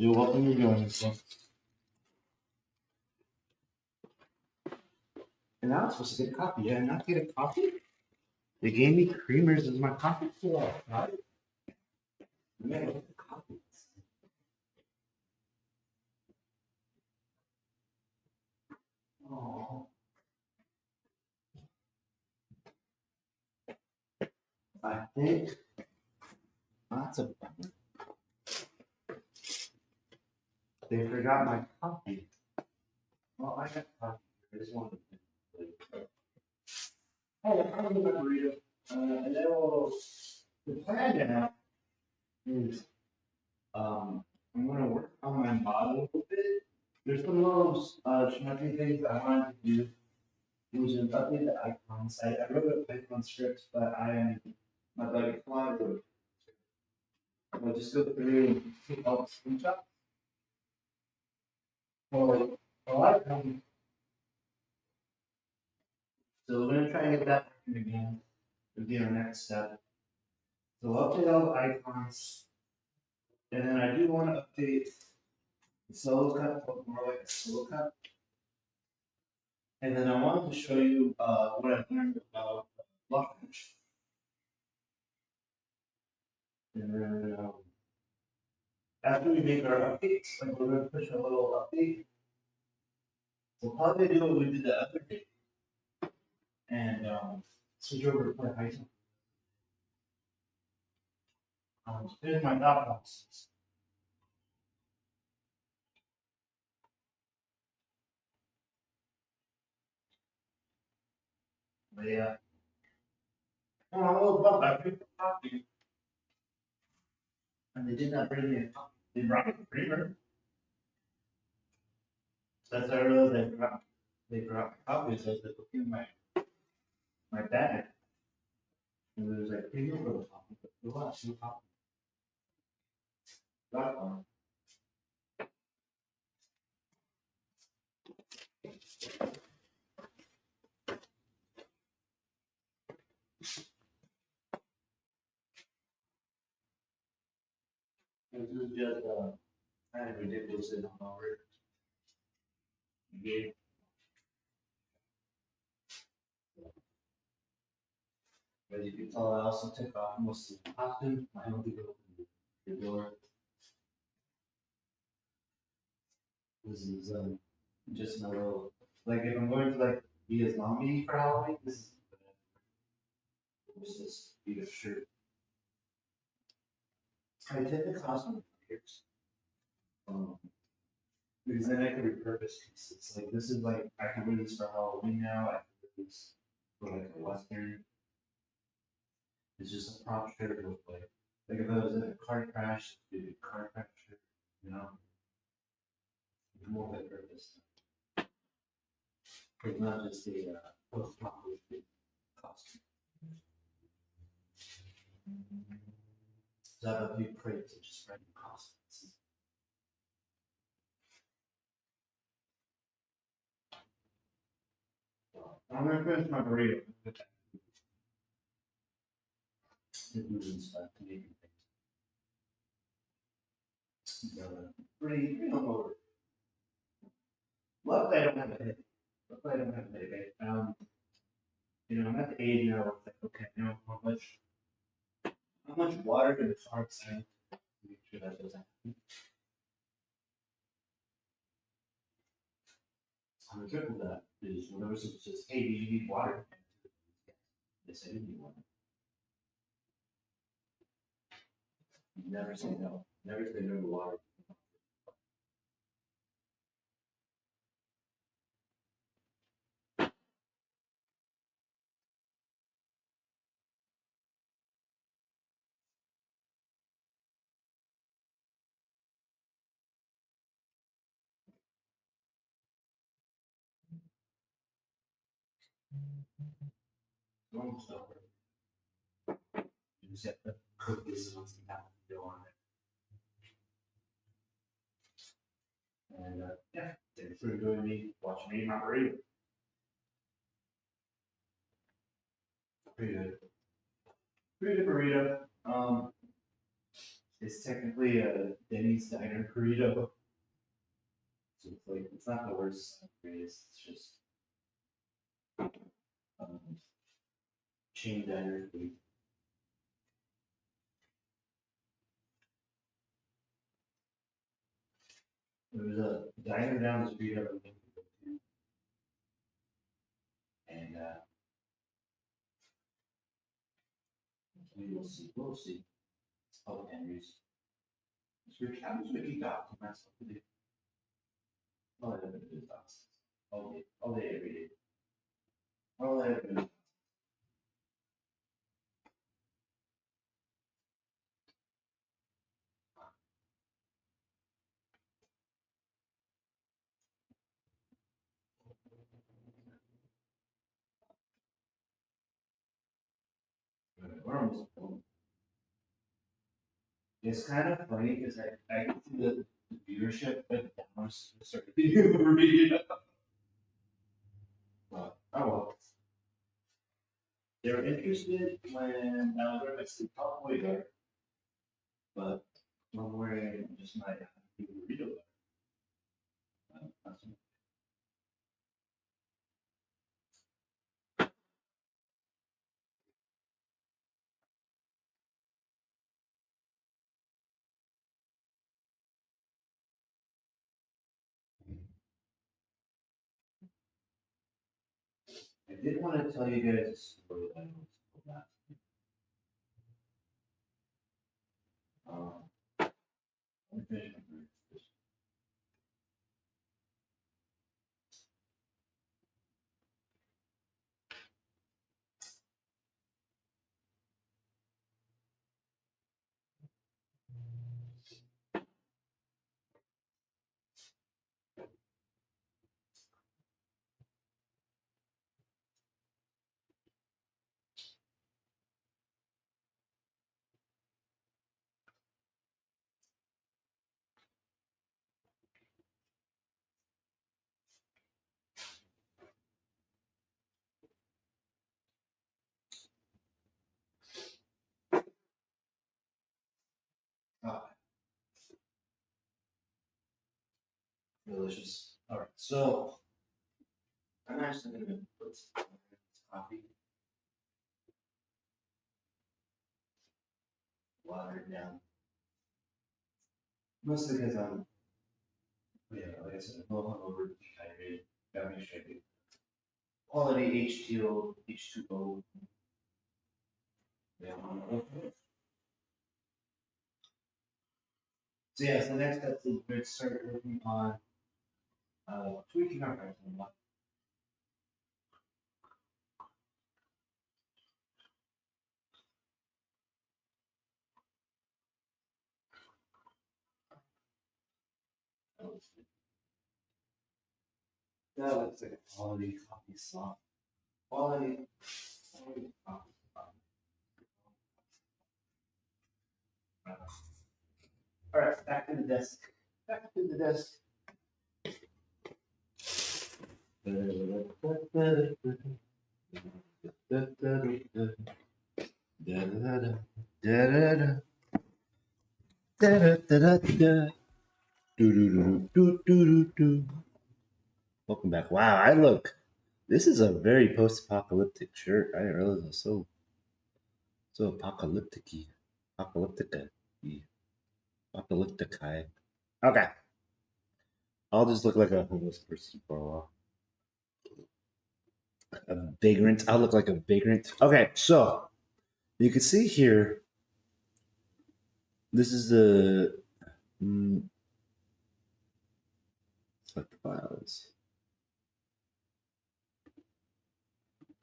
You're welcome to join us. And I was supposed to get a coffee. Yeah, not get a coffee? They gave me creamers as my coffee. Yeah, right? Man, look at the coffee. Oh, I think that's a bummer. They forgot my coffee. Well, I got coffee. I just wanted to. Oh, I'm gonna burrito. And then the plan now is I'm gonna work on my model a little bit. There's some little schmucky things I wanted to do. Which is update the icons. I wrote a Python script, but I am not like a lot of I'll just go through and take all the screenshots. For icon. So we're gonna try and get that working again. Would be our next step. So update all the icons. And then I do want to update the solo cut, look more like a solo cut. And then I wanted to show you what I learned about block punch. And then after we make our updates, like we're gonna push a little update. We'll probably do what we did the other day and switch over to play Hytale. Here's my thought process. But yeah, I'm a little bummed. I picked the copy and they did not bring me a copy. They brought me a creamer. That's how I realized they brought my copies. I was like, okay, my bag. And there was like creamer for the copy, but there was no copy. Got one. This is just kind of ridiculous and over. Gave But you can tell I also took off most of the costume. I don't think it opened the door. This is just my little like if I'm going to like be a zombie for Halloween, this is this be a shirt. I take the costume here. Um, because then I can repurpose pieces. Like this is like I can wear this for Halloween now. I can wear this for like a western. It's just a prop shirt with like if I was in a car crash, it'd be a car crash shirt, you know, multi-purpose. It's not just a post-apocalyptic costume. So I have a few crates of just random costumes. I'm gonna finish my burrito with that. And stuff to make things. Pretty over. Luckily, I don't have a headache. Luckily, I don't have a headache. You know, I'm at the age now where it's like, okay, you know, how much water do the sharks have to make sure that doesn't happen? So the trick with that is whenever someone says, hey, do you need water? They say, you need water. Never say no. Never say no to water. Almost over. You just have to cook this once you have to go on it. And yeah, thanks for joining me, watching me eat my burrito. Pretty good. Pretty good burrito. It's technically a Denny's Diner burrito. So it's like, it's not the worst greatest, it's just um, chain diner food. There was a diner down the street I was looking to go to, and we will see, we'll see. It's public Henry's. How does Ricky got to mess up with it? All I have to do is dogs. All day, every day. All I have to do. We're almost home. It's kind of funny because I can see the viewership, but I'm starting to read it. But, oh well. They were interested when I was wearing my sleep top way there, but when I'm wearing just my burrito there. I did want to tell you guys a story that I was told last. Let me finish my burrito first. Ah, delicious. All right, so I'm actually going to put some coffee, water it down. Mostly because yeah, like I said, I'm a little hungover, dehydrated. Got me shaky. Quality H2O, H2O. Yeah. So yeah, so next step is we're start working on tweaking our pricing. That looks like a quality coffee slot. Quality coffee slot. All right, back to the desk. Back to the desk. Welcome back. Wow, I look. This is a very post-apocalyptic shirt. I didn't realize it was so apocalyptic-y. Apocalyptica-y. Apocalyptic-y. Okay. I'll just look like a homeless person for a while. A vagrant. I'll look like a vagrant. Okay, so you can see here. This is the select files.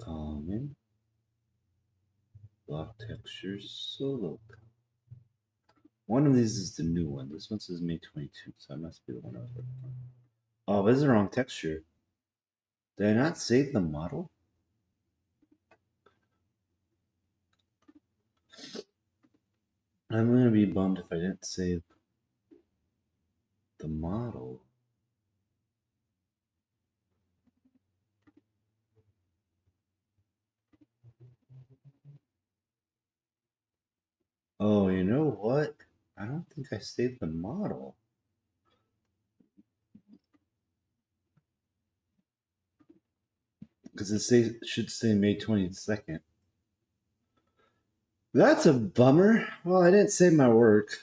Common. Block textures. Solo. One of these is the new one. This one says May 22, so that must be the one I was working on. Oh, this is the wrong texture. Did I not save the model? I'm gonna be bummed if I didn't save the model. Oh, you know what? I don't think I saved the model. Because it should say May 22nd. That's a bummer. Well, I didn't save my work.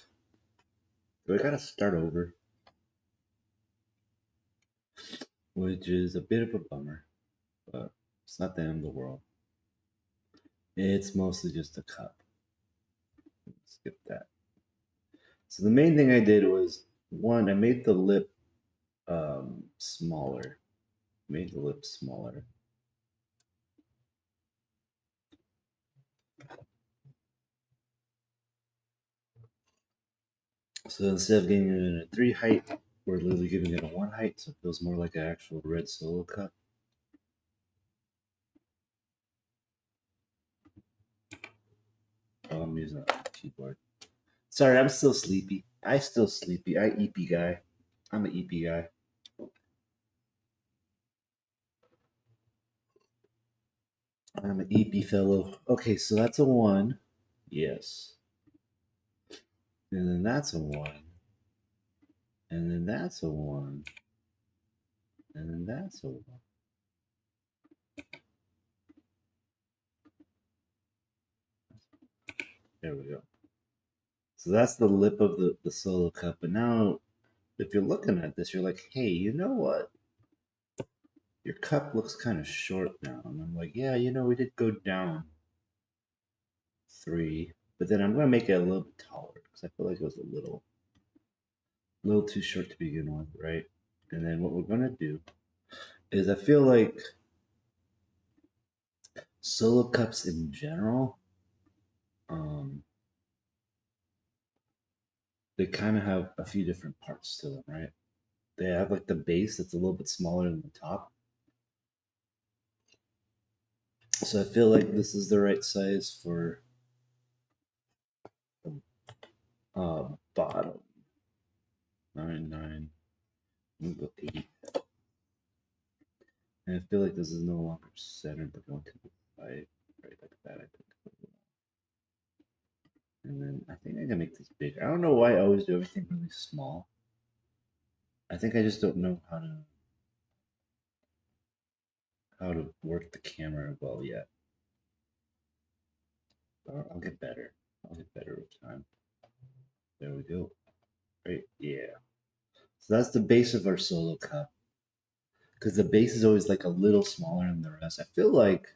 I gotta start over. Which is a bit of a bummer. But it's not the end of the world. It's mostly just a cup. Skip that. So the main thing I did was, one, I made the lip smaller. Made the lip smaller. So instead of giving it a 3 height, we're literally giving it a 1 height, so it feels more like an actual red solo cup. Oh, I'm using a keyboard. Sorry, I'm still sleepy. I EP guy. I'm an EP guy. I'm an EP fellow. Okay, so that's a 1. Yes. And then that's a 1. And then that's a 1. And then that's a 1. There we go. So that's the lip of the solo cup. But now, if you're looking at this, you're like, hey, you know what? Your cup looks kind of short now. And I'm like, yeah, we did go down 3. But then I'm going to make it a little bit taller because I feel like it was a little too short to begin with, right? And then what we're going to do is I feel like solo cups in general, they kind of have a few different parts to them, right? They have like the base that's a little bit smaller than the top. So I feel like this is the right size for bottom. 9, 9, we'll go 8. And I feel like this is no longer centered, but going to the right like that, I think. And then I think I can make this big. I don't know why I always do everything really small. I think I just don't know how to work the camera well yet. But I'll get better. I'll get better with time. There we go. Right, yeah. So that's the base of our solo cup. Because the base is always like a little smaller than the rest. I feel like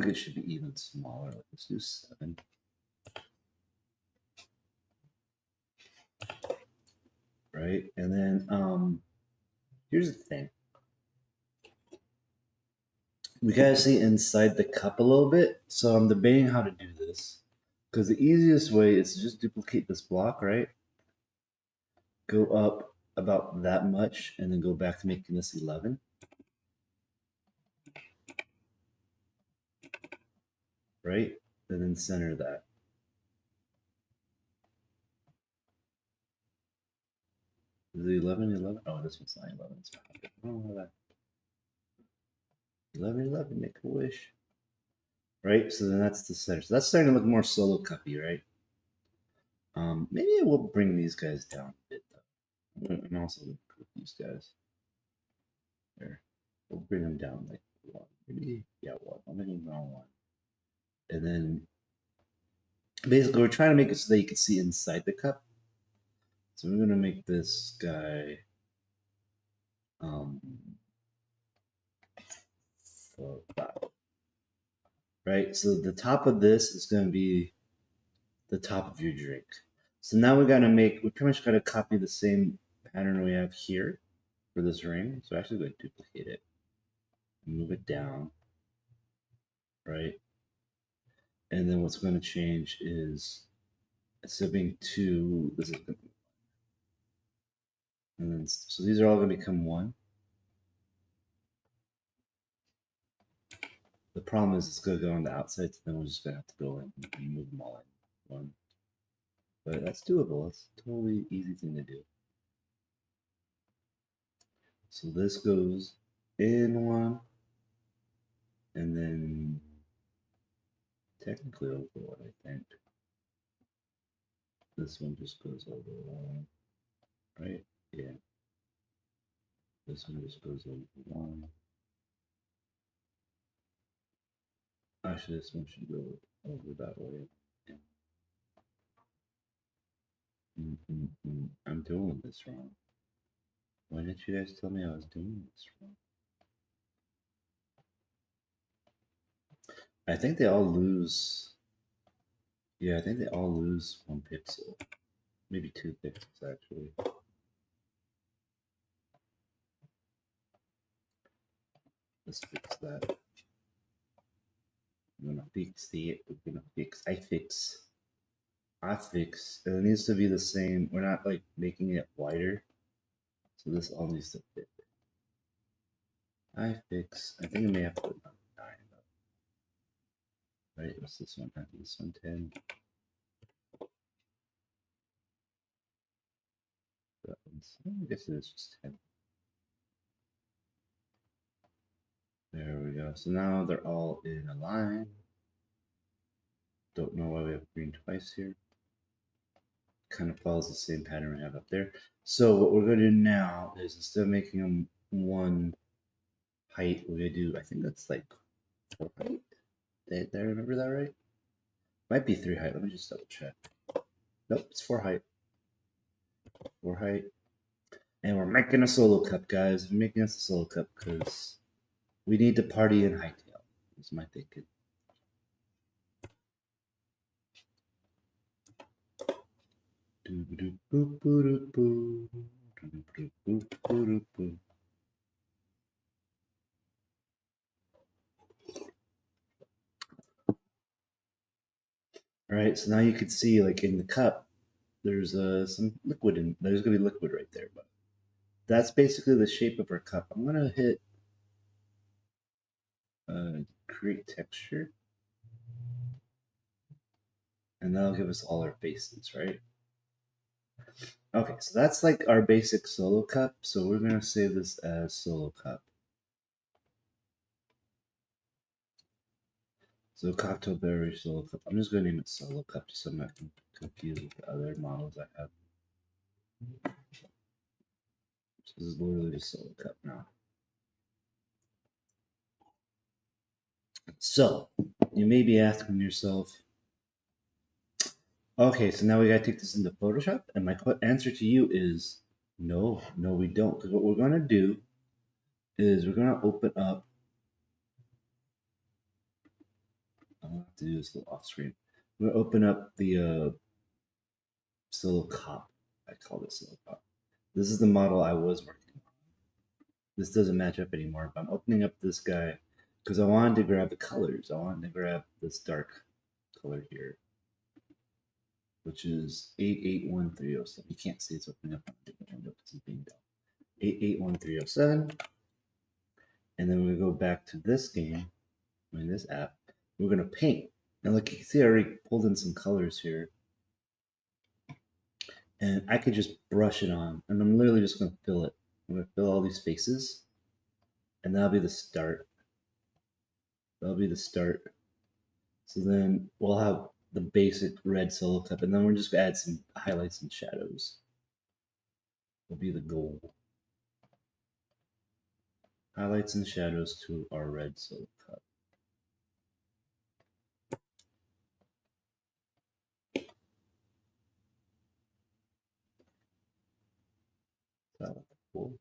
it should be even smaller. Like, let's do 7. Right? And then here's the thing. We gotta see inside the cup a little bit. So I'm debating how to do this. Because the easiest way is to just duplicate this block, right? Go up about that much and then go back to making this 11. Right? And then center that. Is it 11, 11? Oh, this one's not 11. It's 5. I don't know that. 11, 11, make a wish. Right? So then that's the center. So that's starting to look more solo cuppy, right? Maybe I will bring these guys down a bit, though. And also with these guys. There. We'll bring them down like 1. Maybe, yeah, 1. I'll make them down 1. And then basically we're trying to make it so that you can see inside the cup. So we're gonna make this guy so 5. Right? So the top of this is gonna be the top of your drink. So now we pretty much gotta copy the same pattern we have here for this ring. So actually going to duplicate it and move it down, right? And then what's going to change is instead of being 2, this is going to be 1. And then, so these are all going to become 1. The problem is it's going to go on the outside, so then we're just going to have to go in and move them all in 1. But that's doable. That's a totally easy thing to do. So this goes in 1, and then technically over 1, I think. This one just goes over the line, right? Yeah. This one just goes over the line. Actually, this one should go over that way. Yeah. I'm doing this wrong. Why didn't you guys tell me I was doing this wrong? I think they all lose. Yeah, I think they all lose 1 pixel. Maybe 2 pixels, actually. Let's fix that. I'm gonna fix it. We're gonna fix. I fix. It needs to be the same. We're not like making it wider. So this all needs to fit. I fix. I think I may have to put 9 though. Right, what's this one? After this one, 10. That one's, I guess it is just 10. There we go. So now they're all in a line. Don't know why we have green twice here. Kind of follows the same pattern we have up there. So what we're going to do now is instead of making them 1 height, we're going to do, I think that's like 4 height. Did I remember that right? Might be 3 height. Let me just double check. Nope, it's 4 height. 4 height. And we're making a solo cup, guys. We're making us a solo cup because we need to party in Hytale. That's my thinking. All right, so now you can see, like in the cup, there's some liquid in. There's gonna be liquid right there, but that's basically the shape of our cup. I'm gonna hit create texture, and that'll give us all our faces, right? Okay, so that's like our basic solo cup. So we're gonna save this as solo cup. So cocktail beverage solo cup. I'm just gonna name it solo cup just so I'm not confused with the other models I have. This is literally just solo cup now. So you may be asking yourself, okay, so now we gotta take this into Photoshop, and my answer to you is no, we don't. Because what we're gonna do is we're gonna open up. I'm gonna have to do this a little off screen. We're gonna open up the solo cup. I call this solo cup. This is the model I was working on. This doesn't match up anymore, but I'm opening up this guy because I wanted to grab the colors. I wanted to grab this dark color here, which is 881307. You can't see it's opening up on a different window because it's being done. 881307. And then we go back to this game, in this app, we're gonna paint. And look, you can see I already pulled in some colors here. And I could just brush it on, and I'm literally just gonna fill it. I'm gonna fill all these faces, and that'll be the start. That'll be the start. So then we'll have the basic red solo cup, and then we're just gonna add some highlights and shadows. Will be the goal. Highlights and shadows to our red solo cup. Cool.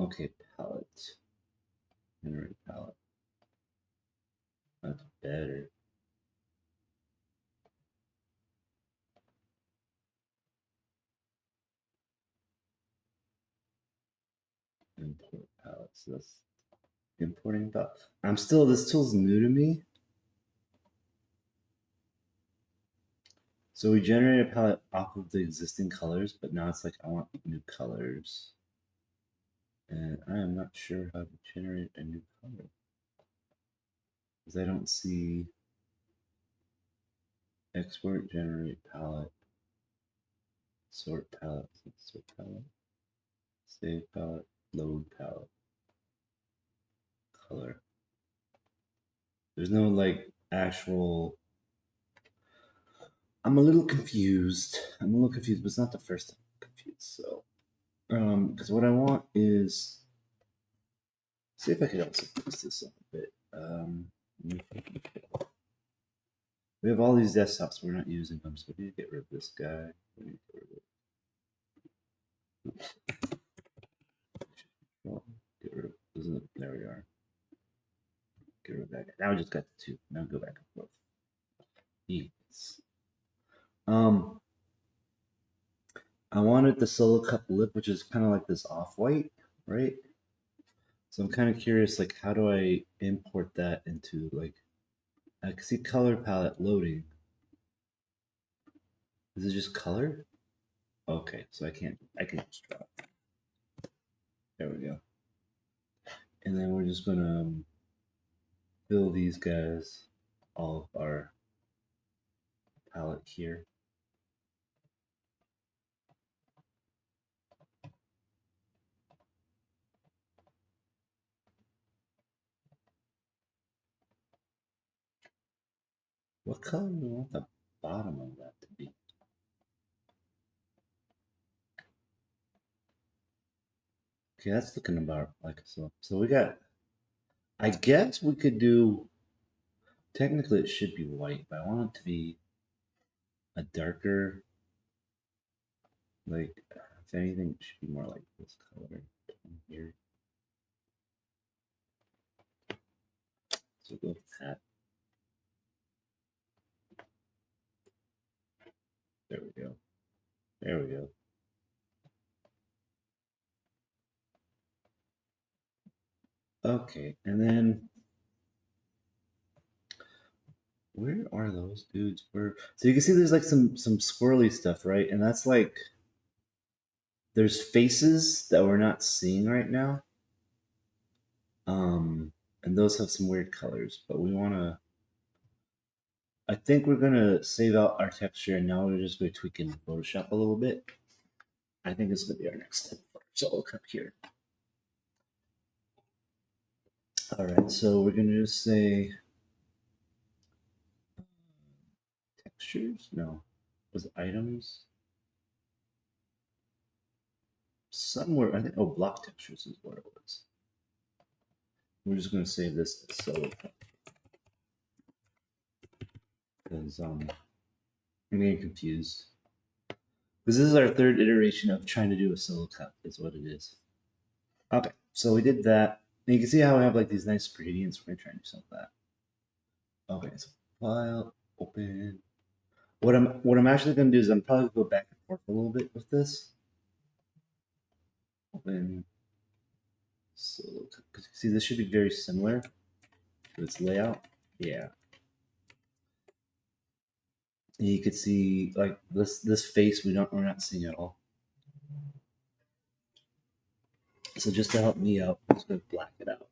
Okay, palette. Generate palette. That's better. Import palette. So that's importing palette. This tool's new to me. So we generated a palette off of the existing colors, but now it's like I want new colors. And I am not sure how to generate a new color. Because I don't see export, generate palette, sort palette, save palette, load palette, color. There's no like actual I'm a little confused. But it's not the first time I'm confused. So, because what I want is see if I could also boost this up a bit. We have all these desktops. We're not using them, so we need to get rid of this guy. We need to get rid of. Well, get rid of. Isn't it? There we are. Get rid of that guy. Now we just got the two. Now go back and forth. Yes. I wanted the solo cup lip, which is kind of like this off-white, right? So I'm kind of curious, like, how do I import that into, like, I can see color palette loading. Is it just color? Okay, so I can just draw it. There we go. And then we're just gonna fill these guys, all of our palette here. What color do we want the bottom of that to be? Okay, that's looking about like so. So we got, I guess we could do, technically it should be white, but I want it to be a darker, like, if anything, it should be more like this color here. So go with that. There we go. There we go. Okay, and then where are those dudes? Where, so you can see there's like some squirrely stuff, right? And that's like there's faces that we're not seeing right now. And those have some weird colors, but we want to. I think we're gonna save out our texture, and now we're just going to tweak in Photoshop a little bit. I think it's gonna be our next step. So I'll come here. All right, so we're gonna just say textures. No, was it items? Somewhere I think. Oh, block textures is what it was. We're just gonna save this as solo because I'm getting confused. Because this is our third iteration of trying to do a solo cup, is what it is. Okay, so we did that. And you can see how we have like these nice gradients. We're gonna try and do some of that. Okay, so file, open. What I'm actually gonna do is I'm probably gonna go back and forth a little bit with this. Open solo cup. Because you see this should be very similar to its layout. Yeah. And you could see like this face we're not seeing at all. So just to help me out, I'm just gonna black it out.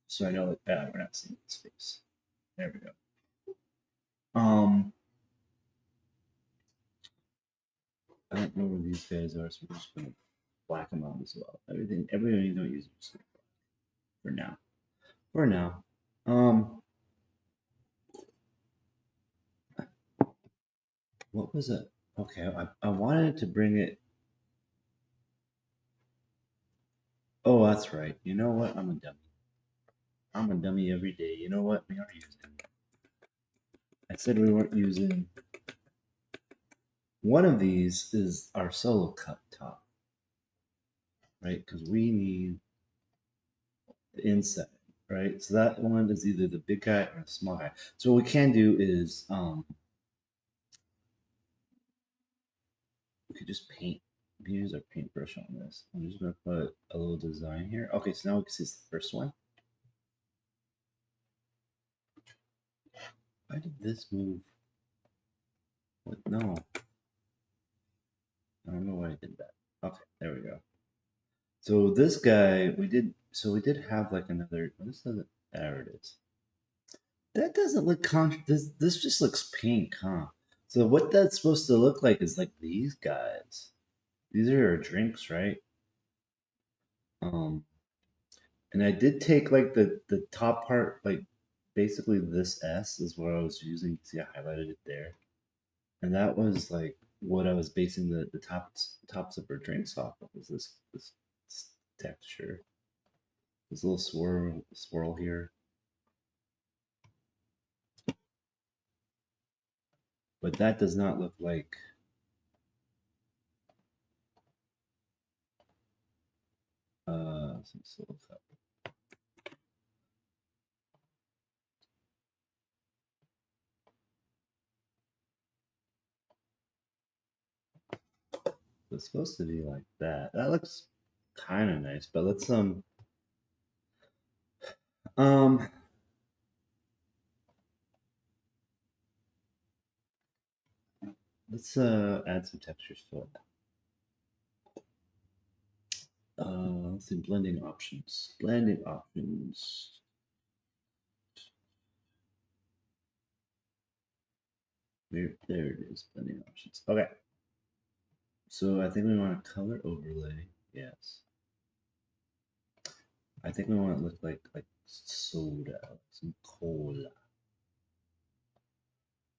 So I know that we're not seeing this face. There we go. I don't know where these guys are, so we're just gonna black them out as well. Everything you don't use for now. For now. What was it? Okay, I wanted to bring it. Oh, that's right. You know what? I'm a dummy. I'm a dummy every day. You know what? We are using. I said we weren't using. One of these is our solo cup top, right? Because we need the inside, right? So that one is either the big guy or the small guy. So what we can do is we could just paint. We can use our paintbrush on this. I'm just gonna put a little design here. Okay, so now we can see the first one. Why did this move? What? No. I don't know why I did that. Okay, there we go. So this guy, we did have like another, this doesn't, there it is. That doesn't look this just looks pink, huh? So what that's supposed to look like is like these guys. These are our drinks, right? Um, and I did take like the top part, like basically this S is what I was using. See, I highlighted it there. And that was like what I was basing the tops of her drinks off of, was this texture. This little swirl here. But that does not look like some solo cup. It's supposed to be like that. That looks kind of nice, but um let's add some textures to it. Let's see, blending options. Blending options. There it is, blending options. Okay. So I think we want a color overlay. Yes. I think we want it to look like soda, some cola.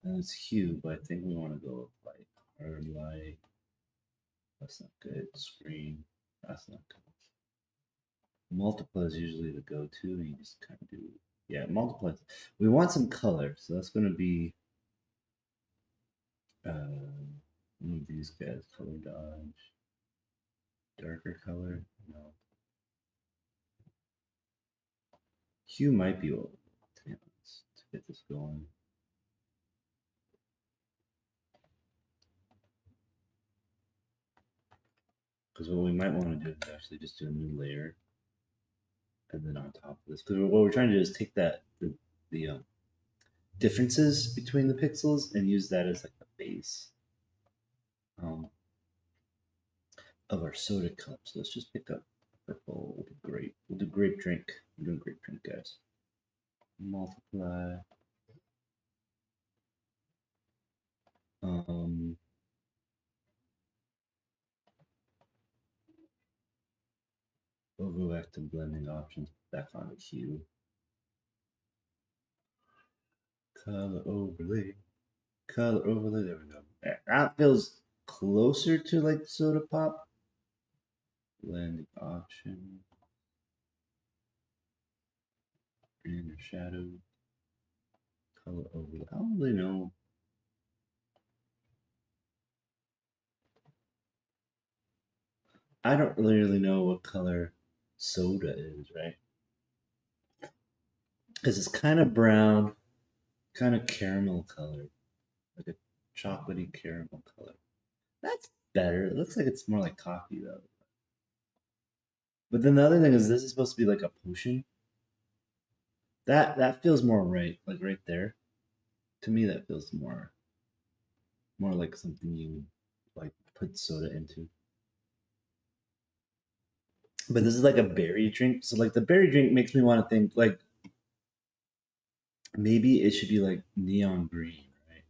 And it's hue, but I think we want to go with like hard light. That's not good. Screen. That's not good. Multiply is usually the go-to. You just kind of do, yeah, multiply. We want some color, so that's going to be one of these guys. Color dodge. Darker color. No. Hue might be what, to be honest, to get this going. Because what we might want to do is actually just do a new layer, and then on top of this, because what we're trying to do is take the differences between the pixels and use that as like the base of our soda cup. So let's just pick up purple. We'll do grape. We'll do grape drink. We're doing grape drink, guys. Multiply. We'll go back to blending options. Back on the hue. Color overlay. Color overlay. There we go. That feels closer to like soda pop. Blending option. Inner shadow. Color overlay. I don't really know. I don't really know what color soda is, right? Because it's kind of brown, kind of caramel colored, like a chocolatey caramel color. That's better. It looks like it's more like coffee though. But then the other thing is, this is supposed to be like a potion. That feels more right, like right there. To me, that feels more like something you like put soda into. But this is like a berry drink, so like the berry drink makes me want to think like maybe it should be like neon green, right?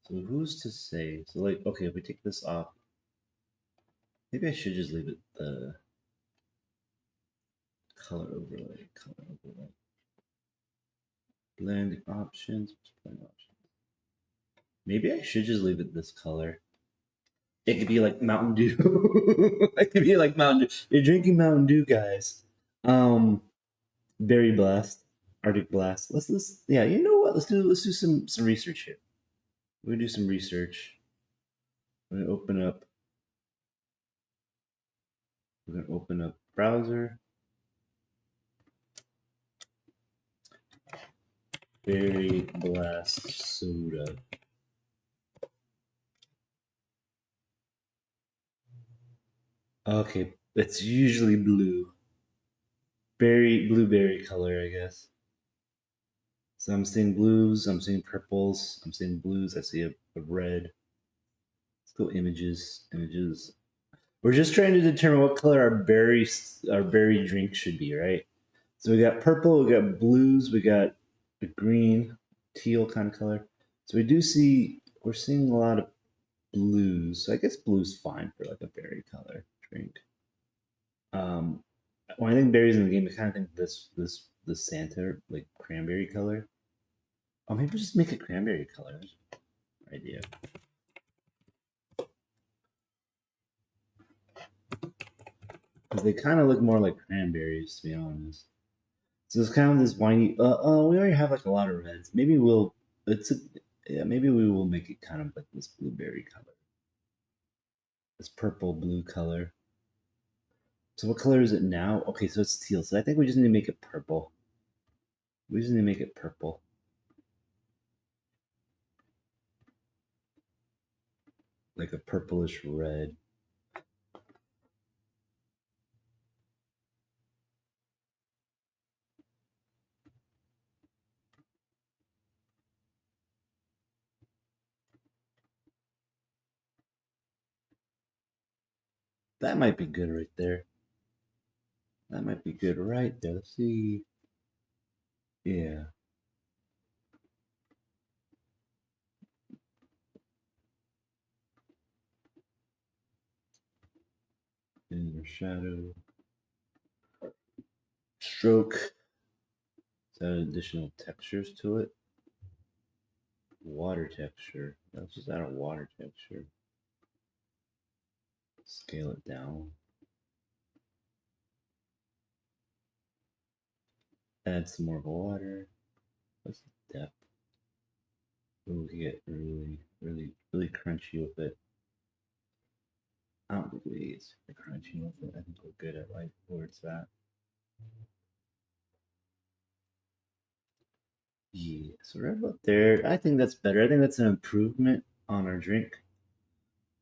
So who's to say? So like, okay, if we take this off, maybe I should just leave it the color overlay, blending options, blending options. Maybe I should just leave it this color. It could be like Mountain Dew. It could be like Mountain Dew. You're drinking Mountain Dew, guys. Berry Blast, Arctic Blast. Let's yeah. You know what? Let's do some research here. We're gonna do some research. We're gonna open up. We're gonna open up browser. Berry Blast soda. Okay, it's usually blue. Blueberry color, I guess. So I'm seeing blues, I'm seeing purples, I'm seeing blues, I see a red. Let's go images. We're just trying to determine what color our berry drink should be, right? So we got purple, we got blues, we got the green, teal kind of color. So we're seeing a lot of blues. So I guess blue's fine for like a berry color drink. When I think berries in the game, I kind of think this Santa like cranberry color. Oh, maybe just make it cranberry color. idea. Because they kind of look more like cranberries, to be honest. So it's kind of this winey. We already have like a lot of reds. Maybe we'll. Maybe we will make it kind of like this blueberry color, this purple blue color. So what color is it now? Okay, so it's teal. So I think we just need to make it purple. We just need to make it purple. Like a purplish red. That might be good right there. That might be good right there. Let's see. Yeah. Inner shadow. Stroke. Add additional textures to it. Water texture. Let's just add a water texture. Scale it down. Add some more water. What's the depth? Ooh, we get really crunchy with it. I don't think we get super crunchy with it. I think we're good at like where it's at. Yeah, so right about there. I think that's better. I think that's an improvement on our drink.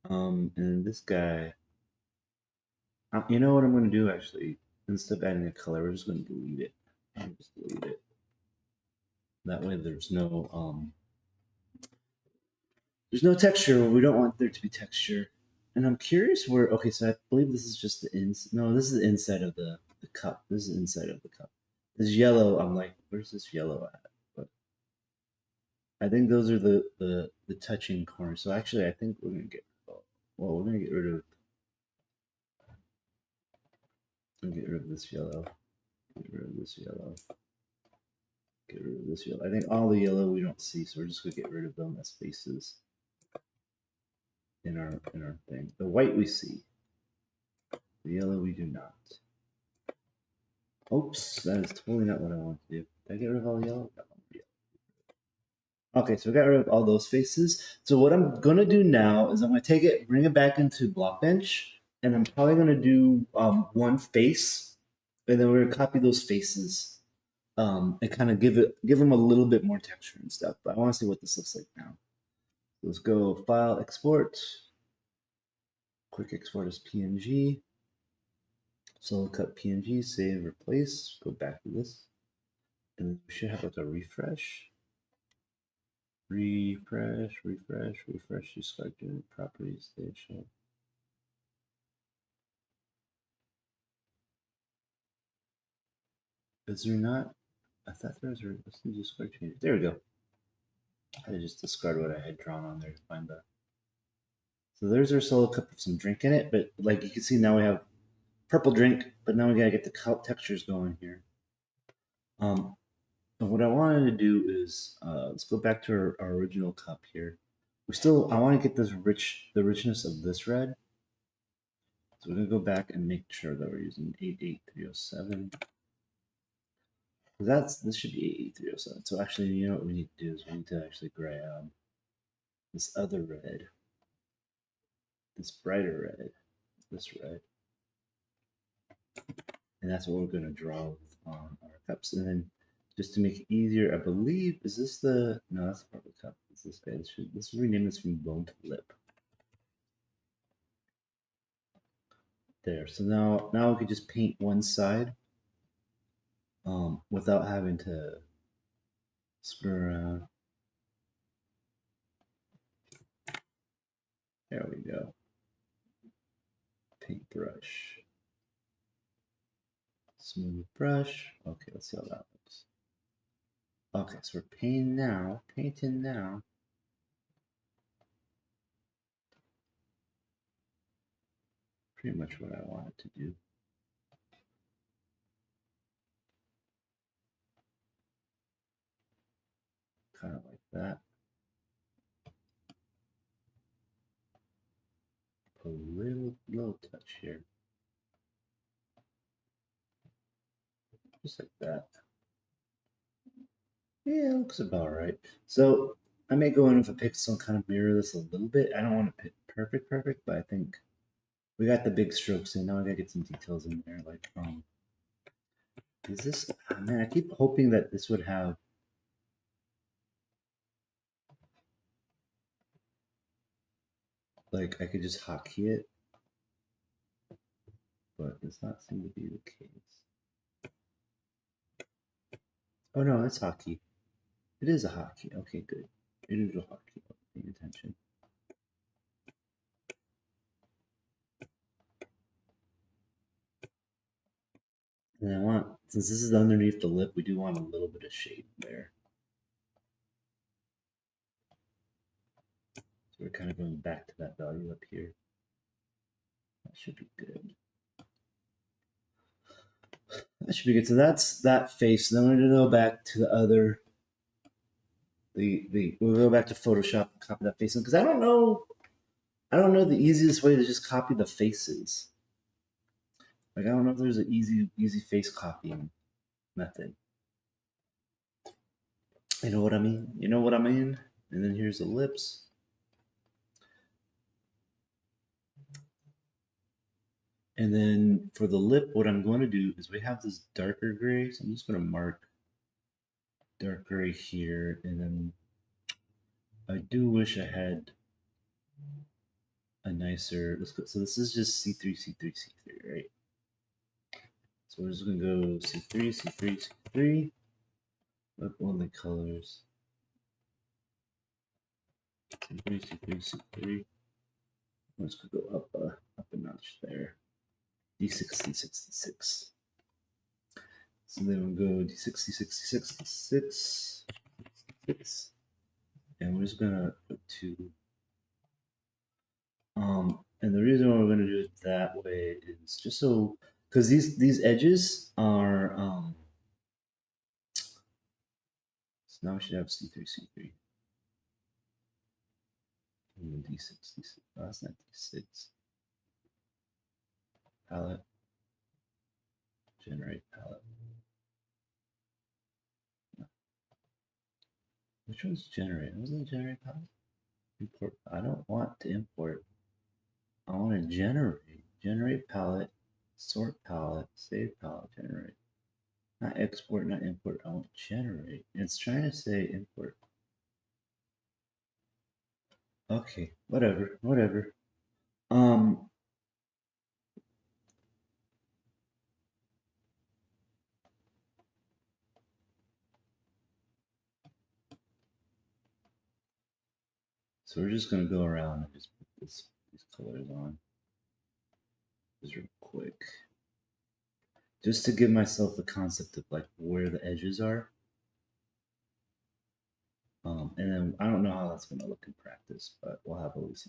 And this guy, you know what I'm going to do actually? Instead of adding a color, we're just going to delete it. I'll just delete it. That way there's no texture. We don't want there to be texture. And I'm curious where, okay, so I believe this is just no, this is the inside of the cup. This is inside of the cup. This yellow, I'm like, where's this yellow at? But I think those are the touching corners. So actually, I think we're gonna get, we're gonna get rid of this yellow. Get rid of this yellow. Get rid of this yellow. I think all the yellow we don't see, so we're just gonna get rid of them as faces in our thing. The white we see. The yellow we do not. Oops, that is totally not what I want to do. Did I get rid of all the yellow? Okay, so we got rid of all those faces. So what I'm gonna do now is I'm gonna take it, bring it back into Blockbench, and I'm probably gonna do one face, and then we're gonna copy those faces, and kind of give them a little bit more texture and stuff. But I want to see what this looks like now. Let's go File, Export. Quick export as PNG. So cut PNG, save, replace. Go back to this, and we should have like a refresh. Refresh, you selected properties, they show. Is there not? I thought there was let's do square change. There we go. I just discard what I had drawn on there to find that. So there's our solo cup with some drink in it, but like you can see now we have purple drink, but now we gotta get the textures going here. And what I wanted to do is let's go back to our original cup here. I want to get the richness of this red. So we're gonna go back and make sure that we're using 88307. This should be 88307. So actually, you know what we need to do is we need to actually grab this other red, this brighter red, this red, and that's what we're gonna draw with on our cups. And then just to make it easier, I believe that's the purple cup. It's this guy. Let's rename this from bone to lip. There. So now we can just paint one side without having to screw around. There we go. Paintbrush. Smooth brush. Okay, let's see how that looks. Okay, so we're painting now. Pretty much what I wanted to do. Kind of like that. little touch here. Just like that. Yeah, it looks about right. So I may go in with a pixel and kind of mirror this a little bit. I don't want to pick perfect, but I think we got the big strokes in. Now I gotta get some details in there. Like, is this, man, I keep hoping that this would have, like, I could just hotkey it, but does not seem to be the case. Oh no, it's hotkey. It is a hotkey. Okay, good. It is a hotkey. Paying attention. And I want, since this is underneath the lip, we do want a little bit of shade there. So we're kind of going back to that value up here. That should be good. That should be good. So that's that face. Then we're gonna go back to the other. We'll go back to Photoshop and copy that face in because I don't know the easiest way to just copy the faces. Like I don't know if there's an easy face copying method. You know what I mean? You know what I mean? And then here's the lips. And then for the lip, what I'm going to do is we have this darker gray. So I'm just going to mark dark gray here. And then I do wish I had a nicer, let's go. So this is just C3, C3, C3, right? So we're just going to go C3, C3, C3. Lip only colors. C3, C3, C3. Let's go up a notch there. D6, D6, D6. So then we'll go D6, D6, D6, D6, D6. And we're just gonna put 2. And the reason why we're gonna do it that way is just so, because these edges are so now we should have C3, C3. And D6, D6. Oh, that's not D6. Palette. Generate palette. Which one's generate? Wasn't it generate palette? Import. I don't want to import. I want to generate. Generate palette. Sort palette. Save palette. Generate. Not export, not import. I want generate. It's trying to say import. Okay, whatever, whatever. So we're just gonna go around and just put these colors on. Just real quick. Just to give myself the concept of like where the edges are. And then I don't know how that's gonna look in practice, but we'll have at least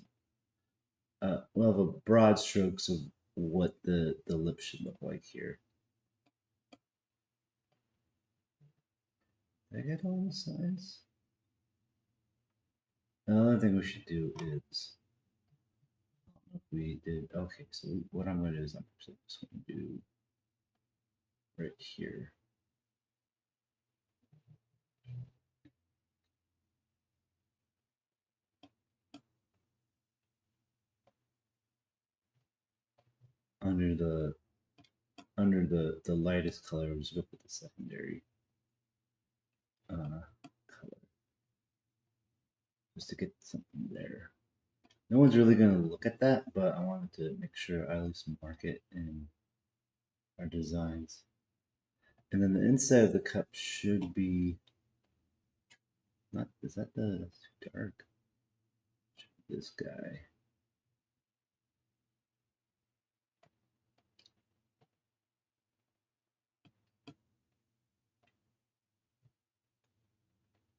we'll have a broad strokes of what the lip should look like here. Did I get all the sides? Another thing we should do is we did okay. So what I'm going to do is I'm actually just going to do right here. Under the lightest color, we're just going to put the secondary color just to get something there. No one's really going to look at that, but I wanted to make sure I at least mark it in our designs. And then the inside of the cup should be not, is that that's too dark? This guy.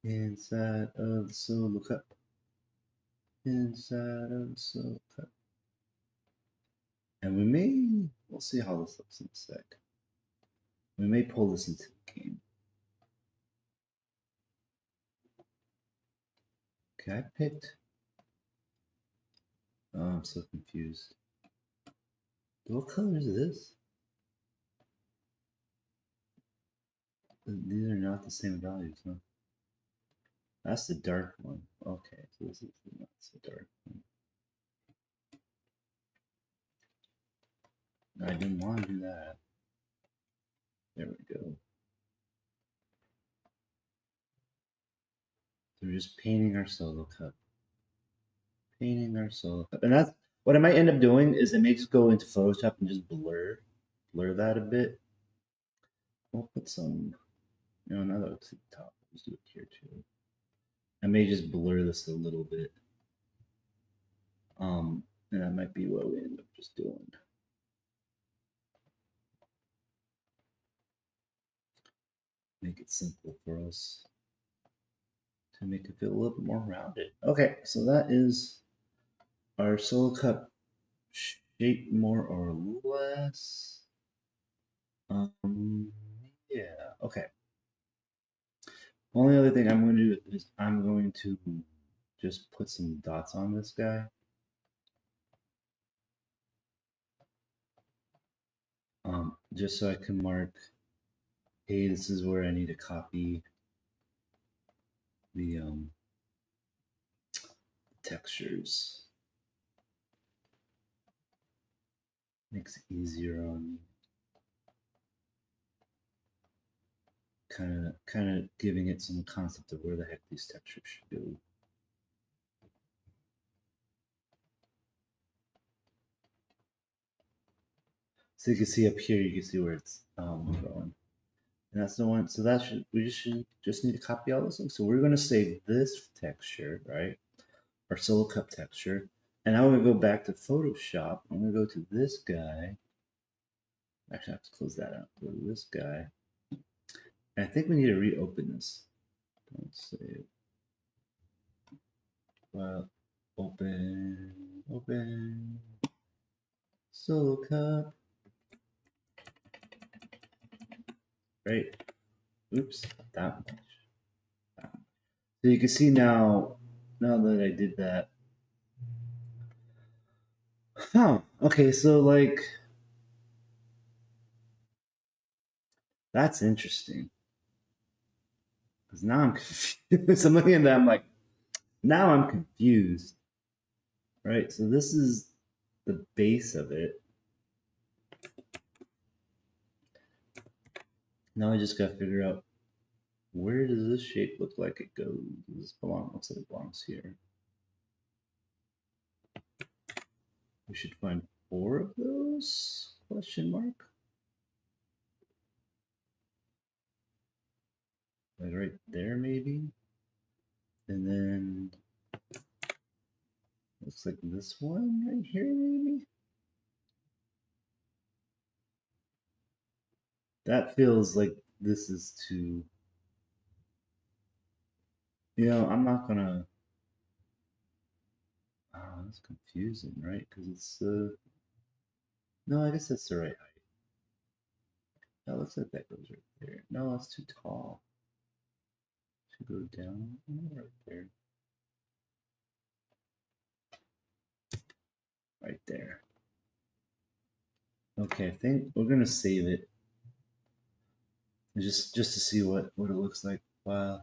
Inside of the solo cup. Inside of the solo cup. And we'll see how this looks in a sec. We may pull this into the game. Okay, I picked. Oh, I'm so confused. What color is this? These are not the same values, huh? That's the dark one. Okay, so this is not so dark one. I didn't want to do that. There we go. So we're just painting our solo cup. Painting our solo cup. And that's what I might end up doing is I may just go into Photoshop and just blur that a bit. We'll put some, now that looks at the top. Let's do it here too. I may just blur this a little bit. And that might be what we end up just doing. Make it simple for us to make it feel a little bit more rounded. Okay, so that is our solo cup shape more or less. Yeah, okay. Only other thing I'm going to do is I'm going to just put some dots on this guy. Just so I can mark, hey, this is where I need to copy the textures. Makes it easier on me. Kind of giving it some concept of where the heck these textures should go. So you can see up here, you can see where it's going. And that's the one. So that we just need to copy all those things. So we're going to save this texture, right? Our solo cup texture. And now we're going to go back to Photoshop. I'm going to go to this guy. Actually, I have to close that out. Go to this guy. And I think we need to reopen this. Don't save. Well, open. Solo cup. Right. Oops, that much. So you can see now that I did that. Huh. Okay, so like that's interesting. Because now I'm confused. I'm looking at that, I'm like, now I'm confused. Right? So this is the base of it. Now I just gotta figure out where does this shape look like it goes? Does this belong? Looks like it belongs here. We should find 4 of those? Question mark. Like right there, maybe. And then looks like this one right here, maybe. That feels like this is too. I'm not gonna. Oh, that's confusing, right? Because it's no, I guess that's the right height. That looks like that goes right there. No, that's too tall. Should go down right there. Right there. Okay, I think we're gonna save it. Just to see what it looks like. File.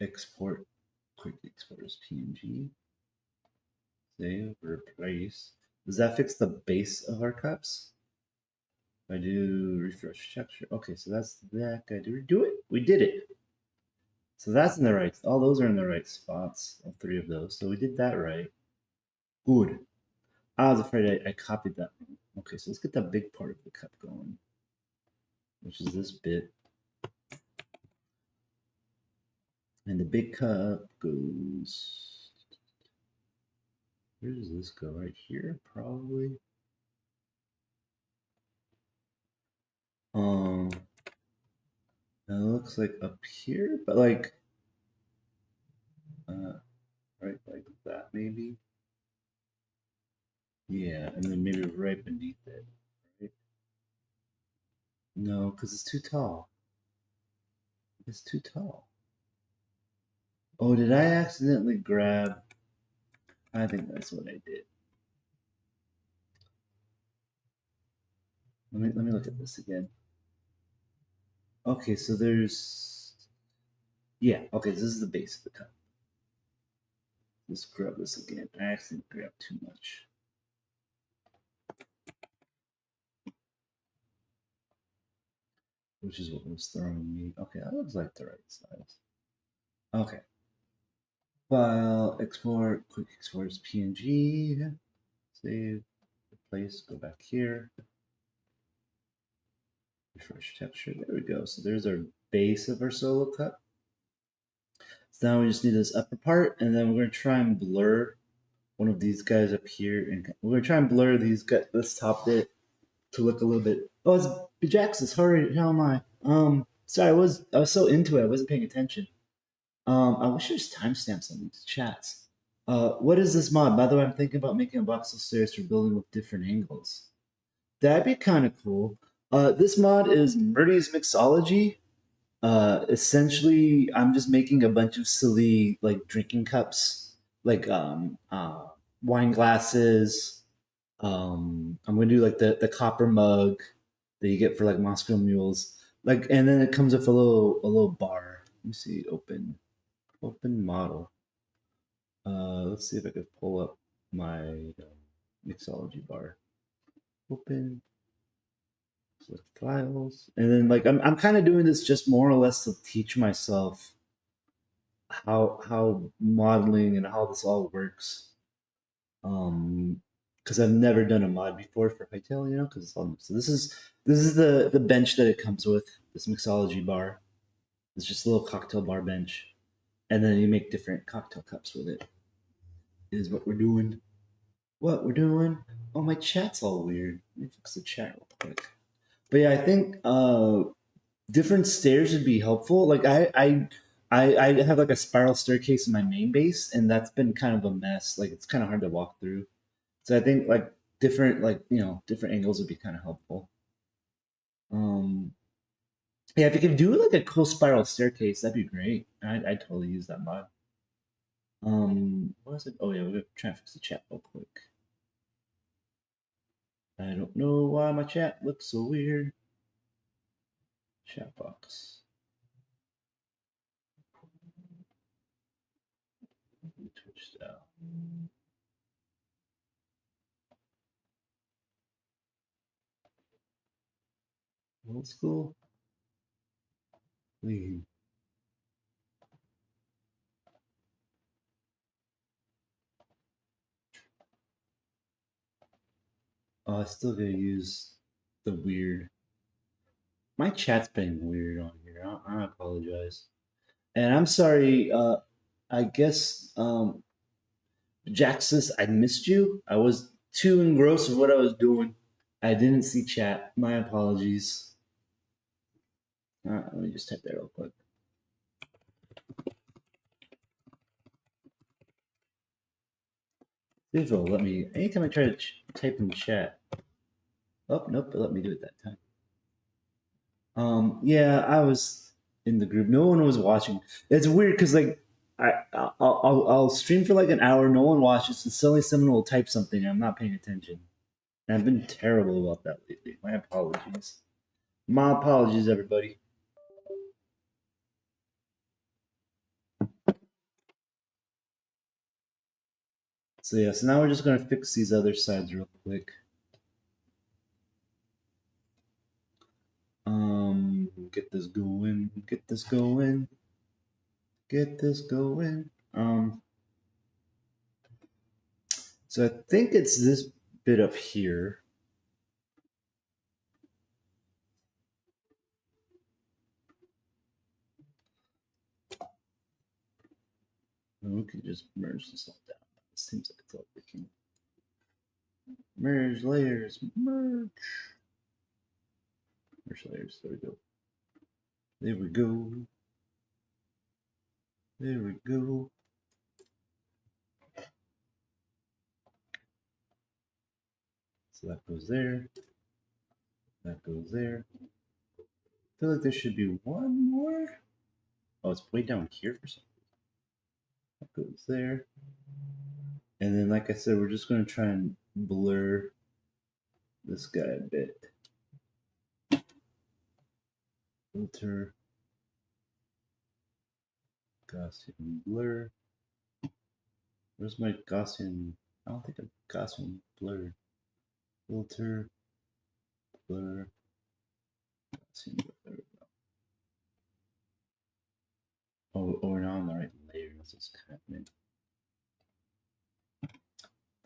Export. Quick export as PNG. Save. Replace. Does that fix the base of our cups? I do refresh texture. Okay, so that's that guy. Did we do it? We did it. So that's in the right. All those are in the right spots. All 3 of those. So we did that right. Good. I was afraid I copied that. Okay, so let's get that big part of the cup going, which is this bit. And the big cup goes. Where does this go? Right here, probably. It looks like up here, but like, right like that maybe. Yeah, and then maybe right beneath it. Right? No, because it's too tall. It's too tall. Oh, did I accidentally grab? I think that's what I did. Let me look at this again. Okay, so there's okay, this is the base of the cup. Let's grab this again. I actually grabbed too much. Which is what was throwing me. Okay, that looks like the right size. Okay. File, export, quick export as PNG. Save, replace, go back here. Refresh texture. There we go. So there's our base of our solo cup. So now we just need this upper part, and then we're going to try and blur one of these guys up here. And we're going to try and blur these guys, this top bit to look a little bit. Oh, it's Bejaxis. Hurry, how am I? Sorry, I was so into it, I wasn't paying attention. I wish there's timestamps on these chats. What is this mod? By the way, I'm thinking about making a box of stairs for building with different angles. That'd be kind of cool. This mod is Murdy's Mixology. Essentially, I'm just making a bunch of silly like drinking cups, like wine glasses. I'm gonna do like the copper mug that you get for like Moscow mules. Like, and then it comes with a little bar. Let me see, open model. Let's see if I could pull up my mixology bar. Open, select files, and then like I'm kind of doing this just more or less to teach myself how modeling and how this all works. Because I've never done a mod before for Hytale, you know, because it's all new. So this is the bench that it comes with. This mixology bar. It's just a little cocktail bar bench, and then you make different cocktail cups with it. Is what we're doing. What we're doing. Oh, my chat's all weird. Let me fix the chat real quick. But yeah, I think different stairs would be helpful. Like I have like a spiral staircase in my main base, and that's been kind of a mess. Like it's kind of hard to walk through. So I think like different different angles would be kind of helpful. Yeah, if you could do like a cool spiral staircase, that'd be great. I'd totally use that mod. What was it? Oh yeah, we're gonna try and fix the chat real quick. I don't know why my chat looks so weird. Chat box. Twitch style. Old school. Leave. Oh, I still gotta use the weird. My chat's been weird on here. I apologize, and I'm sorry. I guess Jaxus, I missed you. I was too engrossed with what I was doing. I didn't see chat. My apologies. Let me just type that real quick. This will let me. Anytime I try to type in chat. Oh nope, it let me do it that time. Yeah, I was in the group. No one was watching. It's weird because like I'll stream for like an hour. No one watches, and suddenly someone will type something. And I'm not paying attention. And I've been terrible about that lately. My apologies. My apologies, everybody. So yeah, so now we're just gonna fix these other sides real quick. Get this going. Get this going. Get this going. So I think it's this bit up here. And we can just merge this all down. It seems like it's all working. Merge layers. Merge. Merge layers. There we go. There we go. There we go. So that goes there. That goes there. I feel like there should be one more. Oh, it's way down here for some reason. That goes there. And then, like I said, we're just going to try and blur this guy a bit. filter, Gaussian blur. Where's my Gaussian? I don't think a Gaussian blur. Filter, blur, Gaussian blur. There we go. Oh, we're now on the right layer. Let's just cut it.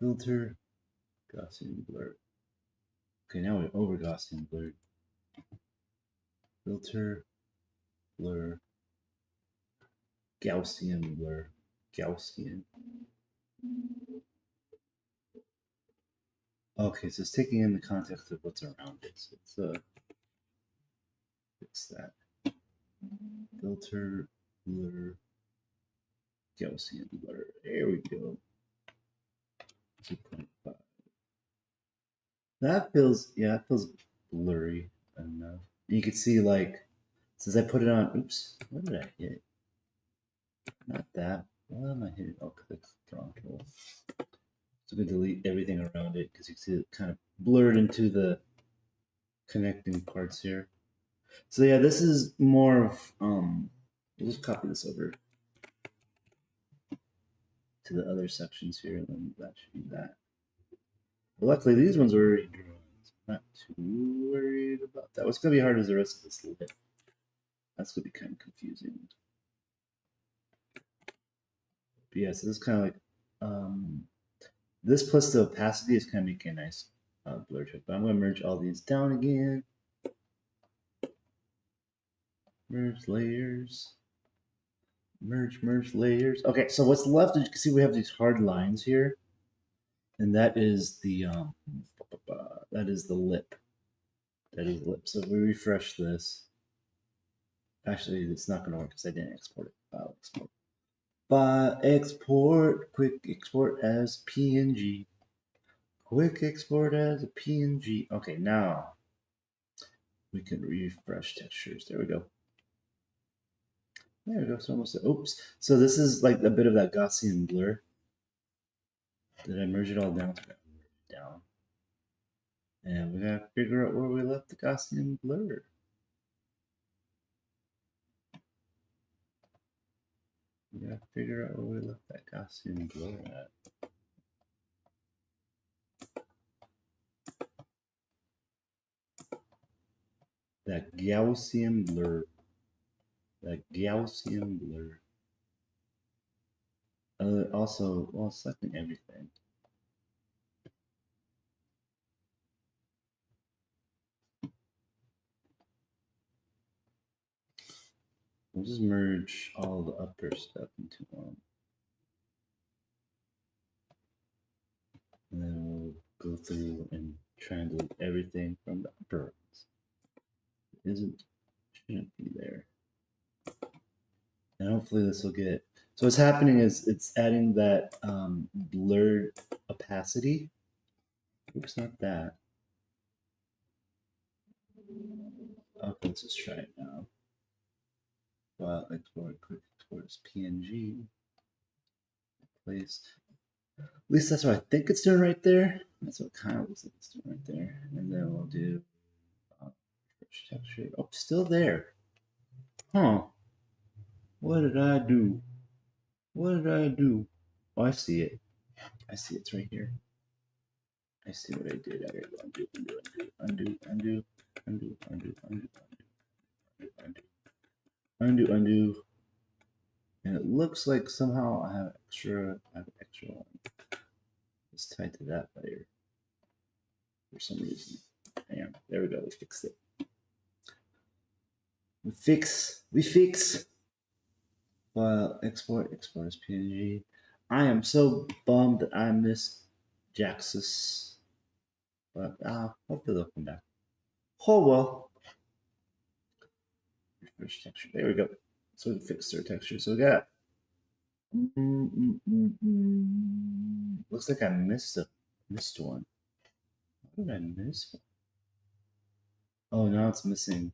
Filter, Gaussian blur. Okay, now we're over Gaussian blur. Filter, blur, Gaussian blur, Gaussian. Okay, so it's taking in the context of what's around it. So it's fix that. Filter, blur, Gaussian blur. There we go. 2.5. That feels, yeah, it feels blurry enough. You can see, like, since I put it on, oops, what did I hit? Not that. What am I hitting? Oh, click throttle. So I'm going to delete everything around it because you can see it kind of blurred into the connecting parts here. So yeah, this is more of, we'll just copy this over to the other sections here, and then that should be that. But luckily, these ones are already drawn, so I'm not too worried about that. What's going to be hard is the rest of this lip. That's going to be kind of confusing. But yeah, so this is kind of like, this plus the opacity is kind of making a nice blur to it. But I'm going to merge all these down again. Merge layers. Merge layers. Okay, so what's left is you can see we have these hard lines here. And that is the that is the lip. That is the lip. So if we refresh this, actually it's not going to work because I didn't export it. File export. But export, quick export as PNG. Quick export as a PNG. Okay, now we can refresh textures. There we go. There we go. It's almost. Oops. So this is like a bit of that Gaussian blur. Did I merge it all down? Down. And we gotta figure out where we left the Gaussian blur. We gotta figure out where we left that Gaussian blur at. That Gaussian blur. That Gaussian blur. Also, well, selecting everything. We'll just merge all the upper stuff into one. And then we'll go through and try and delete everything from the upper ones. It shouldn't be there. And hopefully this will get, so what's happening is it's adding that blurred opacity. Oops, not that. Okay, let's just try it now. File export, quick export as PNG. Place. At least that's what I think it's doing right there. That's what it kind of looks like it's doing right there. And then we'll do texture. Oh, still there. Huh. What did I do? What did I do? Oh, I see it. I see it's right here. I see what I did. I gotta go undo. And it looks like somehow I have extra one. It's tied to that layer for some reason. Damn, there we go. We fixed it. We fix. File export as PNG. I am so bummed that I missed Jaxus, but hopefully they'll come back. Oh well. Refresh texture. There we go. So we fixed their texture. So we got. Looks like I missed one. What did I miss? Oh, now it's missing.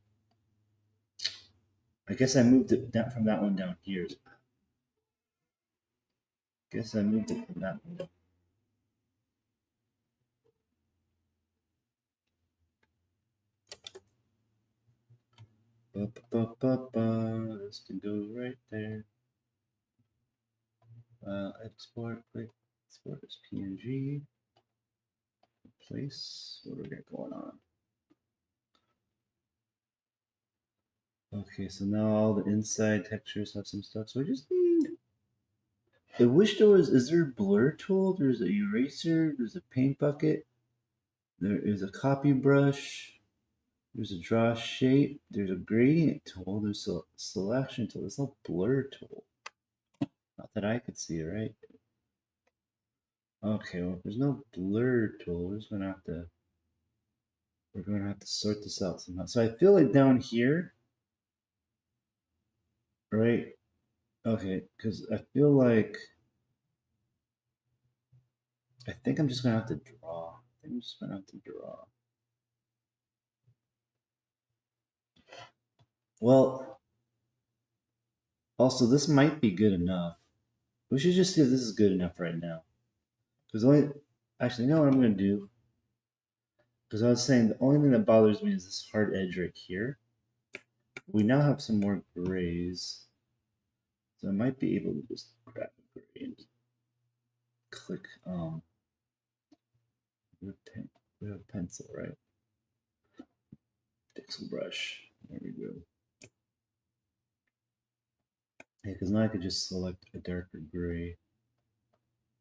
I guess I moved it down from that one down here. Guess I moved it from that one down. This can go right there. Export, quick, export as PNG. Place. What do we got going on? Okay, so now all the inside textures have some stuff. So we just need. I wish there was. Is there a blur tool? There's an eraser. There's a paint bucket. There is a copy brush. There's a draw shape. There's a gradient tool. There's a selection tool. There's no blur tool. Not that I could see, right? Okay, well, if there's no blur tool, we're just gonna have to. We're gonna have to sort this out somehow. So I feel like down here, right? Okay, because I feel like I think I'm just gonna have to draw. I think I'm just gonna have to draw. Well, also this might be good enough. We should just see if this is good enough right now. Because actually, you know what I'm gonna do? Because I was saying the only thing that bothers me is this hard edge right here. We now have some more grays, so I might be able to just grab a gray and click. We have a pencil, right? Pixel brush. There we go. Yeah, because now I could just select a darker gray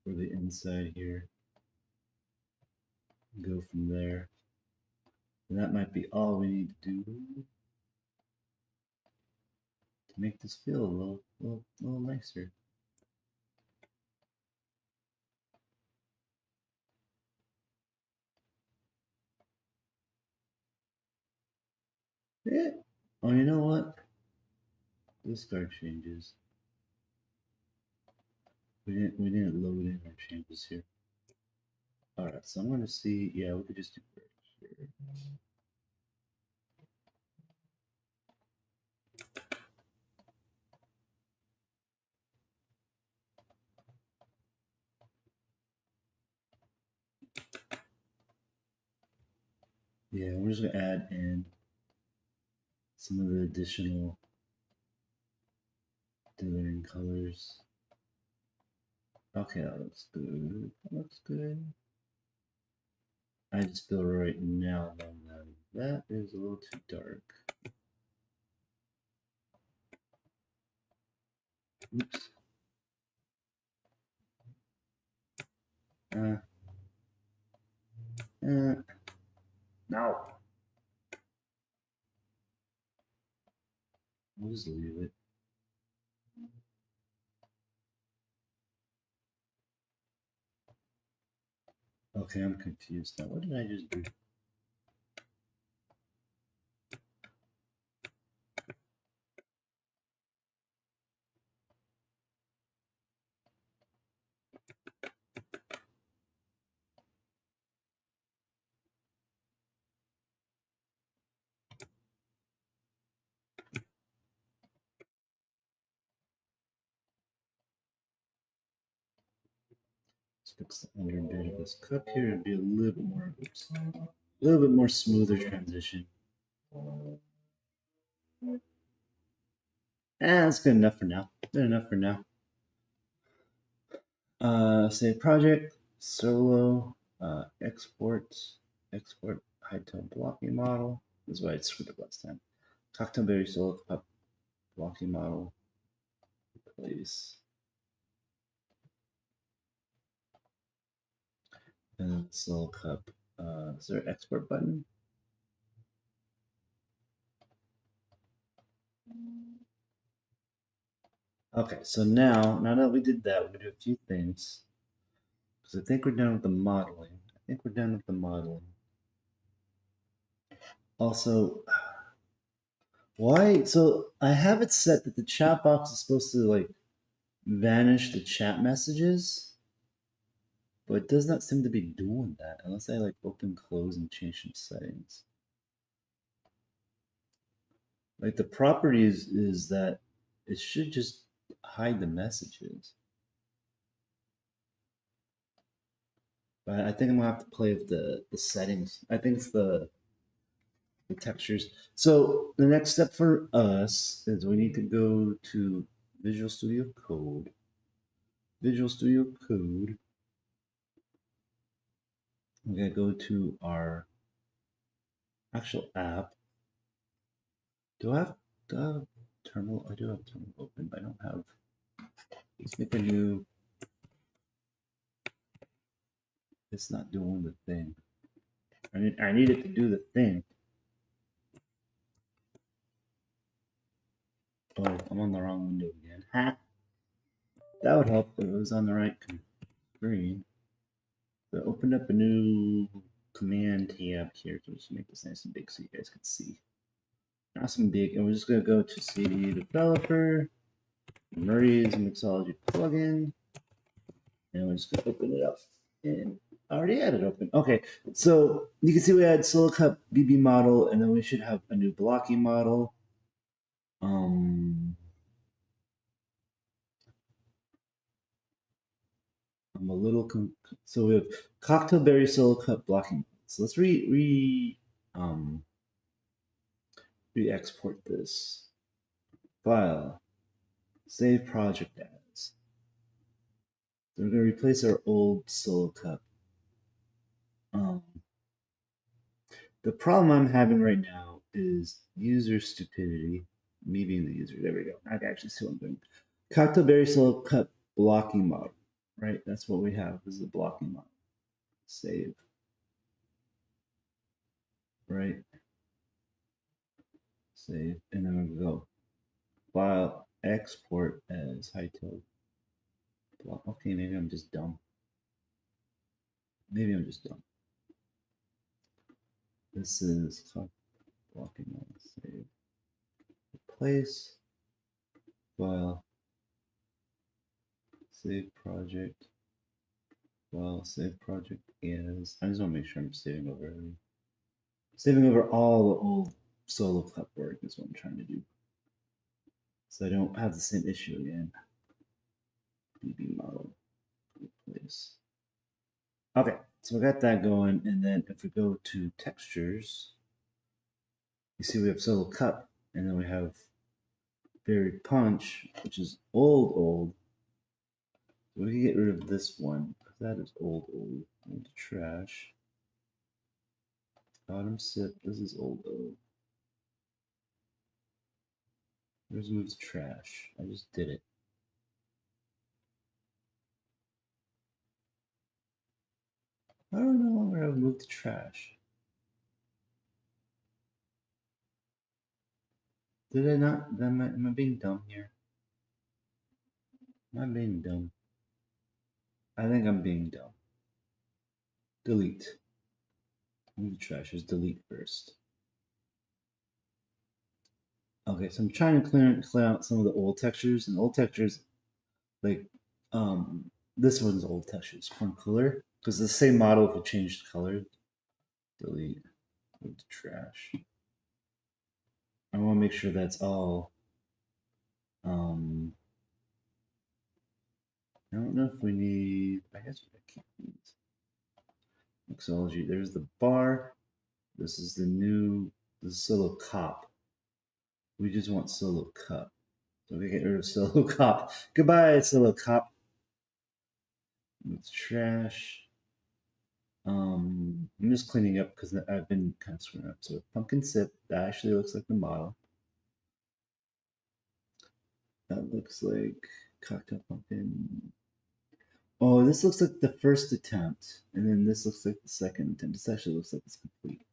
for the inside here. Go from there. And that might be all we need to do to make this feel a little nicer. Yeah. Oh, you know what? Discard changes. We didn't load in our changes here. All right, so I'm going to see. Yeah, we could just do it here. Yeah, we're just going to add in some of the additional dithering colors. Okay, that looks good. That looks good. I just feel right now that is a little too dark. Oops. No. We'll just leave it. Okay, I'm confused now. What did I just do? Let's fix the under bit of this cup here. It'd be a little bit more, a little bit more smoother transition. That's good enough for now. Good enough for now. Save project, solo, export Hytale blocking model. This is why I screwed up last time. Cocktailberry solo cup blocking model. Replace. And then solo cup. Is there an export button? Okay, so now that we did that, we're gonna do a few things. Because I think we're done with the modeling. Also, why? So I have it set that the chat box is supposed to like vanish the chat messages, but it does not seem to be doing that unless I like open, close, and change some settings. Like the properties is that it should just hide the messages. But I think I'm gonna have to play with the settings. I think it's the the textures. So the next step for us is we need to go to Visual Studio Code. Visual Studio Code. We gotta go to our actual app. Do I have terminal? I do have terminal open, but I don't have. Let's make a new. It's not doing the thing. I need it to do the thing. Oh, I'm on the wrong window again. Ha! That would help if it was on the right screen. So open up a new command tab here to just make this nice and big so you guys can see. Nice and big, and we're just gonna go to CD developer, Murray's Mixology plugin, and we're just gonna open it up. And I already had it open. Okay, so you can see we had Solo Cup BB model, and then we should have a new blocky model. I'm a little so we have cocktail berry Solo Cup blocking. So let's re-export this file, save project as. So we're gonna replace our old Solo Cup. The problem I'm having right now is user stupidity. Me being the user. There we go. I can actually see what I'm doing. Cocktail berry Solo Cup blocking model. Right, that's what we have. This is a blocking model. Save. Right. Save, and then we go file export as Hytale. Okay, maybe I'm just dumb. Maybe I'm just dumb. This is blocking model. Save. Replace. File. Save project. File. Save project as. I just want to make sure I'm saving over everything. Saving over all the old Solo Cup work is what I'm trying to do. So I don't have the same issue again. BB model. Replace. Okay, so we got that going, and then if we go to textures, you see we have Solo Cup, and then we have Berry Punch, which is old. So we can get rid of this one, because that is old. Old trash. Bottom sip, this is old. Where's moves trash? I just did it. I don't know where I would move the trash. Did I not? Am I being dumb here? Am I being dumb? I think I'm being dumb. Delete. Move the trash. Just delete first. Okay, so I'm trying to clear out some of the old textures, and old textures, like this one's old textures, corn cooler, because the same model if we change the color. Delete. Move to trash. I want to make sure that's all. I don't know if we need. I guess we keep these. Mixology. There's the bar. This is the new. This is Solo Cup. We just want Solo Cup. So we get rid of Solo Cup. Goodbye, Solo Cup. It's trash. I'm just cleaning up because I've been kind of screwing up. So pumpkin sip, that actually looks like the model. That looks like cocktail pumpkin. Oh, this looks like the first attempt, and then this looks like the second attempt. This actually looks like it's complete.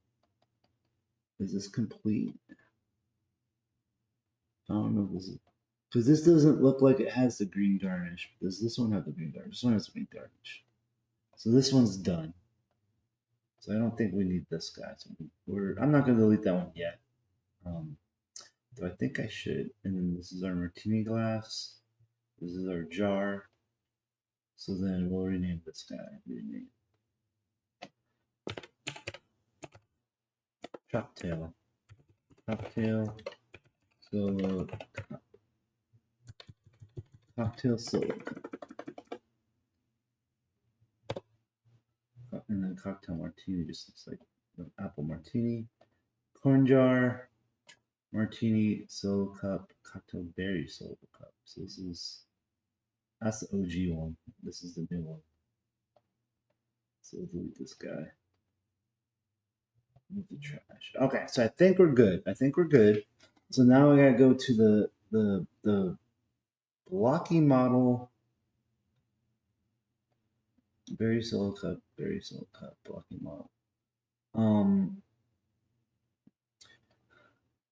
Is this complete? I don't know if this is, because this doesn't look like it has the green garnish. Does this one have the green garnish? This one has the green garnish. So this one's done. So I don't think we need this guy. So I'm not going to delete that one yet. Do I think I should? And then this is our martini glass. This is our jar. So then we'll rename this guy. Rename. Cocktail. Cocktail. Solo cup. Cocktail solo cup. And then cocktail martini just looks like an apple martini. corn jar, martini solo cup, cocktail berry solo cup. So that's the OG one. This is the new one. So we'll delete this guy. Move the trash. Okay, so I think we're good. So now we gotta go to the blocky model. Berry solo cup, blocky model.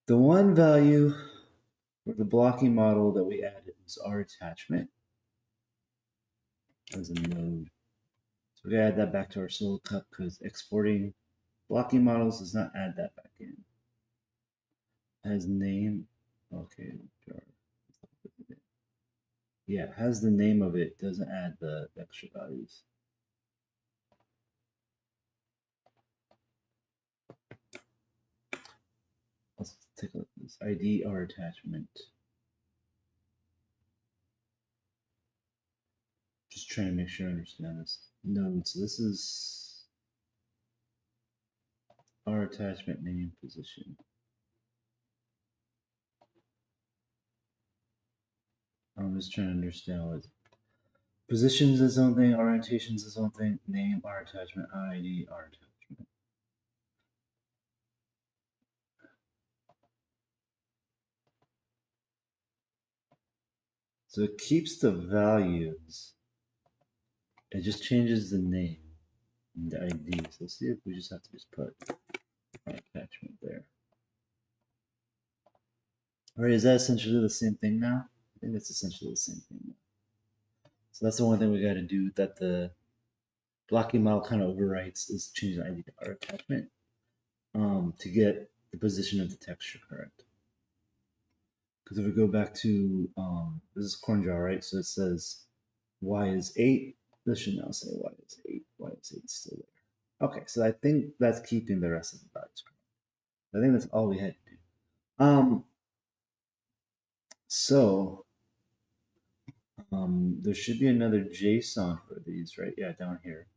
The one value for the blocky model that we added was our attachment as a node. So we gotta add that back to our solo cup because exporting blocky models does not add that back in. Has name. Okay. Yeah, has the name of it, doesn't add the extra values. Let's take a look at this. ID or attachment. Just trying to make sure I understand this node. So this is our attachment name position. I'm just trying to understand what positions is its own thing, orientations is its own thing, name, our attachment, ID, our attachment. So it keeps the values. It just changes the name and the ID. So let's see if we just have to just put our attachment there. All right, is that essentially the same thing now? I think that's essentially the same thing now. So that's the one thing we got to do that the blocking model kind of overwrites is change the ID to our attachment to get the position of the texture correct. Because if we go back to this is corn jar, right? So it says y is 8. This should now say y is 8. Y is 8 still there. Okay, so I think that's keeping the rest of the values correct. I think that's all we had to do. So there should be another JSON for these, right? Yeah, down here.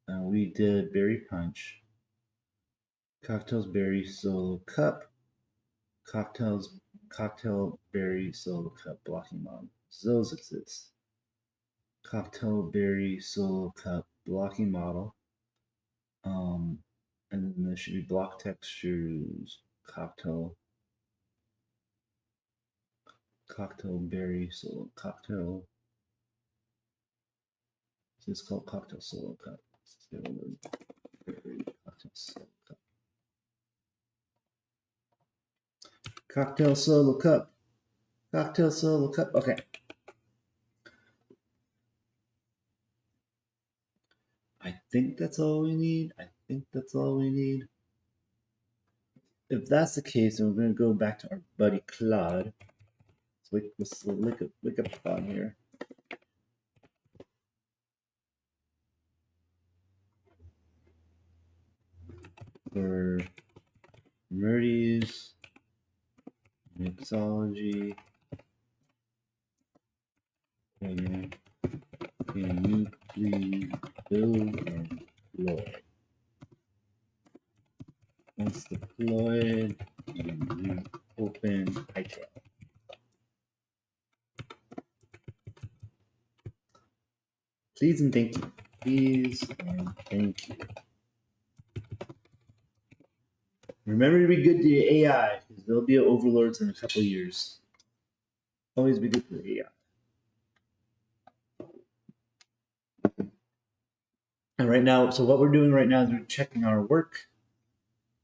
We did berry punch, cocktails berry solo cup, cocktail berry solo cup blocking model. So those exist. Cocktail berry solo cup blocking model. And then there should be block textures, cocktail berry solo cocktail. So it's called cocktail solo cup. Cocktail solo cup. Cocktail solo cup. Cocktail solo cup. Okay. I think that's all we need. If that's the case, then we're going to go back to our buddy Claude. So let's look up Claude here. For Murdy's mixology. Can you please build and deploy? Once deployed, you open Hytale. Please and thank you. Please and thank you. Remember to be good to your AI, because there'll be overlords in a couple of years. Always be good to the AI. And right now, so what we're doing right now is we're checking our work,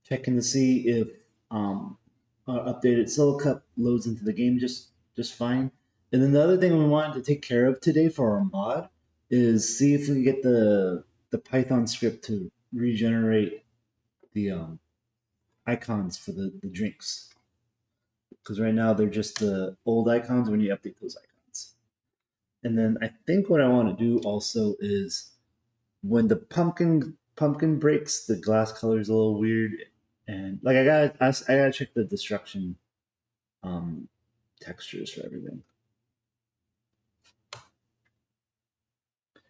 checking to see if our updated solo cup loads into the game just fine. And then the other thing we wanted to take care of today for our mod is see if we can get the Python script to regenerate the icons for the drinks. Because right now they're just the old icons. We need to update those icons. And then I think what I want to do also is when the pumpkin breaks, the glass color is a little weird, and like I gotta check the destruction textures for everything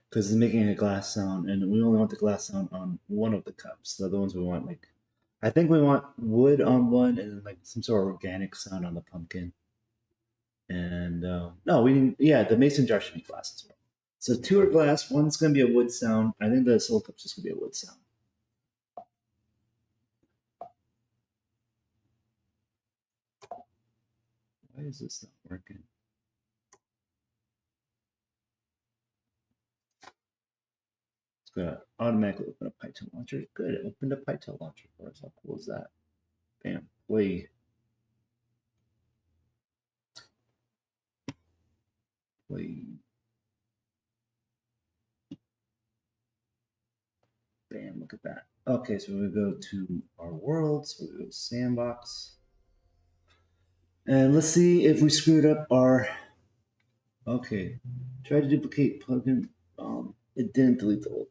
because it's making a glass sound, and we only want the glass sound on one of the cups. The other ones we want like I think we want wood on one and then like some sort of organic sound on the pumpkin. And no, we didn't. Yeah, the mason jar should be glass as well. So two are glass. One's gonna be a wood sound. I think the solo cup's just gonna be a wood sound. Why is this not working? It's gonna automatically open up Hytale launcher. Good, it opened up Hytale launcher for us. How cool is that? Bam. Play. Play. Bam, look at that. Okay, so we go to our worlds, we go to sandbox. And let's see if we screwed up our. Okay, try to duplicate plugin. It didn't delete the logo.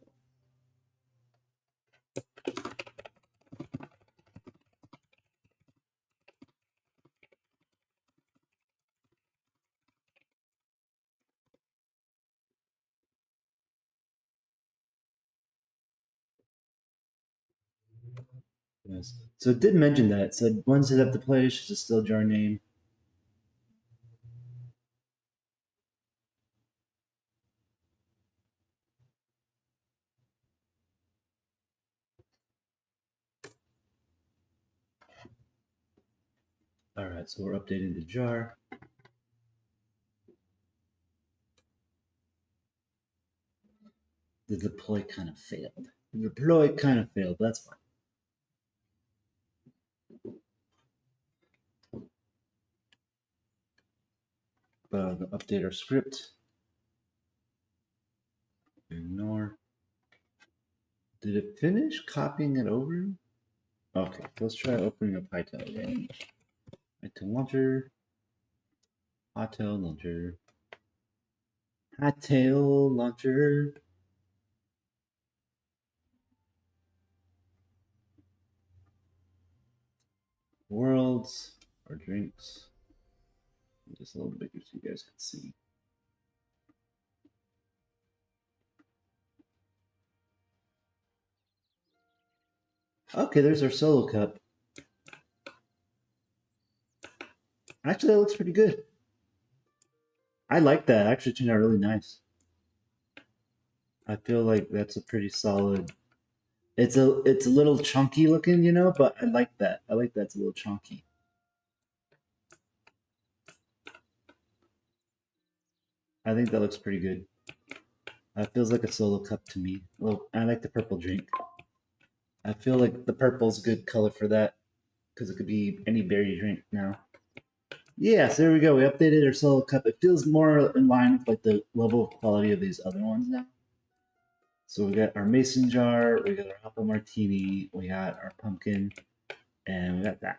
Yes. So it did mention that. It said one set up the play should still jar name. All right, so we're updating the jar. The deploy kind of failed. The deploy kind of failed. That's fine. But I'll update our script. Ignore. Did it finish copying it over? Okay, let's try opening up Hytale again. Hytale launcher. Hytale launcher. Hytale launcher. Worlds or drinks. Just a little bigger so you guys can see. Okay, there's our solo cup. Actually, that looks pretty good. I like that. Actually, turned out really nice. I feel like that's a pretty solid. It's a little chunky looking, you know, but I like that. I like that it's a little chunky. I think that looks pretty good. It feels like a solo cup to me. Well, I like the purple drink. I feel like the purple's a good color for that because it could be any berry drink now. Yes, there we go. We updated our solo cup. It feels more in line with like the level of quality of these other ones now. So we got our mason jar, we got our apple martini, we got our pumpkin, and we got that.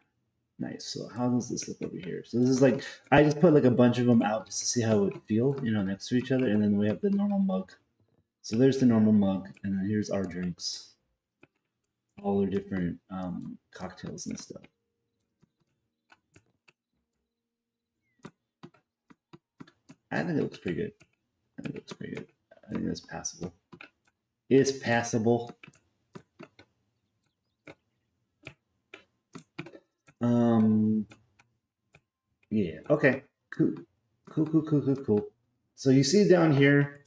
Nice. So how does this look over here? So this is like, I just put like a bunch of them out just to see how it would feel, you know, next to each other. And then we have the normal mug. So there's the normal mug, and then here's our drinks. All their different cocktails and stuff. I think it looks pretty good. I think it looks pretty good. I think that's passable. It's passable. Yeah. Okay. Cool. Cool. So you see down here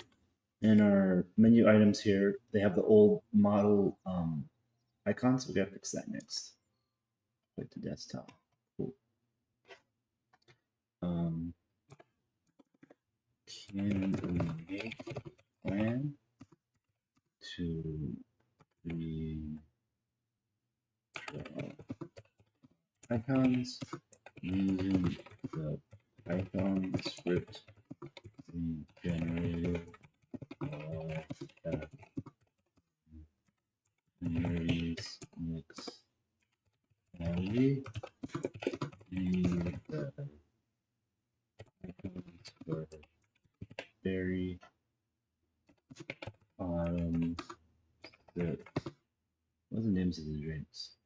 in our menu items here, they have the old model icons. We gotta fix that next. Put the desktop. Cool. Can we make a plan to redraw icons using the Python script we generated that varies mix quality and the icons were very that what are the names of the drinks?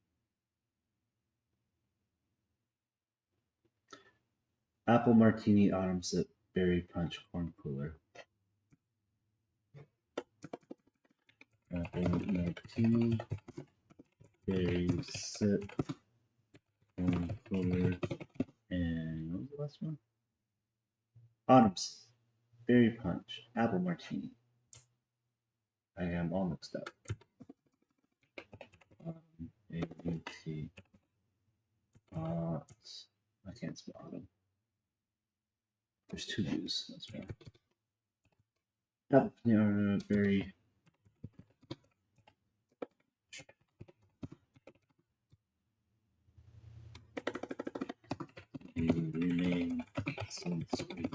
Apple Martini Autumn Sip Berry Punch Corn Cooler. Apple Martini berry sip, color, and what was the last one? Autumn's berry punch, apple martini. I am all mixed up. A-U-T. I can't spell autumn. There's two U's. That's right. Apple berry. You remain sunscreen.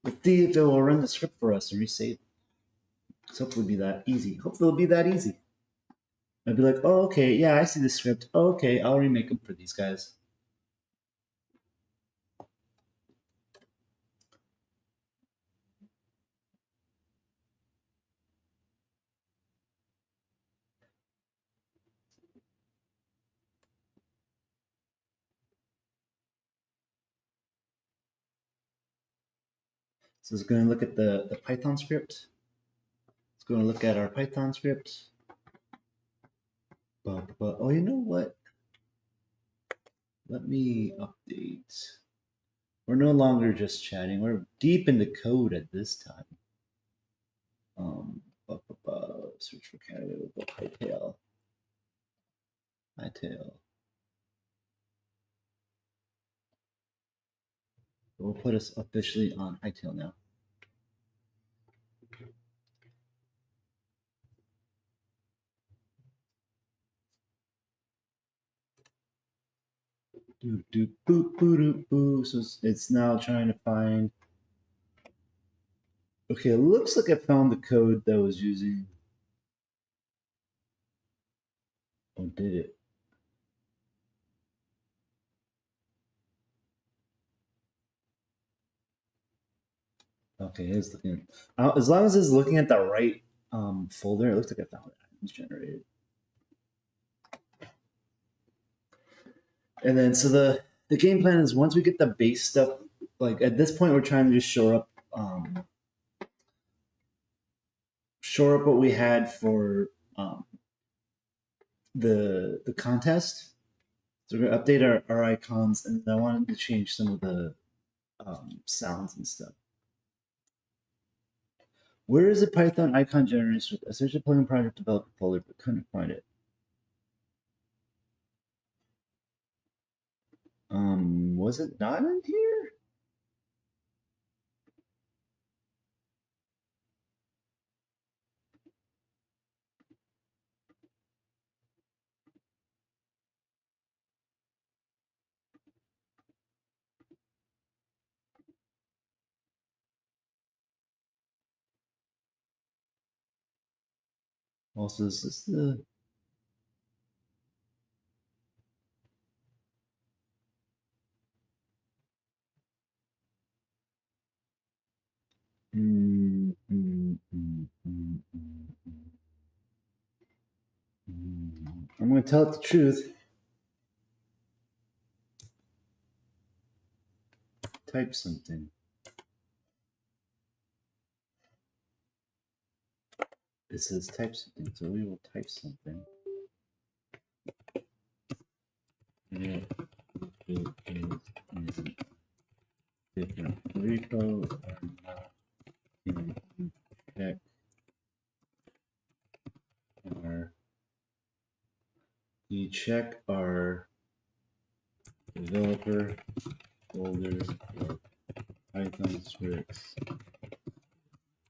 Let's see if it will run the script for us and resave. So hopefully it'll be that easy. Hopefully it'll be that easy. I'd be like, oh, okay, yeah, I see the script. Oh, okay, I'll remake them for these guys. So it's going to look at the Python script. It's going to look at our Python script. Oh, you know what? Let me update. We're no longer just chatting. We're deep into code at this time. Search for candidate. We'll go Hytale. Hytale. We'll put us officially on Hytale now. So it's now trying to find. Okay, it looks like I found the code that was using. Oh, did it? Okay, it's looking. As long as it's looking at the right folder, it looks like I found it. It's generated. And then so the game plan is once we get the base stuff, like at this point we're trying to just shore up what we had for the contest. So we're gonna update our icons, and I wanted to change some of the sounds and stuff. Where is the Python icon generator? I searched the plugin project developer folder, but couldn't find it. Was it not in here? Also, is this the I'm going to tell it the truth. Type something. It says type something, so we will type something. Yeah, it is in different repo or not in check our you check our developer folder for Python scripts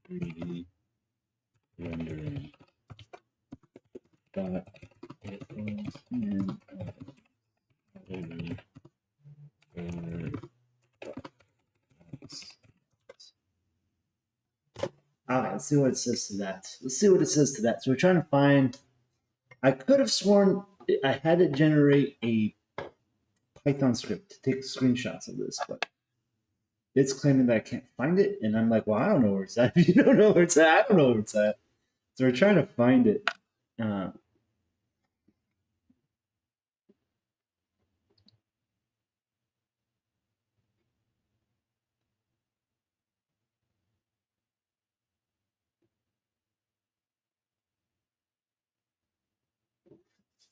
3D rendering. But it was in okay, let's see what it says to that. Let's see what it says to that. So we're trying to find. I could have sworn I had it generate a Python script to take screenshots of this, but it's claiming that I can't find it, and I'm like, well, I don't know where it's at. If you don't know where it's at, I don't know where it's at. So we're trying to find it.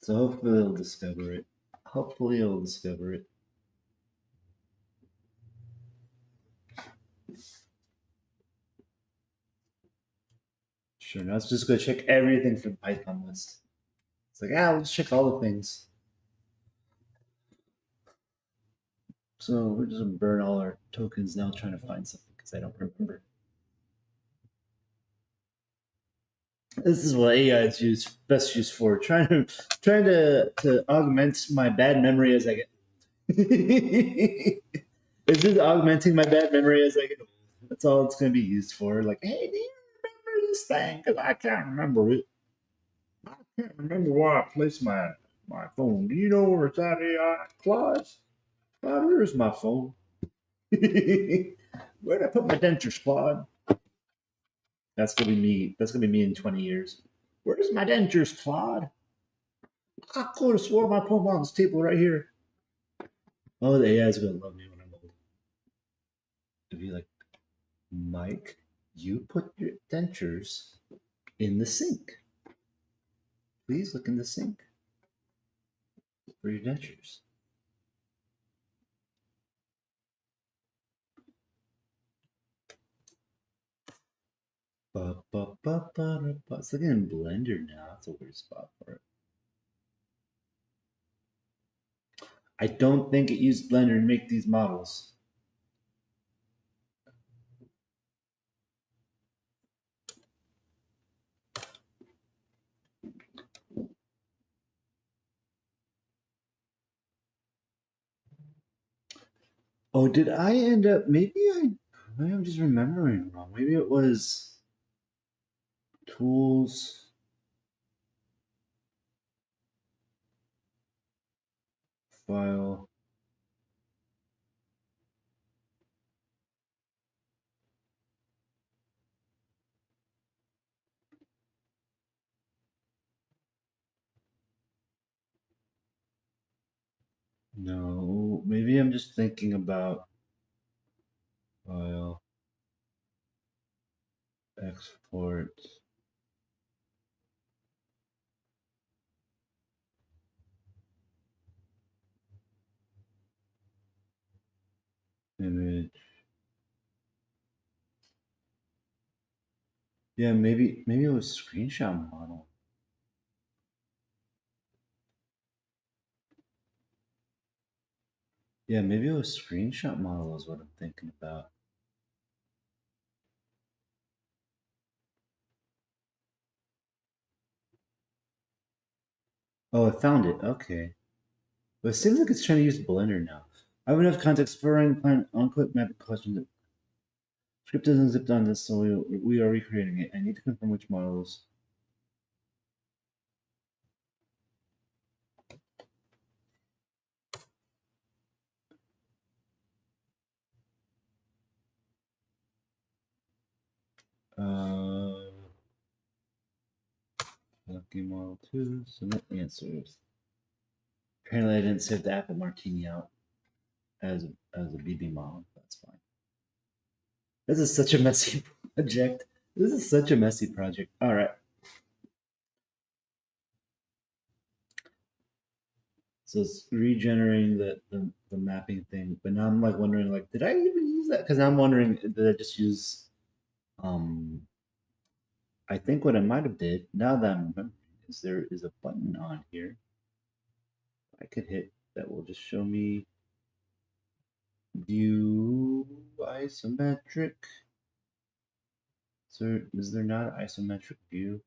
So hopefully it'll discover it. Hopefully it'll discover it. Sure, now let's just go check everything from Python list. It's like, let's check all the things. So we're just gonna burn all our tokens now trying to find something because I don't remember. This is what AI is best used for. Trying to augment my bad memory as I get. It's just augmenting my bad memory as I get. That's all it's gonna be used for. Like, hey, do you remember this thing? Because I can't remember it. I can't remember where I placed my phone. Do you know where it's at, AI? Claude, where's my phone? Where'd I put my dentures, Claude? That's gonna be me. That's gonna be me in 20 years. Where's my dentures, Claude? I could have swore I put them on this table right here. Oh, the AI is gonna love me when I'm old. It'll be like, Mike, you put your dentures in the sink. Please look in the sink for your dentures. It's looking in Blender now. That's a weird spot for it. I don't think it used Blender to make these models. Oh, did I end up? Maybe I'm just remembering wrong. Maybe it was tools. File. No, maybe I'm just thinking about file, export, image. Yeah, maybe it was screenshot model. Yeah, maybe it was screenshot model is what I'm thinking about. Oh, I found it. Okay. But it seems like it's trying to use Blender now. I have enough context for running plan on quick map question. Script isn't zipped on this, so we are recreating it. I need to confirm which models. Lucky model 2, submit answers. Apparently I didn't save the apple martini out as a BB model. That's fine. This is such a messy project. This is such a messy project. All right. So it's regenerating the mapping thing, but now I'm like wondering, like, did I even use that? Because I'm wondering, did I just use I think what I might have did, now that I'm remembering, is there is a button on here I could hit that will just show me view isometric. So is there not an isometric view?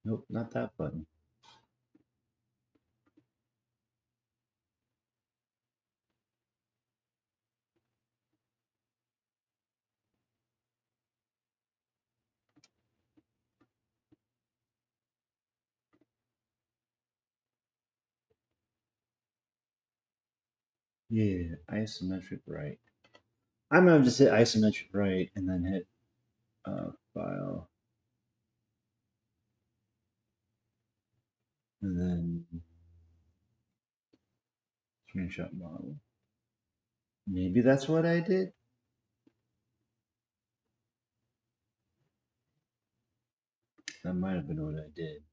Nope, not that button. Yeah, isometric right. I'm gonna just hit isometric right and then hit file. And then screenshot model. Maybe that's what I did. That might have been what I did.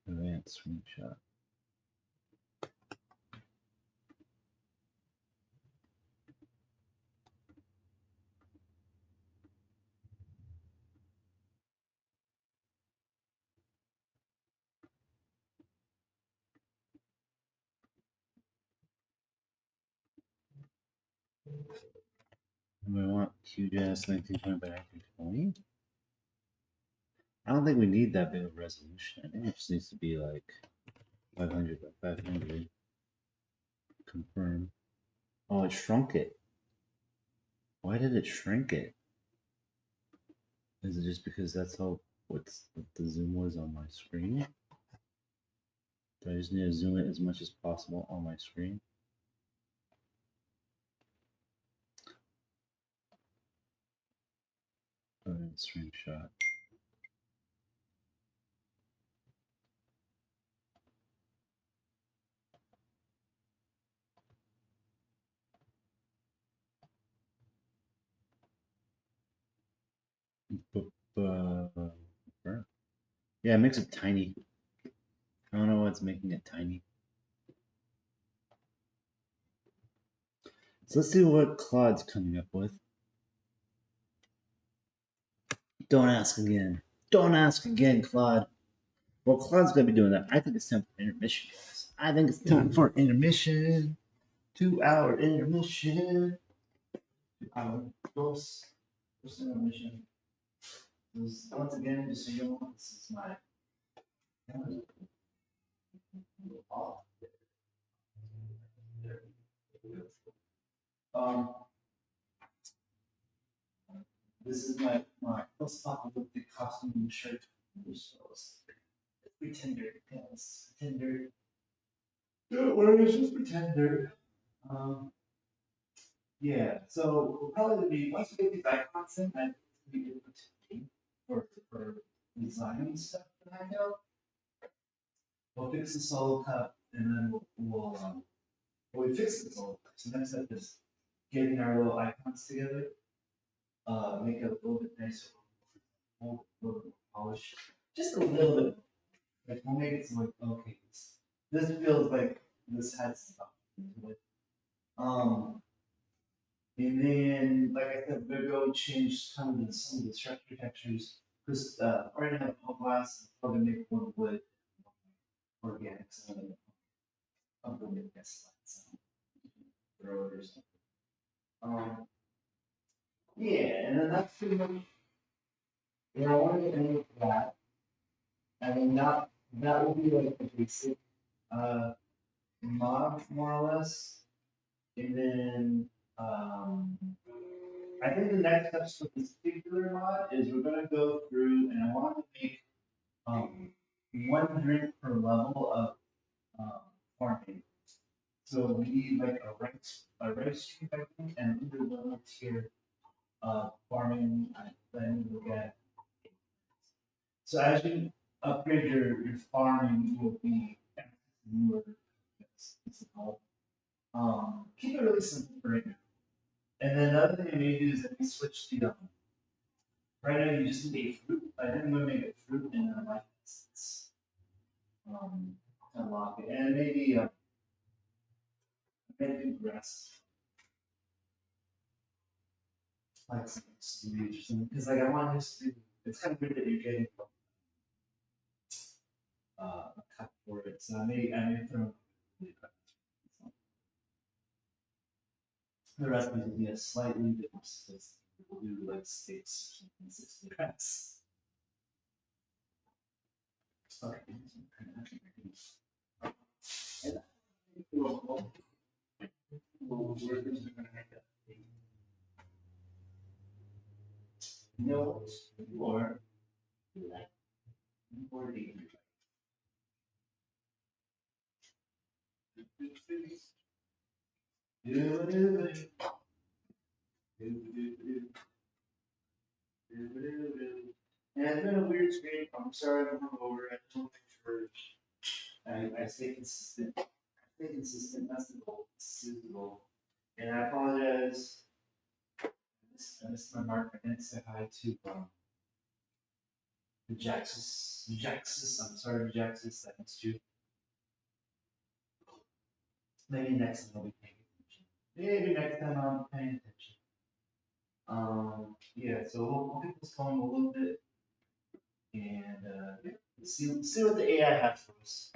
Advanced screenshot. We want QGIS 1920 by 1920. I don't think we need that big of resolution. I think it just needs to be like 500 by 500. Confirm. Oh, it shrunk it. Why did it shrink it? Is it just because that's how what the zoom was on my screen? Do I just need to zoom it as much as possible on my screen? Screenshot. Yeah, it makes it tiny. I don't know what's making it tiny. So let's see what Claude's coming up with. Don't ask again. Don't ask again, Claude. Well, Claude's gonna be doing that. I think it's time for intermission, guys. I think it's time for intermission. 2-hour intermission. 2-hour intermission. Once again, just so you know, this is my this is my post-apocalyptic costume shirt. It's Pretender. Yes, Pretender. Don't worry, it's just Pretender. Yeah, so we'll probably be once we get these icons in, I be able to for designing stuff for Hangout. We'll fix the solo cup and then we fix the solo cup. So next step is getting our little icons together. Make it a little bit nicer, a little bit more polished, just a little bit. Like we'll make it so like okay, this feels like this has stuff into it. And then, like I said, we're going to change some of the structure textures because right now the glass, I'm going to make one wood organic, so I'm going to make that slide throw it or something. Yeah, and then that's pretty much what I want to end with that. I mean, that will be like the basic mod, more or less. And then I think the next steps with this particular mod is we're going to go through and I want to make one drink per level of farming. So we need like a rice stream, I think, and under level tier farming. Then we'll get. So as you upgrade your farming, will be newer. Keep it really simple for right now. And then another thing I may do is that we switch to right now you just need a fruit. I think I'm gonna make it fruit and then like it's unlock it. And maybe grass. Like some sweet or something. Because like I want this to it's kind of weird that you're getting a cut for it. So I may throw the rest will be a slightly different system. We'll do like six grass. Okay. No, or like or the and it's been a weird screen. I'm sorry I'm over. I don't make sure I stay consistent. I stay consistent. That's the goal. This is the goal. And I apologize. I missed my mark. I didn't say hi to the Jaxus. I'm sorry, Jaxus. I missed you. Maybe next time I'll be paying attention. Maybe next time I'm paying attention. Yeah, so we'll get this going a little bit, and yeah, see what the AI has for us.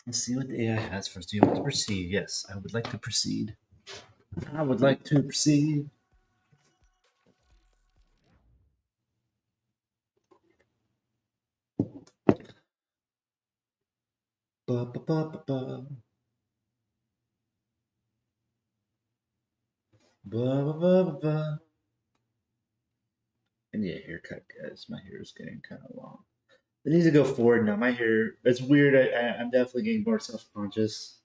Let's see what the AI has for us. Do you want to proceed? Yes, I would like to proceed. I would like to proceed. Ba, ba, ba, ba, ba. Ba, ba, ba, ba, ba. And yeah, haircut, guys. My hair is getting kind of long. It needs to go forward now. My hair, it's weird. I'm definitely getting more self conscious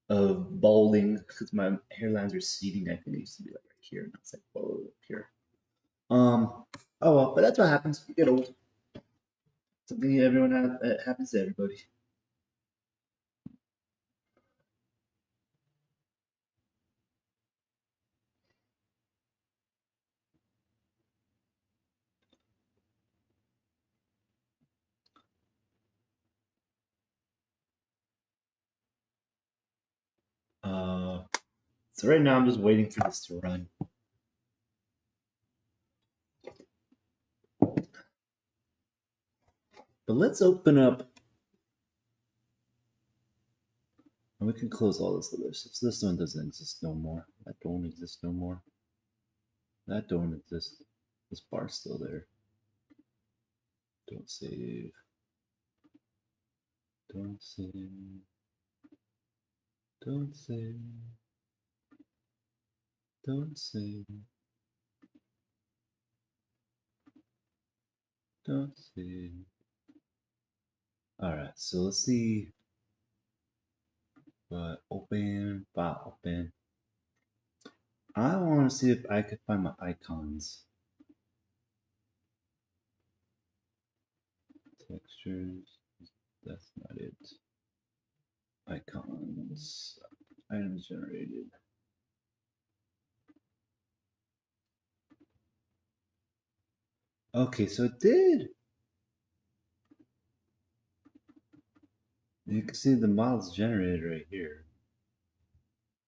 of balding because my hairline's receding. I think it used to be like right here. Now it's like, whoa, up here. Oh well, but that's what happens. You get old. Something everyone happens to everybody. So right now I'm just waiting for this to run. But let's open up, and we can close all this other stuff. So this one doesn't exist no more. That don't exist no more. That don't exist. This bar's still there. Don't save. Don't save. Don't save. Don't save. Don't save. Alright, so let's see. Open, file, open. I want to see if I could find my icons. Textures. That's not it. Icons. Items generated. Okay, so it did. You can see the models generated right here.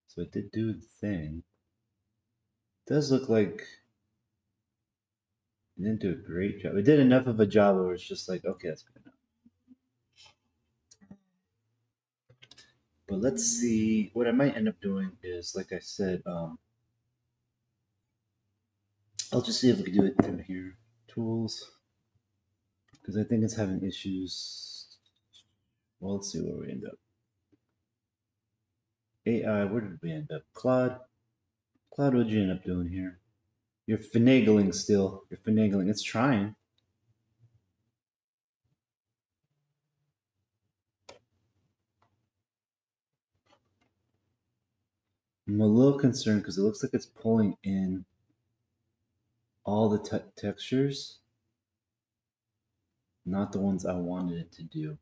So it did do the thing. It does look like it didn't do a great job. It did enough of a job where it's just like, okay, that's good enough. But let's see. What I might end up doing is, like I said, I'll just see if we can do it through here. Tools. Because I think it's having issues. Well, let's see where we end up. AI, where did we end up? Claude. Claude, what'd you end up doing here? You're finagling still. You're finagling. It's trying. I'm a little concerned because it looks like it's pulling in all the textures, not the ones I wanted it to do.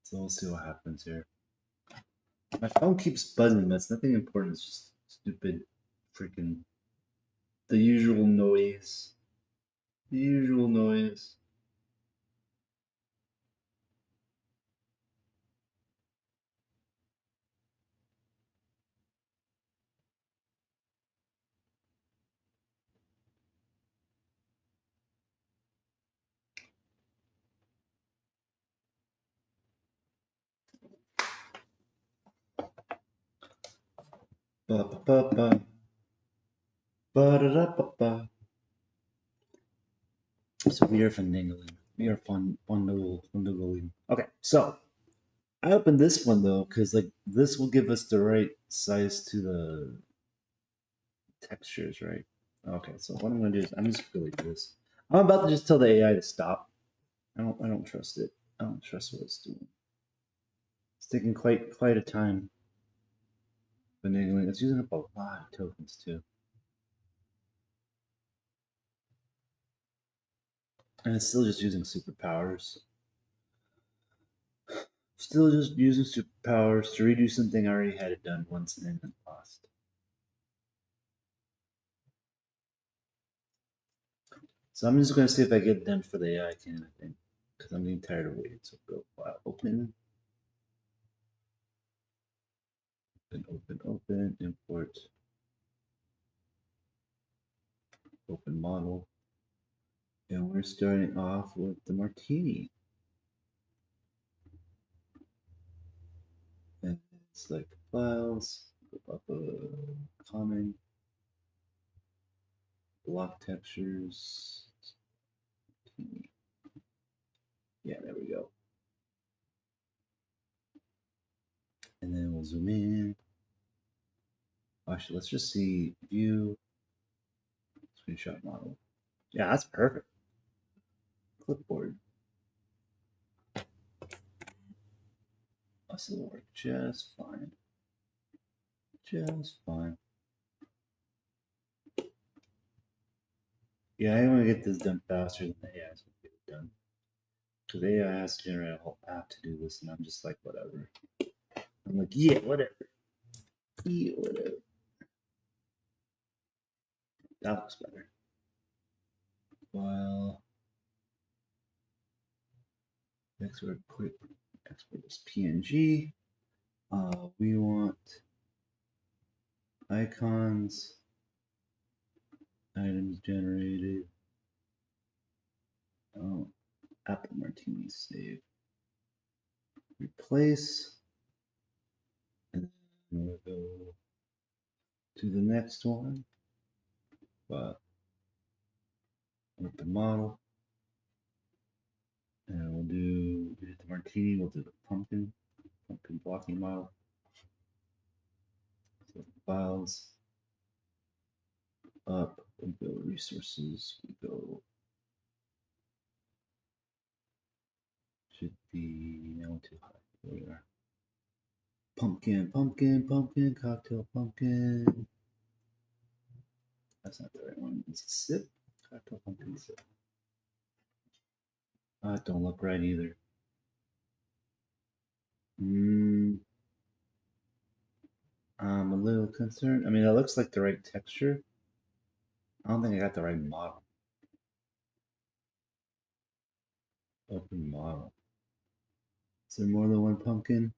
So we'll see what happens here. My phone keeps buzzing, but it's nothing important. It's just stupid freaking the usual noise. The usual noise. Ba ba ba ba. Ba da da ba ba. So we are finagling. We are fun Okay, so I opened this one though, because like this will give us the right size to the textures, right? Okay, so what I'm gonna do is I'm just gonna do this. I'm about to just tell the AI to stop. I don't trust it. I don't trust what it's doing. It's taking quite a time. Finagling. It's using up a lot of tokens too. And it's still just using superpowers. Still just using superpowers to redo something I already had it done once and then lost. So I'm just gonna see if I get it done for the AI can, I think. Because I'm getting tired of waiting. So go file open. Open, import. Open model. And we're starting off with the martini. And select files, go up common, block textures. Yeah, there we go. And then we'll zoom in. Actually, let's just see view, screenshot model. Yeah, that's perfect. Clipboard. This will work just fine. Just fine. Yeah, I want to get this done faster than AI is going to get it done. Because AI has to generate a whole app to do this, and I'm just like, whatever. I'm like, yeah, whatever. Yeah, whatever. That looks better. Well, export quick. Export this PNG. We want icons, items generated. Oh, Apple Martini save. Replace. And then we'll go to the next one. But with the model. And we'll do the martini, we'll do the pumpkin blocking model. So files, up, we go resources, we go, should be no too high. There we are. Pumpkin, cocktail pumpkin. That's not the right one. It's a sip. Cocktail pumpkin sip. That don't look right either. I'm a little concerned. I mean, it looks like the right texture. I don't think I got the right model. Open model. Is there more than one pumpkin?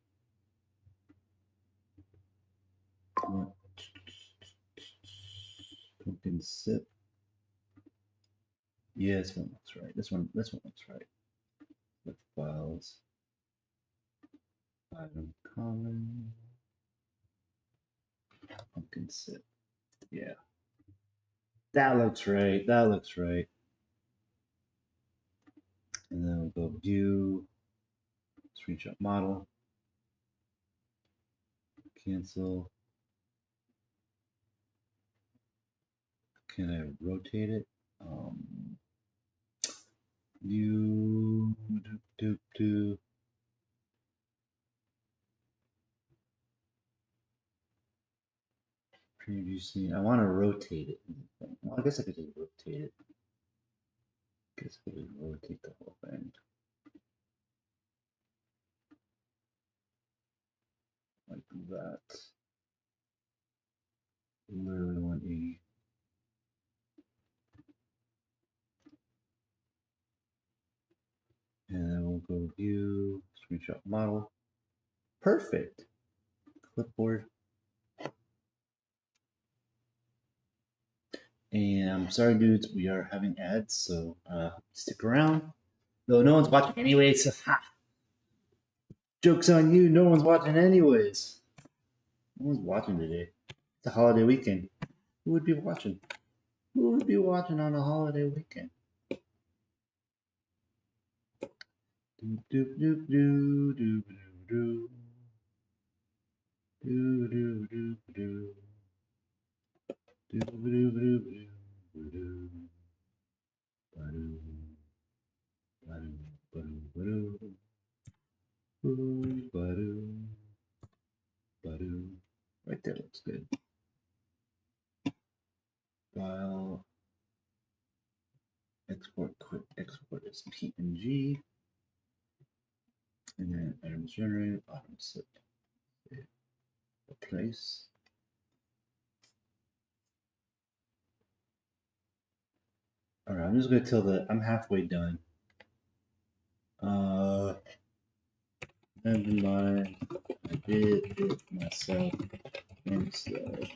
Pumpkin sip. Yeah, this one looks right. This one looks right. The files. Item common. Pumpkin sip. Yeah. That looks right. That looks right. And then we'll go view. Screenshot model. Cancel. Can I rotate it? View. Preview scene. I want to rotate it. Well, I guess I could just rotate it. I guess I could just rotate the whole thing. Like that. Literally 180. And then we'll go view, screenshot model. Perfect. Clipboard. And I'm sorry, dudes, we are having ads, so stick around. Though no one's watching anyways. Ha! Joke's on you, no one's watching anyways. No one's watching today. It's a holiday weekend. Who would be watching? Who would be watching on a holiday weekend? Doop doop doop doo doop doo doo doo doo doo doo doo doo doo right there looks good. File. Export quick. Export as PNG. And then items generated, bottom set, replace. All right, I'm just gonna tell I'm halfway done. Never mind, I did it myself instead.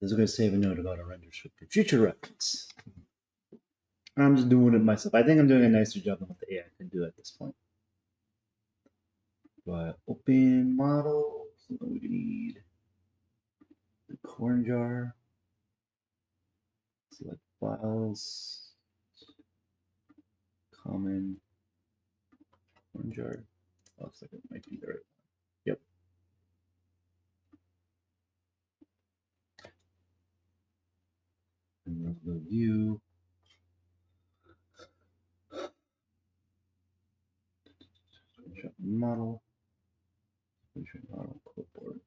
I was going to save a note about a render script for future reference. I'm just doing it myself. I think I'm doing a nicer job than what the AI can do at this point. But open model, so we need the corn jar. Select files, common corn jar. Looks like it might be the right one. Yep. And then the view. Model. Model clipboard.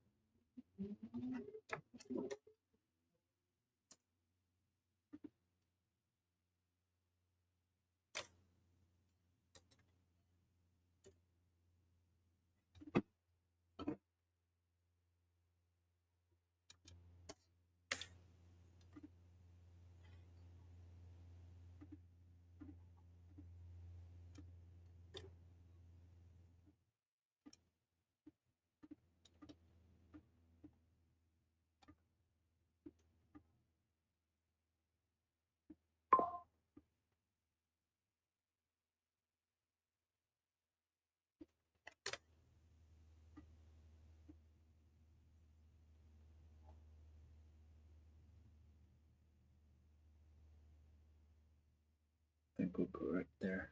I think we'll go right there.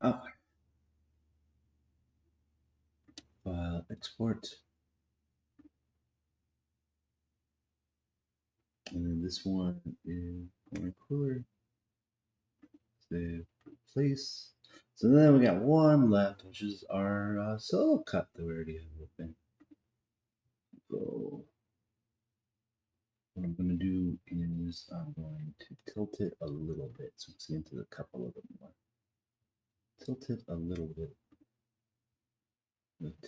Oh. File export. And then this one is more cooler. Save place. So then we got one left, which is our solo cut that we already have open. So what I'm going to do is I'm going to tilt it a little bit so we can see into the cup a little bit more. Tilt it a little bit.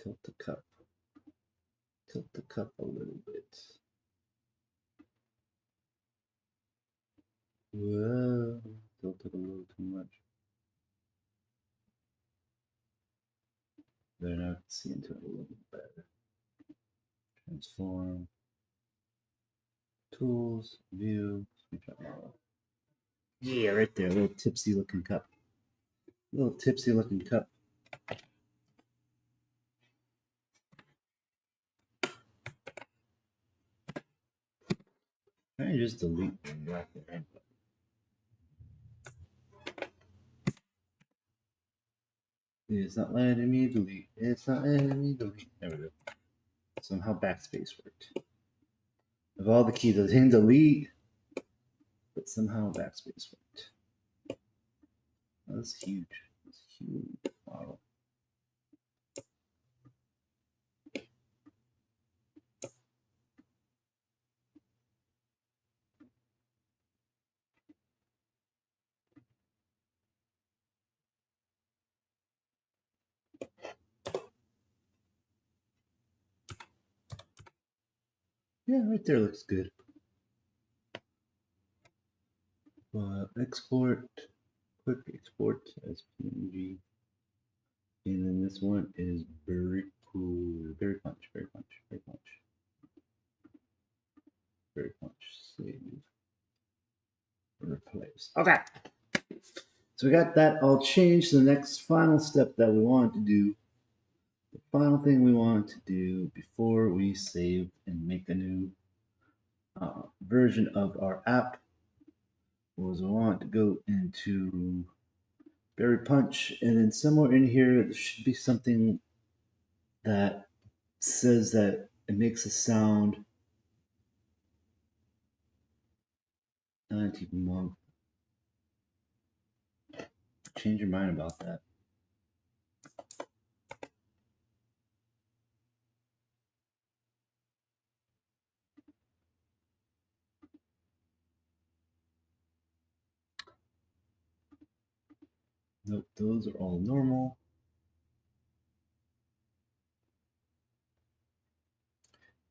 Tilt the cup. Tilt the cup a little bit. Whoa, tilted a little too much. Then I can see into it a little bit better. Transform. Tools, view, screenshot model. Yeah, right there, a little tipsy looking cup. Little tipsy looking cup. I just delete them right there. It's not letting me delete. It's not letting me delete. There we go. Somehow backspace worked. Of all the keys, I didn't delete, but somehow backspace worked. That's huge. That's huge model. Yeah, right there looks good. Export, quick export as PNG. And then this one is very cool. Very punch, very punch, very punch. Very punch. Save. Replace. Okay. So we got that all changed. The next final step that we wanted to do, the final thing we wanted to do before we save and make a new version of our app was we wanted to go into Berry Punch, and then somewhere in here there should be something that says that it makes a sound. Anti-monk. Change your mind about that. Nope, those are all normal.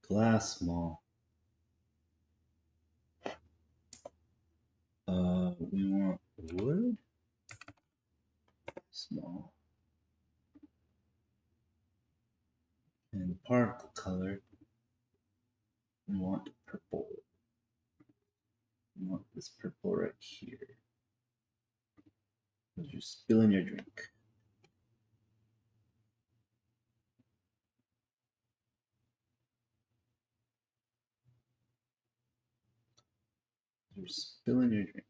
Glass small. We want wood small. And particle color, we want purple. We want this purple right here. Because you're spilling your drink. You're spilling your drink.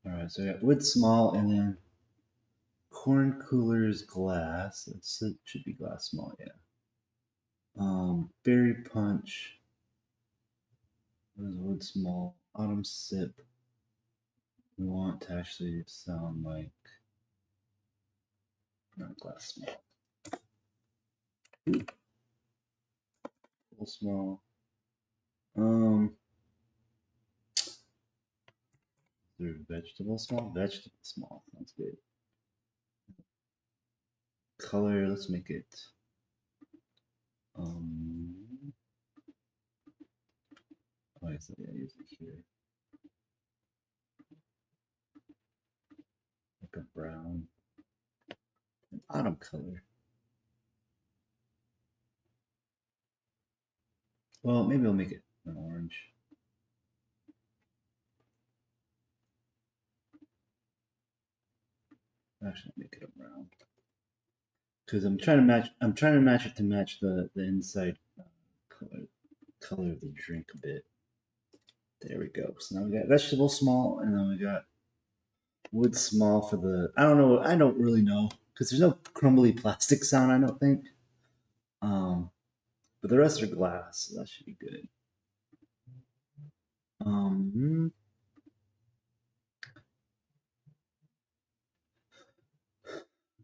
Alright, so we got wood small and then corn coolers glass. It should be glass small, yeah. Berry punch. What is wood small? Autumn sip. We want to actually sound like not glass small. Full small. Vegetable small? Vegetable small. Sounds good. Color, let's make it oh, I guess I use it here. Like a brown. An autumn color. Well, maybe I'll make it an orange. Actually, make it a brown. Because I'm trying to match it to match the inside color of the drink a bit. There we go. So now we got vegetable small, and then we got wood small for the. I don't know. I don't really know because there's no crumbly plastic sound. I don't think. But the rest are glass, so that should be good.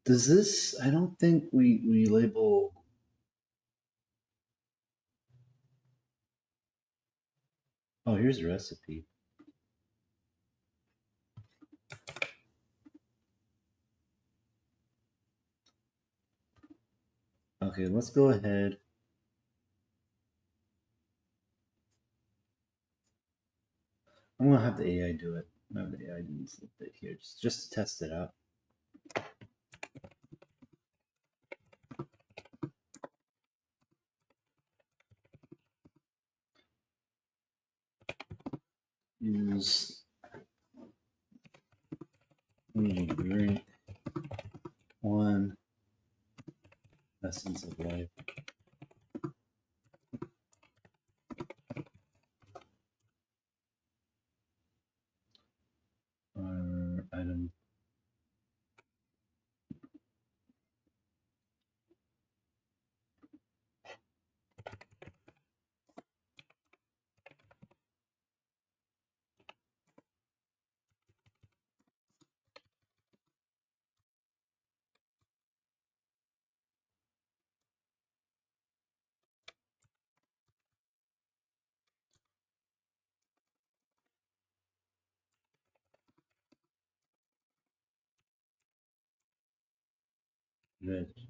Does this? I don't think we label. Oh, here's the recipe. Okay, let's go ahead. I'm gonna have the AI do it. I'm gonna have the AI do this little bit here, just to test it out. Use drink one essence of life. Item.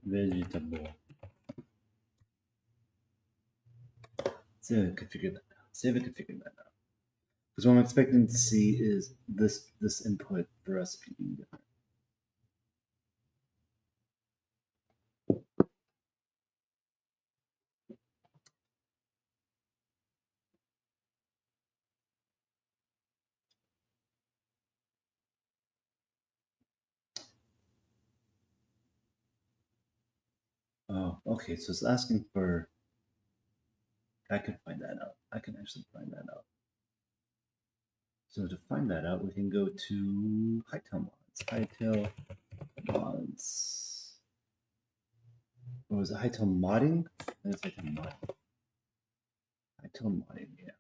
Vegetable. See if I can figure that out. See if I can figure that out. Because what I'm expecting to see is this input for recipe being different. Oh, okay. So it's asking for. I can find that out. I can actually find that out. So to find that out, we can go to Hytale mods. Hytale mods. What was it? Hytale modding? That's Hytale modding. Hytale modding, yeah.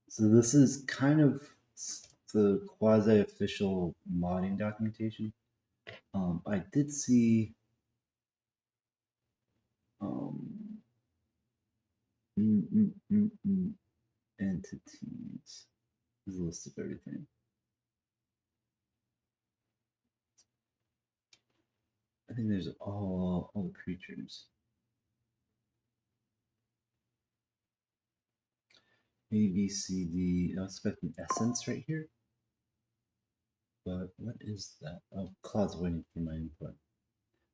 So this is kind of the quasi-official modding documentation. I did see entities. There's a list of everything. I think there's all the creatures. A, B, C, D. I was expecting essence right here. But what is that? Oh, Claude's waiting for my input.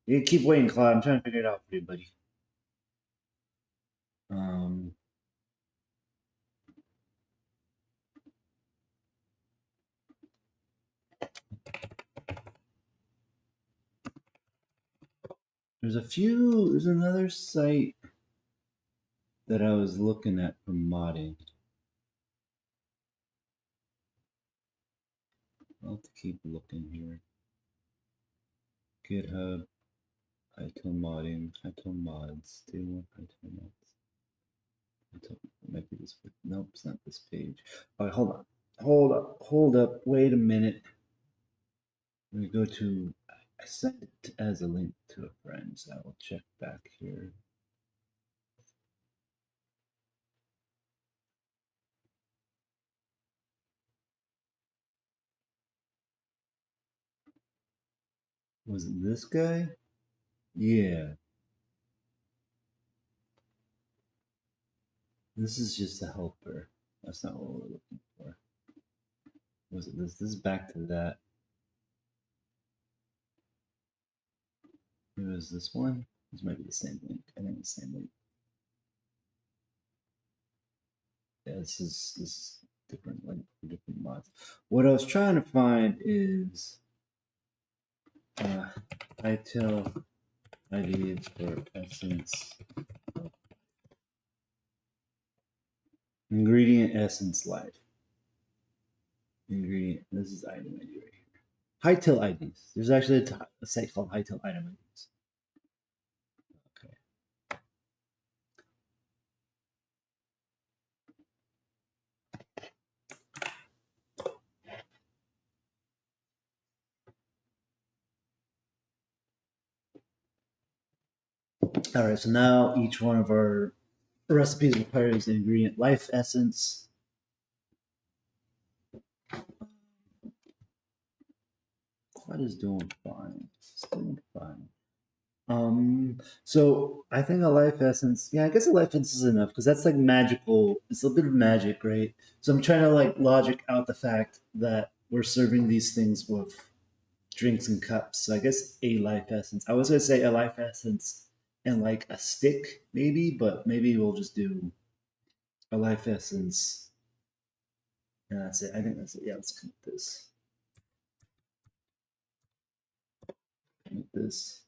You keep waiting, Claude. I'm trying to figure it out for you, buddy. There's another site that I was looking at for modding. I'll have to keep looking here. GitHub, Hytale modding, Hytale mods, day one Hytale mods. It might be this. Nope, it's not this page. All right, hold up. Wait a minute. Let me go to. I sent it as a link to a friend, so I will check back here. Was it this guy? Yeah. This is just a helper. That's not what we're looking for. Was it this? This is back to that. It was this one. This might be the same link. I think it's the same link. Yeah, this is different link for different mods. What I was trying to find is Hytale IDs for essence. Ingredient essence life. Ingredient. This is item ID right here. Hytale IDs. There's actually a site called Hytale item IDs. Okay. All right. So now each one of our recipes requires an ingredient life essence. What is doing fine? It's doing fine. So I think a life essence, yeah, I guess a life essence is enough because that's like magical. It's a bit of magic, right? So I'm trying to like logic out the fact that we're serving these things with drinks and cups. So I guess a life essence. I was gonna say a life essence and like a stick, maybe, but maybe we'll just do a life essence. And that's it. I think that's it. Yeah, let's commit this. Commit this.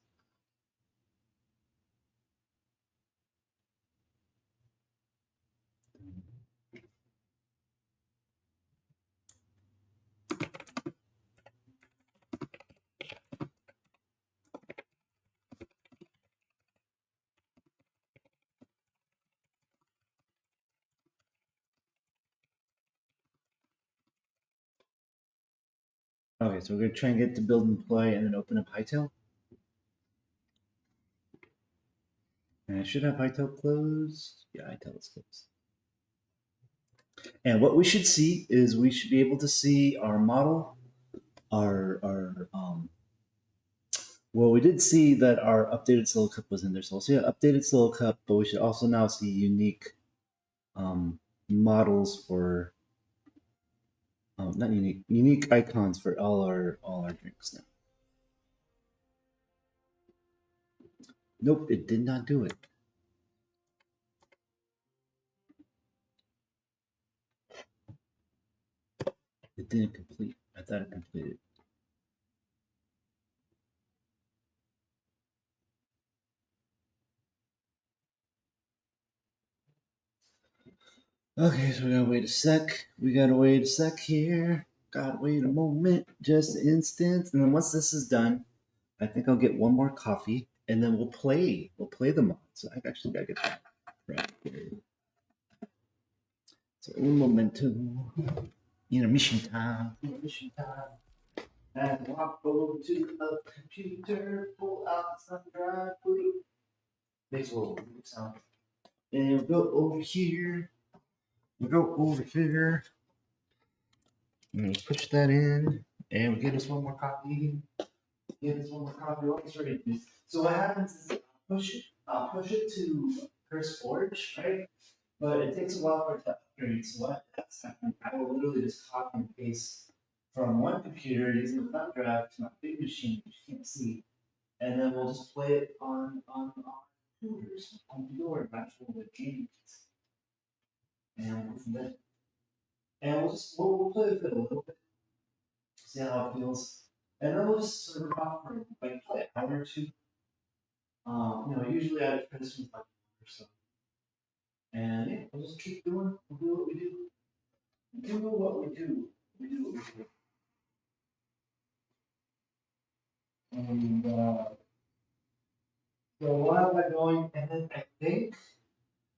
Okay, so we're gonna try and get to build and play and then open up Hytale. And I should have Hytale closed. Yeah, Hytale is closed. And what we should see is we should be able to see our model, well, we did see that our updated solo cup was in there. So we'll see an updated solo cup, but we should also now see unique models for not unique icons for all our drinks now. Nope, it did not do it. It didn't complete. I thought it completed. Okay, so we gotta wait a sec. We gotta wait a sec here. Gotta wait a moment, just an instant. And then once this is done, I think I'll get one more coffee and then we'll play. We'll play the mod. So I actually gotta get that right here. So un momento. Intermission time. Intermission time. And walk over to a computer, pull out the sun drive, makes a little sound. And we'll go over here. We'll go over here. And we'll push that in. And we'll get us one more copy. Give this one more coffee. It's ready. So what happens is I'll push it to Curse Forge, right? But it takes a while for it to upgrade. So what happens? I will literally just copy and paste from one computer using the thumb drive to my big machine, which you can't see, and then we'll just play it on computers, on the door, actual with games, and we'll from there. And we'll play with it a little bit, see how it feels, and then we'll just sort of off for like play an hour or two. Usually I try this with like or so. And yeah, we'll just keep doing. We'll do what we do. Do what we do. We do what we do. And so while I'm going, and then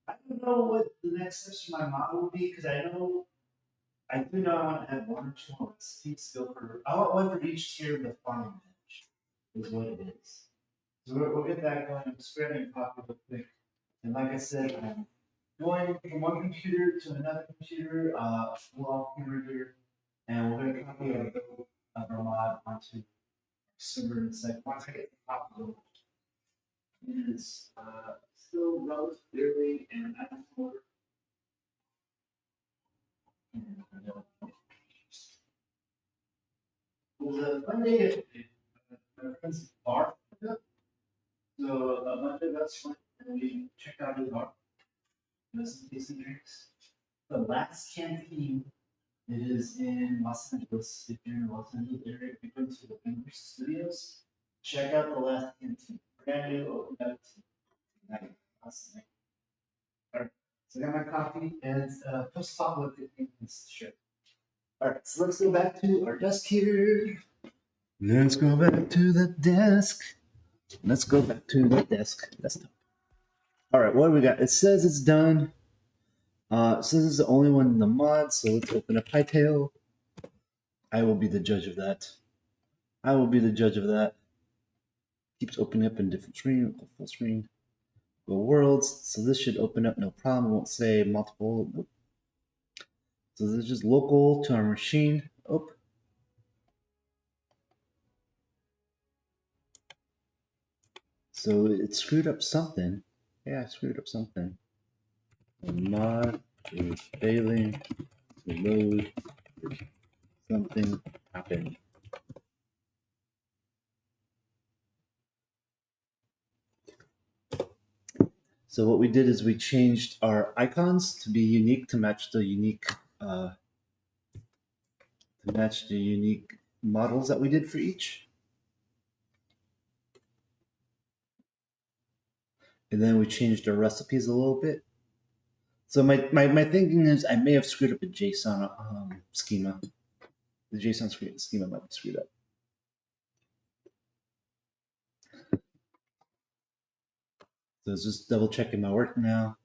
I don't know what the next steps for my model will be because I do know I want to have one or two more recipes still for. I want one for each tier of the farming bench, is what it is. So we'll get that going. I'm spreading a copy real quick. And like I said, I'm going from one computer to another computer, full off computer, and we're going to copy our mod onto server in a second. Once I get the copy of it is still relatively early, and I'm for. It was a fun day yesterday. My friend's bar. So a bunch of us went and we checked out his bar. Had some decent drinks. The last canteen. It is in Los Angeles. If you're in the Los Angeles area, if you go to the Universal Studios, check out the last canteen. Brand new, opened up tonight, last night. All right, so I got my coffee and it's post-apocalyptic shirt. All right, so let's go back to our desk here. Let's go back to the desk. Let's go back to the desk. Desktop. All right, what do we got? It says it's done. It says it's the only one in the mod, so let's open up Hytale. I will be the judge of that. I will be the judge of that. Keeps opening up in different screen, full screen. Go worlds. So this should open up no problem. It won't say multiple. Nope. So this is just local to our machine. Oh. So it screwed up something. Yeah, I screwed up something. The mod is failing to load. Something happened. So what we did is we changed our icons to be unique to match the unique models that we did for each. And then we changed our recipes a little bit. So my thinking is I may have screwed up a JSON schema. The JSON schema might be screwed up. So it's just double checking my work now.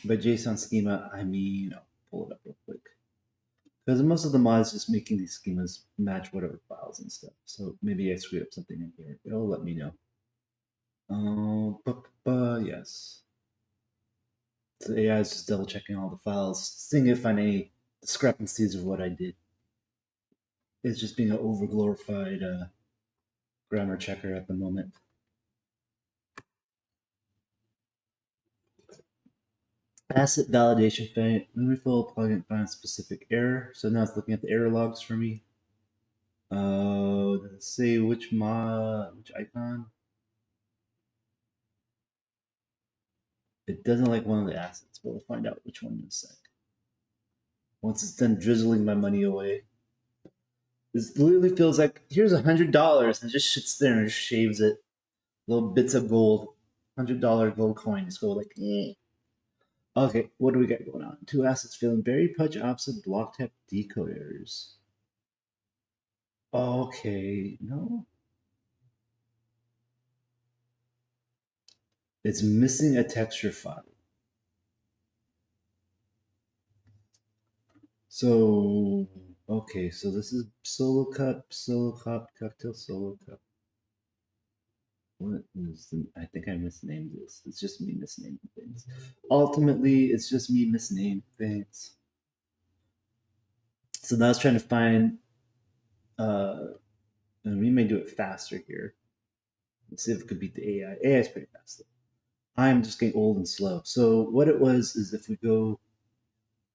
By JSON schema, I mean, I'll pull it up real quick. Because most of the mods just making these schemas match whatever files and stuff. So maybe I screwed up something in here. It'll let me know. Yes. So AI is just double checking all the files, seeing if I find any discrepancies of what I did. It's just being an over glorified grammar checker at the moment. Asset validation failure. Let me fill a plugin find a specific error. So now it's looking at the error logs for me. Let's see which icon. It doesn't like one of the assets, but we'll find out which one in a sec. Once it's done drizzling my money away. This literally feels like here's $100 and it just sits there and just shaves it. Little bits of gold. $100 gold coins go like eh. Okay, what do we got going on? Two assets failing very much opposite block type decode errors. Okay, no. It's missing a texture file. So, okay, so this is solo cup, cocktail, solo cup. What is I think I misnamed this. It's just me misnaming things. Ultimately, it's just me misnaming things. So now I was trying to find And we may do it faster here. Let's see if it could beat the AI. AI is pretty fast though. I'm just getting old and slow. So what it was is if we go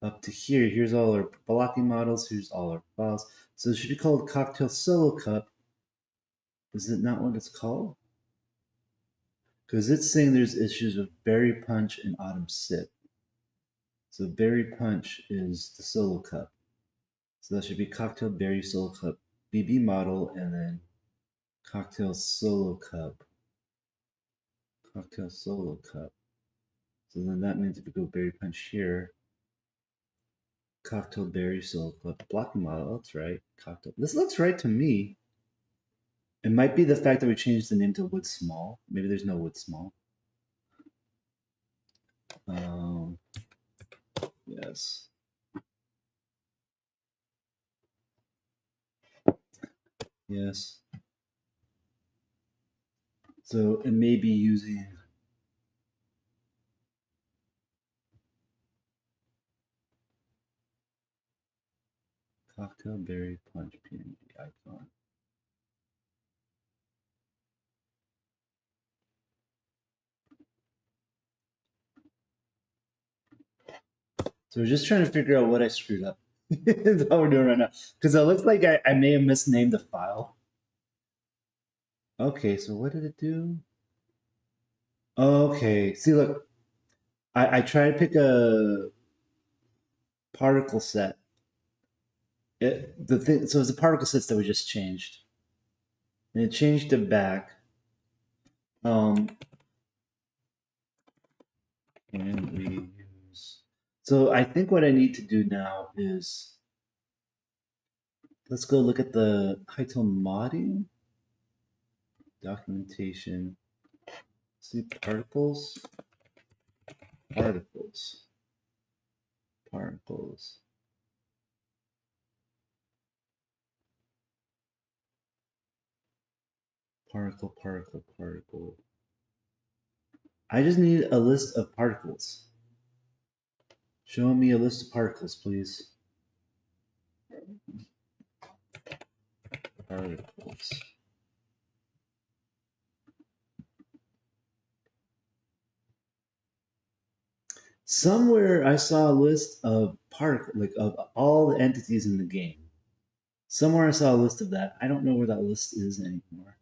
up to here, here's all our blocking models, here's all our files. So it should be called Cocktail Solo Cup. Is it not what it's called? Because it's saying there's issues with Berry Punch and Autumn Sip. So Berry Punch is the solo cup. So that should be Cocktail Berry Solo Cup BB model and then Cocktail Solo Cup. Cocktail Solo Cup. So then that means if we go Berry Punch here, Cocktail Berry Solo Cup blocking model. That's right. Cocktail. This looks right to me. It might be the fact that we changed the name to Wood Small. Maybe there's no Wood Small. Yes. Yes. So it may be using Cocktail Berry Punch PNG icon. So we're just trying to figure out what I screwed up. That's all we're doing right now. Because it looks like I may have misnamed the file. Okay, so what did it do? Okay, see, look, I try to pick a particle set. So it's the particle sets that we just changed, and it changed it back. And we use. So I think what I need to do now is let's go look at the Hytale modding documentation. See particles, particles, particles. Particle, particle, particle. I just need a list of particles. Show me a list of particles, please. Particles. Somewhere I saw a list of of all the entities in the game. Somewhere I saw a list of that. I don't know where that list is anymore.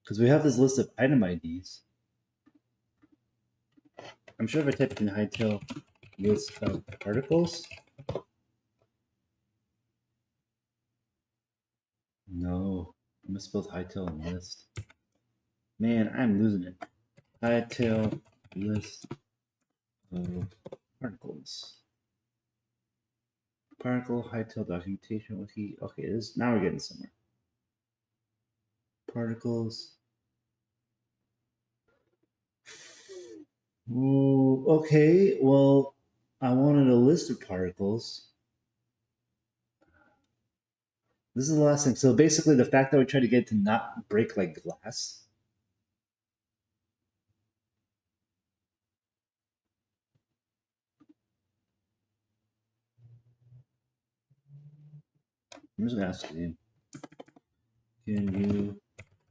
Because we have this list of item IDs. I'm sure if I typed in Hytale list of particles. No, I misspelled Hytale and list. Man, I'm losing it. Hytale list of particles. Particle Hytale documentation wiki. Okay, this now we're getting somewhere. Particles. Ooh, okay, well, I wanted a list of particles. This is the last thing. So basically, the fact that we try to get it to not break like glass. I'm just gonna ask you. Can you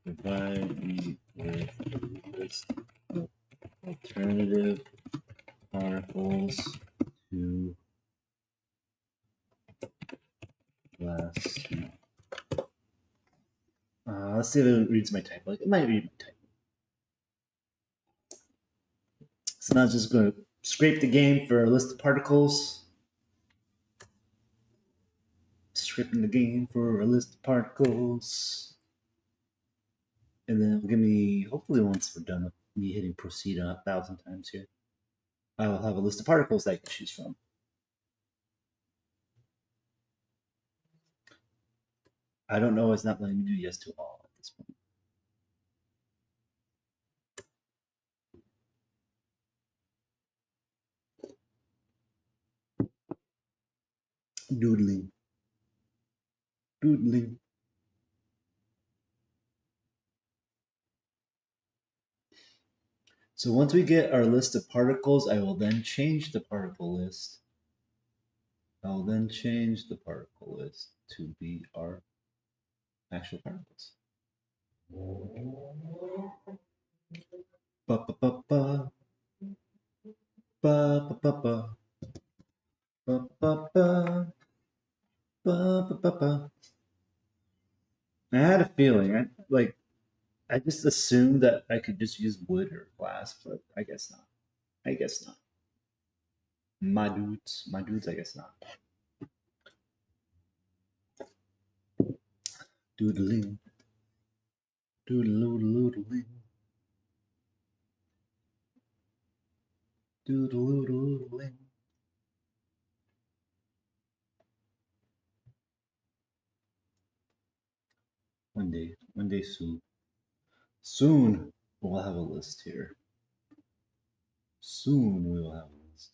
provide me with a list of alternative particles to glass? Let's see if it reads my type. Like it might read my type. So now it's just going to scrape the game for a list of particles. Scraping the game for a list of particles. And then it'll give me, hopefully once we're done with me hitting proceed 1,000 times here, I will have a list of particles that I can choose from. I don't know, it's not letting me do yes to all at this point. Doodling. Doodling. So once we get our list of particles, I will then change the particle list I'll then change the particle list to be our actual particles. Ba ba ba ba. Ba ba ba ba. Ba ba ba. Ba ba ba ba. I had a feeling, I just assumed that I could just use wood or glass, but I guess not. I guess not. My dudes, I guess not. Doodling. Doodle-doodle-doodling. Doodle-doodle-doodling. One day soon. Soon we'll have a list here. Soon we will have a list.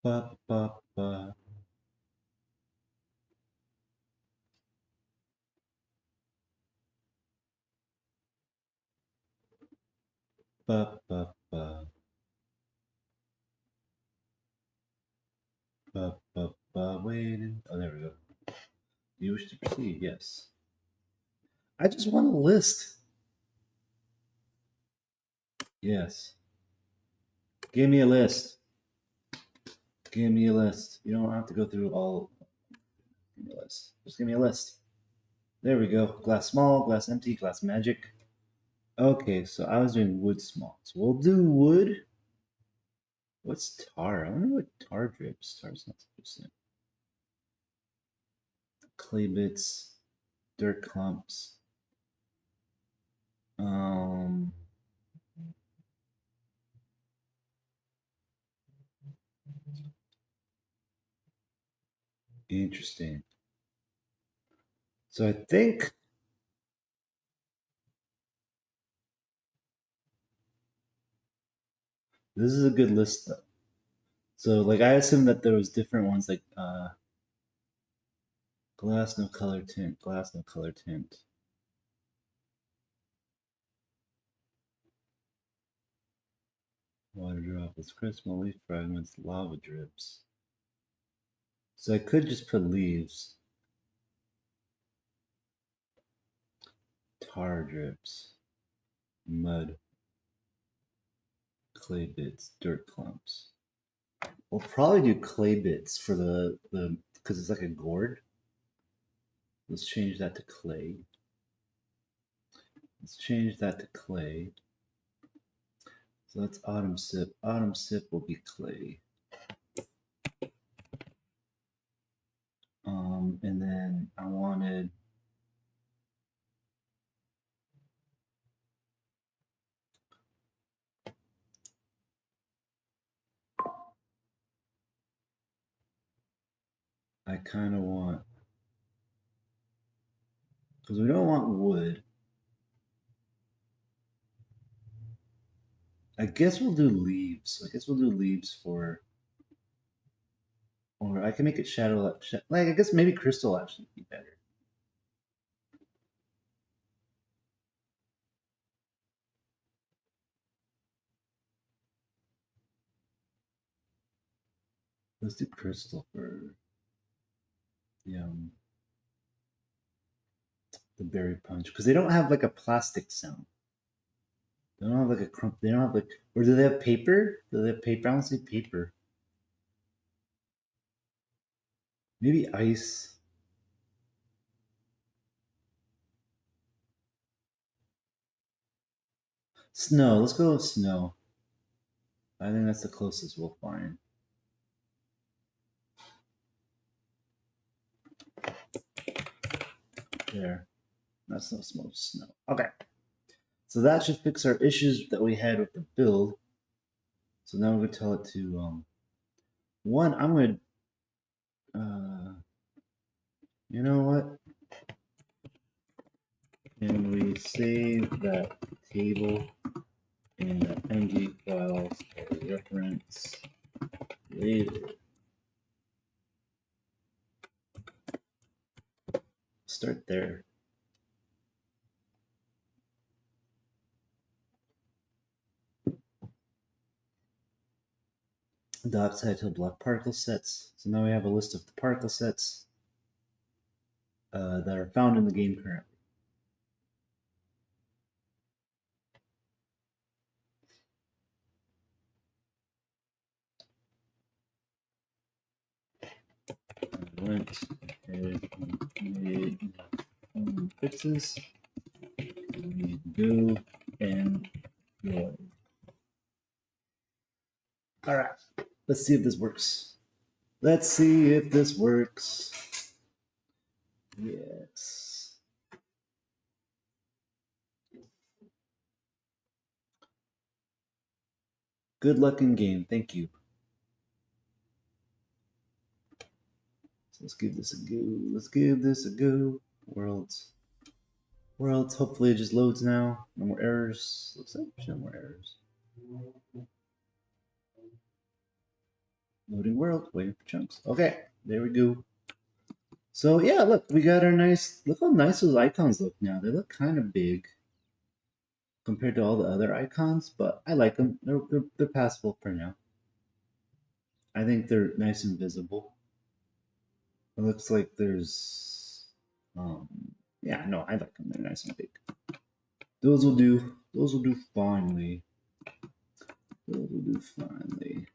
Ba ba ba. Ba ba ba. Ba ba ba. Waiting. Oh, there we go. Do you wish to proceed? Yes. I just want a list. Yes. Give me a list. Give me a list. You don't have to go through all. Give me a list. Just give me a list. There we go. Glass small, glass empty, glass magic. Okay, so I was doing wood small. So we'll do wood. What's tar? I wonder what tar drips. Tar's not interesting. Clay bits, dirt clumps. Interesting. So I think this is a good list though. So like I assumed that there was different ones like glass no color tint, glass no color tint. Water droplets, crystal leaf fragments, lava drips. So I could just put leaves. Tar drips, mud, clay bits, dirt clumps. We'll probably do clay bits for the because it's like a gourd. Let's change that to clay. Let's change that to clay. So that's autumn sip. Autumn sip will be clay. And then I wanted I kind of want because we don't want wood. I guess we'll do leaves. I guess we'll do leaves for, or I can make it shadow. Like I guess maybe crystal actually would be better. Let's do crystal for the berry punch because they don't have like a plastic sound. They don't have like a crump. They don't have like, or do they have paper? Do they have paper? I don't see paper. Maybe ice. Snow. Let's go with snow. I think that's the closest we'll find. There. That's no smoke. Snow. Okay. So that should fix our issues that we had with the build. So now we're gonna tell it to one. I'm gonna You know what? Can we save that table in the ng files for reference later? Start there. Docs Hytale block particle sets. So now we have a list of the particle sets that are found in the game currently. I went ahead and made fixes. We go and go. All right, let's see if this works. Let's see if this works. Yes. Good luck in game. Thank you. So let's give this a go. Let's give this a go. Worlds. Worlds. Hopefully it just loads now. No more errors. Looks like there's no more errors. Loading world. Waiting for chunks. Okay. There we go. So yeah, look, we got our nice. Look how nice those icons look now. They look kind of big compared to all the other icons, but I like them. They're passable for now. I think they're nice and visible. It looks like there's, yeah, no, I like them. They're nice and big. Those will do. Those will do finely. Those will do finely.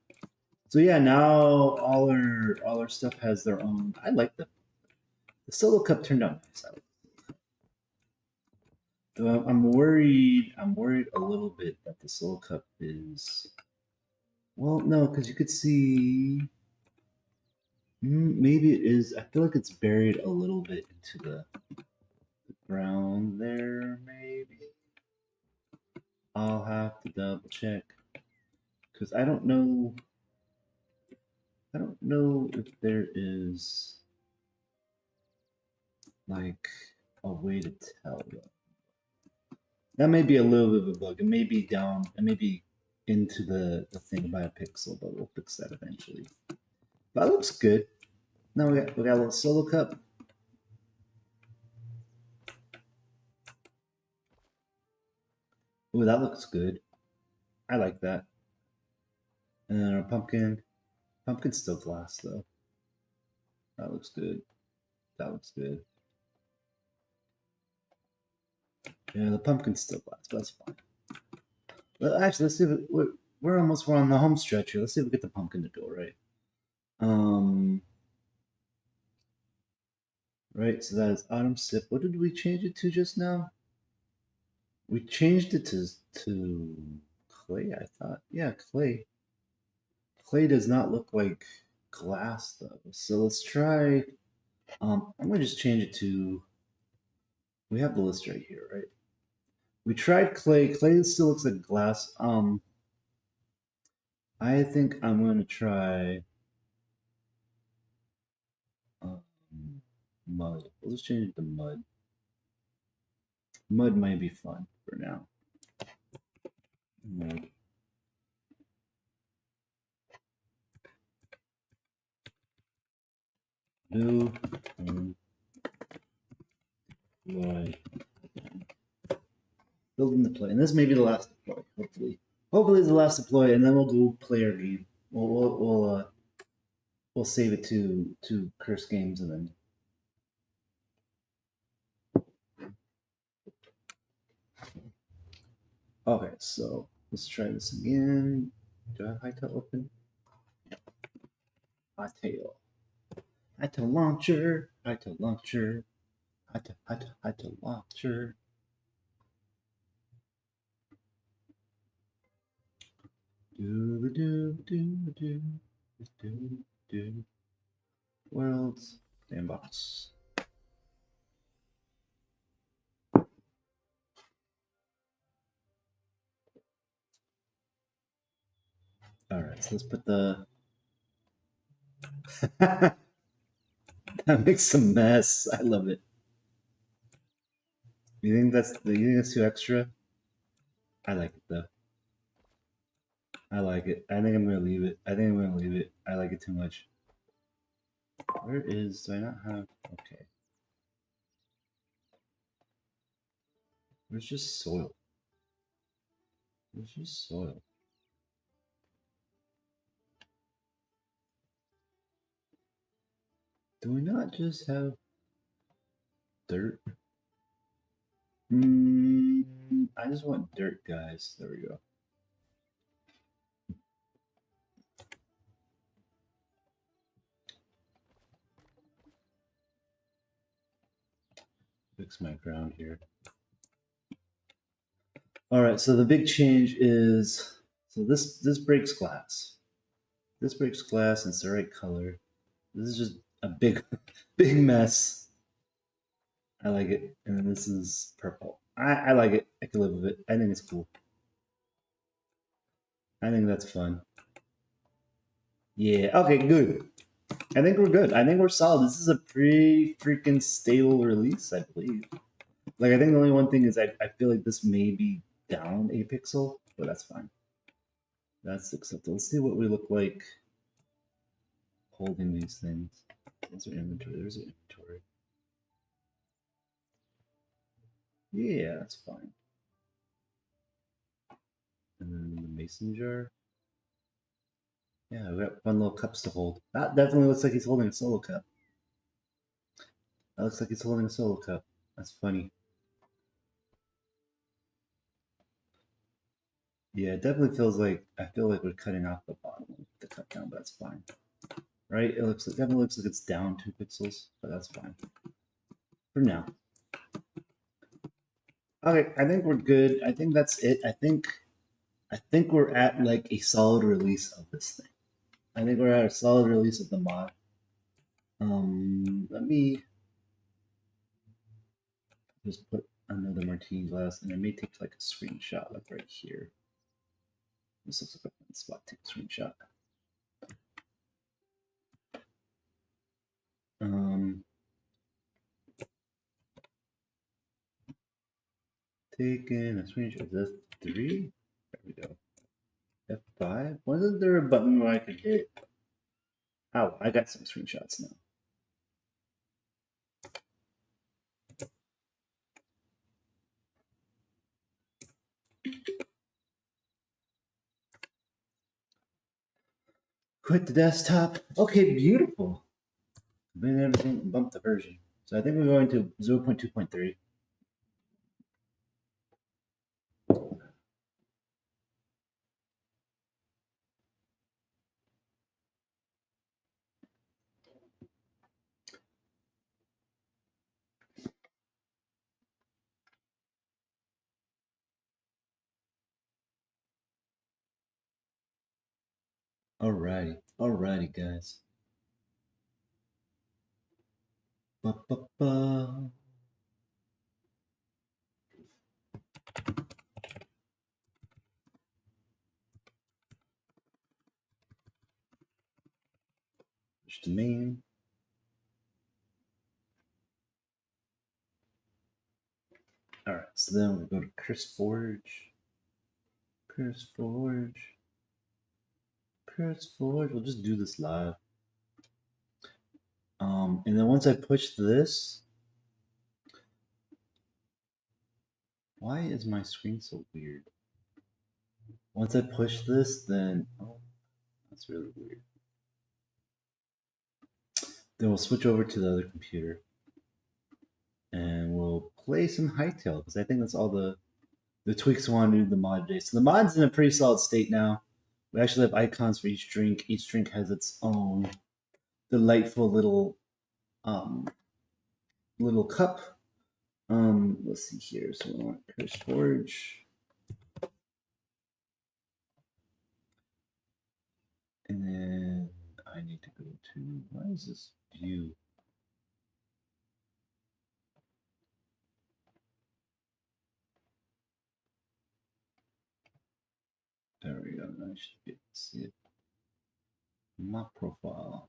So yeah, now all our stuff has their own. I like the solo cup turned out nice. I'm worried. I'm worried a little bit that the solo cup is. Well, no, because you could see. Maybe it is. I feel like it's buried a little bit into the ground there. Maybe. I'll have to double check because I don't know. I don't know if there is like a way to tell though. That may be a little bit of a bug. It may be down. It may be into the thing by a pixel, but we'll fix that eventually. That looks good. Now we got a little solo cup. Ooh, that looks good. I like that. And then our pumpkin. Pumpkin's still glass though. That looks good. That looks good. Yeah, the pumpkin's still glass, but that's fine. Well, actually, let's see if we're on the home stretch here. Let's see if we get the pumpkin to go right. Right, so that is autumn sip. What did we change it to just now? We changed it to clay, I thought. Yeah, clay. Clay does not look like glass though. So let's try. I'm gonna just change it to. We have the list right here, right? We tried clay. Clay still looks like glass. I think I'm gonna try mud. We'll just change it to mud. Mud might be fun for now. Mud. New deploy. Building the play, and this may be the last deploy. Hopefully it's the last deploy, and then we'll go play our game. We'll save it to curse games, and then. Okay, so let's try this again. Do I have Hytale open? Hytale. Hytale launcher. Hytale launcher. Hytale launcher. Do. Worlds. Sandbox. All right, so let's put the. That makes a mess. I love it. You think that's too extra? I like it though. I like it. I think I'm gonna leave it. I think I'm gonna leave it. I like it too much. Where is? Do I not have? Okay. There's just soil. There's just soil. Do we not just have dirt? I just want dirt, guys. There we go. Fix my ground here. All right, so the big change is, so this breaks glass. This breaks glass and it's the right color. This is just a big, big mess. I like it. And then this is purple. I like it. I can live with it. I think it's cool. I think that's fun. Yeah, okay, good. I think we're good. I think we're solid. This is a pretty freaking stable release, I believe. Like, I think the only one thing is I feel like this may be down a pixel, but that's fine. That's acceptable. Let's see what we look like holding these things. There's our inventory. There's our inventory. Yeah, that's fine. And then the mason jar. Yeah, we got fun little cups to hold. That definitely looks like he's holding a solo cup. That looks like he's holding a solo cup. That's funny. Yeah, it definitely feels like, I feel like we're cutting off the bottom of the cut down, but that's fine. Right? It looks like, definitely looks like it's down 2 pixels, but that's fine. For now. Okay, I think we're good. I think that's it. I think we're at like a solid release of this thing. I think we're at a solid release of the mod. Let me just put another martini glass, and I may take like a screenshot, like right here. This looks like a fun spot. Take a screenshot. Taking a screenshot. Is that 3? There we go. F5. Wasn't there a button where I could hit? Oh, I got some screenshots now. Quit the desktop. Okay, beautiful. Been everything, bump the version. So I think we're going to 0.2.3. Alrighty, guys. Ba-ba-ba. Push the main. Alright, so then we'll go to Chris Forge. Chris Forge. We'll just do this live. And then once I push this, why is my screen so weird? Once I push this, then oh, that's really weird. Then we'll switch over to the other computer, and we'll play some Hytale because I think that's all the tweaks we want to do the mod today. So the mod's in a pretty solid state now. We actually have icons for each drink. Each drink has its own delightful little little cup. Let's see here. So we want Chris Forge. And then I need to go to, why is this view? There we go. I should be able to see it. My profile.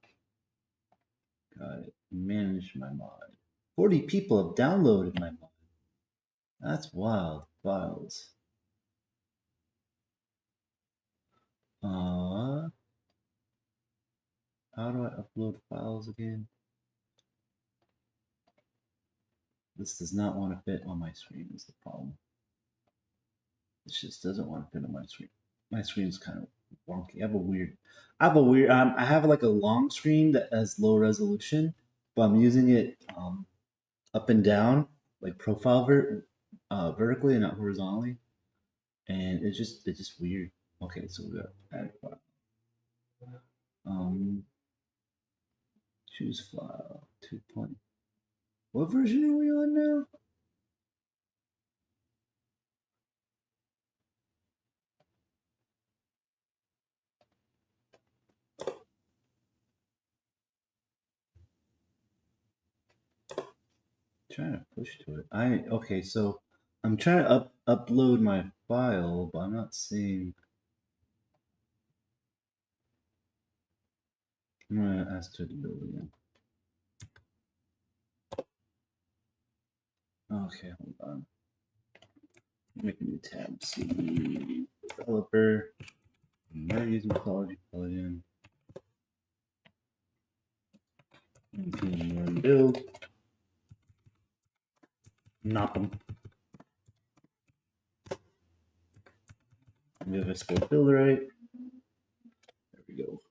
Got it. Manage my mod. 40 people have downloaded my mod. That's wild. Files. How do I upload files again? This does not want to fit on my screen is the problem. This just doesn't want to fit on my screen. My screen's kind of wonky. I have like a long screen that has low resolution, but I'm using it up and down, like profile vertically and not horizontally. And it's just weird. Okay, so we got add file. Choose file 2. What version are we on now? Trying to push to it. Okay, so I'm trying to upload my file, but I'm not seeing. I'm gonna ask to build again. Okay, hold on. Make a new tab. CD developer. I'm not using mythology plugin. Run build. Knock them. Maybe I spelled build right. There we go.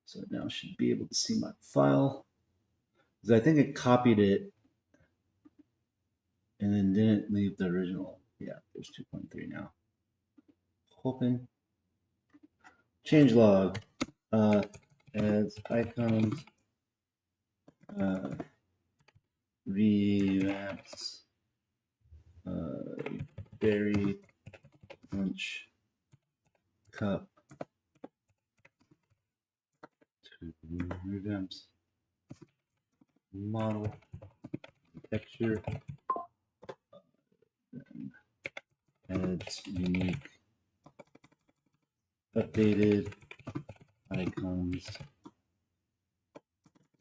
So now I should be able to see my file. Because I think it copied it and then didn't leave the original. Yeah, there's 2.3 now. Open. Change log. Adds icons. Revamps. Berry punch cup to revamps model texture adds unique updated icons,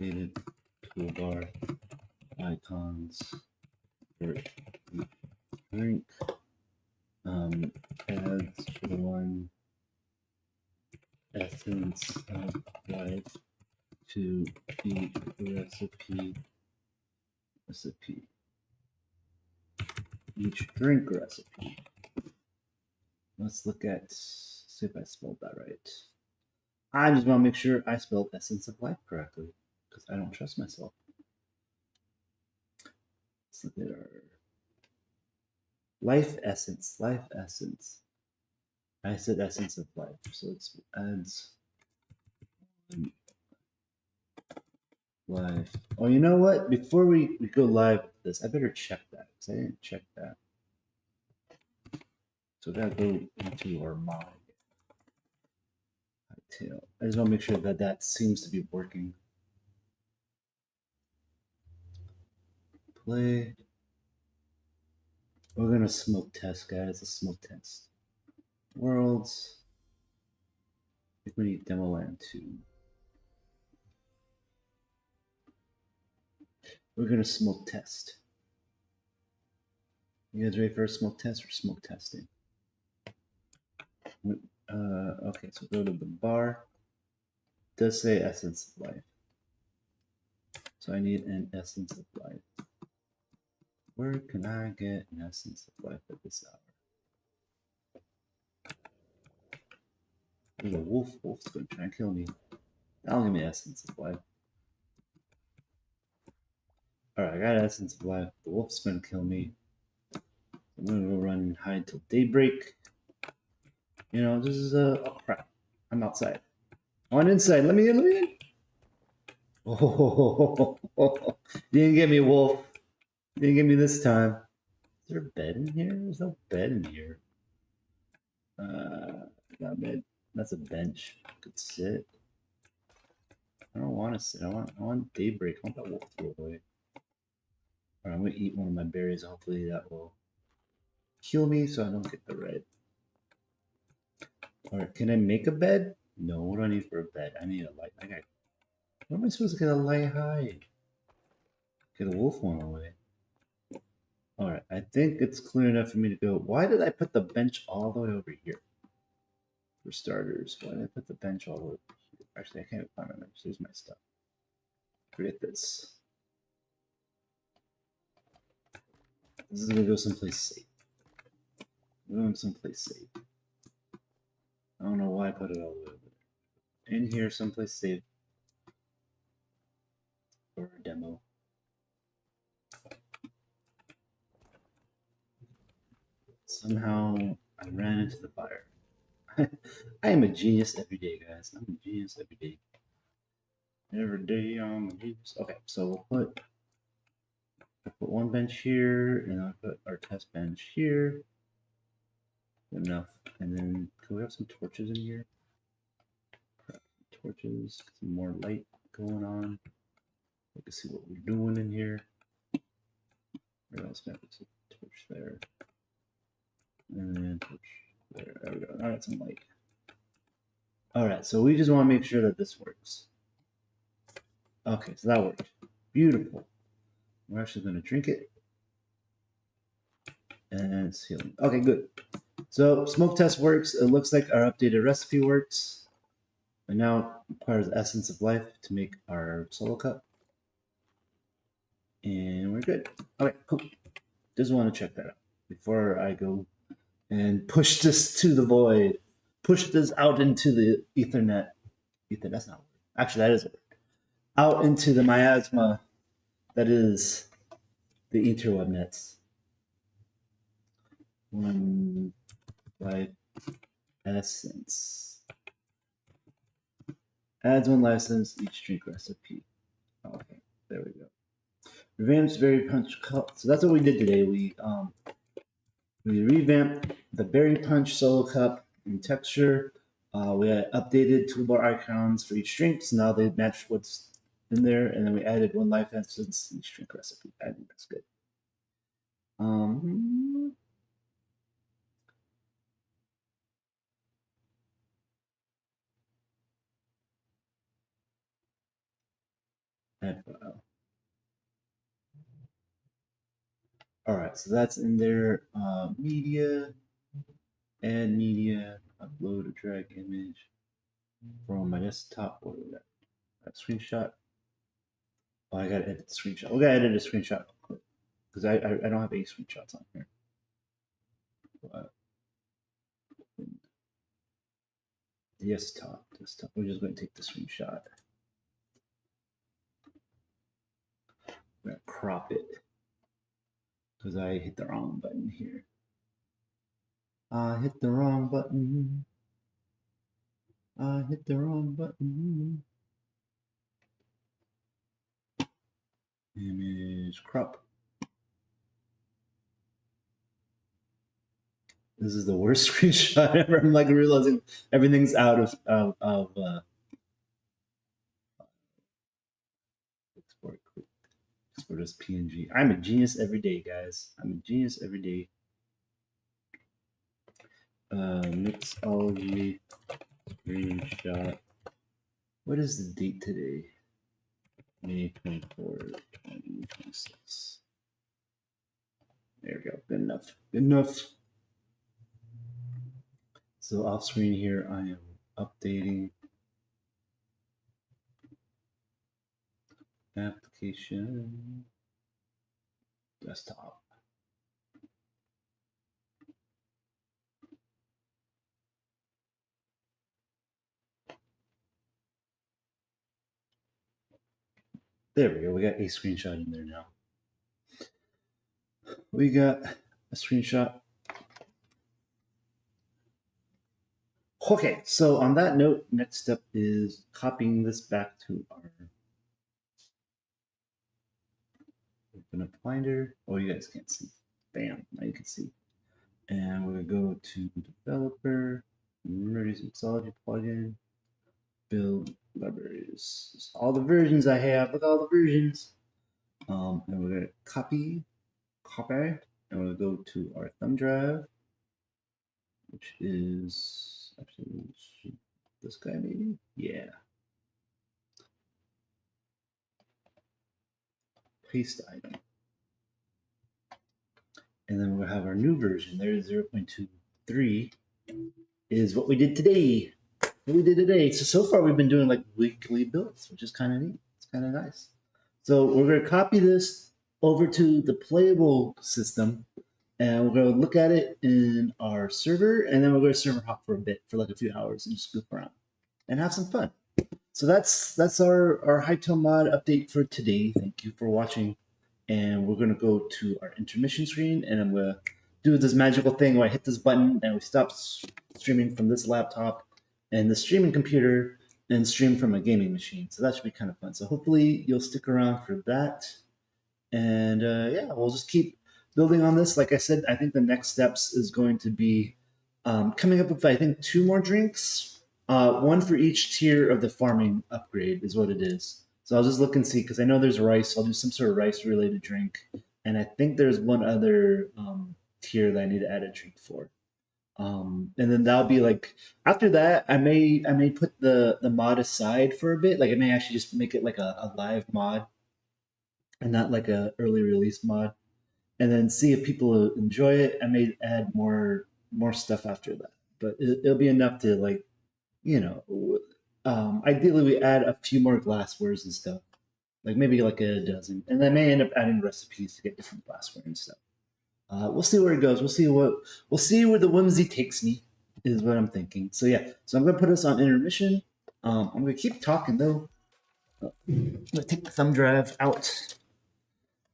updated toolbar icons for each drink, adds one essence of life to each recipe, each drink recipe. Let's look at, see if I spelled that right. I just want to make sure I spelled essence of life correctly because I don't trust myself. Let's look at our life essence. I said essence of life, so it adds life. Oh, you know what? Before we go live with this, I better check that because I didn't check that. So we gotta go into our mod. Hytale. I just want to make sure that that seems to be working. Play. We're gonna smoke test, guys. A smoke test. Worlds. I think we need demo land 2. We're gonna smoke test. You guys ready for a smoke test or smoke testing? Okay, so go to the bar. It does say essence of life. So I need an essence of life. Where can I get an essence of life at this hour? There's a wolf. Wolf's gonna try and kill me. That'll give me essence of life. Alright, I got essence of life. The wolf's gonna kill me. I'm gonna go run and hide till daybreak. You know, this is oh crap. I'm outside. On inside. Let me in. Oh, you didn't get me, wolf. You didn't get me this time. Is there a bed in here? There's no bed in here. Not bed. That's a bench. I could sit. I don't want to sit. I want daybreak. I want that wolf to go away. Alright, I'm gonna eat one of my berries. Hopefully that will heal me so I don't get the red. Alright, can I make a bed? No, what do I need for a bed? I need a light. Where am I supposed to get a light hide? Get a wolf one away. Alright, I think it's clear enough for me to go. Why did I put the bench all the way over here? For starters, why did I put the bench all the way over here? Actually, I can't find my bench. There's my stuff. Forget this. This is gonna go someplace safe. We're going someplace safe. I don't know why I put it all the way over there. In here, someplace safe. For a demo. Somehow I ran into the fire. I am a genius every day, guys. I'm a genius every day. Every day I'm a genius. Okay, so we'll put one bench here, and I'll put our test bench here. Good enough. And then can we have some torches in here? Torches, some more light going on. We can see what we're doing in here. Where else can I put a torch there? And then torch there. There we go. Now that's some light. Alright, so we just want to make sure that this works. Okay, so that worked. Beautiful. We're actually going to drink it. And it's healing. Okay, good. So smoke test works. It looks like our updated recipe works. And now it requires essence of life to make our solo cup. And we're good. Okay, cool. Just want to check that out before I go and push this to the void. Push this out into the Ethernet. That's not a word. Actually, that is a word. Out into the miasma that is the interweb nets. One life essence. Adds one license each drink recipe. Okay, there we go. Revamped berry punch cup. So that's what we did today. We revamped the berry punch solo cup in texture. We had updated toolbar icons for each drink, so now they match what's in there, and then we added one life essence each drink recipe. I think that's good. Add file. All right, so that's in there. Media, add media, upload a drag image from my desktop. What was that? That screenshot. Oh, I gotta edit the screenshot. We gotta edit a screenshot because I don't have any screenshots on here. But desktop. We're just going to take the screenshot. I'm gonna crop it because I hit the wrong button here. I hit the wrong button. I hit the wrong button. Image crop. This is the worst screenshot ever. I'm like realizing everything's out of export. Export as PNG. I'm a genius every day, guys. I'm a genius every day. Mixology screenshot. What is the date today? May 24, 2026. There we go. Good enough. Good enough. So off screen here, I am updating application desktop. There we go. We got a screenshot in there now. We got a screenshot. Okay, so on that note, next step is copying this back to our open up Finder. Oh, you guys can't see. Bam, now you can see. And we're gonna go to developer, Memories Mixology plugin, build libraries. It's all the versions I have. Look at all the versions. And we're gonna copy, and we're gonna go to our thumb drive, which is actually this guy maybe. Yeah. paste item. And then we'll have our new version. There's 0.23 is what we did today. So far we've been doing like weekly builds, which is kind of neat. It's kind of nice. So we're going to copy this over to the playable system, and we're going to look at it in our server, and then we're going to server hop for a bit, for like a few hours, and just goof around and have some fun. So that's our Hytale mod update for today. Thank you for watching, and we're going to go to our intermission screen, and I'm going to do this magical thing where I hit this button and we stop streaming from this laptop and the streaming computer and stream from a gaming machine. So that should be kind of fun. So hopefully you'll stick around for that. And yeah, we'll just keep building on this. Like I said, I think the next steps is going to be coming up with, I think, 2 more drinks. One for each tier of the farming upgrade is what it is. So I'll just look and see, because I know there's rice. I'll do some sort of rice-related drink. And I think there's one other tier that I need to add a drink for. And then that'll be like, after that, I may put the mod aside for a bit. Like I may actually just make it like a live mod and not like a early release mod, and then see if people enjoy it. I may add more stuff after that, but it'll be enough to, like, you know, ideally we add a few more glasswares and stuff, like maybe like a dozen, and I may end up adding recipes to get different glassware and stuff. We'll see where it goes. We'll see where the whimsy takes me, is what I'm thinking. So yeah, so I'm gonna put us on intermission. I'm gonna keep talking though. I'm gonna take the thumb drive out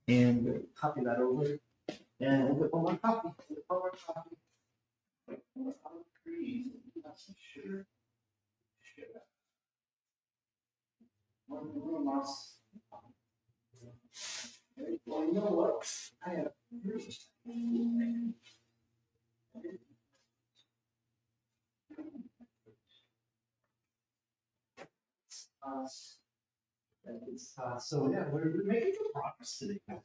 and copy that over, and we'll get one more copy. One more copy. One more cream. That's some sugar. Sugar. One more mouse. Well, you know what? I have so yeah, we're making some progress today, guys.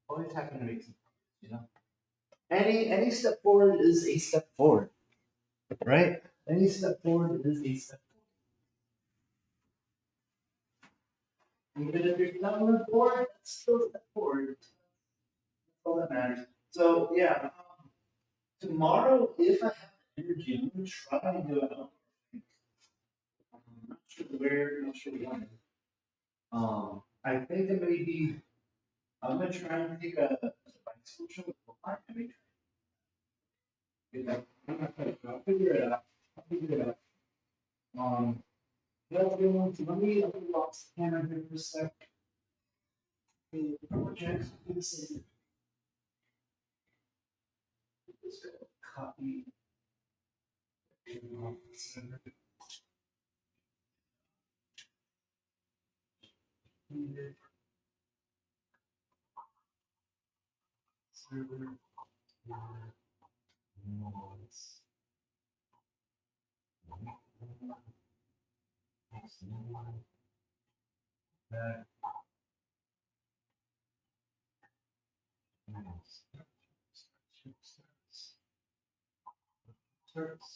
Always happen to make some progress, you know. Any step forward is a step forward, right? Any step forward is a step forward. Even if you're not on the board, that's still a step forward. That's all that matters. So yeah, tomorrow, if I have energy, I'm gonna try to do it. I'm not sure where, not sure when. I think it may be. I'm gonna try and take a bicycle trip with Lamar. I may try. I'll figure it out. I'll figure it out. That's a good one. So let me lock the camera here for a sec. Project. Just copy. Server. Noise. That. Starts.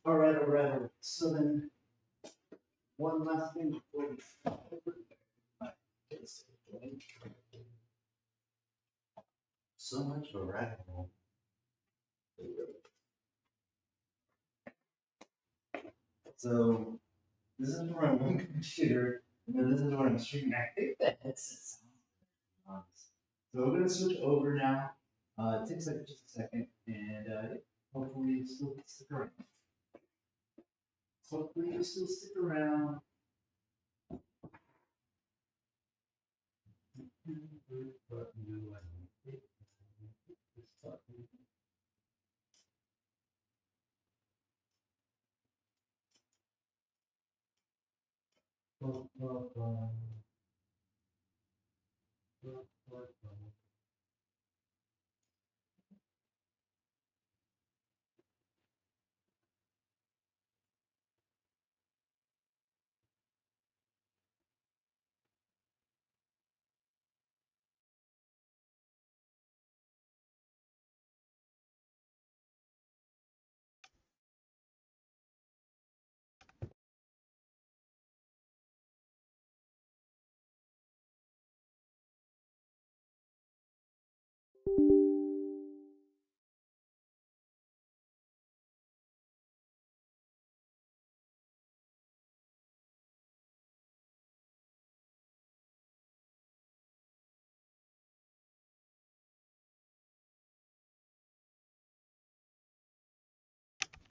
All right. So then, one last thing before we start. So much variety. So this is where I'm on computer, and then this is where I'm streaming. I think the headset sounds nice. So we're gonna switch over now. It takes like just a second, and hopefully you still stick around. Hopefully you still stick around.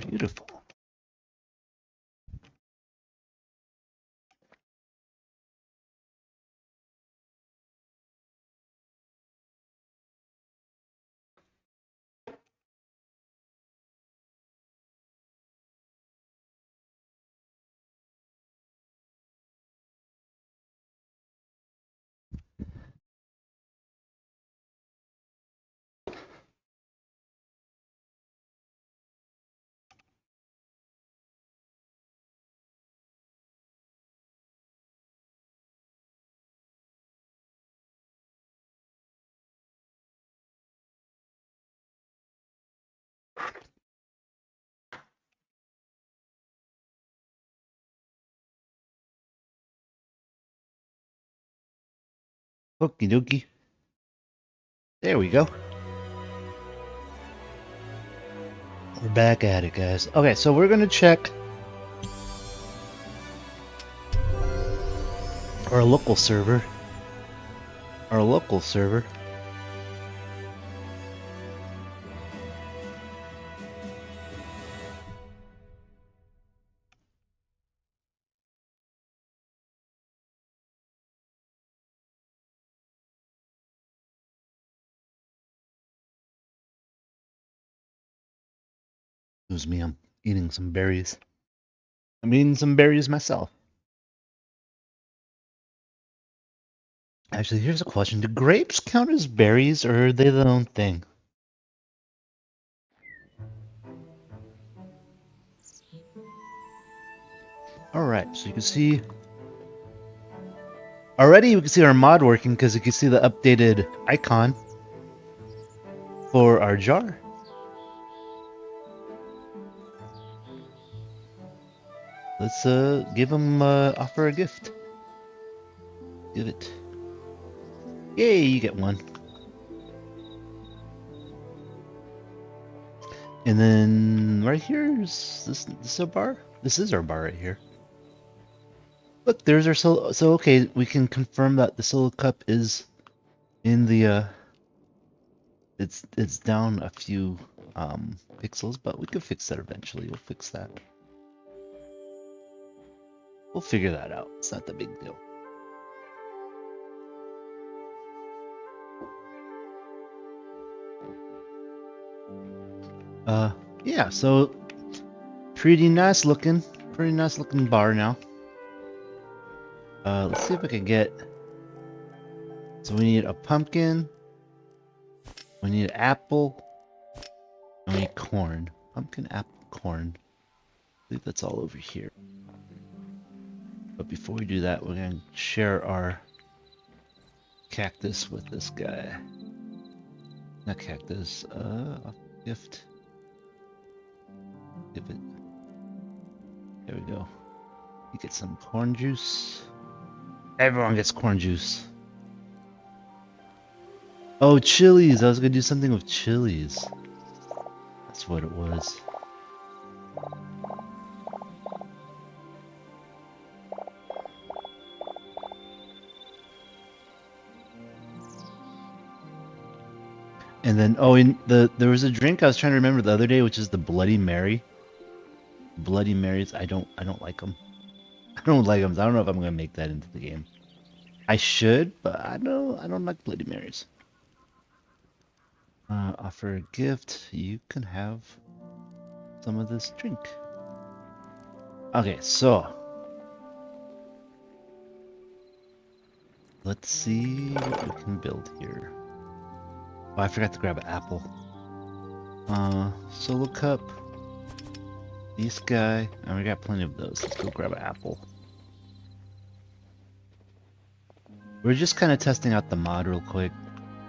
Beautiful. Okie dokie. There we go. We're back at it, guys. Okay, so we're gonna check our local server. Our local server. Excuse me, I'm eating some berries. I'm eating some berries myself. Actually, here's a question. Do grapes count as berries, or are they their own thing? Alright, so you can see... Already we can see our mod working because you can see the updated icon for our jar. Let's give him offer a gift. Give it. Yay, you get one. And then right here is this our bar? This is our bar right here. Look, there's our solo. So okay, we can confirm that the solo cup is in the it's down a few pixels, but we could fix that eventually. We'll fix that. We'll figure that out. It's not the big deal. Yeah, so pretty nice looking bar now. Let's see if I can get, so we need a pumpkin, we need apple, and we need corn. Pumpkin, apple, corn. I believe that's all over here. But before we do that, we're gonna share our cactus with this guy. Not cactus, gift. Give it. There we go. You get some corn juice. Everyone gets corn juice. Oh, chilies! I was gonna do something with chilies. That's what it was. And then, oh, there was a drink I was trying to remember the other day, which is the Bloody Mary. Bloody Marys, I don't like them. I don't like them. I don't know if I'm gonna make that into the game. I should, but I don't like Bloody Marys. Offer a gift. You can have some of this drink. Okay, so let's see what we can build here. Oh, I forgot to grab an apple. Solo cup. This guy. And we got plenty of those. Let's go grab an apple. We're just kind of testing out the mod real quick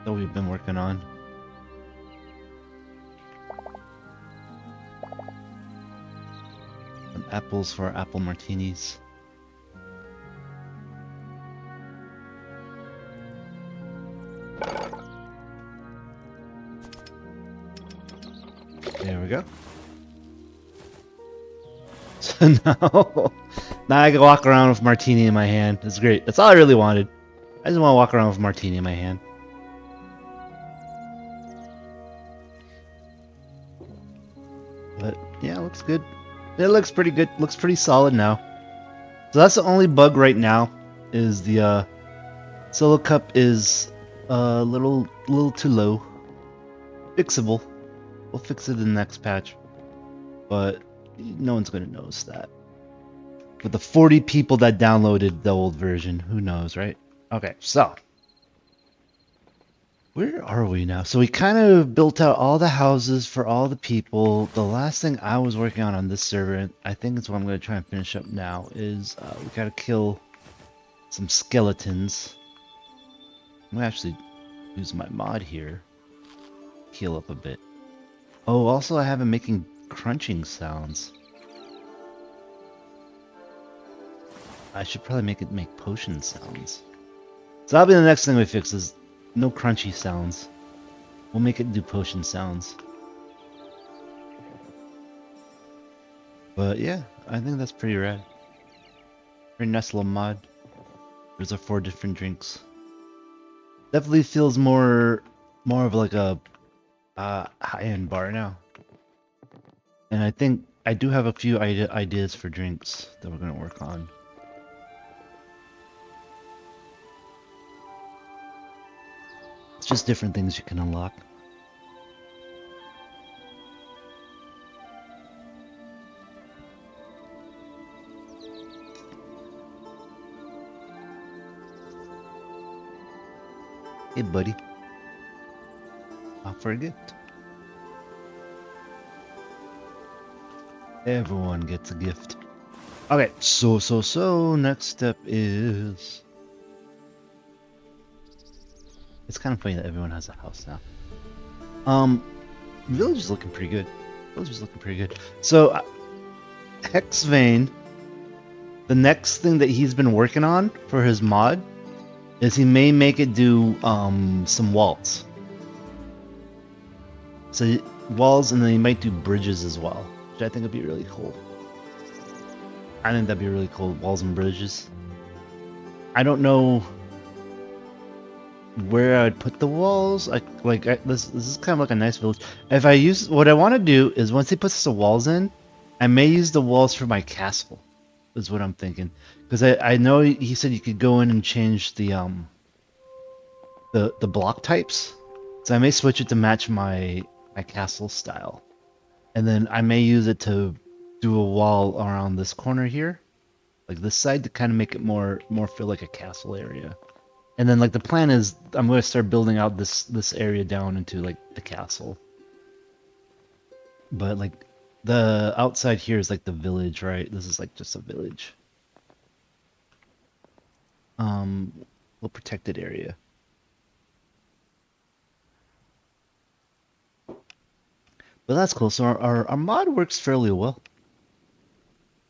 that we've been working on. Some apples for our apple martinis. There we go. So now I can walk around with martini in my hand. That's great. That's all I really wanted. I just want to walk around with martini in my hand. But yeah, it looks good. It looks pretty good. Looks pretty solid now. So that's the only bug right now. Is the solo cup is a little too low. Fixable. We'll fix it in the next patch. But no one's gonna notice that. But the 40 people that downloaded the old version, who knows, right? Okay, so where are we now? So we kind of built out all the houses for all the people. The last thing I was working on this server, and I think it's what I'm going to try and finish up now, is we got to kill some skeletons. I'm going to actually use my mod here. Heal up a bit. Oh, also I have it making crunching sounds. I should probably make it make potion sounds. So that'll be the next thing we fix is no crunchy sounds. We'll make it do potion sounds. But yeah, I think that's pretty rad. Pretty nice little mod. There's our 4 different drinks. Definitely feels more of like a high-end bar now. And I think I do have a few ideas for drinks that we're gonna work on. It's just different things you can unlock. Hey buddy. Not for a gift. Everyone gets a gift. Okay, so next step is... It's kind of funny that everyone has a house now. Village is looking pretty good. Village is looking pretty good. So, Hexvane, the next thing that he's been working on for his mod is he may make it do some walls. So walls, and then he might do bridges as well, which I think would be really cool. I think that'd be really cool, walls and bridges. I don't know where I'd put the walls. This is kind of like a nice village. If I use, what I want to do is once he puts the walls in, I may use the walls for my castle. Is what I'm thinking, because I know he said you could go in and change the block types, so I may switch it to match my castle style, and then I may use it to do a wall around this corner here, like this side, to kind of make it more feel like a castle area. And then like the plan is I'm going to start building out this area down into like the castle. But like the outside here is like the village, right? This is like just a village. Little protected area. But that's cool. So our mod works fairly well.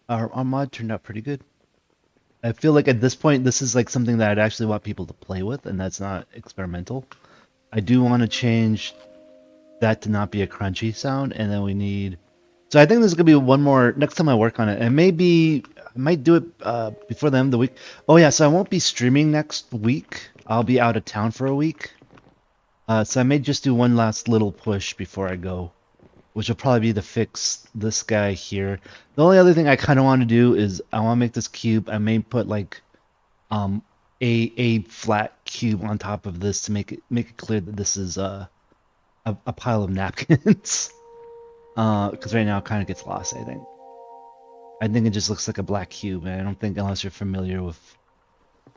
Our mod turned out pretty good. I feel like at this point, this is like something that I'd actually want people to play with, and that's not experimental. I do want to change that to not be a crunchy sound, and then we need... So I think there's going to be one more next time I work on it, and maybe I might do it before the end of the week. Oh yeah, so I won't be streaming next week. I'll be out of town for a week. So I may just do one last little push before I go, which will probably be to fix this guy here. The only other thing I kind of want to do is I want to make this cube. I may put like a flat cube on top of this to make it clear that this is a pile of napkins. Because right now it kind of gets lost, I think. I think it just looks like a black cube, and I don't think, unless you're familiar with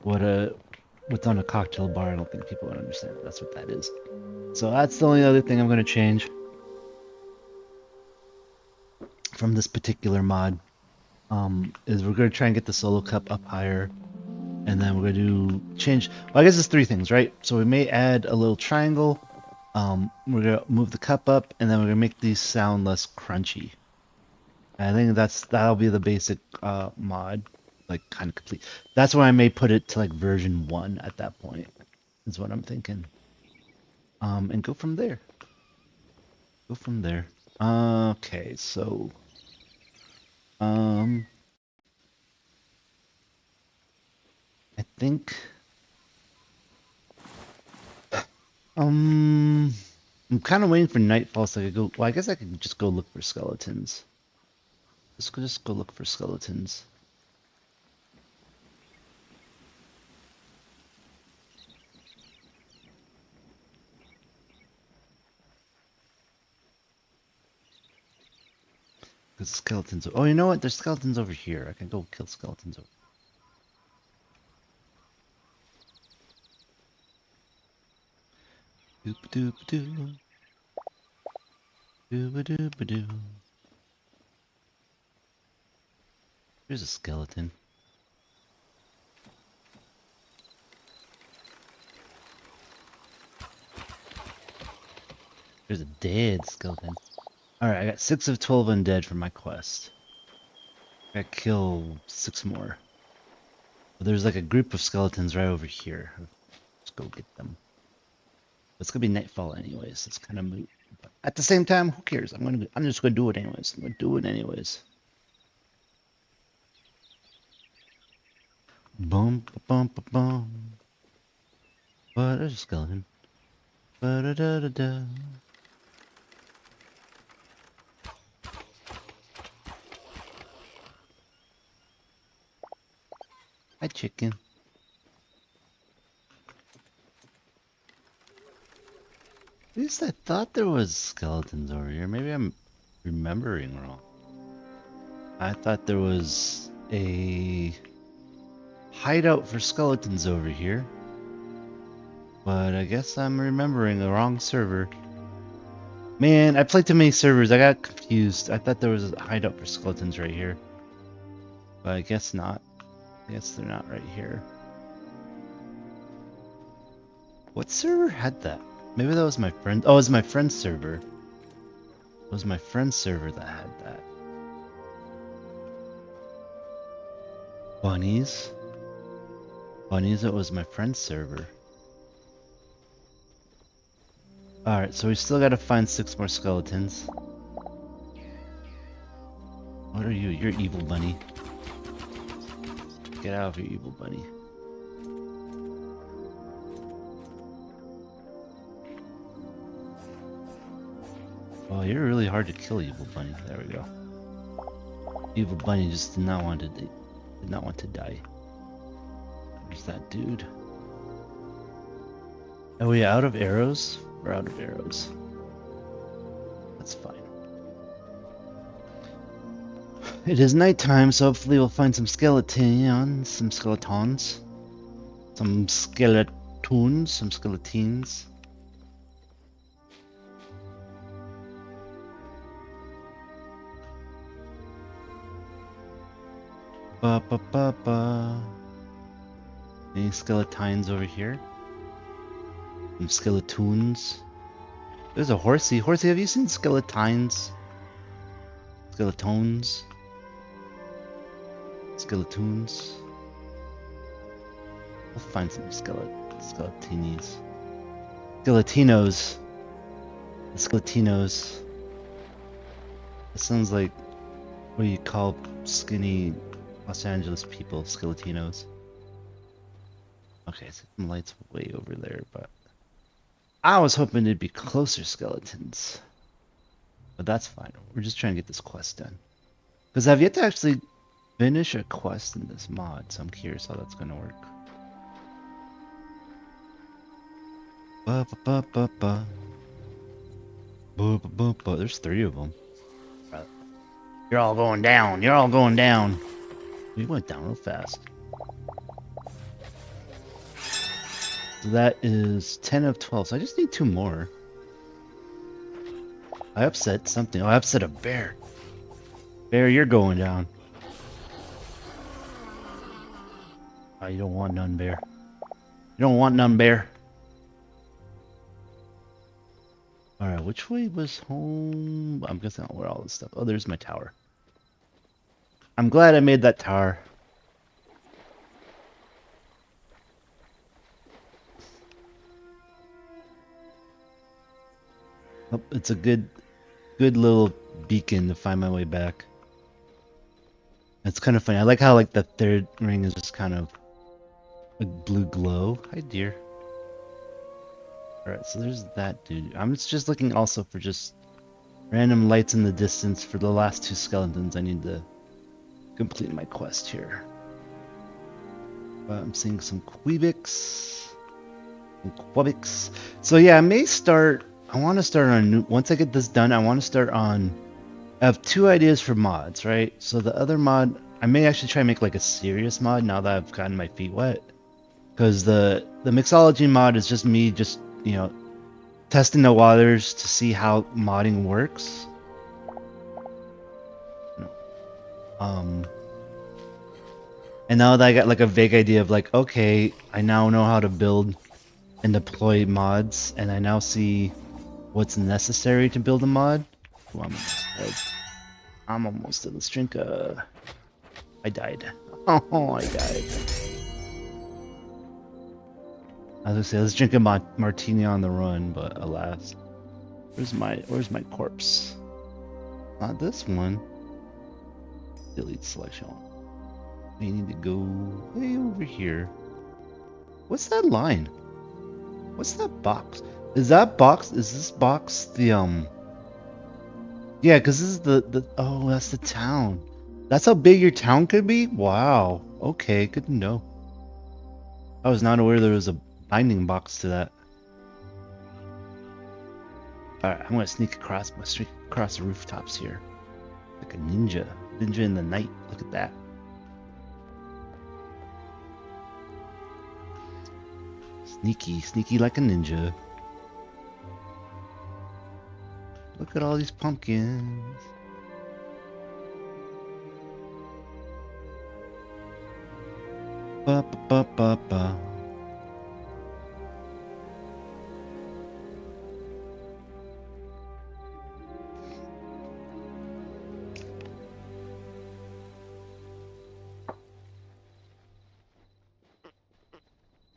what's on a cocktail bar, I don't think people would understand that's what that is. So that's the only other thing I'm going to change from this particular mod, is we're going to try and get the solo cup up higher, and then we're going to change, well, I guess it's 3 things, right? So we may add a little triangle, we're going to move the cup up, and then we're going to make these sound less crunchy. And I think that'll be the basic mod, like kind of complete. That's why I may put it to like version 1 at that point, is what I'm thinking. And go from there. Go from there. Okay, so I think I'm kind of waiting for nightfall so I could go. Well, I guess I could just go look for skeletons. Just go look for skeletons. Because skeletons. Oh, you know what? There's skeletons over here. I can go kill skeletons over. Doop doop doo. Dooba dooba doo. There's a skeleton. There's a dead skeleton. Alright, I got 6 of 12 undead for my quest. I gotta kill 6 more. But there's like a group of skeletons right over here. Let's go get them. It's gonna be nightfall anyways. It's kind of moot. But at the same time, who cares? I'm just gonna do it anyways. I'm gonna do it anyways. Boom, bum, bum, bum. But there's a skeleton. Ba da da da da. Hi, chicken. At least I thought there was skeletons over here. Maybe I'm remembering wrong. I thought there was a hideout for skeletons over here. But I guess I'm remembering the wrong server. Man, I played too many servers. I got confused. I thought there was a hideout for skeletons right here. But I guess not. I guess they're not right here. What server had that? Maybe that was my friend. Oh, it was my friend's server. It was my friend's server that had that. Bunnies. Bunnies, it was my friend's server. Alright, so we still gotta find 6 more skeletons. What are you? You're evil bunny. Get out of here, evil bunny. Oh, you're really hard to kill, evil bunny. There we go. Evil bunny just did not want to die. There's that dude. Are we out of arrows? We're out of arrows. That's fine. It is nighttime, so hopefully we'll find some skeletons, some skeletons. Some skeletons, some skeletines. Ba ba ba ba. Any skeletines over here? Some skeletons. There's a horsey. Horsey, have you seen skeletines? Skeletons. Skeletons. We'll find some skeletinis. Skeletinos. The skeletinos. It sounds like what you call skinny Los Angeles people, skeletinos. Okay, so some lights way over there, but I was hoping it'd be closer skeletons. But that's fine. We're just trying to get this quest done. Because I've yet to actually finish a quest in this mod, so I'm curious how that's gonna work. Ba ba ba ba ba. Ba ba ba ba. There's 3 of them. You're all going down. You're all going down. We went down real fast. So that is 10 of 12. So I just need 2 more. I upset something. Oh, I upset a bear. Bear, you're going down. Oh, you don't want none, bear. You don't want none, bear. Alright, which way was home? I'm guessing where all this stuff. Oh, there's my tower. I'm glad I made that tower. Oh, it's a good good little beacon to find my way back. It's kind of funny. I like how like the third ring is just kind of a blue glow. Hi, dear. Alright, so there's that dude. I'm just looking also for just random lights in the distance for the last two skeletons. I need to complete my quest here. I'm seeing some Queebics. So yeah, I may start. I want to start on a new. Once I get this done, I want to start on. I have two ideas for mods, right? So the other mod, I may actually try and make like a serious mod now that I've gotten my feet wet. Because the mixology mod is just me, just testing the waters to see how modding works. And now that I got like a vague idea of like, okay, I now know how to build and deploy mods, and I now see what's necessary to build a mod. Ooh, I'm almost dead. Let's drink I died. Oh, I died. I was gonna say, let's drink a martini on the run, but alas. Where's my corpse? Not this one. Delete selection. We need to go way over here. What's that line? What's that box? Is this box the yeah, because this is the oh, that's the town. That's how big your town could be? Wow. Okay, good to know. I was not aware there was a binding box to that. Alright, I'm gonna sneak across the rooftops here. Like a ninja. Ninja in the night. Look at that. Sneaky like a ninja. Look at all these pumpkins. Ba ba ba ba.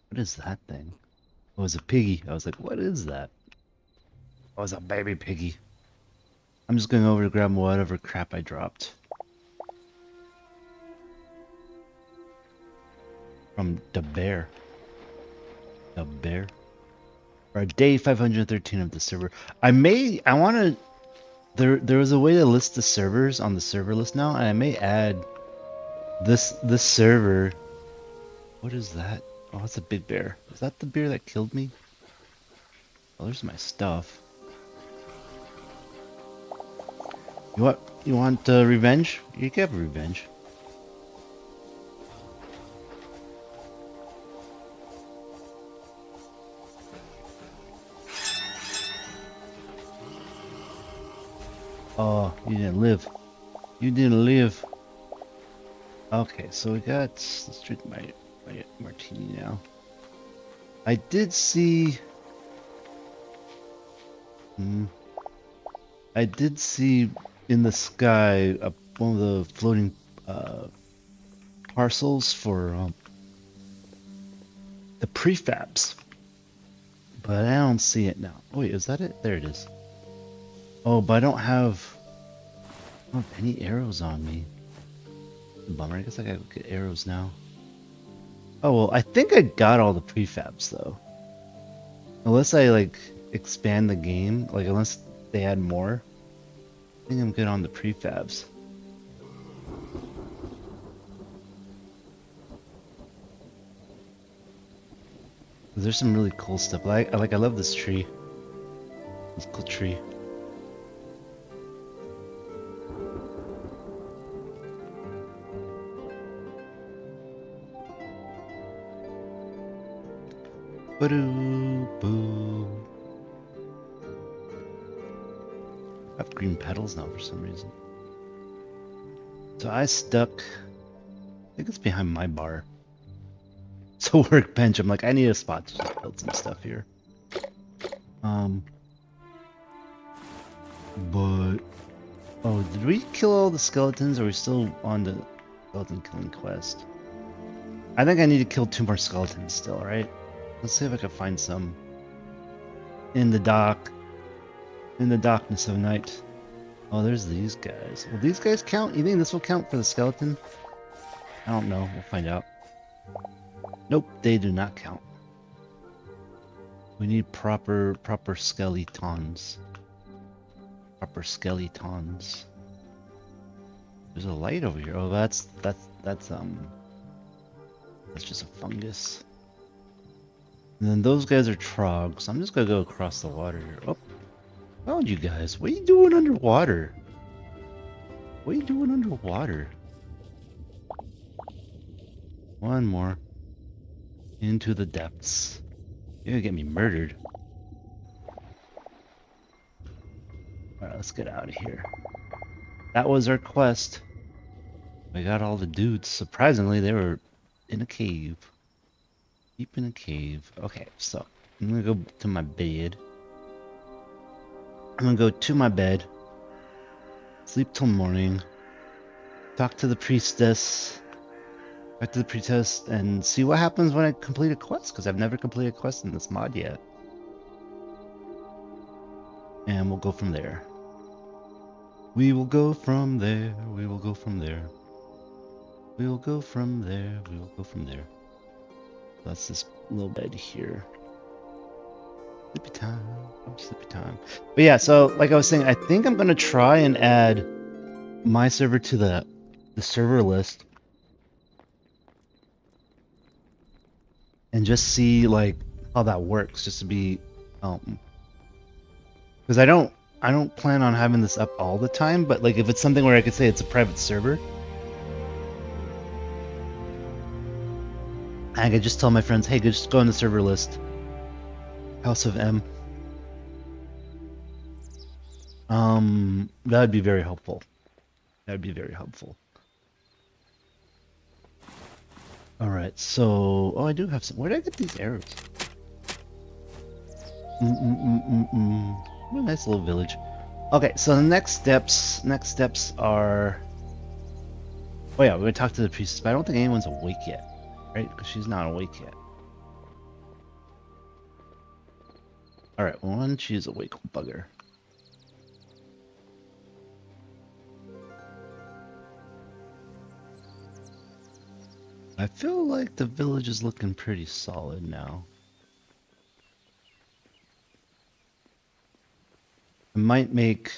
What is that thing? Oh, it was a piggy. I was like, what is that? Oh, it's a baby piggy. I'm just going over to grab whatever crap I dropped. From the bear. The bear. Or day 513 of the server. I wanna there was a way to list the servers on the server list now, and I may add this server. What is that? Oh, it's a big bear. Is that the bear that killed me? Oh, there's my stuff. You want revenge? You can have revenge. Oh, you didn't live. You didn't live. Okay, so we got. Let's drink my martini now. I did see. I did see in the sky one of the floating parcels for the prefabs, but I don't see it now. Oh wait, is that it? There it is. Oh, but I don't have any arrows on me. Bummer. I guess I gotta get arrows now. Oh well, I think I got all the prefabs though. Unless I like expand the game, like unless they add more. I think I'm good on the prefabs. There's some really cool stuff. I love this tree. This cool tree. Ba-doo-boo. I have green petals now for some reason. So I stuck. I think it's behind my bar. It's a workbench. I'm like, I need a spot to just build some stuff here. But oh, did we kill all the skeletons? Or are we still on the skeleton killing quest? I think I need to kill 2 more skeletons still, right? Let's see if I can find some in the darkness of night. Oh, there's these guys. Will these guys count? You think this will count for the skeleton? I don't know. We'll find out. Nope, they do not count. We need proper skeletons. Proper skeletons. There's a light over here. Oh, that's just a fungus. And then those guys are trogs. So I'm just gonna go across the water here. Oh, found you guys. What are you doing underwater? What are you doing underwater? One more. Into the depths. You're gonna get me murdered. Alright, let's get out of here. That was our quest. We got all the dudes. Surprisingly, they were in a cave. Deep in a cave. Okay, so I'm gonna go to my bed. I'm gonna go to my bed. Sleep till morning. Talk to the priestess. Talk to the priestess and see what happens when I complete a quest, because I've never completed a quest in this mod yet. And we'll go from there. We will go from there. We will go from there. We will go from there. We will go from there. That's this little bed here. Sleepy time. Sleepy time. But yeah, so like I was saying, I think I'm gonna try and add my server to the server list and just see like how that works, just to be because I don't plan on having this up all the time, but like if it's something where I could say it's a private server, I could just tell my friends, hey, just go on the server list. House of M. That would be very helpful. That would be very helpful. Alright, so... Oh, I do have some... Where did I get these arrows? What a nice little village. Okay, so the next steps are... Oh yeah, we're gonna talk to the priestess, but I don't think anyone's awake yet. Right? Because she's not awake yet. Alright, well, when she's awake, we'll bug her. I feel like the village is looking pretty solid now. I might make...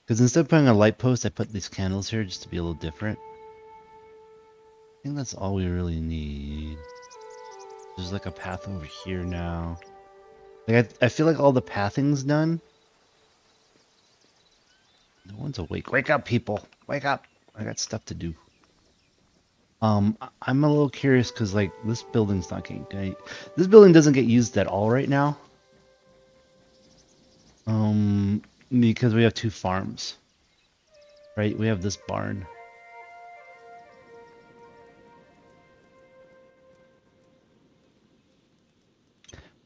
Because instead of putting a light post, I put these candles here just to be a little different. I think that's all we really need. There's like a path over here now. Like I feel like all the pathing's done. No one's awake. Wake up, people! Wake up! I got stuff to do. I'm a little curious because like this building's not getting... This building doesn't get used at all right now. Because we have 2 farms. Right? We have this barn.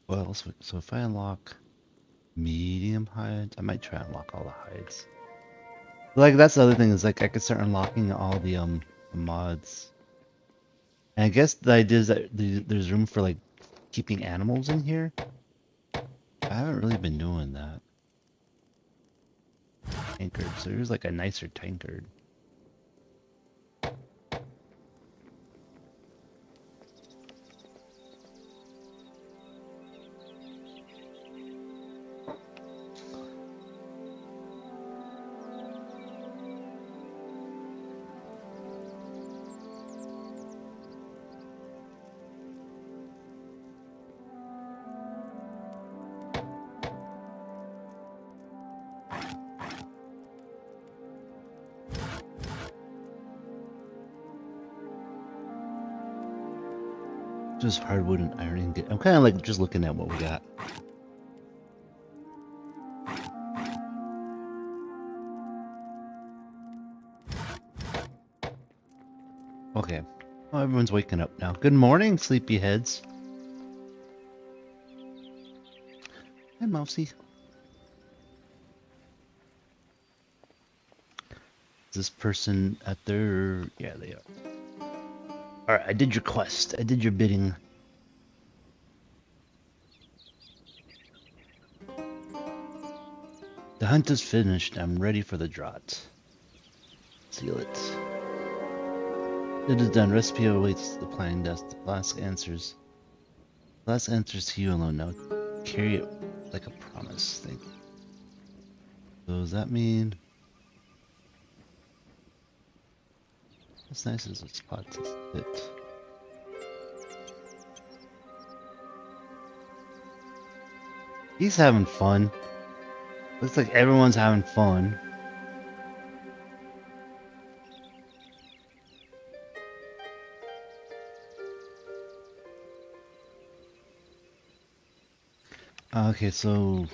Well, so if I unlock medium hides, I might try and unlock all the hides. Like that's the other thing is like I could start unlocking all the mods. And I guess the idea is that there's room for like keeping animals in here. I haven't really been doing that. Tankard, so here's like a nicer tankard. Just hardwood and iron ingot. I'm kind of like just looking at what we got. Okay. Oh, everyone's waking up now. Good morning, sleepyheads. Hi, Mousy. Is this person at their... Yeah, they are. Alright, I did your quest. I did your bidding. The hunt is finished. I'm ready for the draught. Seal it. It is done. Recipe awaits the planning desk. The flask answers. Flask answers to you alone now. Carry it like a promise. Thank you. So does that mean? What's nice is a spot to sit. He's having fun. Looks like everyone's having fun. Okay, so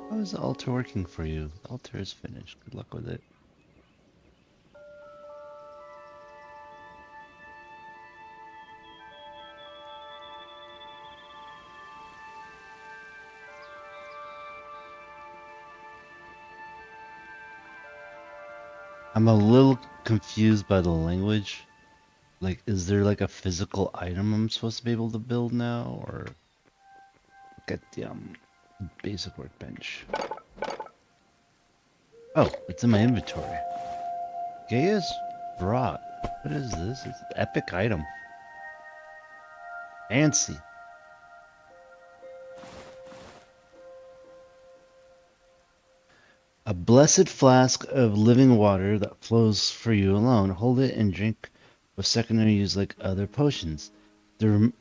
how is the altar working for you? The altar is finished. Good luck with it. I'm a little confused by the language. Like, is there like a physical item I'm supposed to be able to build now, or look at the basic workbench? Oh, it's in my inventory. Gaia's Rod. What is this? It's an epic item. Fancy. A blessed flask of living water that flows for you alone. Hold it and drink with secondary use like other potions. The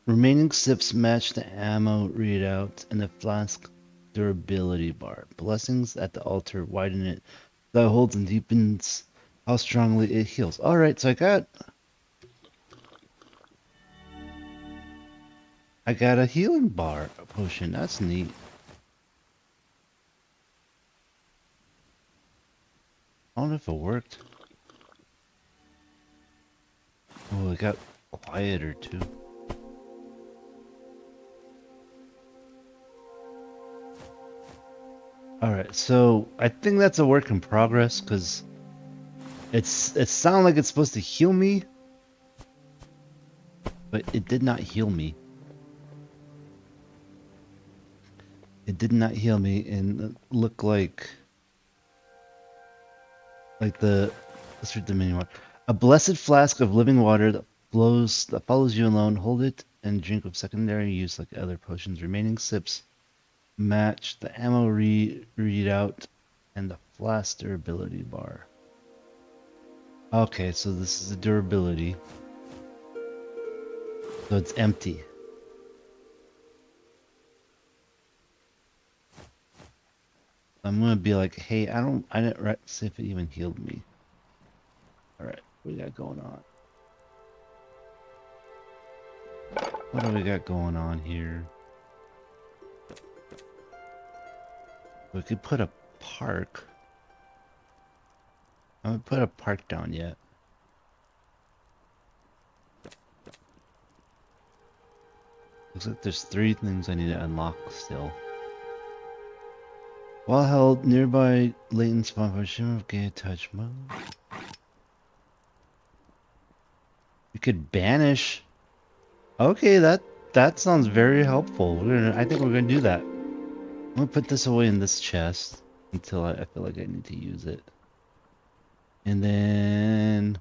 remaining sips match the ammo readout and the flask durability bar. Blessings at the altar widen it. That holds and deepens how strongly it heals. Alright, so I got a healing bar potion. That's neat. I don't know if it worked. Oh, it got quieter too. Alright, so I think that's a work in progress because it sounded like it's supposed to heal me, but it did not heal me. It did not heal me and it looked like let's read the menu one. A blessed flask of living water that follows you alone. Hold it and drink with secondary use like other potions. Remaining sips match the ammo readout and the flask durability bar. Okay, so this is the durability. So it's empty. I'm gonna be like, hey, I didn't see if it even healed me. Alright, what we got going on? What do we got going on here? We could put a park. I haven't put a park down yet. Looks like there's 3 things I need to unlock still. While held nearby, latent spawn for shimmer of Gaia touch mode. We could banish. Okay, that sounds very helpful. I think we're gonna do that. I'm gonna put this away in this chest until I feel like I need to use it. And then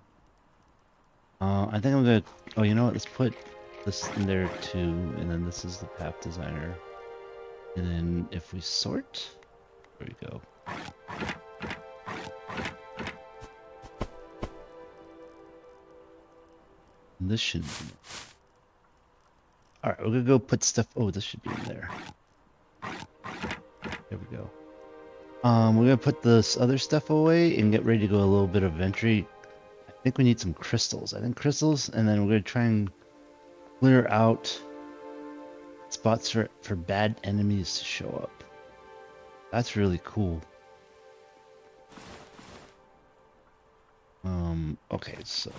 I think I'm gonna, oh, you know what, let's put this in there too, and then this is the path designer. And then if we sort, there we go. And this should be, alright, we're gonna go put stuff, oh, this should be in there. There we go. We're gonna put this other stuff away and get ready to go a little bit of entry. I think we need some crystals. I think crystals, and then we're gonna try and clear out spots for bad enemies to show up. That's really cool. Okay, so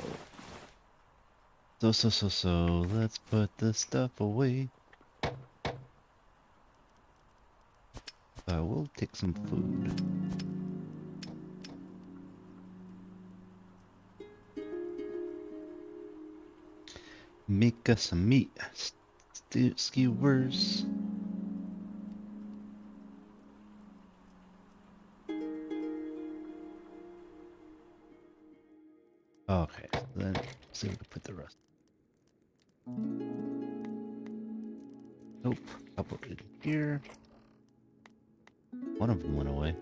let's put this stuff away. We'll take some food. Make us some meat. skewers. Okay, then see if we can put the rest. Nope, couple in here. One of them went away.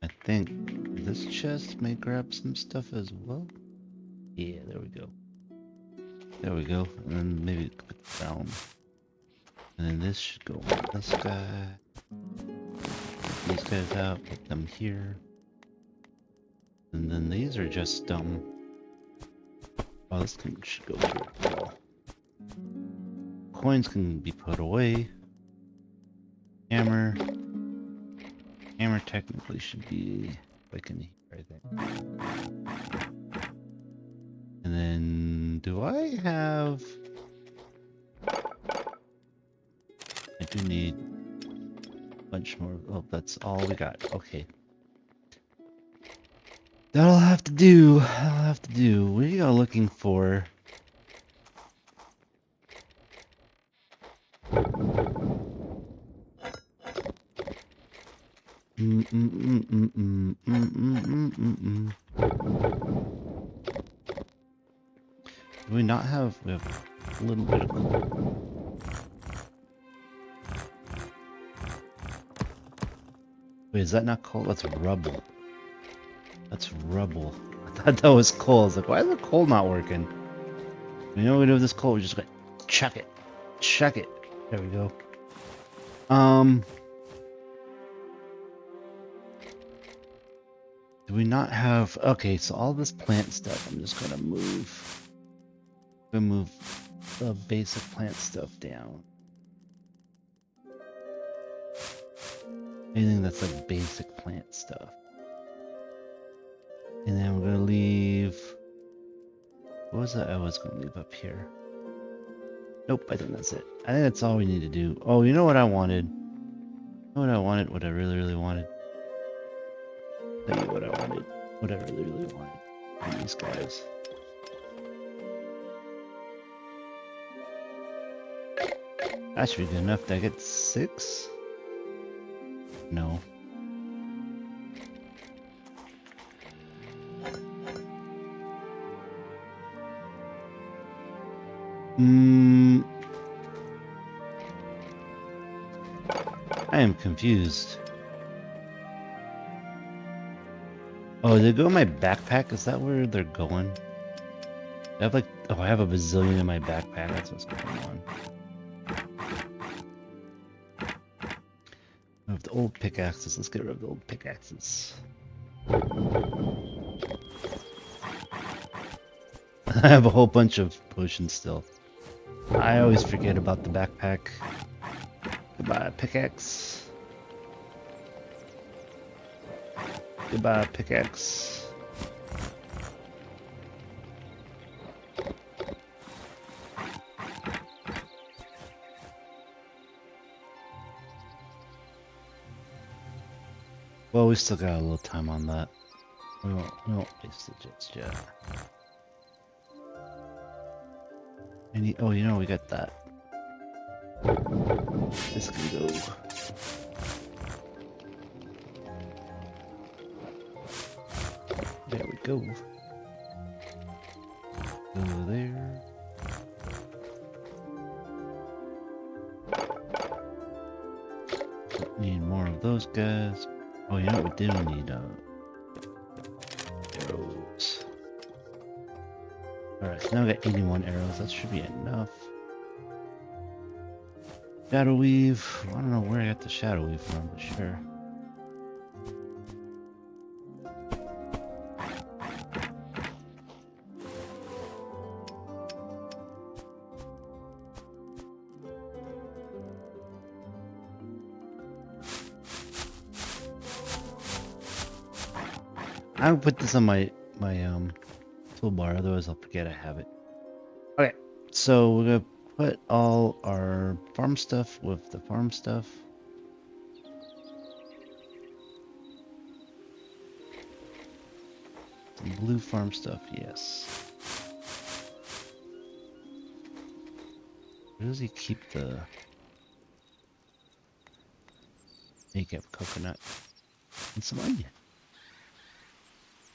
I think this chest may grab some stuff as well. Yeah, there we go. There we go. And then maybe put down. And then this should go on this guy. Get these guys out, put them here. And then these are just oh, this should go here as well. Coins can be put away. Hammer. Hammer technically should be like in here, I think. And then, do I have... I do need a bunch more. Oh, that's all we got. Okay. That'll have to do. That'll have to do. We are looking for... Do we not have... We have a little bit of coal. Wait, is that not coal? That's rubble. That's rubble. I thought that was coal. I was like, why is the coal not working? You know what we do with this coal? We just gotta chuck it. Chuck it. There we go. Do we not have... Okay, so all this plant stuff, I'm just gonna move. I'm gonna move the basic plant stuff down. Anything that's like basic plant stuff. And then we're gonna leave... What was that I was gonna leave up here? Nope, I think that's it. I think that's all we need to do. Oh, you know what I wanted? You know what I wanted? What I really, really wanted? Tell you what I wanted. What I really, really wanted. And these guys. That should be good enough. Did I get 6? No. I am confused. Oh, they go in my backpack? Is that where they're going? I have like... Oh, I have a bazillion in my backpack. That's what's going on. I have the old pickaxes. Let's get rid of the old pickaxes. I have a whole bunch of potions still. I always forget about the backpack. Goodbye, pickaxe. Goodbye, pickaxe. Well, we still got a little time on that. We won't waste it just yet. Oh, you know, we got that. This can go. There we go. Go there. Need more of those guys. Oh, you know what we do need? Arrows. Alright, so now we got 81 arrows. That should be enough. Shadow weave. I don't know where I got the shadow weave from, but sure. I'll put this on my toolbar, otherwise I'll forget I have it. Okay, so we're gonna put all our farm stuff with the farm stuff. Some blue farm stuff, yes. Where does he keep the... Make up coconut and some onion.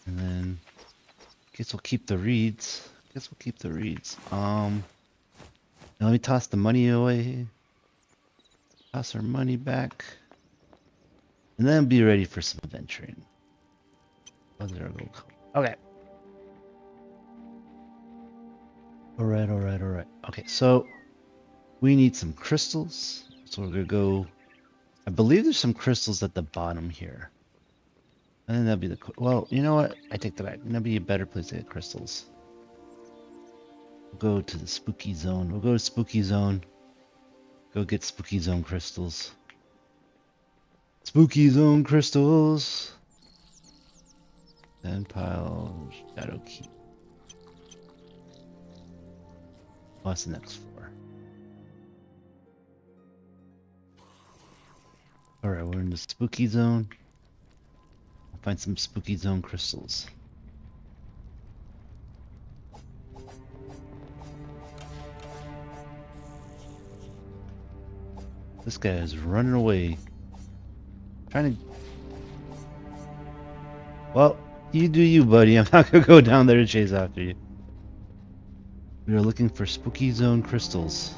And then guess we'll keep the reeds. Now let me toss the money away. Toss our money back. And then be ready for some adventuring. Oh, there we go. Okay. Alright. Okay, so we need some crystals. So we're gonna go. I believe there's some crystals at the bottom here. I think that'd be the. Well, you know what? I take that back. That'd be a better place to get crystals. We'll go to the spooky zone. We'll go to spooky zone. Go get spooky zone crystals. Spooky zone crystals. Then pile shadow key. What's the next floor? Alright, we're in the spooky zone. I'll find some spooky zone crystals. This guy is running away. Trying to... Well, you do you, buddy. I'm not gonna go down there to chase after you. We are looking for spooky zone crystals.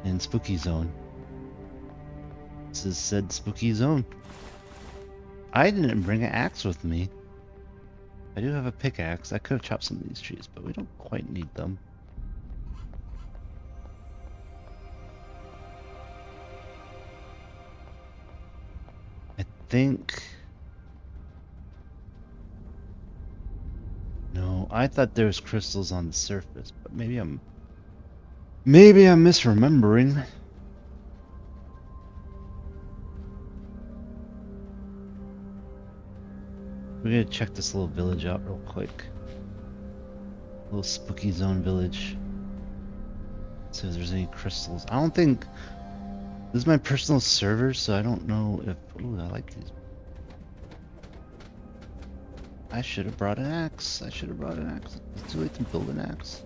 In spooky zone. This is said spooky zone. I didn't bring an axe with me. I do have a pickaxe. I could have chopped some of these trees, but we don't quite need them. I think... No, I thought there was crystals on the surface, but maybe I'm misremembering. We're gonna check this little village out real quick. Little spooky zone village. See if there's any crystals. I don't think this is my personal server, so I don't know if. Ooh, I like these. I should have brought an axe. It's too late to build an axe.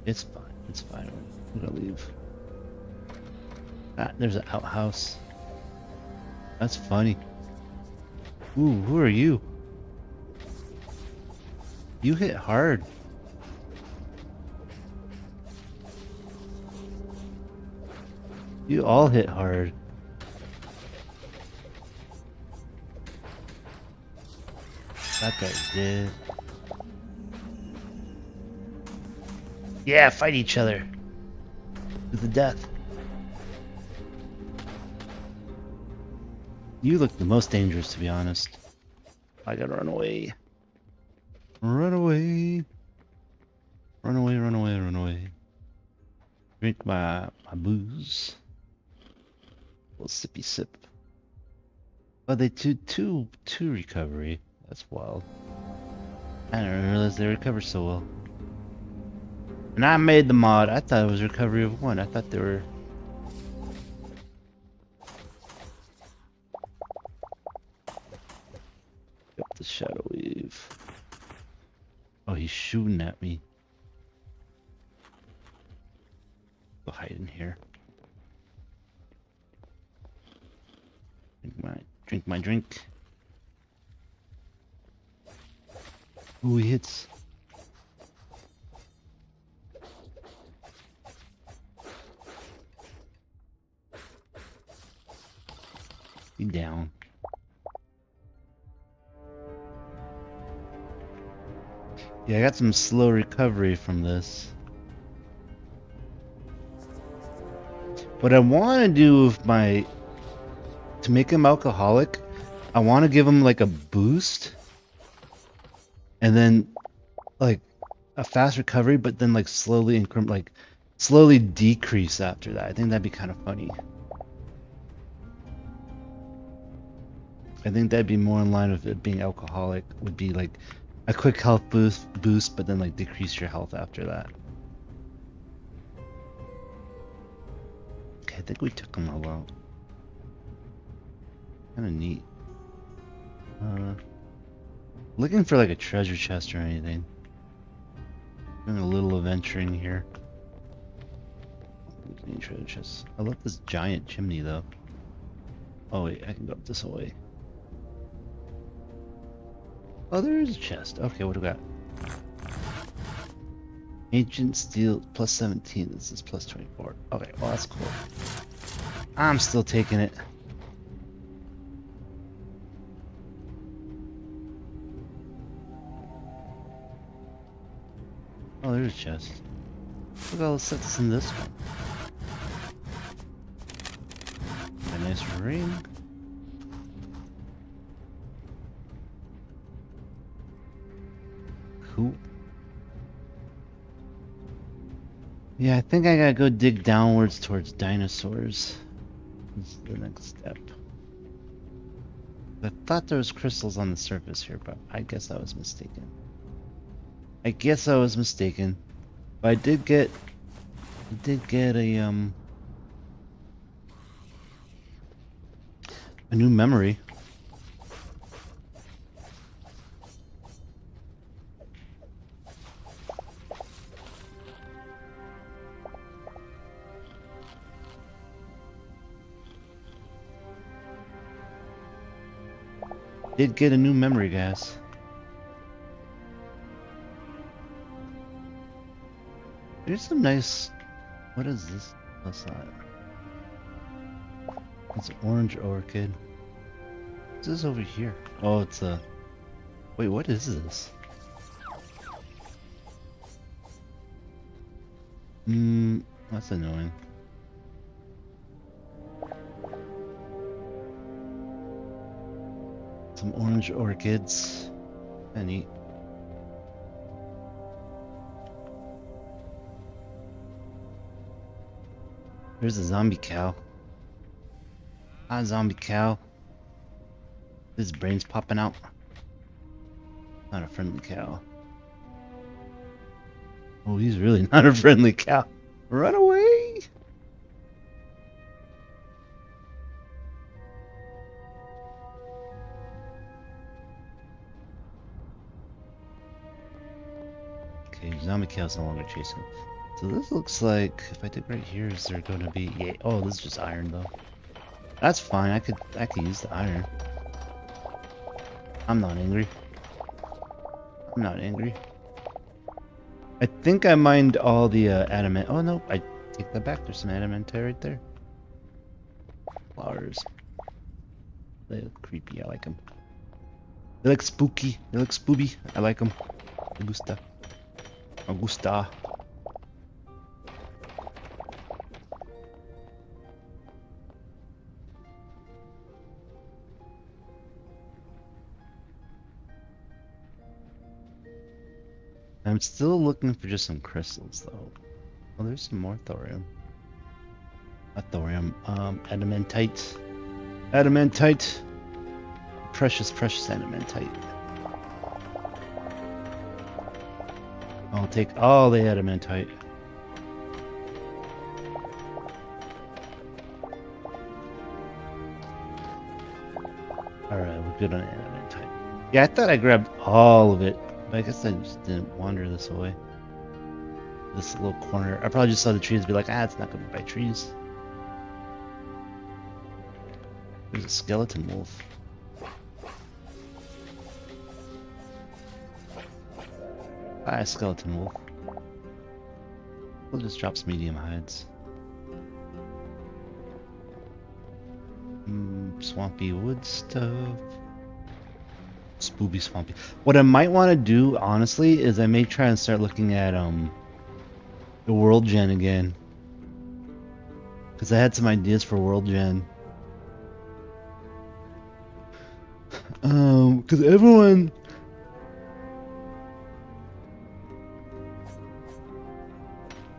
It's fine. I'm gonna leave. Ah, there's an outhouse. That's funny. Ooh, who are you? You hit hard. You all hit hard. That guy's dead. Yeah, fight each other. To the death. You look the most dangerous, to be honest. I gotta run away. Run away. Drink my booze. Little sippy sip. Oh, they do two recovery. That's wild. I didn't realize they recover so well. And I made the mod. I thought it was recovery of 1. I thought they were... Yep, the shadow weave. Oh, he's shooting at me. Go hide in here. Drink my drink. Ooh, he hits. He down. Yeah, I got some slow recovery from this. What I want to do with my... To make him alcoholic, I want to give him like a boost. And then like a fast recovery, but then like slowly slowly decrease after that. I think that'd be kind of funny. I think that'd be more in line with it being alcoholic. Would be like a quick health boost, but then like decrease your health after that. Okay, I think we took them all out. Kind of neat. Looking for like a treasure chest or anything. Doing a little adventuring here. Any treasure chests. I love this giant chimney though. Oh wait, I can go up this way. Oh, there is a chest. Okay, what do we got? Ancient steel plus 17. This is plus 24. Okay, well that's cool. I'm still taking it. Oh, there's a chest. Look, I'll set this in this one. A nice ring. Cool. Yeah, I think I gotta go dig downwards towards dinosaurs. This is the next step. I thought there was crystals on the surface here, but I guess I was mistaken. But I did get a new memory. Did get a new memory, guys. There's some nice. What is this? What's that? It's an orange orchid. What's this over here? Oh, it's a. Wait, what is this? That's annoying. Some orange orchids. Kinda neat. There's a zombie cow. Hi, zombie cow. His brain's popping out. Not a friendly cow. Oh, he's really not a friendly cow. Run away! Okay, zombie cow's no longer chasing. So this looks like, if I dig right here, is there going to be? Yeah. Oh, this is just iron though. That's fine. I could use the iron. I'm not angry. I think I mined all the adamant. Oh no, I take that back. There's some adamantite right there. Flowers. They look creepy. I like them. They look spooky. They look spooky. I like them. Augusta. I'm still looking for just some crystals though. Oh, there's some more thorium. Not thorium, adamantite. Adamantite. Precious adamantite. I'll take all the adamantite. Alright, we're good on adamantite. Yeah, I thought I grabbed all of it. I guess I just didn't wander this way. This little corner. I probably just saw the trees and be like, it's not gonna be by trees. There's a skeleton wolf. Hi, skeleton wolf. We'll just drop some medium hides. Swampy wood stuff. Spooky swampy. What I might want to do, honestly, is I may try and start looking at the world gen again, because I had some ideas for world gen. Because everyone,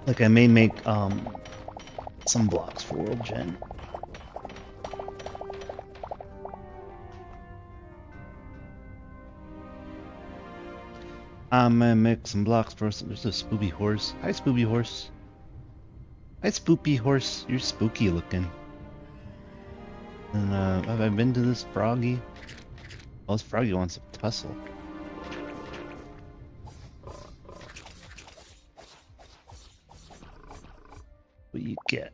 like, I may make some blocks for world gen. I'm gonna make some blocks for some. There's a spoopy horse. Hi, spoopy horse. Hi, spoopy horse. You're spooky looking. And have I been to this froggy? Oh, this froggy wants to tussle. Yeah.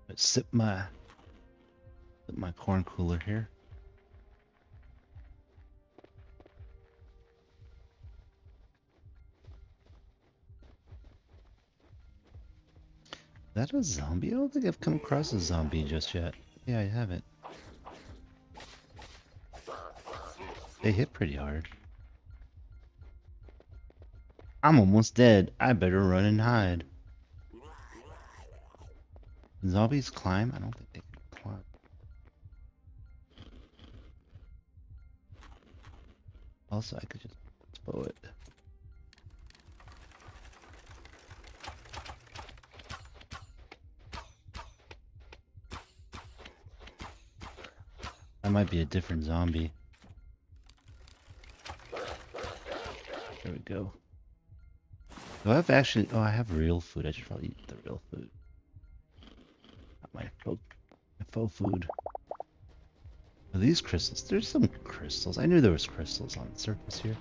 Let's sip my corn cooler here. Is that a zombie? I don't think I've come across a zombie just yet. Yeah, I haven't. They hit pretty hard. I'm almost dead. I better run and hide. Can zombies climb? I don't think they can climb. Also, I could just throw it. That might be a different zombie. There we go. Do I have actually... Oh, I have real food. I should probably eat the real food. Not my faux food. Are these crystals? There's some crystals. I knew there was crystals on the surface here.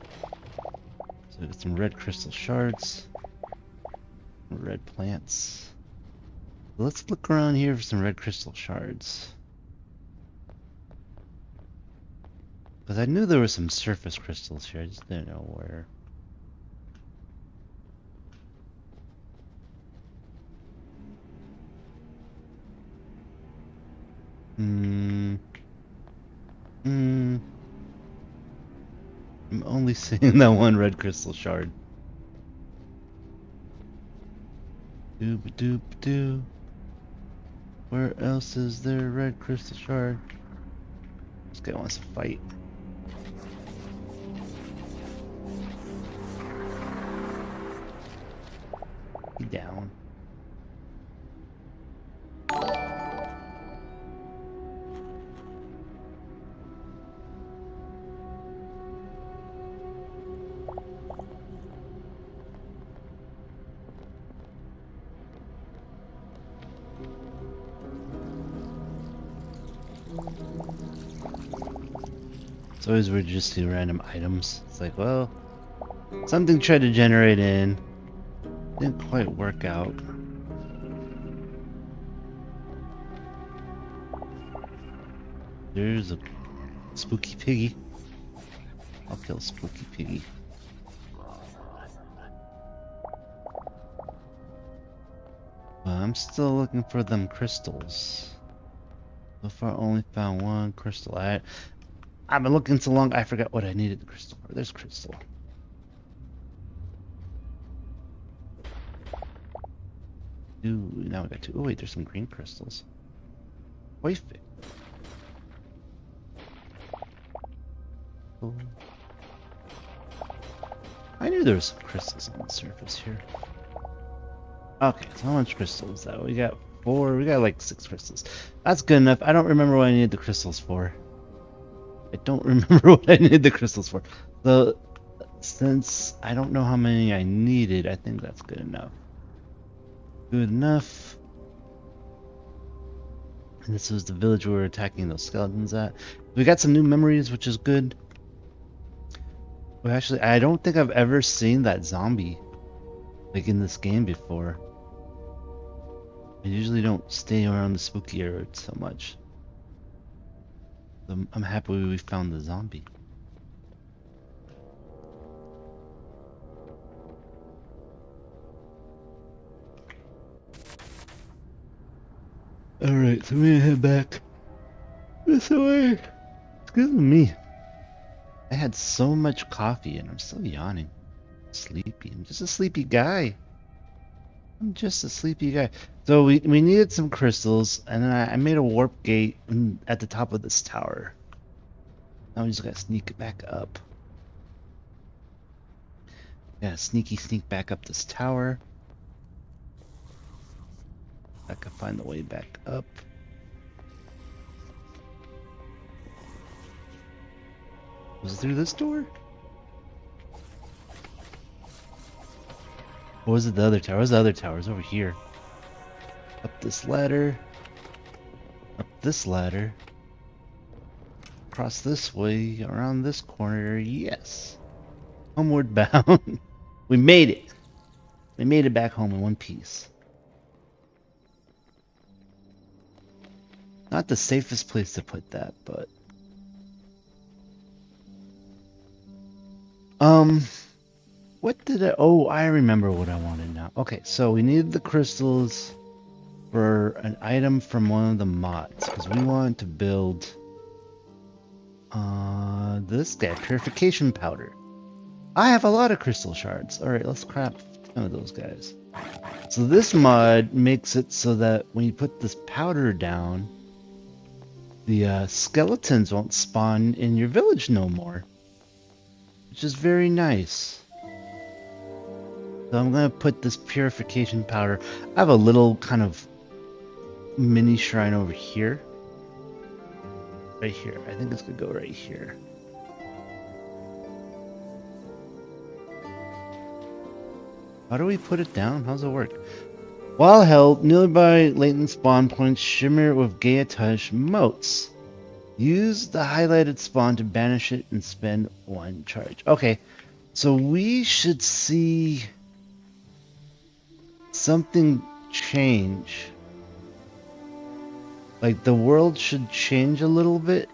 So we got some red crystal shards. Red plants. Let's look around here for some red crystal shards. Because I knew there were some surface crystals here. I just didn't know where. I'm only seeing that one red crystal shard. Doop-a-doop-a-doo. Where else is there a red crystal shard? This guy wants to fight. He down. It's always weird to just see random items. It's like, well, something tried to generate in. Didn't quite work out. There's a spooky piggy. I'll kill spooky piggy. But I'm still looking for them crystals. So far, only found one crystal. I've been looking so long, I forgot what I needed the crystal for. There's crystal. Ooh, now we got two. Oh wait, there's some green crystals. Wait. Oh. I knew there was some crystals on the surface here. Okay, so how much crystals though? We got 4. We got like 6 crystals. That's good enough. I don't remember what I needed the crystals for. I don't remember what I needed the crystals for. So, since I don't know how many I needed, I think that's good enough. Good enough. And this was the village we were attacking those skeletons at. We got some new memories, which is good. But actually, I don't think I've ever seen that zombie like in this game before. I usually don't stay around the spooky area so much. I'm happy we found the zombie. Alright, so we're gonna head back this way. Excuse me. I had so much coffee and I'm still yawning. Sleepy. I'm just a sleepy guy. I'm just a sleepy guy. So we needed some crystals, and then I made a warp gate at the top of this tower. Now we just gotta sneak it back up. Gotta sneak back up this tower. I can find the way back up. Was it through this door? Or was it the other tower? Where's the other tower? It's over here. Up this ladder. Up this ladder. Across this way. Around this corner. Yes. Homeward bound. We made it. We made it back home in one piece. Not the safest place to put that, but what did I? Oh, I remember what I wanted now. Okay, so we needed the crystals for an item from one of the mods because we want to build this guy, purification powder. I have a lot of crystal shards. All right, let's craft some of those guys. So this mod makes it so that when you put this powder down, the skeletons won't spawn in your village no more, which is very nice. So I'm gonna put this purification powder. I have a little kind of mini shrine over here. Right here. I think it's gonna go right here. How do we put it down? How's it work? While held, nearby latent spawn points shimmer with Gaiatage motes. Use the highlighted spawn to banish it and spend 1 charge. Okay, so we should see something change. Like the world should change a little bit.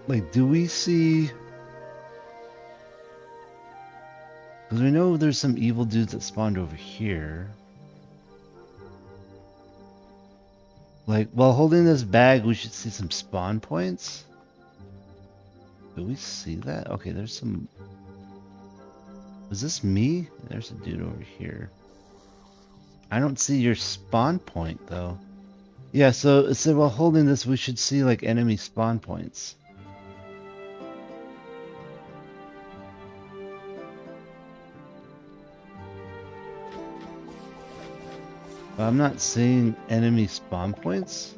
Like, do we see... Because we know there's some evil dudes that spawned over here. Like, while holding this bag, we should see some spawn points. Do we see that? Okay, there's some... Is this me? There's a dude over here. I don't see your spawn point, though. Yeah, so it said while holding this, we should see, like, enemy spawn points. But I'm not seeing enemy spawn points.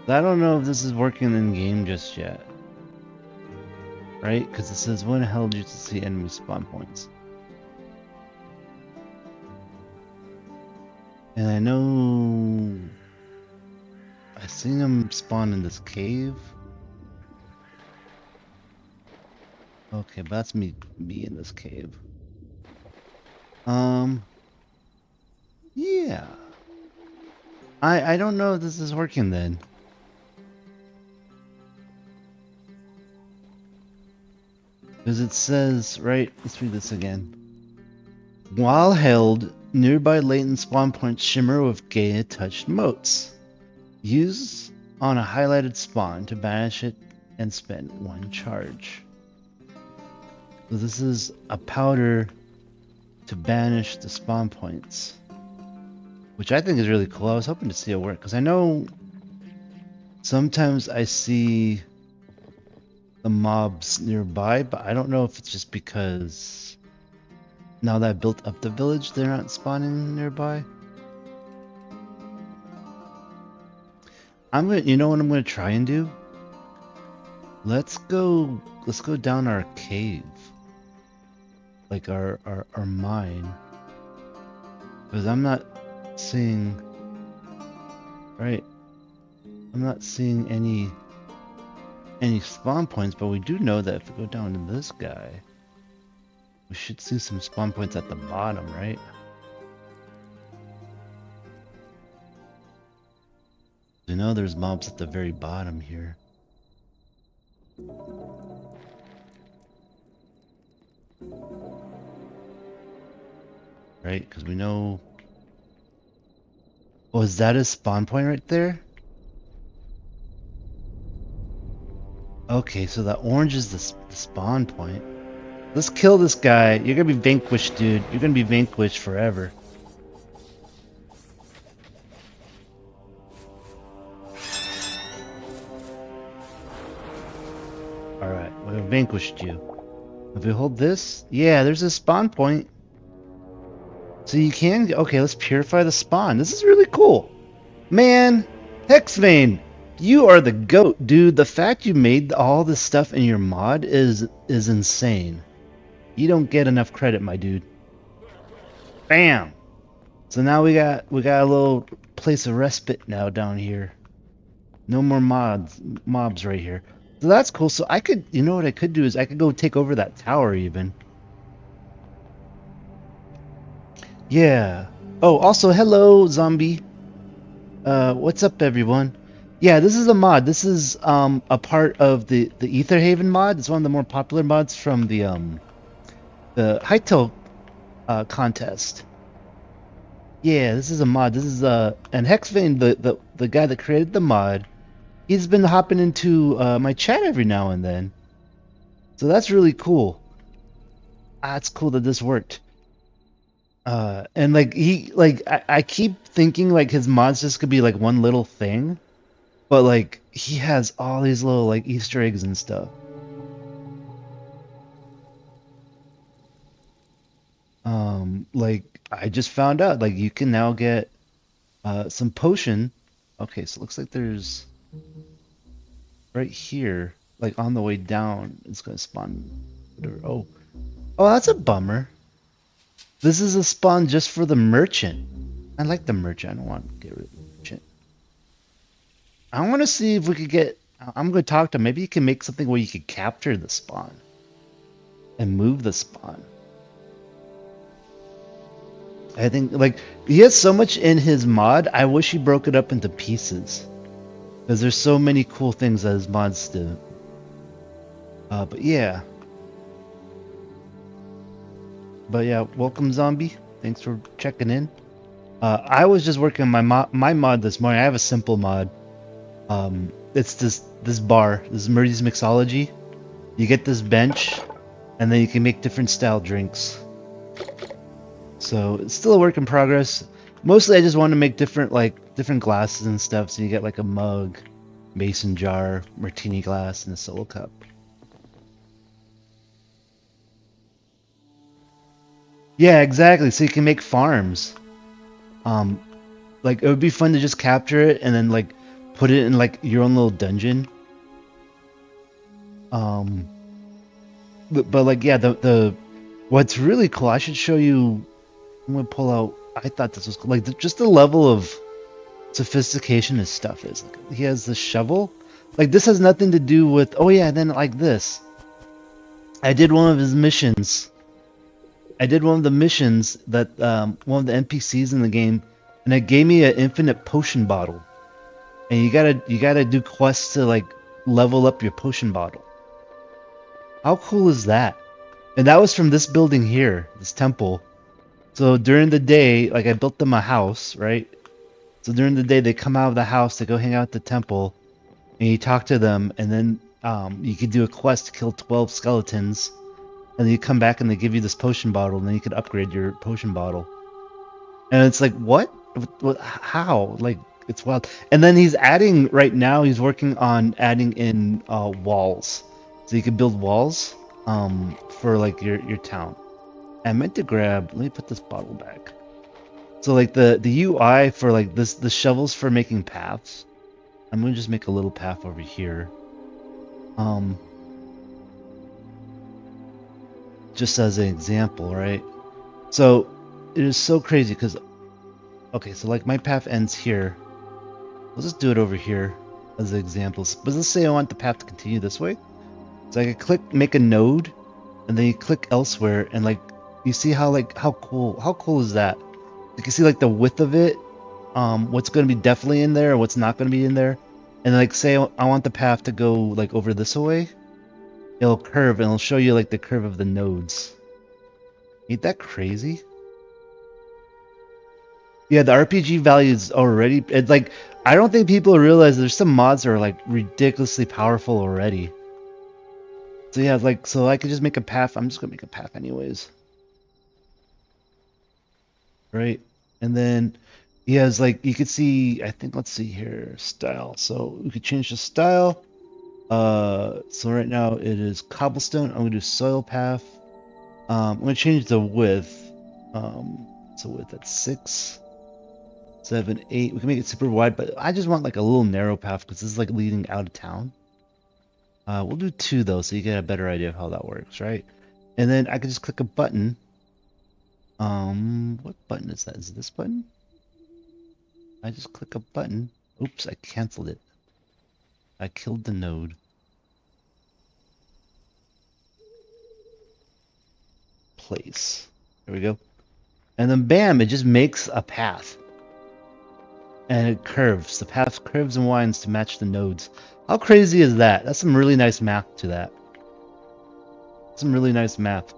I don't know if this is working in game just yet. Right? Because it says when held you to see enemy spawn points. And I know I've seen them spawn in this cave. Okay, but that's me in this cave. Yeah. I don't know if this is working then. Because it says, right, let's read this again. While held, nearby latent spawn points shimmer with Gaia touched motes. Use on a highlighted spawn to banish it and spend 1 charge. So this is a powder to banish the spawn points, which I think is really cool. I was hoping to see it work because I know sometimes I see the mobs nearby, but I don't know if it's just because now that I built up the village, they're not spawning nearby. You know what I'm gonna try and do? Let's go down our cave. Like our mine. Because I'm not seeing, right? I'm not seeing any spawn points, but we do know that if we go down to this guy, we should see some spawn points at the bottom, right? You know there's mobs at the very bottom here. Right? Because we know... Oh, is that a spawn point right there? Okay, so that orange is the spawn point. Let's kill this guy. You're gonna be vanquished, dude. You're gonna be vanquished forever. Alright, we vanquished you. If we hold this, yeah, there's a spawn point. So you can, okay, let's purify the spawn. This is really cool. Man, Hexvane, you are the GOAT, dude. The fact you made all this stuff in your mod is insane. You don't get enough credit, my dude. Bam! So now we got a little place of respite now down here. No more mobs right here. So that's cool. So I could, you know what I could do is I could go take over that tower even. Yeah. Oh, also hello zombie. What's up everyone? Yeah, this is a mod. This is a part of the Ether Haven mod. It's one of the more popular mods from the Hytale contest. Yeah, this is a mod. This is and Hexvane, the guy that created the mod, he's been hopping into my chat every now and then. So that's really cool. It's cool that this worked. And like I keep thinking like his mods just could be like one little thing, but like he has all these little like Easter eggs and stuff. Like I just found out like you can now get some potion. Okay, so it looks like there's right here, like on the way down, it's gonna spawn. Oh, oh, that's a bummer. This is a spawn just for the merchant. I like the merchant. I don't want to get rid of the merchant. I want to see if we could get. I'm going to talk to him. Maybe you can make something where you could capture the spawn and move the spawn. I think like he has so much in his mod. I wish he broke it up into pieces because there's so many cool things that his mods do. But yeah, welcome zombie. Thanks for checking in. I was just working on my mod this morning. I have a simple mod. It's this bar. This is Murdy's Mixology. You get this bench, and then you can make different style drinks. So it's still a work in progress. Mostly, I just want to make different glasses and stuff. So you get like a mug, mason jar, martini glass, and a solo cup. Yeah, exactly. So you can make farms. Like it would be fun to just capture it and then like put it in like your own little dungeon. But like yeah, the what's really cool. I should show you. I'm gonna pull out. I thought this was cool. Like just the level of sophistication his stuff is. Like, he has the shovel. Like this has nothing to do with. Oh yeah, and then like this. I did one of his missions. I did one of the missions that one of the NPCs in the game, and it gave me an infinite potion bottle. And you gotta do quests to like level up your potion bottle. How cool is that? And that was from this building here, this temple. So during the day, like I built them a house, right? So during the day, they come out of the house to go hang out at the temple, and you talk to them, and then you could do a quest to kill 12 skeletons, and then you come back and they give you this potion bottle, and then you could upgrade your potion bottle. And it's like, what? How? Like, it's wild. And then he's adding, right now, he's working on adding in walls. So you can build walls for like your town. I meant to grab, let me put this bottle back. So like the UI for like the shovels for making paths. I'm gonna just make a little path over here. Just as an example, right? So it is so crazy because okay, so like my path ends here. Let's just do it over here as examples. But let's say I want the path to continue this way. So I could click make a node, and then you click elsewhere, and like you see how cool is that? You can see like the width of it, what's going to be definitely in there, what's not going to be in there, and like say I want the path to go like over this way, it'll curve and it'll show you like the curve of the nodes. Ain't that crazy? Yeah, the RPG value is already. It's like I don't think people realize there's some mods that are like ridiculously powerful already. So yeah, like so I could just make a path. I'm just gonna make a path anyways. Right? And then he has like you could see I think let's see here style. So we could change the style. So right now it is cobblestone. I'm gonna do soil path. I'm gonna change the width. So width at 6, 7, 8. We can make it super wide, but I just want like a little narrow path because this is like leading out of town. We'll do 2 though, so you get a better idea of how that works, right? And then I can just click a button. What button is that? Is it this button? I just click a button. Oops, I canceled it. I killed the node. place. There we go. And then bam, it just makes a path. And it curves. The path curves and winds to match the nodes. How crazy is that? That's some really nice math to that. Some really nice math.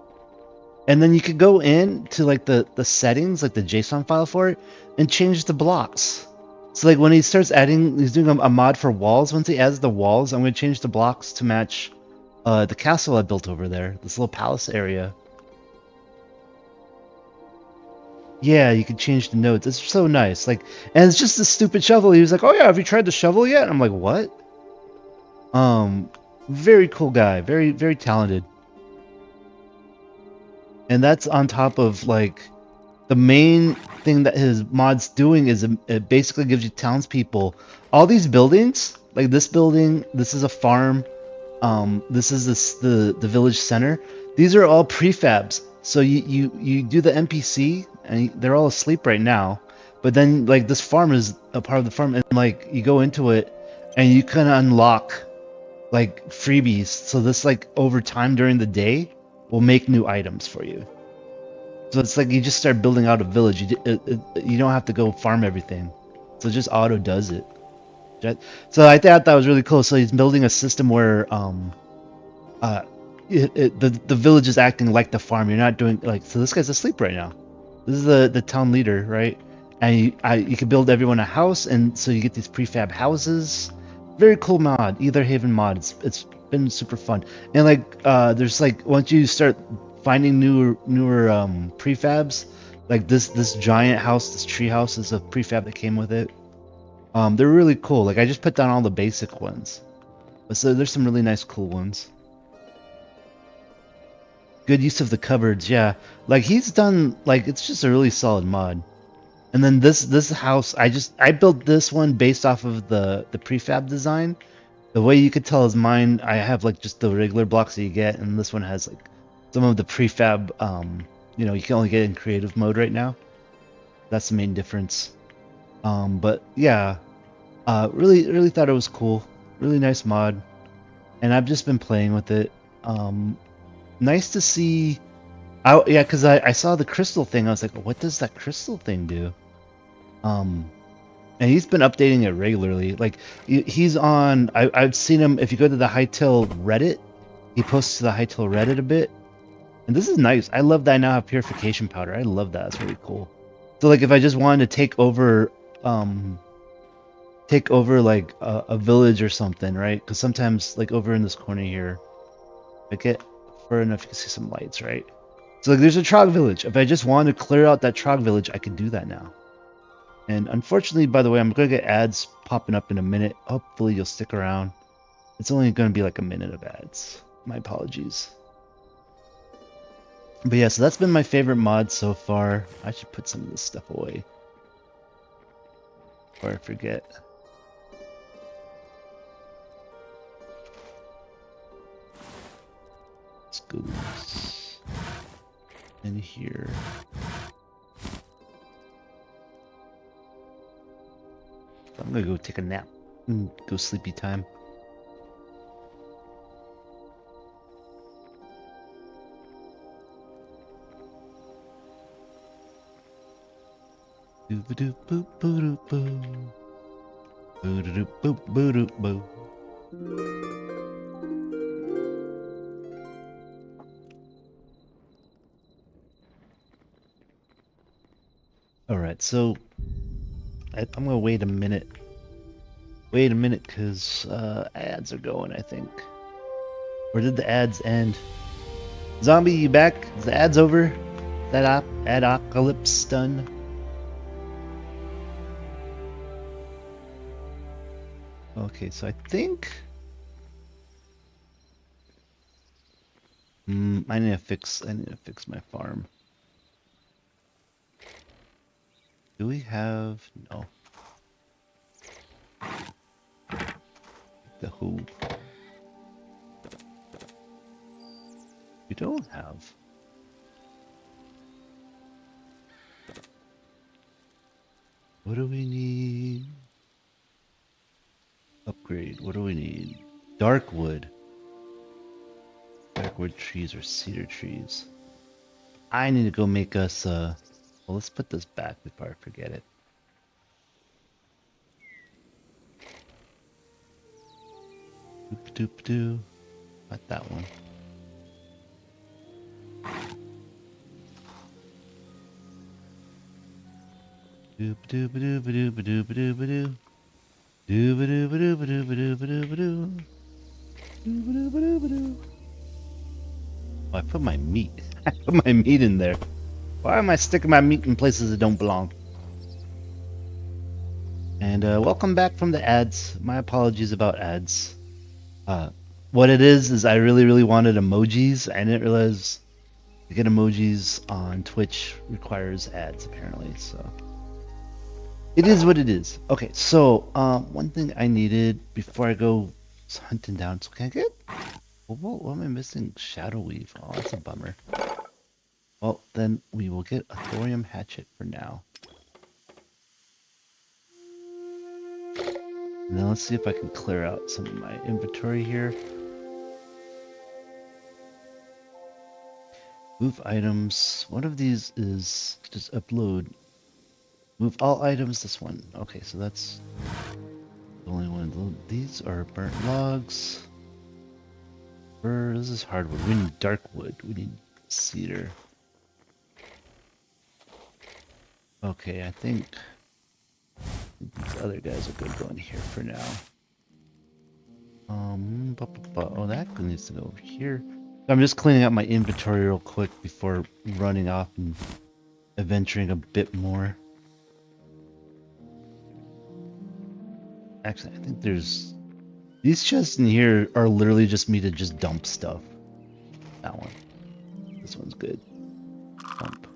And then you could go in to like the settings, like the JSON file for it, and change the blocks. So like when he starts adding, he's doing a mod for walls. Once he adds the walls, I'm going to change the blocks to match the castle I built over there, this little palace area. Yeah, you can change the nodes. It's so nice. Like, and it's just a stupid shovel. He was like, "Oh yeah, have you tried the shovel yet?" And I'm like, "What?" Very cool guy. Very, very talented. And that's on top of like the main thing that his mod's doing is it basically gives you townspeople all these buildings. Like this building, this is a farm. This is the village center. These are all prefabs. So you do the NPC and they're all asleep right now. But then like this farm is a part of the farm, and like you go into it and you can unlock like freebies. So this like over time during the day will make new items for you. So it's like you just start building out a village. You don't have to go farm everything. So it just auto does it. So I thought that was really cool. So he's building a system where the village is acting like the farm. You're not doing like, so this guy's asleep right now. This is the town leader, right? And you can build everyone a house, and so you get these prefab houses. Very cool mod, Ether Haven mod. It's been super fun. And like there's like once you start finding newer prefabs, like this giant house, this tree house is a prefab that came with it. They're really cool. Like I just put down all the basic ones, but so there's some really nice cool ones. Good use of the cupboards, yeah. Like he's done, like it's just a really solid mod. And then this house, I built this one based off of the prefab design. The way you could tell is mine, I have like just the regular blocks that you get, and this one has like some of the prefab. You know, you can only get in creative mode right now. That's the main difference. But yeah, really thought it was cool. Really nice mod, and I've just been playing with it. Nice to see. Yeah, because I saw the crystal thing. I was like, what does that crystal thing do? And he's been updating it regularly. Like he's on. I've seen him. If you go to the Hytale Reddit, he posts to the Hytale Reddit a bit. And this is nice. I love that I now have purification powder. I love that. It's really cool. So like if I just wanted to take over like a village or something, right? Because sometimes like over in this corner here, I get far enough you can see some lights, right? So like there's a Trog village. If I just wanted to clear out that Trog village, I could do that now. And unfortunately, by the way, I'm going to get ads popping up in a minute. Hopefully you'll stick around. It's only going to be like a minute of ads. My apologies. But yeah, so that's been my favorite mod so far. I should put some of this stuff away before I forget. Let's go in here. I'm gonna go take a nap. Go sleepy time. Doo ba doo boop boo doo boo. Boo doo doo boop boo doo boo. Alright, so I'm gonna wait a minute. Wait a minute, because ads are going, I think. Or did the ads end? Zombie, you back? Is the ads over? Is that apocalypse done? Okay, so I think... I need to fix my farm. Do we have... No. The who? We don't have. What do we need? Upgrade. What do we need? Dark wood. Dark wood trees or cedar trees. I need to go make us well, let's put this back before I forget it. Doop doop doo. Not that one. Doop doop doo doo doo doo doo. Doo doo doo doo doo doo doo. Oh, I put my meat. I put my meat in there. Why am I sticking my meat in places that don't belong? And welcome back from the ads. My apologies about ads. What it is I really wanted emojis. I didn't realize to get emojis on Twitch requires ads apparently. So it is what it is. Okay, so one thing I needed before I go hunting down. So can I get? What am I missing? Shadow Weave. Oh, that's a bummer. Well, then we will get a thorium hatchet for now. And then let's see if I can clear out some of my inventory here. Move items. One of these is just upload. Move all items. This one. Okay, so that's the only one. These are burnt logs. This is hardwood. We need dark wood. We need cedar. Okay, I think these other guys are good going here for now. Oh, that needs to go over here. I'm just cleaning up my inventory real quick before running off and adventuring a bit more. Actually, I think there's... These chests in here are literally just me to just dump stuff. That one. This one's good. Dump.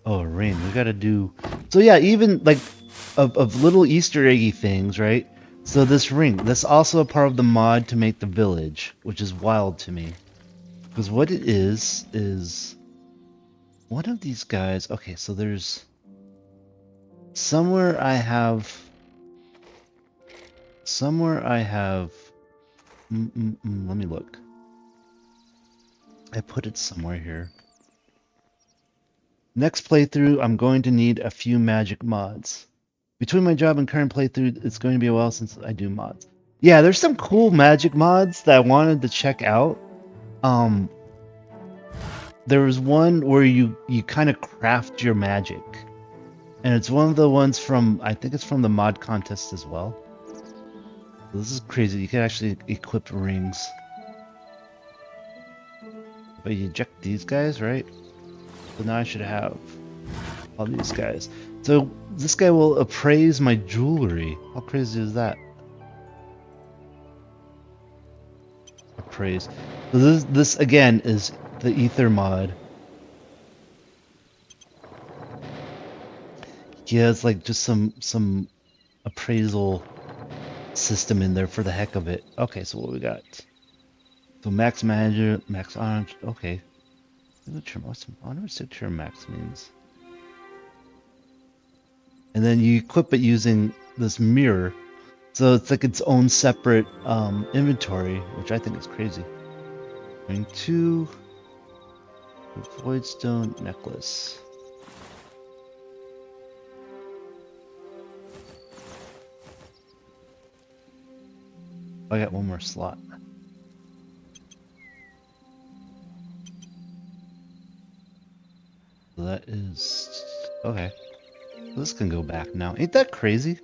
Oh, rain. We gotta do... So yeah, even like of little Easter eggy things, right? So this ring, that's also a part of the mod to make the village, which is wild to me. Because what it is one of these guys... Okay, so there's... Somewhere I have... let me look. I put it somewhere here. Next playthrough, I'm going to need a few magic mods. Between my job and current playthrough, it's going to be a while since I do mods. Yeah, there's some cool magic mods that I wanted to check out. There was one where you kind of craft your magic. And it's one of the ones from, I think it's from the mod contest as well. This is crazy. You can actually equip rings. But you eject these guys, right? So now I should have all these guys. So this guy will appraise my jewelry. How crazy is that? Appraise. So this again is the ether mod. Yeah, it's like just some appraisal system in there for the heck of it. Okay, so what we got? So max manager, max orange. Okay. Signature. I wonder what signature max means. And then you equip it using this mirror, so it's like its own separate inventory, which I think is crazy. Ring 2, Voidstone necklace. I got one more slot. So that is okay. This can go back now. Ain't that crazy?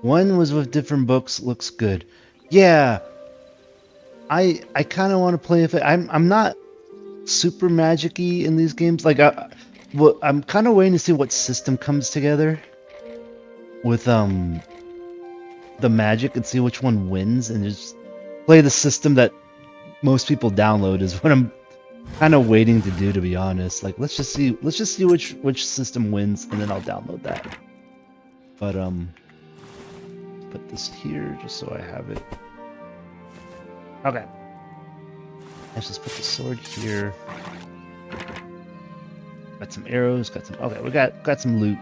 One was with different books. Looks good. Yeah. I kind of want to play with it. I'm not super magic-y in these games. Like I'm kind of waiting to see what system comes together with the magic and see which one wins and just play the system that most people download is what I'm kind of waiting to do, to be honest. Like let's just see which system wins and then I'll download that. But put this here just so I have it. Okay. Let's just put the sword here. Got some arrows, got some... Okay, we got some loot.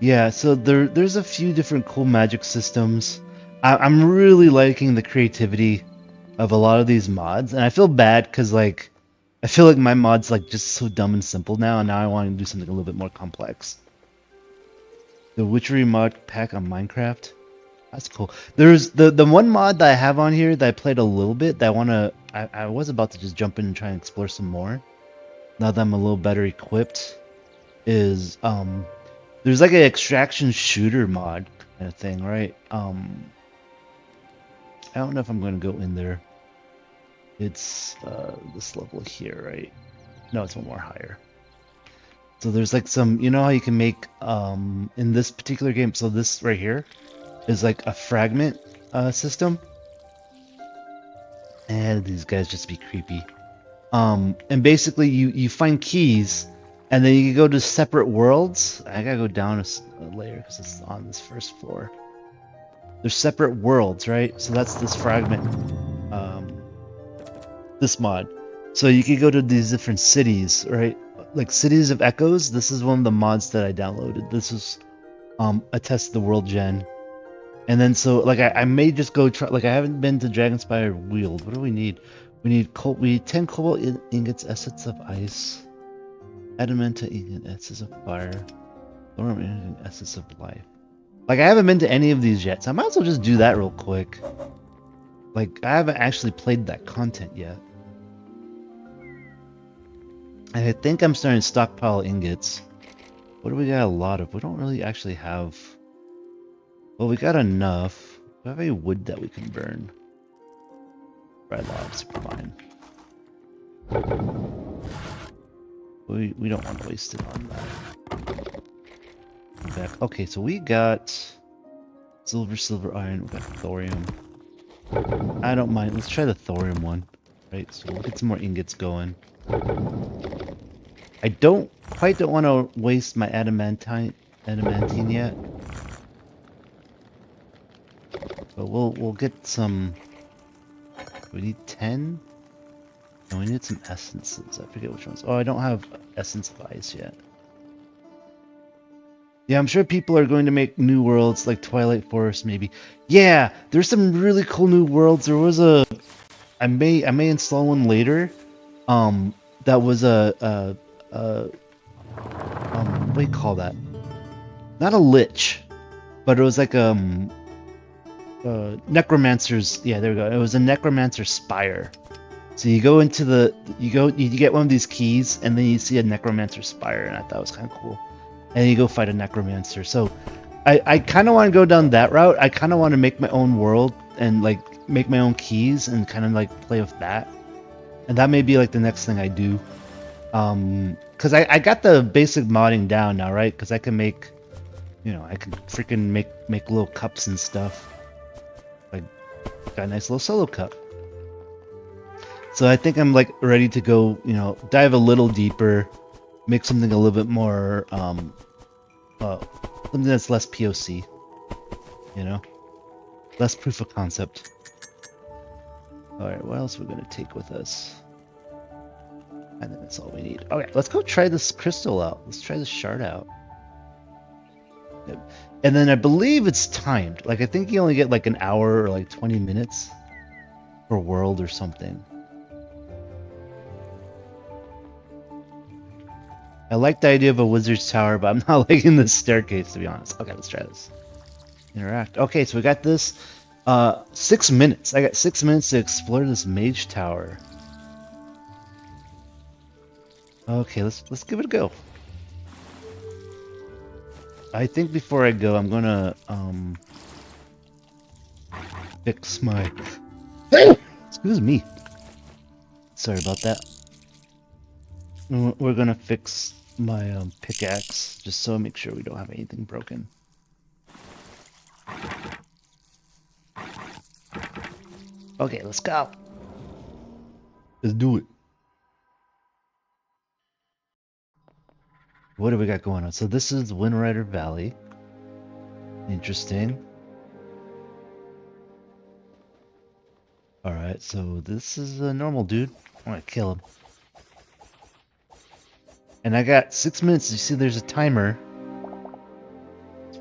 Yeah, so there's a few different cool magic systems. I'm really liking the creativity of a lot of these mods, and I feel bad because like I feel like my mod's like just so dumb and simple now, and now I want to do something a little bit more complex. The Witchery mod pack on Minecraft. That's cool. There's the one mod that I have on here that I played a little bit that I was about to just jump in and try and explore some more. Now that I'm a little better equipped, is there's like an extraction shooter mod kind of thing, right? I don't know if I'm gonna go in there. It's this level here, right? No, it's one more higher. So there's like some, you know how you can make in this particular game. So this right here is like a fragment system, and these guys just be creepy. And basically you find keys, and then you can go to separate worlds. I gotta go down a layer because it's on this first floor. There's separate worlds, right? So that's this fragment, this mod. So you can go to these different cities, right? Like Cities of Echoes. This is one of the mods that I downloaded. This is a test of the world gen. And then so like I may just go try, like I haven't been to Dragonspire Wield. What do we need? We need 10 cobalt ingots, essence of ice, adamanta ingot, essence of fire, thorium ingot, essence of life. Like I haven't been to any of these yet, so I might as well just do that real quick. Like I haven't actually played that content yet. And I think I'm starting to stockpile ingots. What do we got a lot of? We don't really actually have... Well, we got enough. Do we have any wood that we can burn? Dry logs are fine. We don't want to waste it on that. Back. Okay, so we got silver, iron, we got thorium. I don't mind. Let's try the thorium one. Right, so we'll get some more ingots going. I don't want to waste my adamantine yet. But we'll get some. We need 10? And we need some essences. I forget which ones. Oh, I don't have essence of ice yet. Yeah, I'm sure people are going to make new worlds like Twilight Forest maybe. Yeah, there's some really cool new worlds. There was a I may install one later. That was what do you call that? Not a lich, but it was like necromancer's. Yeah, there we go. It was a necromancer spire. So you go into you get one of these keys, and then you see a necromancer spire, and I thought it was kind of cool. And you go fight a necromancer. So I kind of want to go down that route. I kind of want to make my own world and like make my own keys and kind of like play with that. And that may be like the next thing I do. Because I got the basic modding down now, right? Because I can make, I can freaking make little cups and stuff. Like, got a nice little solo cup. So I think I'm like ready to go, dive a little deeper, make something a little bit more, something that's less POC, less proof of concept. Alright, what else are we going to take with us? I think that's all we need. Okay, let's go try this crystal out. Let's try this shard out. Yep. And then I believe it's timed. Like, I think you only get like an hour or like 20 minutes per world or something. I like the idea of a wizard's tower, but I'm not liking this staircase, to be honest. Okay, let's try this. Interact. Okay, so we got this. 6 minutes. I got 6 minutes to explore this mage tower. Okay, let's give it a go. I think before I go, I'm gonna fix my. Excuse me. Sorry about that. We're gonna fix my pickaxe just so I make sure we don't have anything broken. Okay, let's go. Let's do it. What do we got going on? So this is Windrider Valley. Interesting. Alright, so this is a normal dude. I'm gonna kill him. And I got 6 minutes. You see there's a timer.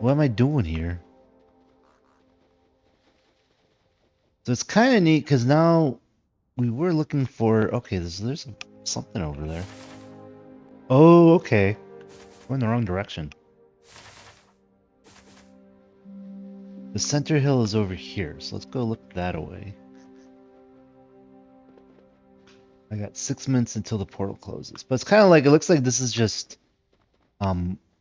What am I doing here? So it's kind of neat because now we were looking for. Okay, there's something over there. Oh, okay. We're in the wrong direction. The center hill is over here, so let's go look that away. I got 6 minutes until the portal closes, but it's kind of like it looks like this is just,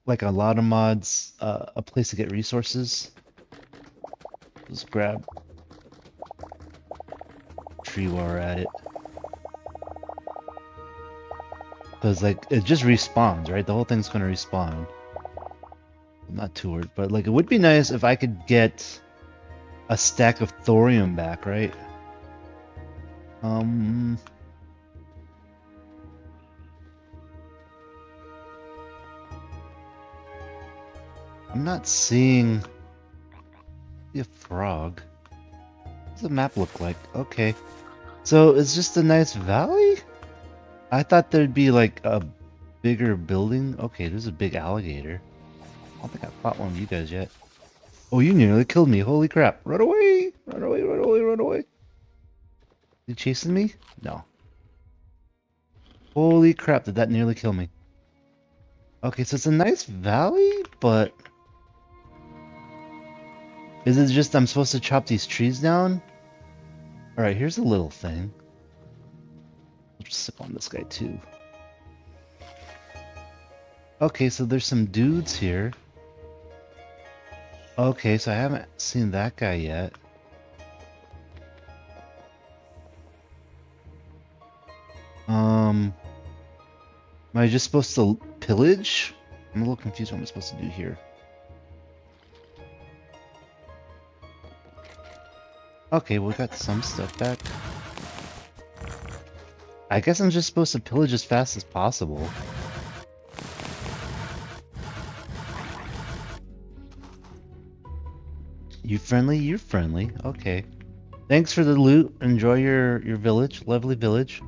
like a lot of mods, a place to get resources. Just grab tree while we're at it, because like it just respawns, right? The whole thing's gonna respawn. I'm not too worried, but like it would be nice if I could get a stack of thorium back, right? I'm not seeing a frog. What does the map look like? Okay. So it's just a nice valley? I thought there'd be like a bigger building. Okay, there's a big alligator. I don't think I fought one of you guys yet. Oh, you nearly killed me. Holy crap. Run away! Run away, run away, run away. You chasing me? No. Holy crap, did that nearly kill me? Okay, so it's a nice valley, but... Is it just I'm supposed to chop these trees down? Alright, here's a little thing. I'll just sip on this guy too. Okay, so there's some dudes here. Okay, so I haven't seen that guy yet. Am I just supposed to pillage? I'm a little confused what I'm supposed to do here. Okay, we got some stuff back. I guess I'm just supposed to pillage as fast as possible. You friendly? You're friendly. Okay. Thanks for the loot. Enjoy your village. Lovely village.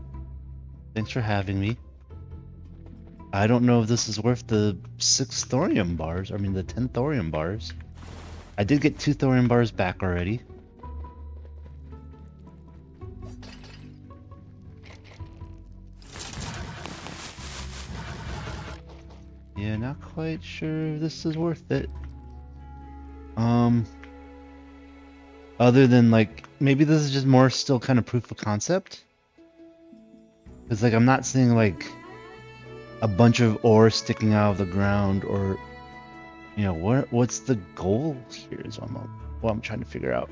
Thanks for having me. I don't know if this is worth the 6 thorium bars. I mean the 10 thorium bars. I did get 2 thorium bars back already. Yeah, not quite sure if this is worth it. Other than like, maybe this is just more still kind of proof of concept. Because like, I'm not seeing like a bunch of ore sticking out of the ground, or, you know, what's the goal here is what I'm trying to figure out.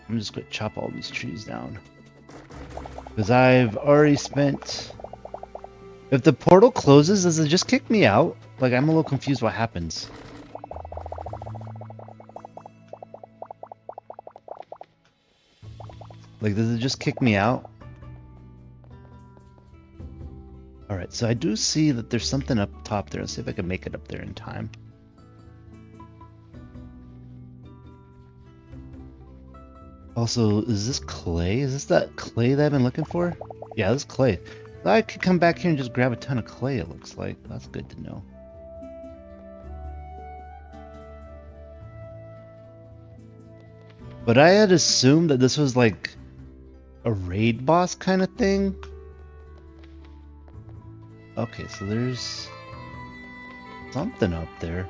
I'm just gonna chop all these trees down. Because I've already spent... If the portal closes, does it just kick me out? Like, I'm a little confused what happens. Like, does it just kick me out? Alright, so I do see that there's something up top there. Let's see if I can make it up there in time. Also, is this clay? Is this that clay that I've been looking for? Yeah, this is clay. I could come back here and just grab a ton of clay, it looks like. That's good to know. But I had assumed that this was like a raid boss kind of thing. Okay, so there's something up there.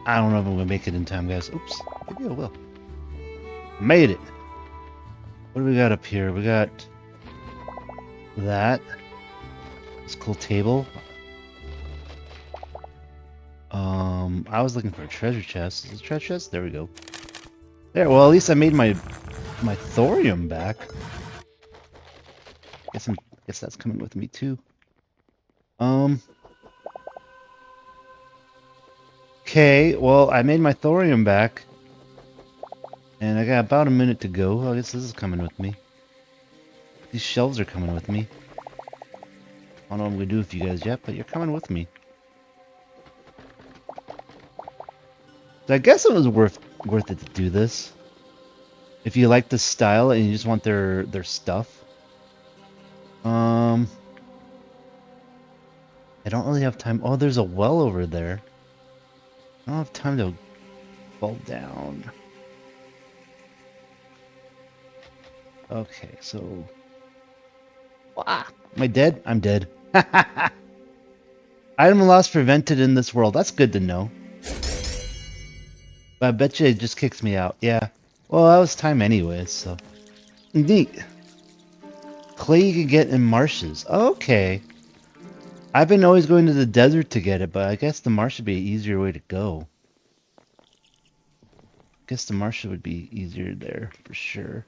I don't know if I'm gonna make it in time, guys. Oops, maybe I will. Made it. What do we got up here? We got that. It's a cool table. I was looking for a treasure chest. Is it a treasure chest? There we go. There. Well, at least I made my thorium back. Guess that's coming with me too. Okay, well, I made my thorium back. And I got about a minute to go. I guess this is coming with me. These shelves are coming with me. I don't know what I'm gonna do with you guys yet, but you're coming with me. So I guess it was worth it to do this. If you like the style and you just want their stuff. I don't really have time. Oh, there's a well over there. I don't have time to fall down. Okay, so... Am I dead? I'm dead. Item loss prevented in this world. That's good to know. But I bet you it just kicks me out. Yeah. Well, that was time anyways, so... Neat. Clay you can get in marshes. Okay. I've been always going to the desert to get it, but I guess the marsh would be an easier way to go. I guess the marsh would be easier there, for sure.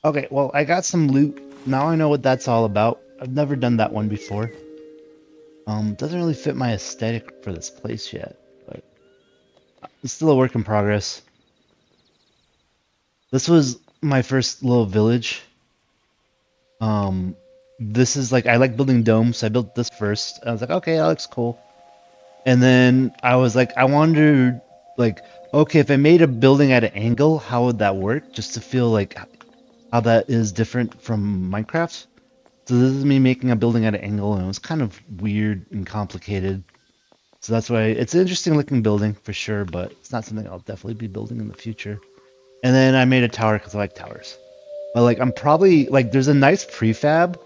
Okay, well, I got some loot. Now I know what that's all about. I've never done that one before. Doesn't really fit my aesthetic for this place yet, but it's still a work in progress. This was my first little village. This is like, I like building domes, so I built this first. I was like, okay, that looks cool. And then I was like, I wondered, like, okay, if I made a building at an angle, how would that work? Just to feel like how that is different from Minecraft. So this is me making a building at an angle, and it was kind of weird and complicated. So that's why it's an interesting looking building for sure, but it's not something I'll definitely be building in the future. And then I made a tower because I like towers. But like, I'm probably like, there's a nice prefab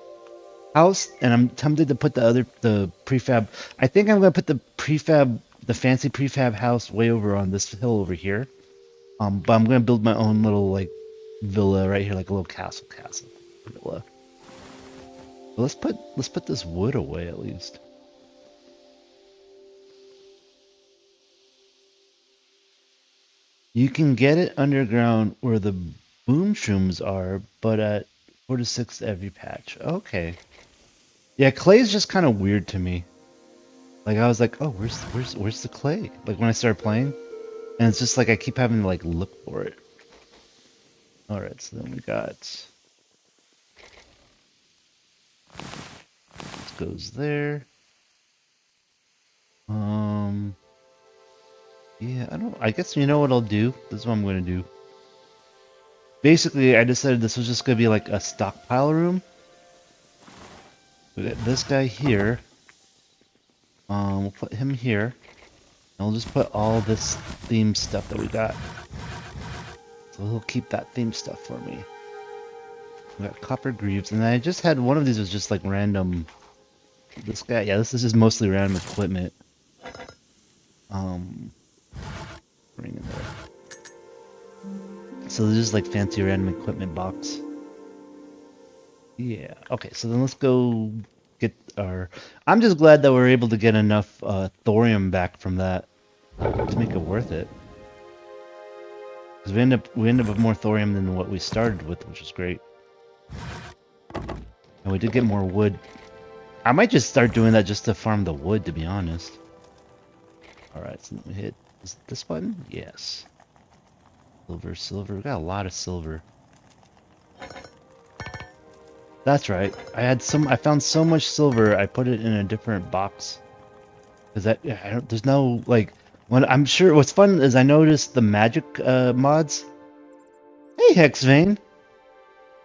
house, and I'm tempted to put the prefab. I think I'm gonna put the fancy prefab house way over on this hill over here. But I'm gonna build my own little like villa right here, like a little castle villa. But let's put this wood away at least. You can get it underground where the boom shrooms are, but at 4 to 6 every patch. Okay. Yeah, clay is just kind of weird to me. Like I was like, oh, where's the clay? Like when I started playing, and it's just like I keep having to like look for it. All right, so then we got. This goes there. Yeah, I guess you know what I'll do? This is what I'm gonna do. Basically, I decided this was just gonna be like a stockpile room. We got this guy here. We'll put him here. And we'll just put all this theme stuff that we got. So he'll keep that theme stuff for me. We got copper greaves, and I just had one of these was just like random. This guy, yeah, this is just mostly random equipment. Bring in there. So this is like fancy random equipment box. Yeah. Okay. So then let's go get our. I'm just glad that we're able to get enough thorium back from that to make it worth it. Because we end up with more thorium than what we started with, which is great. And we did get more wood. I might just start doing that just to farm the wood, to be honest. All right. So let me hit this button. Yes. Silver. We got a lot of silver. That's right. I found so much silver. I put it in a different box. Cause there's no like. When I'm sure. What's fun is I noticed the magic mods. Hey, Hexvane.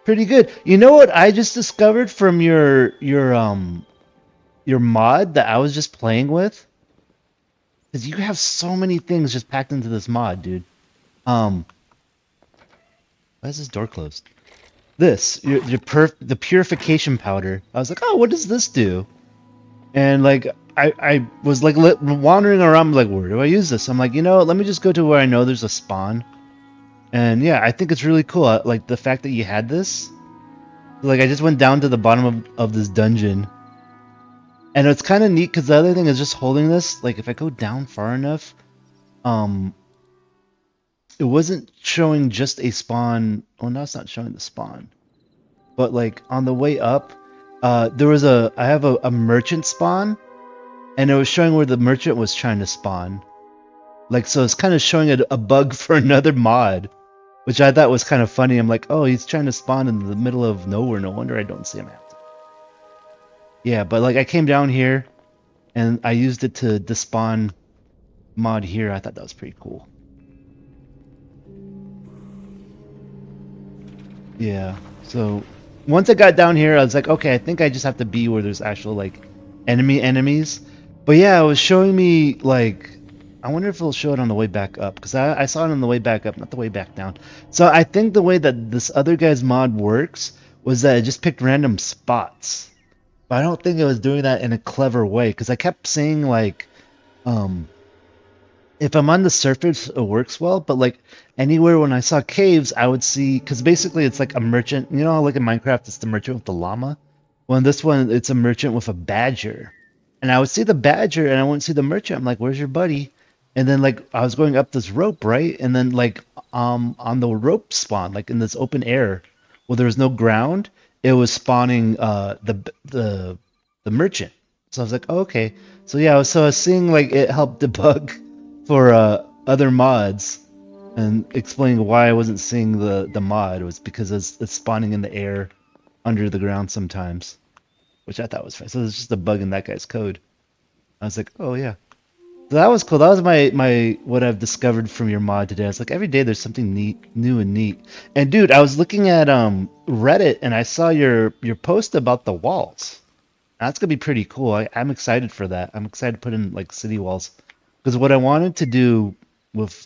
Pretty good. You know what I just discovered from your mod that I was just playing with? Cause you have so many things just packed into this mod, dude. Why is this door closed? The purification powder. I was like, oh, what does this do? And like, I was like wandering around, like, where do I use this? I'm like, you know, let me just go to where I know there's a spawn. And yeah, I think it's really cool. Like the fact that you had this. Like I just went down to the bottom of this dungeon. And it's kind of neat because the other thing is just holding this. Like if I go down far enough, it wasn't showing just a spawn. Oh, no, it's not showing the spawn. But like on the way up, I have a merchant spawn, and it was showing where the merchant was trying to spawn. Like so, it's kind of showing a bug for another mod, which I thought was kind of funny. I'm like, oh, he's trying to spawn in the middle of nowhere. No wonder I don't see him. Yeah, but like I came down here and I used it to despawn mod here. I thought that was pretty cool. Yeah. So once I got down here, I was like, okay, I think I just have to be where there's actual like enemies. But yeah, it was showing me like I wonder if it'll show it on the way back up because I saw it on the way back up, not the way back down. So I think the way that this other guy's mod works was that it just picked random spots. But I don't think it was doing that in a clever way because I kept saying like um if I'm on the surface, it works well, but like anywhere when I saw caves, I would see because basically it's like a merchant. You know, how, like in Minecraft, it's the merchant with the llama. Well, in this one, it's a merchant with a badger, and I would see the badger and I wouldn't see the merchant. I'm like, "Where's your buddy?" And then like I was going up this rope, right? And then like on the rope spawn, like in this open air, where there was no ground, it was spawning the merchant. So I was like, oh, okay. So yeah, so I was seeing like it helped debug for other mods and explaining why I wasn't seeing the mod was because it's spawning in the air under the ground sometimes, which I thought was fine. So it's just a bug in that guy's code. I was like, oh yeah. So that was cool. That was my what I've discovered from your mod today. I was like, every day there's something new and neat. And dude, I was looking at Reddit and I saw your post about the walls. That's gonna be pretty cool. I'm excited for that. I'm excited to put in like city walls. Because what I wanted to do with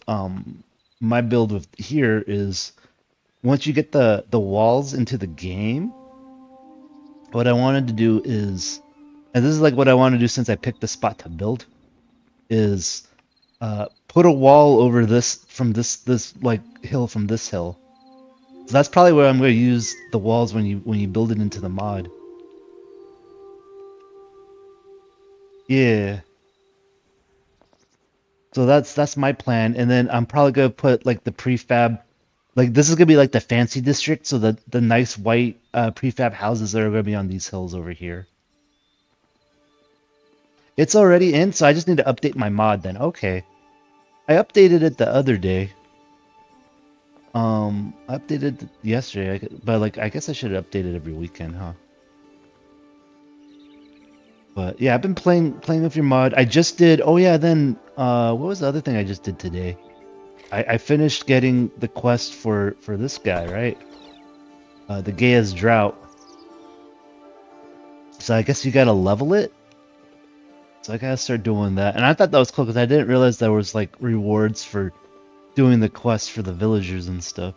my build with here is once you get the walls into the game, what I wanted to do is, and this is like what I want to do since I picked the spot to build, is put a wall over this from this like hill from this hill. So that's probably where I'm going to use the walls when you build it into the mod. Yeah. So that's my plan, and then I'm probably gonna put like the prefab, like this is gonna be like the fancy district, so the nice white prefab houses that are gonna be on these hills over here. It's already in, so I just need to update my mod then. Okay, I updated it the other day. I updated it yesterday, but like I guess I should update it every weekend, huh? But yeah, I've been playing with your mod. I just did. Oh yeah, then what was the other thing I just did today? I finished getting the quest for this guy, right? The Gaia's Drought. So I guess you gotta level it. So I gotta start doing that. And I thought that was cool because I didn't realize there was like rewards for doing the quest for the villagers and stuff.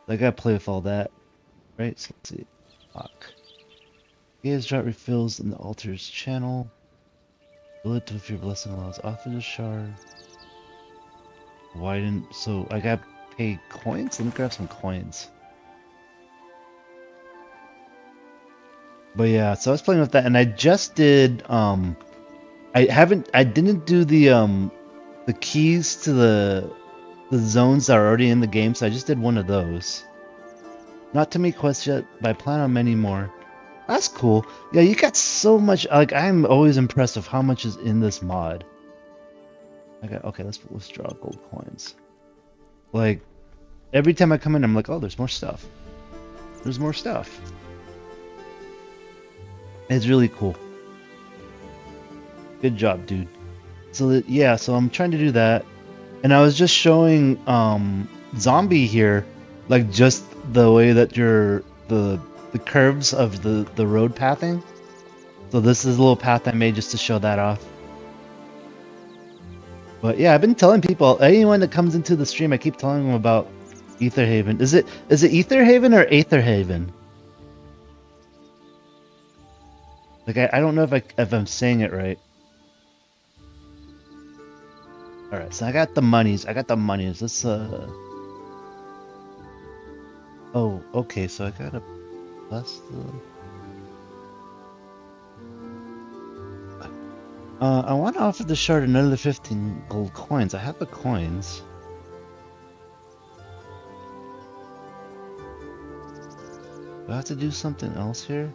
I gotta play with all that, right? So let's see. Fuck. Gaia's Drought refills in the altar's channel. Fill it with your blessing allows off the shard. Widen. So I gotta pay coins? Let me grab some coins. But yeah, so I was playing with that and I just did I didn't do the keys to the zones that are already in the game, so I just did one of those. Not too many quests yet, but I plan on many more. That's cool. Yeah, you got so much. Like I'm always impressed with how much is in this mod. Okay, let's draw gold coins. Like every time I come in, I'm like, oh, there's more stuff. There's more stuff. It's really cool. Good job, dude. So yeah, so I'm trying to do that, and I was just showing Zombie here, like just the way that the curves of the road pathing. So this is a little path I made just to show that off. But yeah, I've been telling people, anyone that comes into the stream, I keep telling them about Etherhaven. Is it Etherhaven or Aetherhaven? Like I don't know if I'm saying it right. All right, so I got the monies. Let's Oh, okay. So I gotta plus the. I want to offer the shard another 15 gold coins. I have the coins. Do I have to do something else here?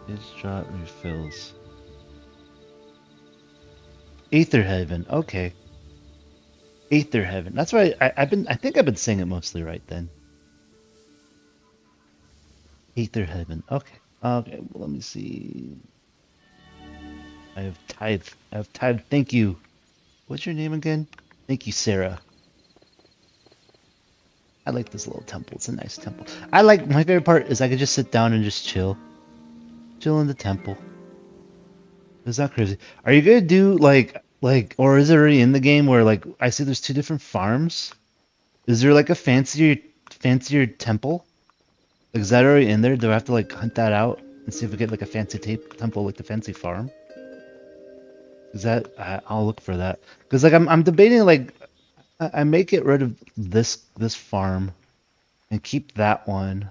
It's drop refills. Aetherhaven. Okay. Aetherhaven. That's right. I think I've been saying it mostly right then. Aether Heaven. Okay. Okay, well, let me see. I have tithe. I have tithe. Thank you. What's your name again? Thank you, Sarah. I like this little temple. It's a nice temple. I like, my favorite part is I could just sit down and just chill. Chill in the temple. It's not crazy. Are you gonna do or is it already in the game where like I see there's two different farms? Is there like a fancier temple? Like, is that already in there? Do I have to like hunt that out and see if we get like a fancy temple like the fancy farm? Is that I'll look for that because like I'm debating like I may get rid of this farm and keep that one,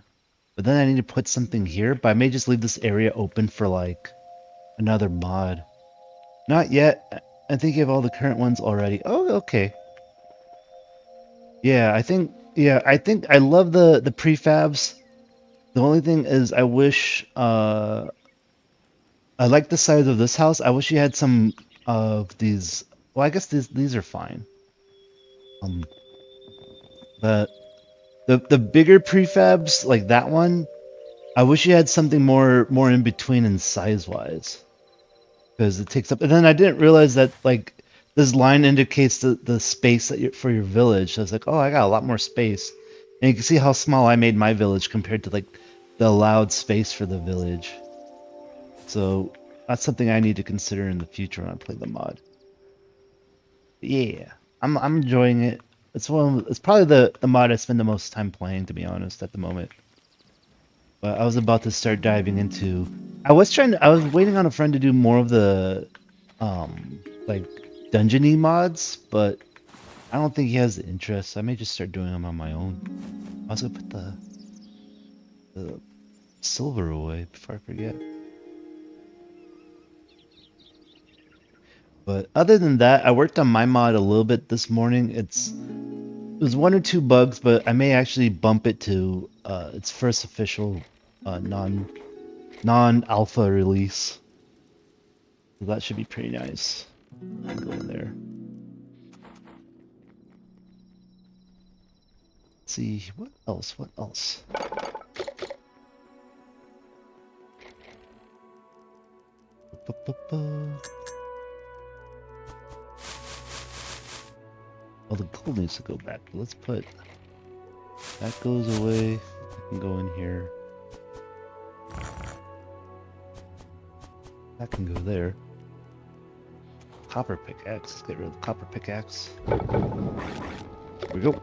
but then I need to put something here. But I may just leave this area open for like another mod. Not yet. I think you have all the current ones already. Oh, okay. Yeah, I think I love the prefabs. The only thing is I wish I like the size of this house. I wish you had some of these. Well, I guess these are fine. Um, but the bigger prefabs like that one, I wish you had something more in between in size wise, because it takes up. And then I didn't realize that like this line indicates the space that for your village. So I was like, oh, I got a lot more space, and you can see how small I made my village compared to like the allowed space for the village. So that's something I need to consider in the future when I play the mod. But yeah, I'm enjoying it. It's probably the mod I spend the most time playing, to be honest, at the moment. But I was about to start diving into. I was waiting on a friend to do more of the like dungeony mods, but I don't think he has the interest. I may just start doing them on my own. I was gonna put the silver away before I forget. But other than that, I worked on my mod a little bit this morning. It was one or two bugs, but I may actually bump it to its first official non-alpha release. So that should be pretty nice. I'll go in there. Let's see, what else? What else? Well, the gold needs to go back. Let's put that goes away. I can go in here. That can go there. Copper pickaxe. Let's get rid of the copper pickaxe. There we go.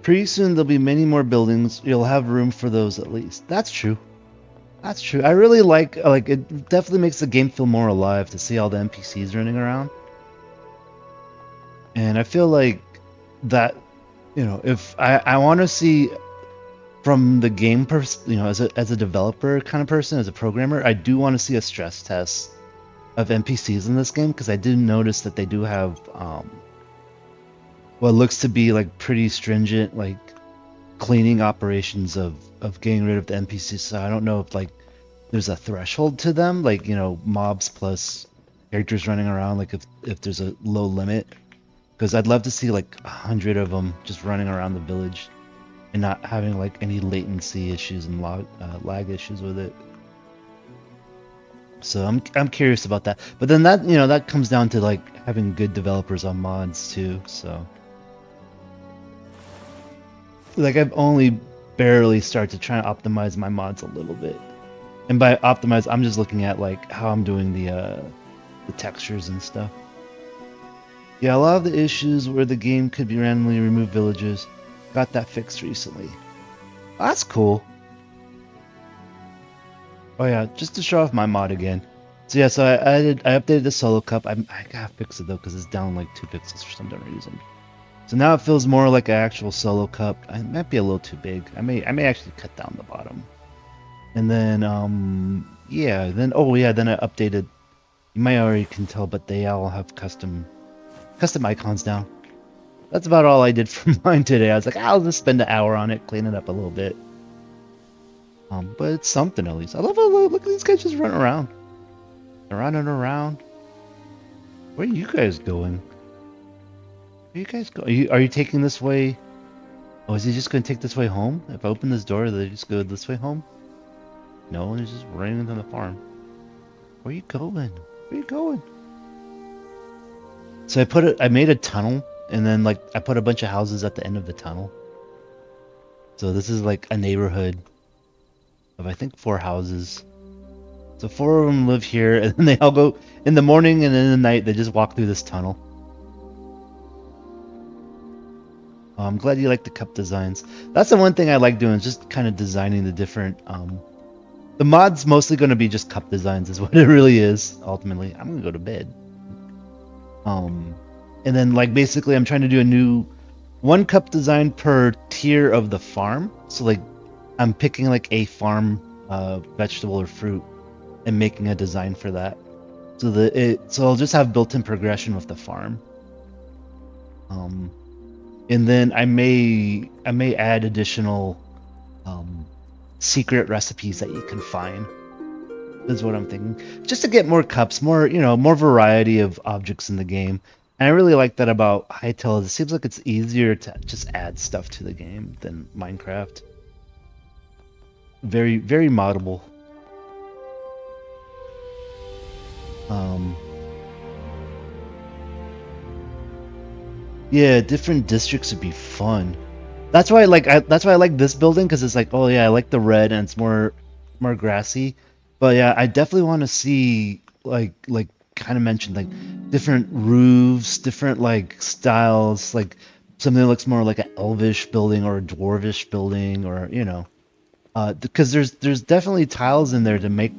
Pretty soon there'll be many more buildings. You'll have room for those at least. That's true. That's true. I really like it definitely makes the game feel more alive to see all the NPCs running around. And I feel like that, if I want to see from the game as a developer kind of person, as a programmer, I do want to see a stress test of NPCs in this game, because I did notice that they do have what looks to be like pretty stringent like cleaning operations of getting rid of the NPCs. So I don't know if like there's a threshold to them, like mobs plus characters running around, like if there's a low limit, because I'd love to see like 100 of them just running around the village and not having like any latency issues and lag issues with it. So I'm curious about that. But then that that comes down to like having good developers on mods too. So like I've only barely started to try to optimize my mods a little bit. And by optimize, I'm just looking at like how I'm doing the textures and stuff. Yeah, a lot of the issues where the game could be randomly remove villages got that fixed recently. Oh, that's cool. Oh yeah, just to show off my mod again. So yeah, so I updated the solo cup. I gotta fix it though, because it's down like 2 pixels for some reason. So now it feels more like an actual solo cup. It might be a little too big. I may actually cut down the bottom. And then yeah, then then I updated. You might already can tell, but they all have custom icons now. That's about all I did for mine today. I was like, I'll just spend an hour on it, clean it up a little bit. But it's something at least. I love it. Look at these guys just running around. They're running around. Where are you guys going? Where are you guys going? Are you taking this way? Oh, is he just going to take this way home? If I open this door, do they just go this way home? No one is just running into the farm. Where you going? Where you going? So I made a tunnel, and then like I put a bunch of houses at the end of the tunnel. So this is like a neighborhood of I think 4 houses. So 4 of them live here, and then they all go in the morning and in the night. They just walk through this tunnel. I'm glad you like the cup designs. That's the one thing I like doing, is just kind of designing the different. The mod's mostly going to be just cup designs, is what it really is. Ultimately, I'm gonna go to bed. And then like basically, I'm trying to do a new 1 cup design per tier of the farm. So like, I'm picking like a farm vegetable or fruit and making a design for that. So I'll just have built-in progression with the farm. And then I may add additional secret recipes that you can find. Is what I'm thinking. Just to get more cups, more variety of objects in the game. And I really like that about Hytale. It seems like it's easier to just add stuff to the game than Minecraft. Very, very moddable. Yeah, different districts would be fun. That's why I like this building, because it's like, oh yeah, I like the red and it's more grassy. But yeah, I definitely want to see like kind of mentioned, like different roofs, different like styles, like something that looks more like an elvish building or a dwarvish building, or because there's definitely tiles in there to make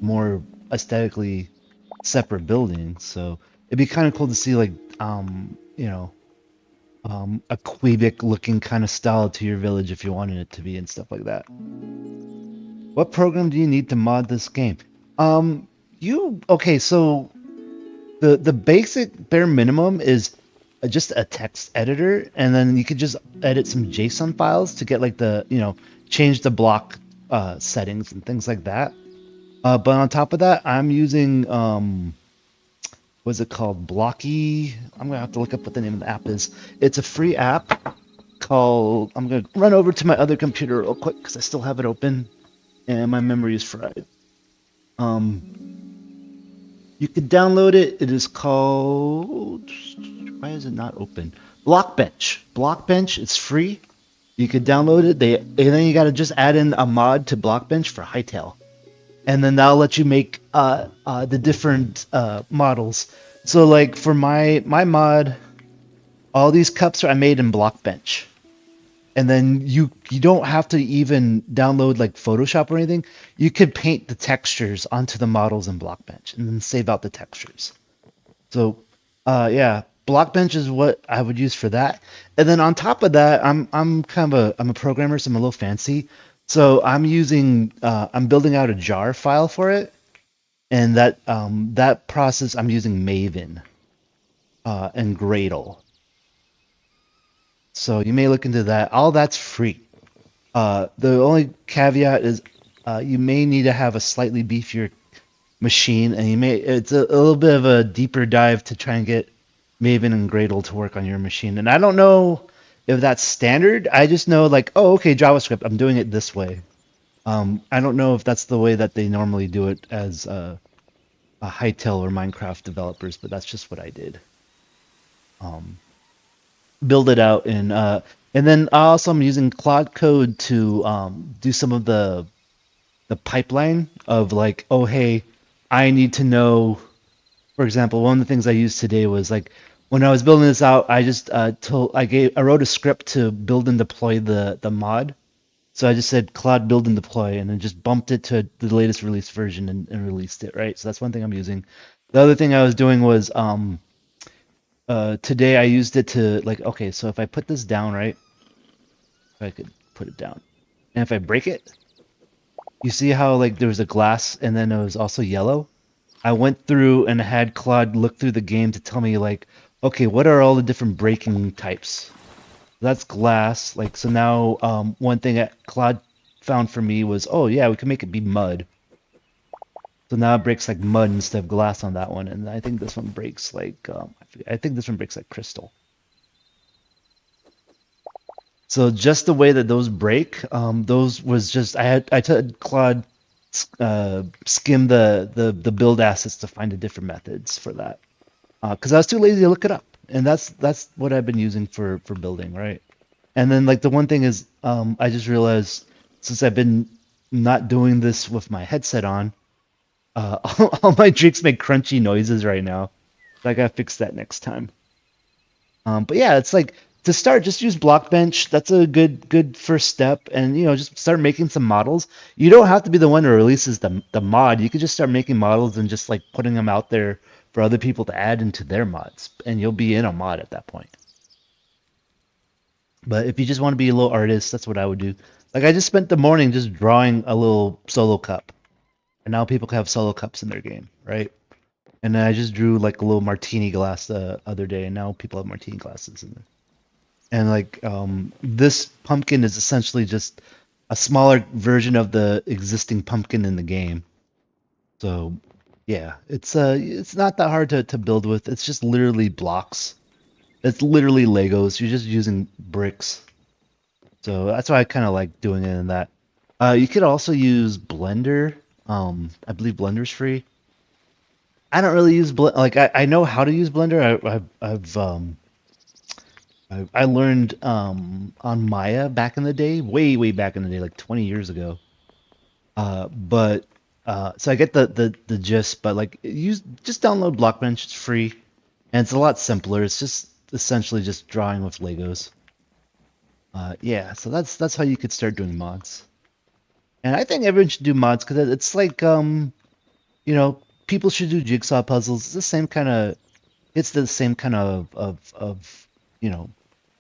more aesthetically separate buildings. So it'd be kind of cool to see like a Quebec looking kind of style to your village if you wanted it to be and stuff like that. What program do you need to mod this game? Okay, so the basic bare minimum is just a text editor, and then you could just edit some JSON files to get like change the block settings and things like that. But on top of that, I'm using what's it called? Blocky. I'm gonna have to look up what the name of the app is. It's a free app called. I'm gonna run over to my other computer real quick because I still have it open, and my memory is fried. You can download it. It is called. Why is it not open? Blockbench. Blockbench. It's free. You could download it. And then you gotta just add in a mod to Blockbench for Hytale, and then that'll let you make the different models. So like for my mod, all these cups I made in Blockbench, and then you don't have to even download like Photoshop or anything. You could paint the textures onto the models in Blockbench and then save out the textures. So yeah, Blockbench is what I would use for that. And then on top of that, I'm a programmer, so I'm a little fancy. So I'm building out a jar file for it, and that process I'm using Maven and Gradle. So you may look into that. All that's free. The only caveat is you may need to have a slightly beefier machine, and it's a little bit of a deeper dive to try and get Maven and Gradle to work on your machine. And I don't know if that's standard. I just know like, oh, okay, JavaScript, I'm doing it this way. I don't know if that's the way that they normally do it as a Hytale or Minecraft developers, but that's just what I did. Build it out and then also I'm using Claude Code to do some of the pipeline of like, oh hey, I need to know. For example, one of the things I used today was like when I was building this out, I just I wrote a script to build and deploy the mod. So I just said Claude build and deploy, and then just bumped it to the latest release version and released it, right? So that's one thing I'm using. The other thing I was doing was today I used it to like, okay, so if I put this down, right? If I could put it down. And if I break it, you see how like there was a glass and then it was also yellow? I went through and had Claude look through the game to tell me like, okay, what are all the different breaking types? That's glass. Like, so now one thing that Claude found for me was, oh yeah, we can make it be mud. So now it breaks like mud instead of glass on that one, and I think this one breaks like I think this one breaks like crystal. So just the way that those break, those was just I told Claude skim the build assets to find the different methods for that. Because I was too lazy to look it up, and that's what I've been using for building, right? And then like the one thing is, I just realized since I've been not doing this with my headset on, all my drinks make crunchy noises right now. So I gotta fix that next time. But yeah, it's like to start, just use Blockbench. That's a good first step, and just start making some models. You don't have to be the one who releases the mod. You could just start making models and just like putting them out there for other people to add into their mods, and you'll be in a mod at that point. But if you just want to be a little artist, that's what I would do. Like I just spent the morning just drawing a little solo cup, and now people can have solo cups in their game, right? And then I just drew like a little martini glass the other day, and now people have martini glasses in there. And like this pumpkin is essentially just a smaller version of the existing pumpkin in the game. So yeah, it's not that hard to build with. It's just literally blocks. It's literally Legos. You're just using bricks. So that's why I kind of like doing it in that. You could also use Blender. I believe Blender's free. I don't really use like I know how to use Blender. I learned on Maya back in the day, way back in the day, like 20 years ago. But so I get the gist, but like just download Blockbench. It's free, and it's a lot simpler. It's just essentially just drawing with Legos. Yeah, so that's how you could start doing mods. And I think everyone should do mods because it's like people should do jigsaw puzzles. It's the same kind of you know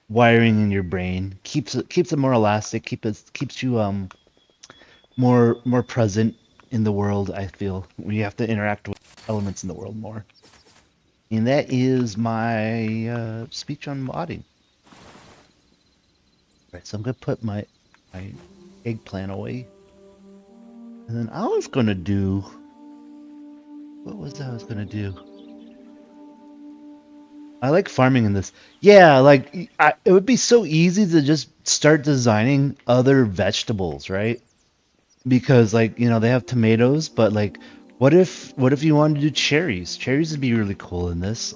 wiring in your brain. Keeps it more elastic. Keeps you more present in the world. I feel when you have to interact with elements in the world more. And that is my speech on modding. Right, so I'm gonna put my eggplant away, and then I was gonna do what was that I was gonna do? I like farming in this. Yeah, like it would be so easy to just start designing other vegetables, right? Because like they have tomatoes, but like what if you wanted to do cherries? Cherries would be really cool in this.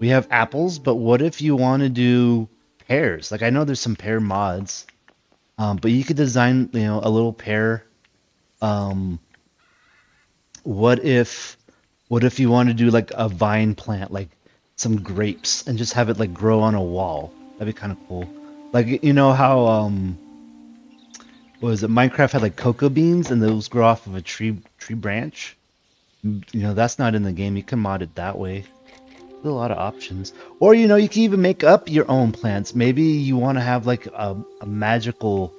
We have apples, but what if you want to do pears? Like I know there's some pear mods, but you could design a little pear. Um, what if you want to do like a vine plant, like some grapes, and just have it like grow on a wall? That'd be kind of cool. Like how what was it? Minecraft had like cocoa beans, and those grow off of a tree branch. That's not in the game. You can mod it that way. There's a lot of options. Or you can even make up your own plants. Maybe you want to have like a magical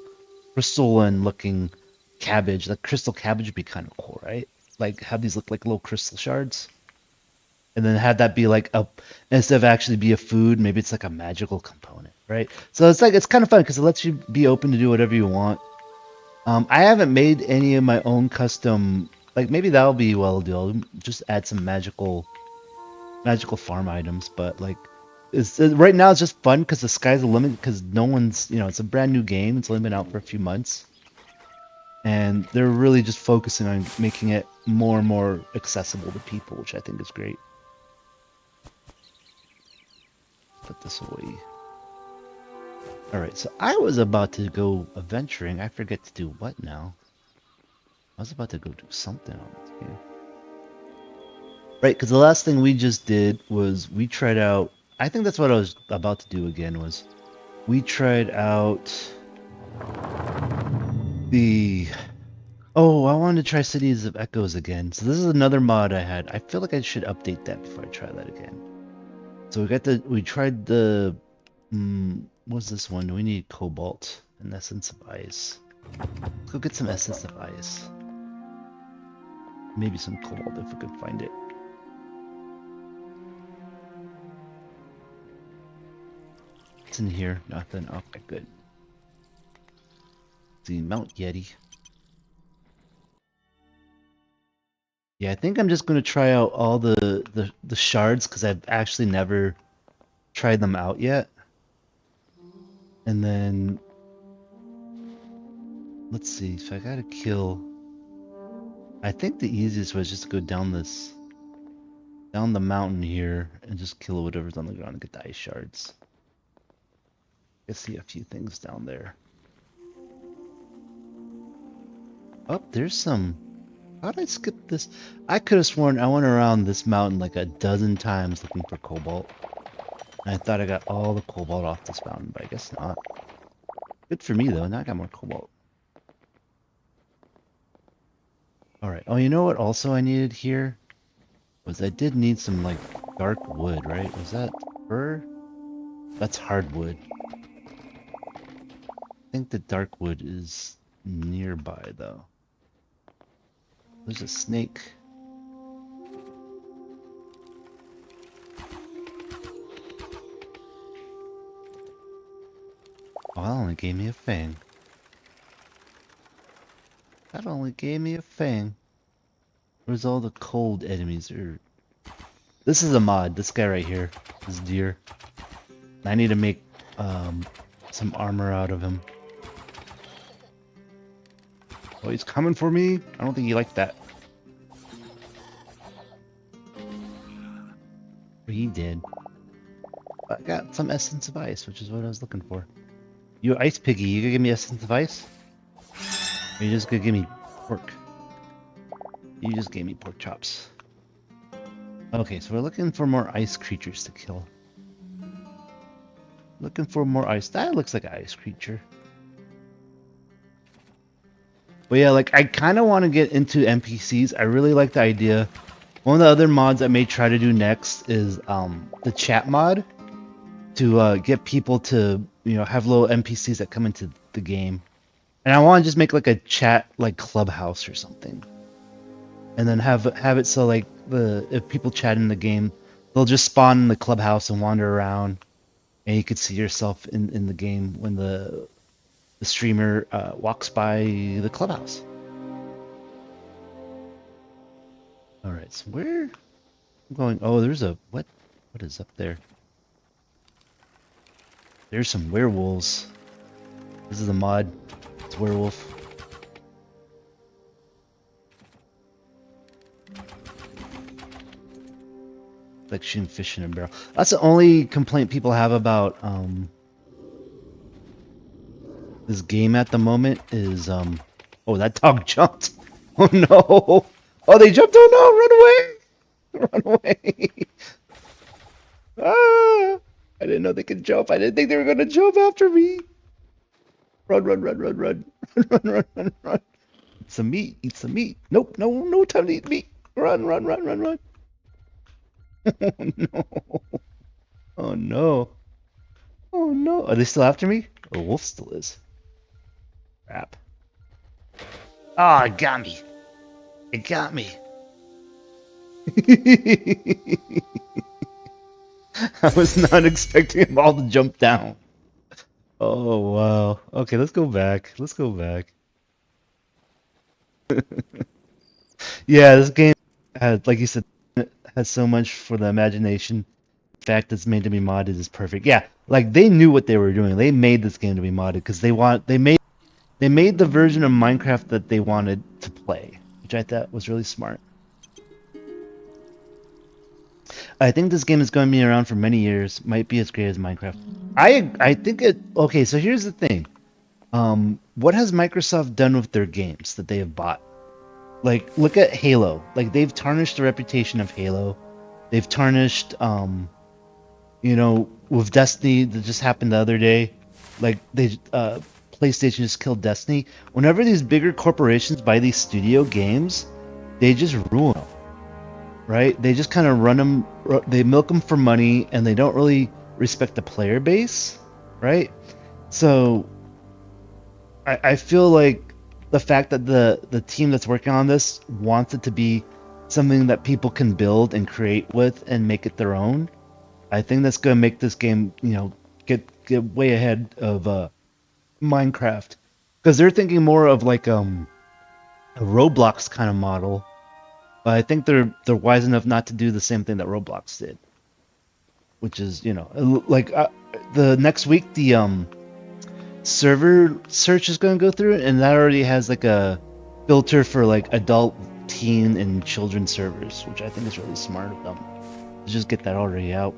crystalline looking cabbage. Like crystal cabbage would be kind of cool, right? Like have these look like little crystal shards, and then have that be like instead of actually be a food, maybe it's like a magical component, right? So it's kind of fun because it lets you be open to do whatever you want. I haven't made any of my own custom. Like maybe that'll be well do. I'll just add some magical farm items, but like right now it's just fun because the sky's the limit because no one's it's a brand new game. It's only been out for a few months, and they're really just focusing on making it more and more accessible to people, which I think is great. Put this away. All right, so I was about to go adventuring. I forget to do what now. I was about to go do something on this game. Right, because the last thing we just did was we tried out. I think that's what I was about to do again. Was we tried out the. Oh, I wanted to try Cities of Echoes again. So this is another mod I had. I feel like I should update that before I try that again. So we tried the. What's this one? We need cobalt and essence of ice. Let's go get some essence of ice. Maybe some cobalt if we could find it. What's in here? Nothing. Okay, good. See, Mount Yeti. Yeah, I think I'm just gonna try out all the shards because I've actually never tried them out yet. And then let's see, so I gotta kill I think the easiest way is just to go down the mountain here and just kill whatever's on the ground and get the ice shards. I see a few things down there. Oh, there's some. How did I skip this? I could have sworn I went around this mountain like a dozen times looking for cobalt. And I thought I got all the cobalt off this mountain, but I guess not. Good for me though, now I got more cobalt. Alright, oh you know what also I needed here? Was I did need some like dark wood, right? Was that fir? That's hardwood. I think the dark wood is nearby though. There's a snake. Oh, that only gave me a fang. That only gave me a fang. Where's all the cold enemies? This is a mod. This guy right here. This deer. I need to make some armor out of him. Oh, he's coming for me. I don't think he liked that. He did. I got some essence of ice, which is what I was looking for. You ice piggy, you gonna give me essence of ice? Or you just gonna give me pork? You just gave me pork chops. Okay, so we're looking for more ice creatures to kill. Looking for more ice. That looks like an ice creature. But yeah, like I kind of want to get into NPCs. I really like the idea. One of the other mods I may try to do next is the chat mod to get people to, you know, have little NPCs that come into the game. And I want to just make like a chat like clubhouse or something. And then have it so like if people chat in the game, they'll just spawn in the clubhouse and wander around, and you could see yourself in the game when the streamer walks by the clubhouse. All right, so where I'm going? Oh, there's a what? What is up there? There's some werewolves. This is a mod. It's werewolf. Like shooting fish in a barrel. That's the only complaint people have about this game at the moment is oh, that dog jumped. Oh no. Oh, they jumped. Oh no, run away. Run away. Ah, I didn't know they could jump. I didn't think they were gonna jump after me. Run, run, run, run, run. Run, run, run, run. Eat some meat. Eat some meat. Nope, no time to eat meat. Run, run, run, run, run. Oh no. Oh no. Oh no. Are they still after me? Oh, wolf still is. Crap. Ah, it got me. It got me. I was not expecting them all to jump down. Oh wow. Okay, let's go back. Let's go back. Yeah, this game has, like you said, has so much for the imagination. The fact it's made to be modded is perfect. Yeah, like they knew what they were doing. They made this game to be modded because they made the version of Minecraft that they wanted to play, which I thought was really smart. I think this game is going to be around for many years. Might be as great as Minecraft. I think it. Okay, so here's the thing. What has Microsoft done with their games that they have bought? Like, look at Halo. Like, they've tarnished the reputation of Halo. They've tarnished, you know, with Destiny that just happened the other day. Like, PlayStation just killed Destiny. Whenever these bigger corporations buy these studio games, they just ruin them. Right? They just kind of run them, they milk them for money, and they don't really respect the player base, right? So, I feel like the fact that the team that's working on this wants it to be something that people can build and create with and make it their own, I think that's going to make this game, you know, get way ahead of Minecraft. Because they're thinking more of like a Roblox kind of model. But I think they're wise enough not to do the same thing that Roblox did, which is, you know, like the next week the server search is going to go through, and that already has like a filter for like adult teen and children servers, which I think is really smart of them to just get that already out.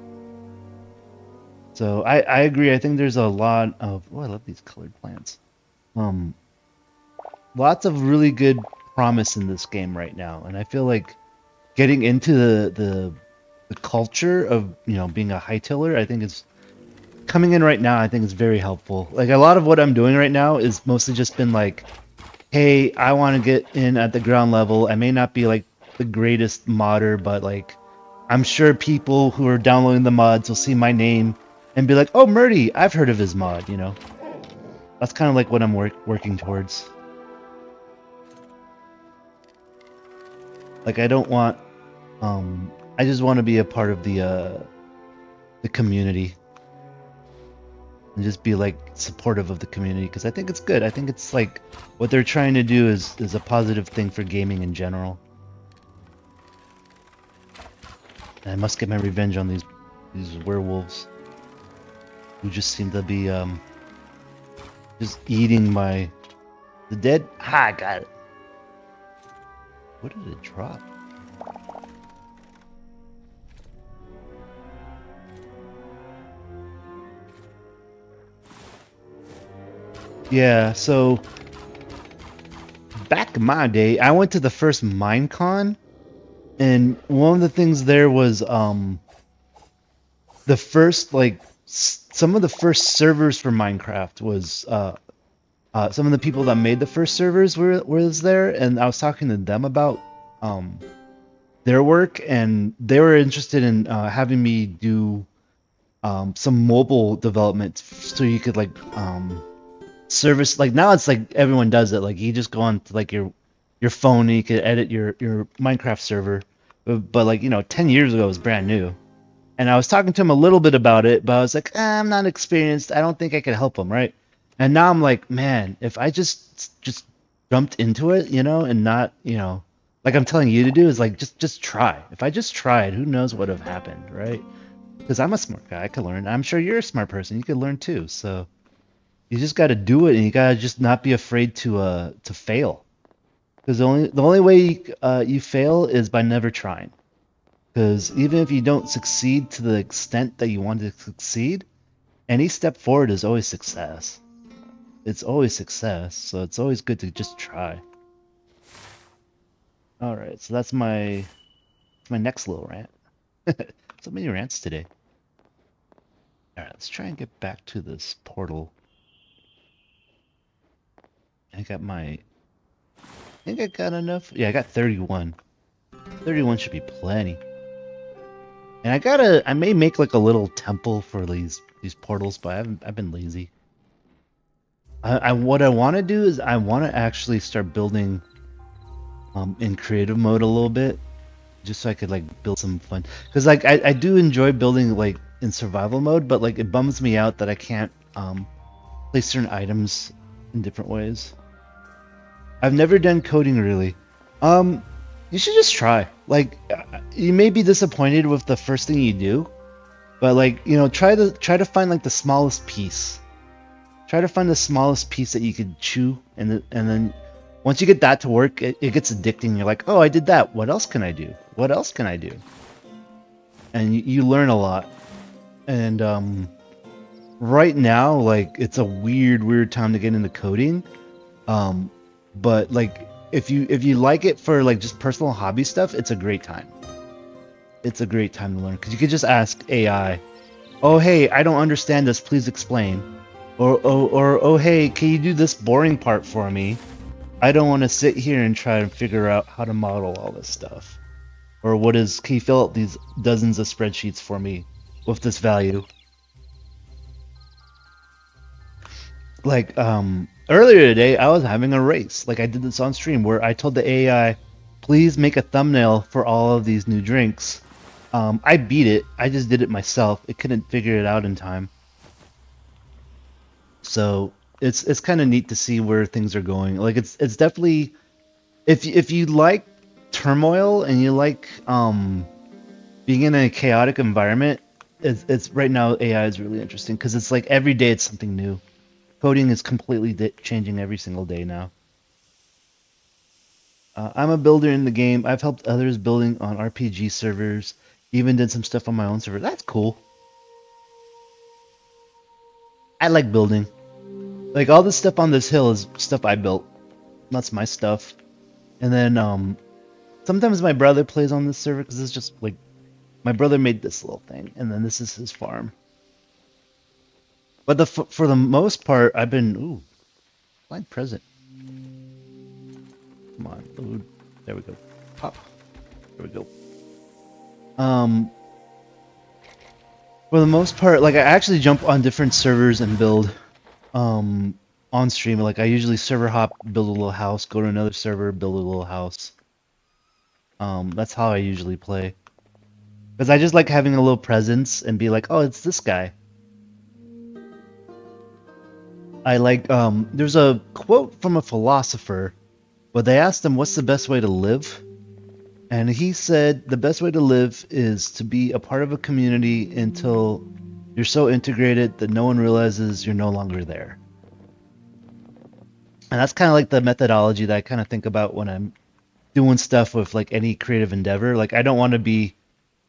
So I agree. I think there's a lot of I love these colored plants. Lots of really good promise in this game right now, and I feel like getting into the culture of being a Hytaler, I think is coming in right now. I think is very helpful. Like a lot of what I'm doing right now is mostly just been like, hey, I want to get in at the ground level. I may not be like the greatest modder, but like I'm sure people who are downloading the mods will see my name and be like, oh, Murdy, I've heard of his mod. That's kind of like what I'm working towards. Like I don't want, I just want to be a part of the community and just be like supportive of the community because I think it's good. I think it's like what they're trying to do is a positive thing for gaming in general. And I must get my revenge on these werewolves who just seem to be just eating the dead. I got it. What did it drop? Yeah, so back in my day, I went to the first Minecon, and one of the things there was the first some of the first servers for Minecraft was some of the people that made the first servers was there, and I was talking to them about their work, and they were interested in having me do some mobile development so you could service now it's like everyone does it, like you just go on to like your phone and you could edit your Minecraft server, but 10 years ago it was brand new. And I was talking to him a little bit about it, but I was like, I'm not experienced. I don't think I could help him, right? And now I'm like, man, if I just jumped into it, and not, like I'm telling you to do, is like just try. If I just tried, who knows what would have happened, right? Because I'm a smart guy, I could learn. I'm sure you're a smart person, you could learn too. So you just got to do it, and you got to just not be afraid to fail. Because the only way you fail is by never trying. Because even if you don't succeed to the extent that you want to succeed, any step forward is always success. It's always success, so it's always good to just try. Alright, so that's my next little rant. So many rants today. Alright, let's try and get back to this portal. I think I got enough. Yeah, I got 31. 31 should be plenty. And I may make like a little temple for these portals, but I've been lazy. What I want to do is I want to actually start building in creative mode a little bit, just so I could like build some fun. Because like I do enjoy building like in survival mode, but like it bums me out that I can't place certain items in different ways. I've never done coding really. You should just try. Like, you may be disappointed with the first thing you do, but like, try to find like the smallest piece. Try to find the smallest piece that you could chew, and then once you get that to work, it gets addicting. You're like, oh, I did that. What else can I do? What else can I do? And you learn a lot. And right now, like, it's a weird time to get into coding. But like, if you like it for like just personal hobby stuff, it's a great time. It's a great time to learn because you could just ask AI, "Oh hey, I don't understand this. Please explain." Or oh hey, can you do this boring part for me? I don't want to sit here and try and figure out how to model all this stuff. Or can you fill out these dozens of spreadsheets for me with this value? Like earlier today, I was having a race. Like I did this on stream where I told the AI, please make a thumbnail for all of these new drinks. I beat it. I just did it myself. It couldn't figure it out in time. So it's kind of neat to see where things are going. Like it's definitely, if you like turmoil and you like being in a chaotic environment, it's right now AI is really interesting because it's like every day it's something new. Coding is completely changing every single day now. I'm a builder in the game. I've helped others building on RPG servers. Even did some stuff on my own server. That's cool. I like building. Like all this stuff on this hill is stuff I built. That's my stuff. And then sometimes my brother plays on this server because it's just like my brother made this little thing, and then this is his farm. But for the most part, I've been blind present. Come on, food. There we go. Pop. There we go. For the most part, like I actually jump on different servers and build on stream. Like I usually server hop, build a little house, go to another server, build a little house. That's how I usually play. Because I just like having a little presence and be like, oh, it's this guy. I like, there's a quote from a philosopher, but they asked him, what's the best way to live? And he said, the best way to live is to be a part of a community until you're so integrated that no one realizes you're no longer there. And that's kind of like the methodology that I kind of think about when I'm doing stuff with like any creative endeavor. Like I don't want to be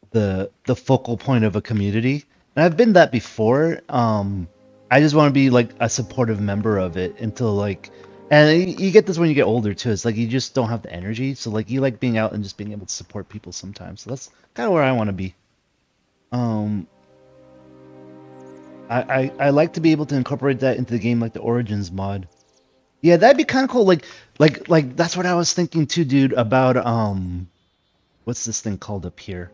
the focal point of a community. And I've been that before. I just want to be like a supportive member of it until like, and you get this when you get older too. It's like you just don't have the energy. So like you like being out and just being able to support people sometimes. So that's kind of where I want to be. I like to be able to incorporate that into the game, like the Origins mod. Yeah, that'd be kind of cool. Like that's what I was thinking too, dude. About what's this thing called up here?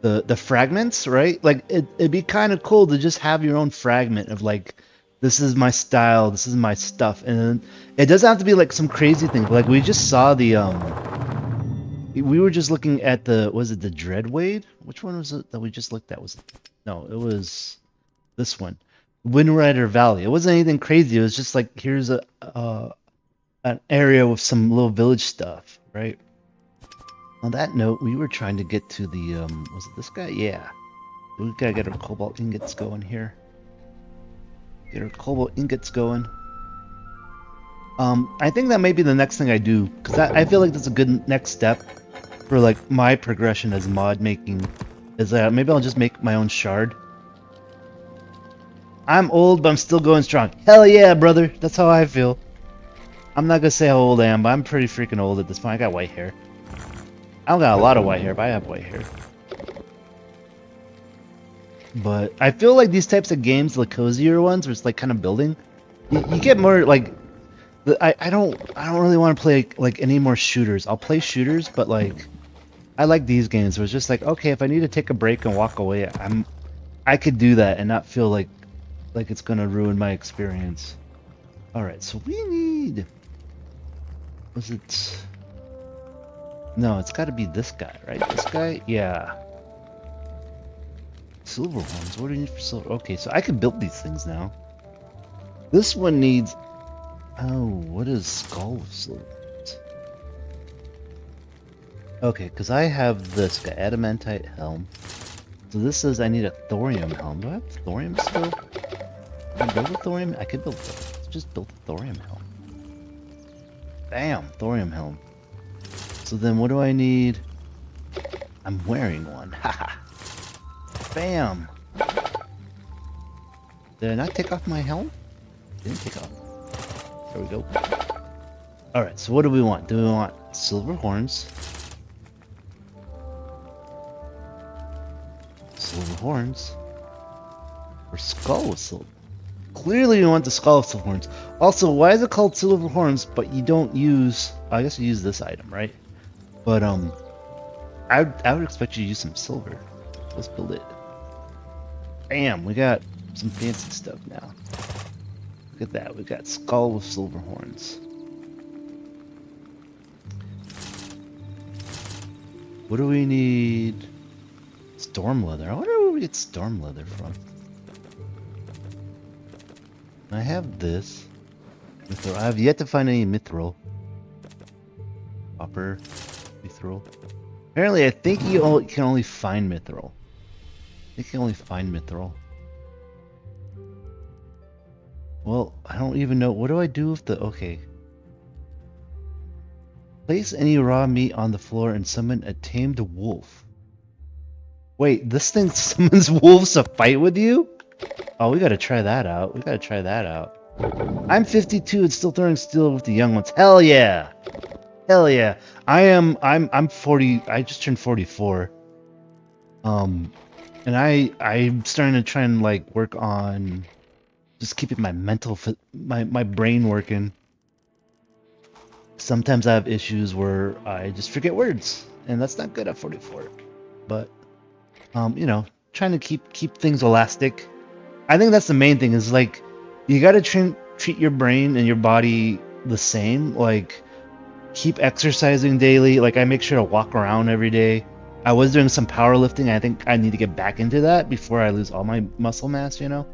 The fragments, right? Like it'd be kind of cool to just have your own fragment of like, this is my style, this is my stuff, and it doesn't have to be like some crazy thing. Like we just saw the we were just looking at was it the Dreadwade? Which one was it that we just looked at? No, it was this one, Windrider Valley. It wasn't anything crazy. It was just like here's an area with some little village stuff, right? On that note, we were trying to get to the, was it this guy? Yeah. We gotta get our cobalt ingots going here. Get our cobalt ingots going. I think that may be the next thing I do, because I feel like that's a good next step for, like, my progression as mod making, is maybe I'll just make my own shard. I'm old, but I'm still going strong. Hell yeah, brother! That's how I feel. I'm not gonna say how old I am, but I'm pretty freaking old at this point. I got white hair. I don't got a lot of white hair, but I have white hair. But I feel like these types of games, the cozier ones, where it's like kind of building, you get more like. I don't really want to play like any more shooters. I'll play shooters, but like I like these games where it's just like, okay, if I need to take a break and walk away, I could do that and not feel like it's gonna ruin my experience. All right, so we need. Was it? No, it's got to be this guy, right? This guy? Yeah. Silver horns. What do you need for silver? Okay, so I can build these things now. This one needs... Oh, what is skull of silver horns? Okay, because I have this guy, adamantite helm. So this says I need a thorium helm. Do I have thorium still? Can I build a thorium? I could build thorium. Let's just build a thorium helm. Bam! Thorium helm. So then what do I need? I'm wearing one. Haha. Bam! Did I not take off my helm? Didn't take off. There we go. Alright, so what do we want? Do we want silver horns? Silver horns? Or skull with silver? Clearly you want the skull with silver horns. Also, why is it called silver horns, but you don't use... I guess you use this item, right? But, I would expect you to use some silver. Let's build it. Bam! We got some fancy stuff now. Look at that. We got skull with silver horns. What do we need? Storm leather. I wonder where we get storm leather from. I have this. Mithril. I have yet to find any mithril. Copper. Mithril. Apparently, I think you can only find mithril. I think you can only find mithril. Well, I don't even know. What do I do with the... Okay. Place any raw meat on the floor and summon a tamed wolf. Wait, this thing summons wolves to fight with you? Oh, we gotta try that out. We gotta try that out. I'm 52 and still throwing steel with the young ones. Hell yeah! Hell yeah! I'm 40. I just turned 44. And I'm starting to try and like work on just keeping my my brain working. Sometimes I have issues where I just forget words, and that's not good at 44. But you know, trying to keep things elastic. I think that's the main thing. Is like you gotta treat your brain and your body the same. Like keep exercising daily. Like I make sure to walk around every day. I was doing some powerlifting. I think I need to get back into that before I lose all my muscle mass. You know,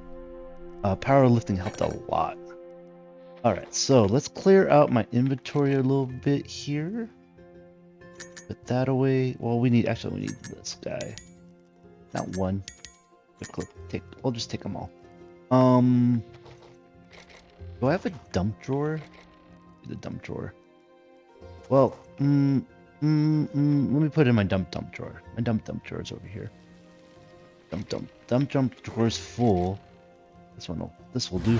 powerlifting helped a lot. All right, so let's clear out my inventory a little bit here. Put that away. Well, we need this guy. Not one. We'll just take them all. Do I have a dump drawer? The dump drawer. Well, let me put it in my dump drawer. My dump drawer is over here. Dump drawer is full. This will do.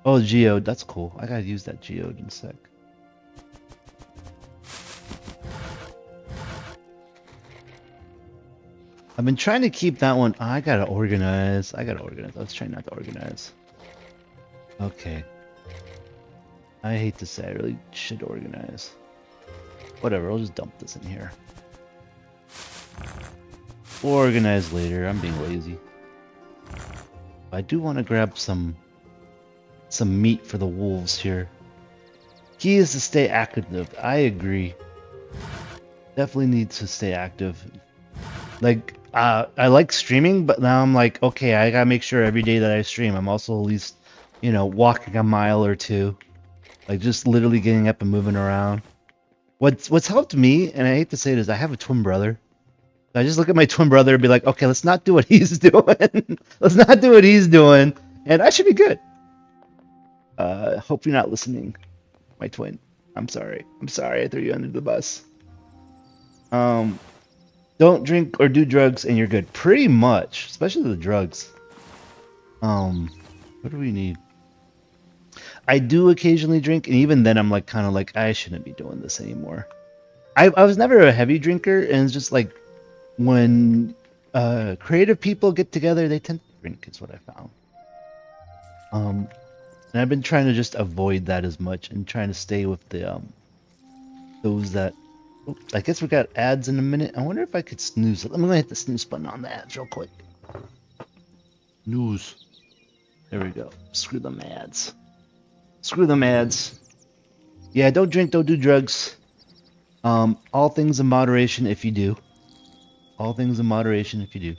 Oh, geode, that's cool. I gotta use that geode in a sec. I've been trying to keep that one. I gotta organize. I was trying not to organize. Okay. I hate to say, I really should organize. Whatever, I'll just dump this in here. Organize later. I'm being lazy. I do want to grab some meat for the wolves here. Key is to stay active. I agree. Definitely need to stay active. Like, I like streaming, but now I'm like, okay, I gotta make sure every day that I stream, I'm also at least, you know, walking a mile or two. Like, just literally getting up and moving around. What's helped me, and I hate to say this, I have a twin brother. I just look at my twin brother and be like, okay, let's not do what he's doing. Let's not do what he's doing, and I should be good. Hope you're not listening, my twin. I'm sorry. I'm sorry I threw you under the bus. Don't drink or do drugs and you're good. Pretty much, especially the drugs. What do we need? I do occasionally drink, and even then I'm like kind of like I shouldn't be doing this anymore. I was never a heavy drinker, and it's just like when creative people get together, they tend to drink, is what I found. And I've been trying to just avoid that as much and trying to stay with the those that. Oops, I guess we got ads in a minute. I wonder if I could snooze. I'm gonna hit the snooze button on the ads real quick. News. There we go. Screw them ads. Screw them ads. Yeah, don't drink, don't do drugs. All things in moderation if you do. All things in moderation if you do.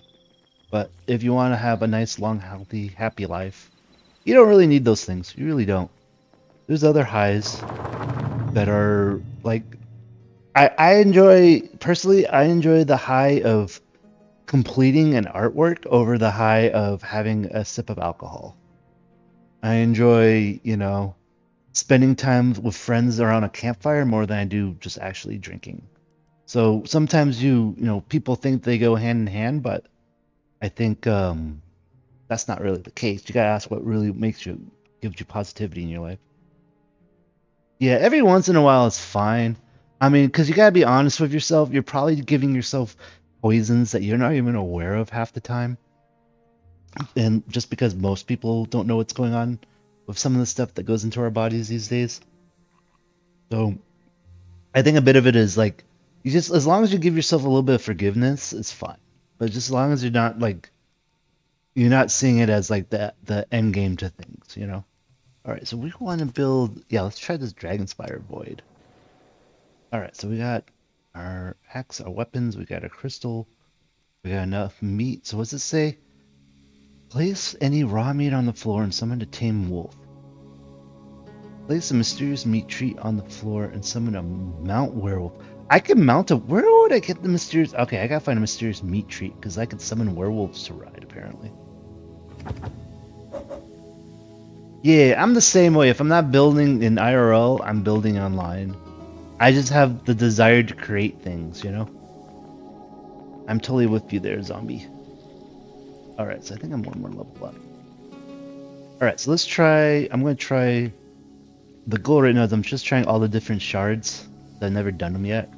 But if you want to have a nice, long, healthy, happy life, you don't really need those things. You really don't. There's other highs that are like... I enjoy the high of completing an artwork over the high of having a sip of alcohol. I enjoy, you know, spending time with friends around a campfire more than I do just actually drinking. So sometimes you know, people think they go hand in hand, but I think that's not really the case. You gotta ask what really gives you positivity in your life. Yeah, every once in a while it's fine. I mean, because you gotta be honest with yourself. You're probably giving yourself poisons that you're not even aware of half the time. And just because most people don't know what's going on with some of the stuff that goes into our bodies these days. So I think a bit of it is like, you just, as long as you give yourself a little bit of forgiveness, it's fine. But just as long as you're not like, you're not seeing it as like the end game to things, you know? All right, so we want to build, yeah, let's try this Dragonspire Void. All right, so we got our axe, our weapons, we got a crystal, we got enough meat. So what's it say? Place any raw meat on the floor and summon a tame wolf. Place a mysterious meat treat on the floor and summon a mount werewolf. I can mount a... Where would I get the mysterious... Okay, I gotta find a mysterious meat treat because I could summon werewolves to ride, apparently. Yeah, I'm the same way. If I'm not building in IRL, I'm building online. I just have the desire to create things, you know? I'm totally with you there, zombie. Alright, so I think I'm one more level up. Alright, so let's try... I'm going to try... The goal right now is I'm just trying all the different shards. I've never done them yet.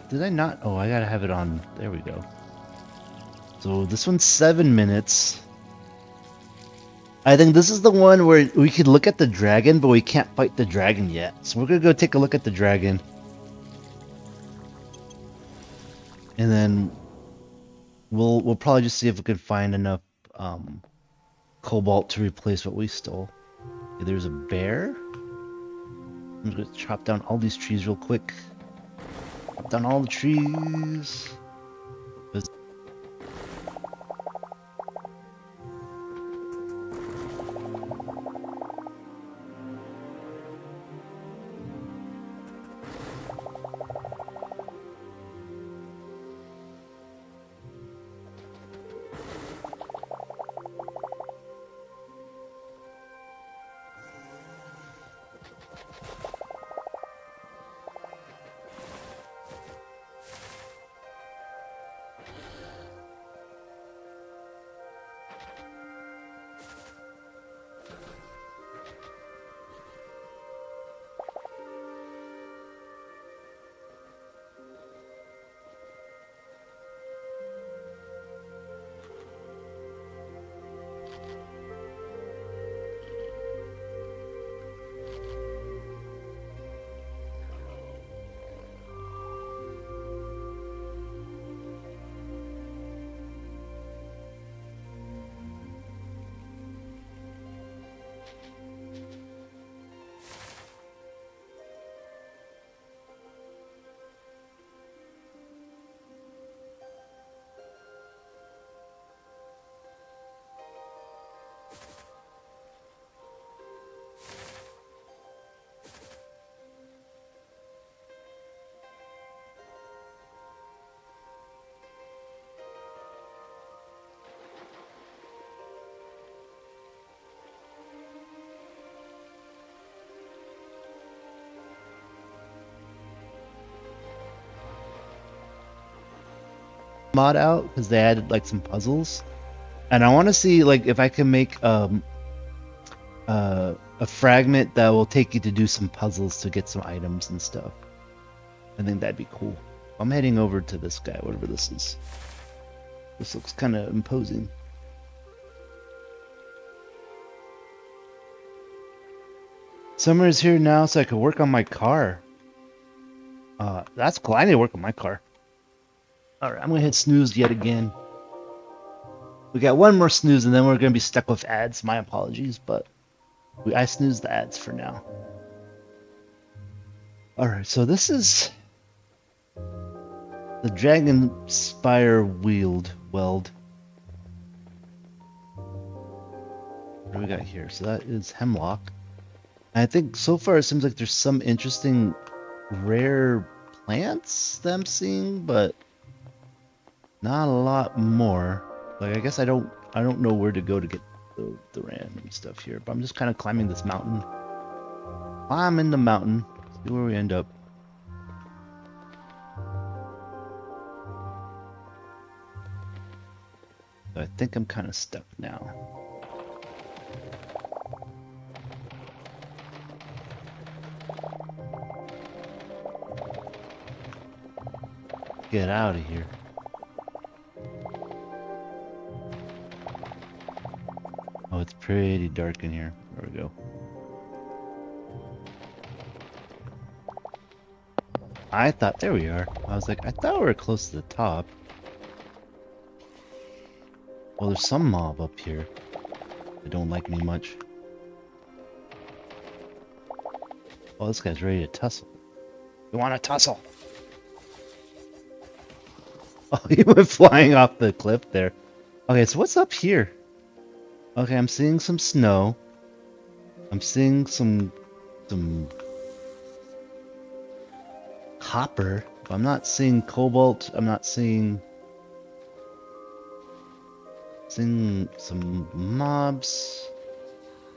Did I not? Oh, I gotta have it on. There we go. So this one's 7 minutes. I think this is the one where we could look at the dragon, but we can't fight the dragon yet. So we're gonna go take a look at the dragon. And then we'll probably just see if we can find enough cobalt to replace what we stole. Okay, there's a bear. I'm just gonna chop down all these trees real quick. Chop down all the trees. Mod out because they added like some puzzles, and I want to see like if I can make a fragment that will take you to do some puzzles to get some items and stuff. I think that'd be cool. I'm heading over to this guy, whatever this is. This looks kind of imposing. Summer is here now, so I can work on my car. That's cool. I need to work on my car. Alright, I'm gonna hit snooze yet again. We got one more snooze and then we're gonna be stuck with ads. My apologies, but I snoozed the ads for now. Alright, so this is the Dragon Spire Weld. What do we got here? So that is hemlock. And I think so far it seems like there's some interesting rare plants that I'm seeing, but not a lot more. Like I guess I don't know where to go to get the random stuff here, but I'm just kind of climbing this mountain. I'm in the mountain. See where we end up. So I think I'm kind of stuck now. Get out of here. Oh, it's pretty dark in here. There we go. I thought, there we are. I was like, I thought we were close to the top. Well, there's some mob up here. They don't like me much. Oh, this guy's ready to tussle. You want to tussle? Oh, he went flying off the cliff there. Okay, so what's up here? Okay, I'm seeing some snow. I'm seeing some copper. I'm not seeing cobalt. I'm not seeing some mobs.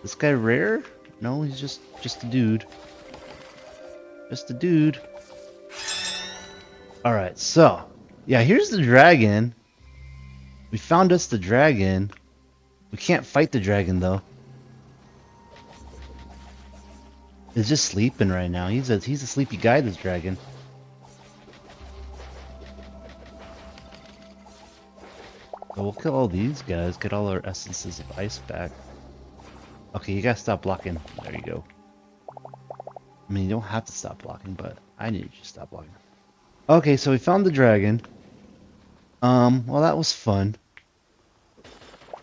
This guy rare? No, he's just a dude. Just a dude. Alright, so. Yeah, here's the dragon. We found us the dragon. We can't fight the dragon, though. He's just sleeping right now. He's a sleepy guy, this dragon. So we'll kill all these guys, get all our essences of ice back. Okay, you gotta stop blocking. There you go. I mean, you don't have to stop blocking, but I need you to stop blocking. Okay, so we found the dragon. Well, that was fun.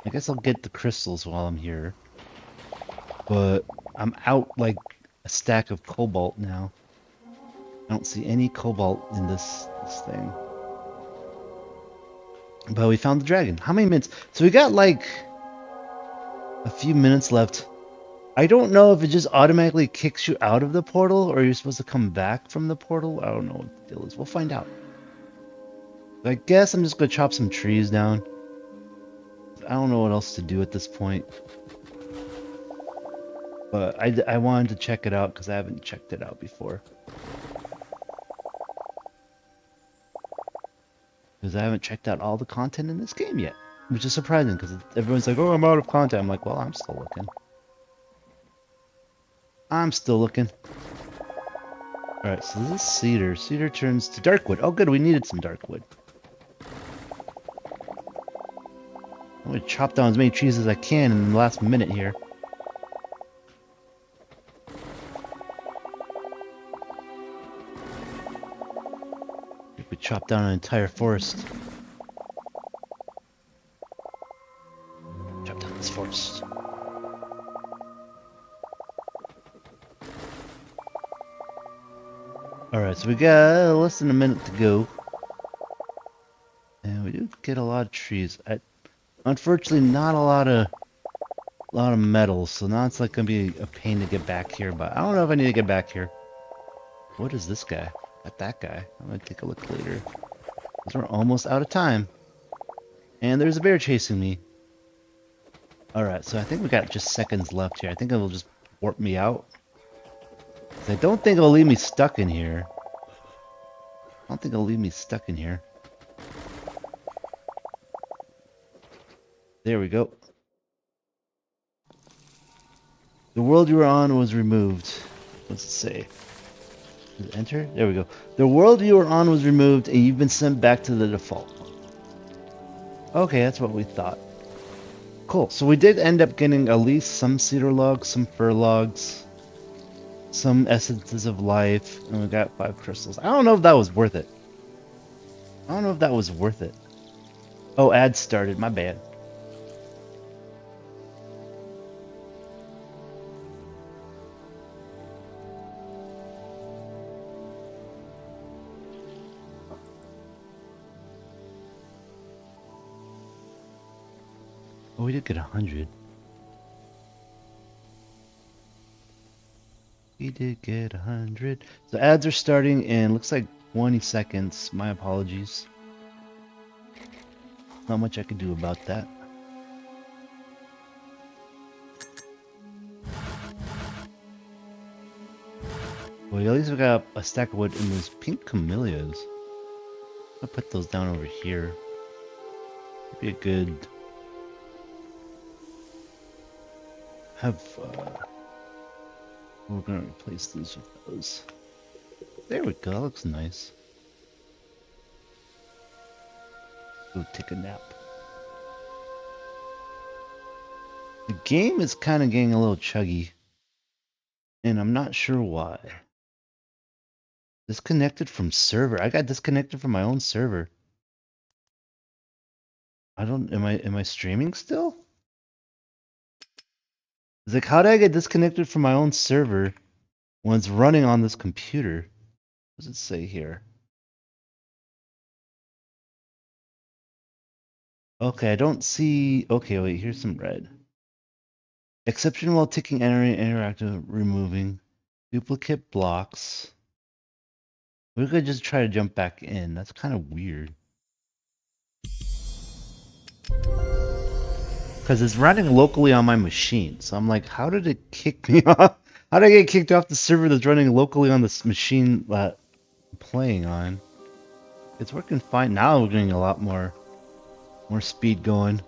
I guess I'll get the crystals while I'm here. But I'm out like a stack of cobalt now. I don't see any cobalt in this thing. But we found the dragon. How many minutes? So we got like a few minutes left. I don't know if it just automatically kicks you out of the portal or you're supposed to come back from the portal. I don't know what the deal is. We'll find out. I guess I'm just going to chop some trees down. I don't know what else to do at this point. But I wanted to check it out because I haven't checked it out before. Because I haven't checked out all the content in this game yet. Which is surprising because everyone's like, oh, I'm out of content. I'm like, well, I'm still looking. I'm still looking. Alright, so this is cedar. Cedar turns to darkwood. Oh, good, we needed some darkwood. I'm going to chop down as many trees as I can in the last minute here. We chop down an entire forest. Chop down this forest. Alright, so we got less than a minute to go. And we do get a lot of trees. Unfortunately, not a lot of metals, so now it's like gonna be a pain to get back here, but I don't know if I need to get back here. What is this guy? Not that guy. I'm gonna take a look later. Because we're almost out of time. And there's a bear chasing me. Alright, so I think we got just seconds left here. I think it'll just warp me out. I don't think it'll leave me stuck in here. I don't think it'll leave me stuck in here. There we go. The world you were on was removed. What's it say? Does it enter? There we go. The world you were on was removed and you've been sent back to the default. Okay, that's what we thought. Cool. So we did end up getting at least some cedar logs, some fir logs, some essences of life, and we got 5 crystals. I don't know if that was worth it. I don't know if that was worth it. Oh, ad started. My bad. Oh, we did get 100. We did get 100. So ads are starting in looks like 20 seconds. My apologies. Not much I can do about that. Well, at least we got a stack of wood in those pink camellias. I'll put those down over here. Be a good we're gonna replace these with those. There we go, that looks nice. Go take a nap. The game is kind of getting a little chuggy, and I'm not sure why. Disconnected from server. I got disconnected from my own server. Am I streaming still? It's like, how did I get disconnected from my own server when it's running on this computer? What does it say here? Okay, I don't see... Okay, wait, here's some red. Exception while ticking, entering, interactive, removing. Duplicate blocks. We could just try to jump back in. That's kind of weird. Because it's running locally on my machine. So I'm like, how did it kick me off? How How did I get kicked off the server that's running locally on this machine that I'm playing on? It's working fine now. We're getting a lot more speed going.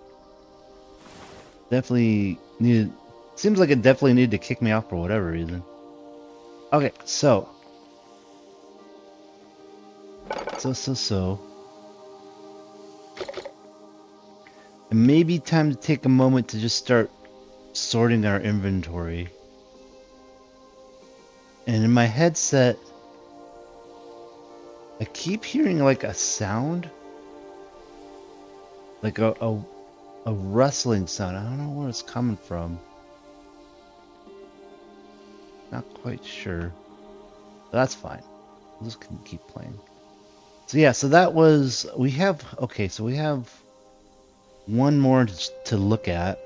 Definitely needed. Seems like it definitely needed to kick me off for whatever reason. Okay, so. It may be time to take a moment to just start sorting our inventory. And in my headset, I keep hearing like a sound. Like a rustling sound. I don't know where it's coming from. Not quite sure. But that's fine. We'll just keep playing. So yeah, so that was, we have one more to look at.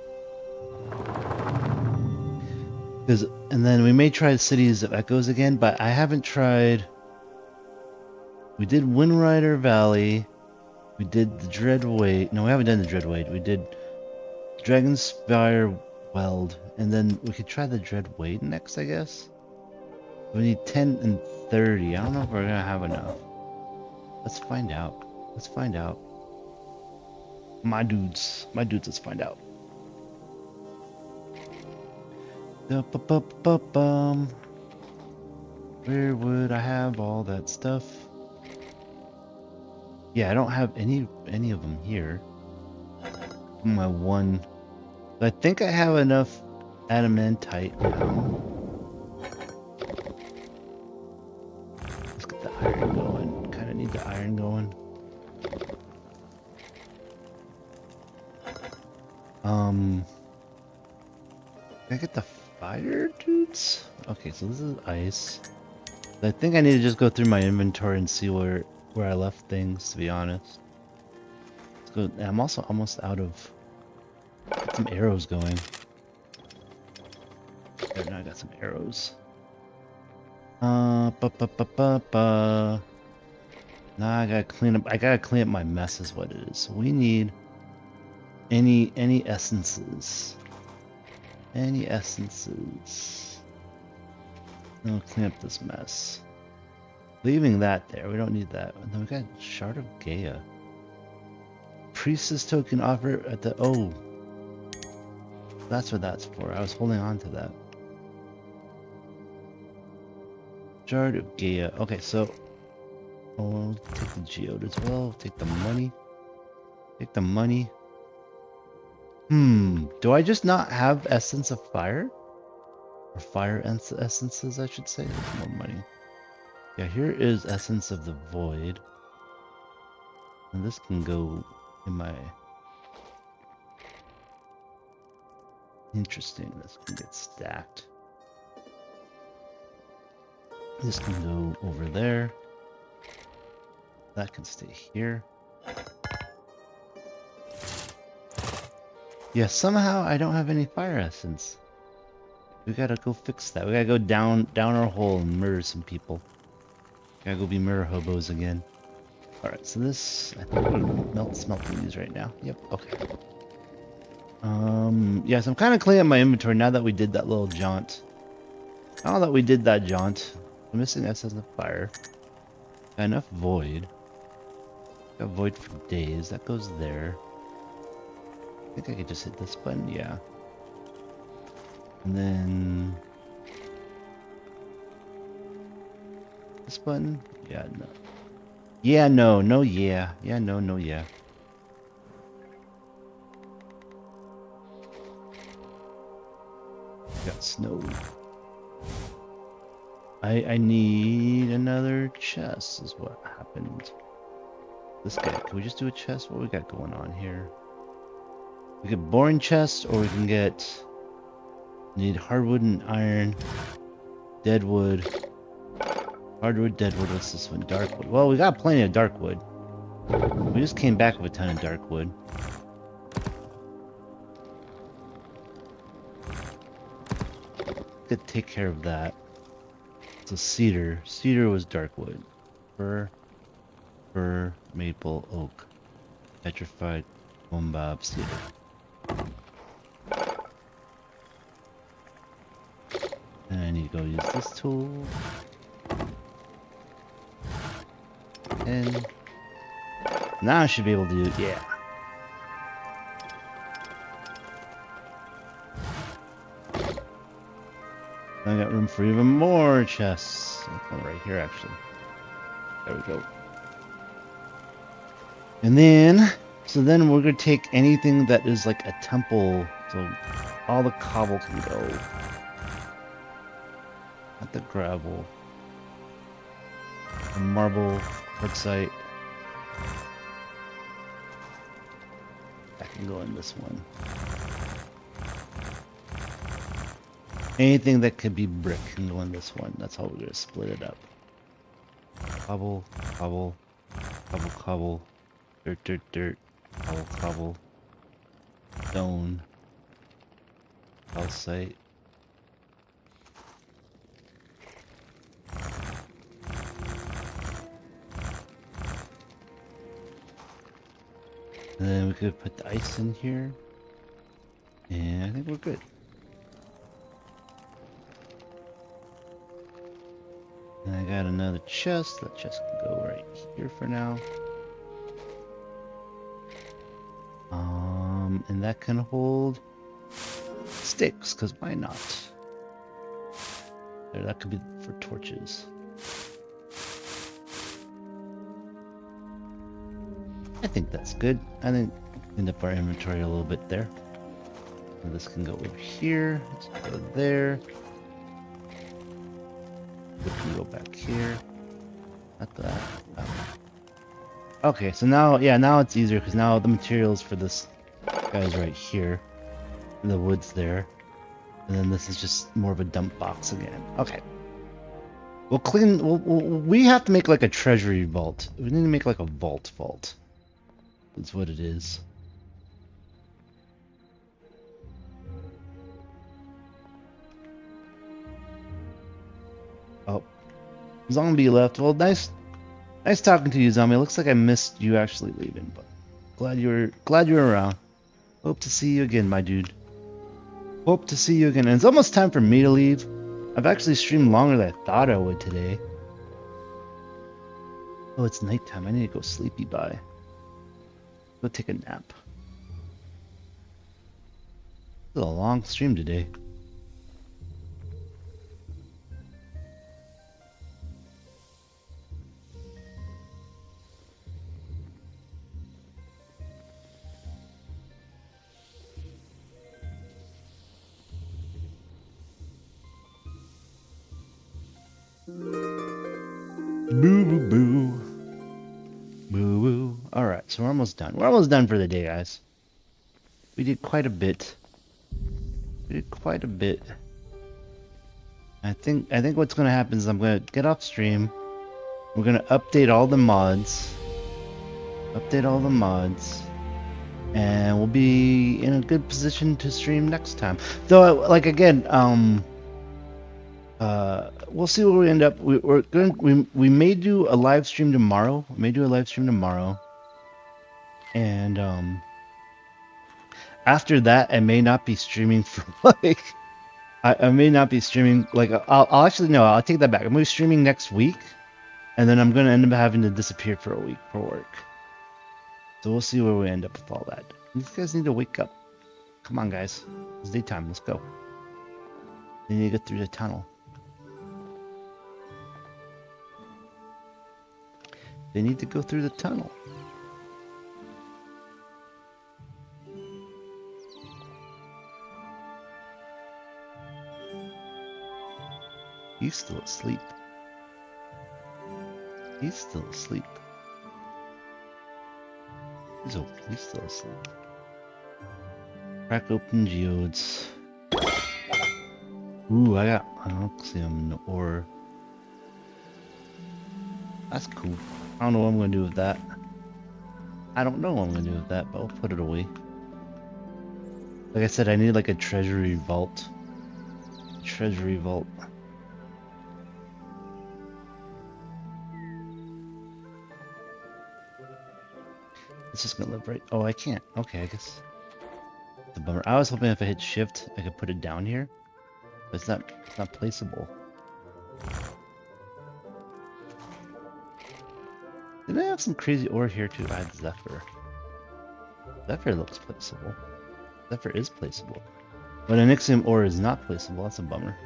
And then we may try Cities of Echoes again, but I haven't tried. We did Windrider Valley. We did the Dreadwade. No, we haven't done the Dreadwade. We did Dragonspire Weld, and then we could try the Dreadwade next, I guess. We need 10 and 30. I don't know if we're gonna have enough. Let's find out. Let's find out. My dudes, let's find out. Where would I have all that stuff? Yeah, I don't have any of them here. My one. I think I have enough adamantite now. Let's get the iron going. Kind of need the iron going. Can I get the fire dudes? Okay, so this is ice. I think I need to just go through my inventory and see where I left things, to be honest. Let's go. I'm also almost out of. Get some arrows going. There, now I got some arrows. Now I gotta clean up. I gotta clean up my mess, is what it is. So we need any essences. Any essences. I'll clean up this mess. Leaving that there. We don't need that. And then we got Shard of Gaia. Priestess token offer at the. Oh. That's what that's for. I was holding on to that. Shard of Gaia. Okay, so. Oh, take the geode as well. Take the money. Take the money. Do I just not have Essence of Fire? Or Fire Essences, I should say. There's more money. Yeah, here is Essence of the Void. And this can go in my... Interesting, this can get stacked. This can go over there. That can stay here. Yeah, somehow I don't have any fire essence. We gotta go fix that. We gotta go down our hole and murder some people. Gotta go be murder hobos again. Alright, so this, I think we're smelting these right now. Yep, okay. Yeah, so I'm kind of cleaning up my inventory now that we did that little jaunt. Now that we did that jaunt, I'm missing Essence of Fire. Got enough Void. Got Void for days. That goes there. I think I could just hit this button, yeah. And then... This button? Yeah, no. Yeah, no, no, yeah. Yeah, no, no, yeah. Got snow. I need another chest is what happened. This guy, can we just do a chest? What we got going on here? We get boring chest, or we can get... Need hardwood and iron. Deadwood. Hardwood, deadwood, what's this one? Darkwood. Well, we got plenty of darkwood. We just came back with a ton of darkwood. Could take care of that. So cedar. Cedar was darkwood. Fir, maple, oak. Petrified, boombob, cedar. And I need to go use this tool. And now I should be able to do, yeah. I got room for even more chests. One right here, actually. There we go. And then, so then we're gonna take anything that is like a temple. So all the cobble can go. Not the gravel. The marble, quartzite. That can go in this one. Anything that could be brick can go in this one. That's how we're gonna split it up. Cobble, cobble, cobble, cobble, dirt, dirt, dirt, cobble, cobble, stone, calcite. And then we could put the ice in here. And I think we're good. And I got another chest. That chest can go right here for now. And that can hold sticks, because why not? There, that could be for torches. I think that's good. I think cleaned up our inventory a little bit there. So this can go over here. This can go there. This can go back here. Not that. Okay, so now, yeah, now it's easier because now the materials for this guy's right here. The wood's there. And then this is just more of a dump box again. Okay. We'll clean, we have to make like a treasury vault. We need to make like a vault. That's what it is. Oh, zombie left. Well, nice talking to you, zombie. It looks like I missed you actually leaving, but glad you were around. Hope to see you again, my dude. Hope to see you again. And it's almost time for me to leave. I've actually streamed longer than I thought I would today. Oh, it's nighttime. I need to go sleepy bye. Go take a nap. It's a long stream today. Boo boo boo. Boo boo. Alright, so we're almost done. We're almost done for the day, guys. We did quite a bit. I think what's gonna happen is I'm gonna get off stream. We're gonna update all the mods. And we'll be in a good position to stream next time. Though, like, again, we'll see where we end up. We may do a live stream tomorrow. And after that, I may not be streaming for like. I may not be streaming. Like, I'll actually no. I'll take that back. I'm gonna be streaming next week, and then I'm gonna end up having to disappear for a week for work. So we'll see where we end up with all that. These guys need to wake up. Come on, guys. It's daytime. Let's go. They need to get through the tunnel. They need to go through the tunnel. He's still asleep. He's still asleep. He's still asleep. Crack open geodes. Ooh, I don't see him in the ore. That's cool. I don't know what I'm gonna do with that. But I'll put it away. Like I said, I need like a treasury vault. It's just gonna live right. Oh, I can't. Okay, I guess. The bummer. I was hoping if I hit shift, I could put it down here. It's not placeable. Didn't I have some crazy ore here to add Zephyr? Zephyr looks placeable. Zephyr is placeable. But Onyxium ore is not placeable. That's a bummer.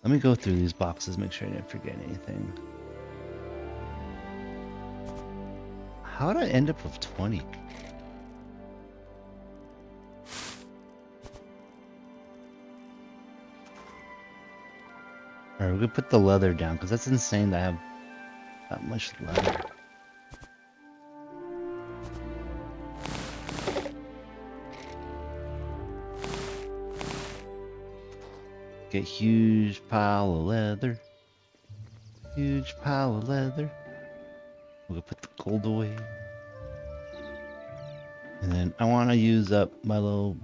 Let me go through these boxes, make sure I didn't forget anything. How did I end up with 20? Alright, we're gonna put the leather down, because that's insane to have that much leather. Get huge pile of leather. Huge pile of leather. We're gonna put the gold away. And then I want to use up my little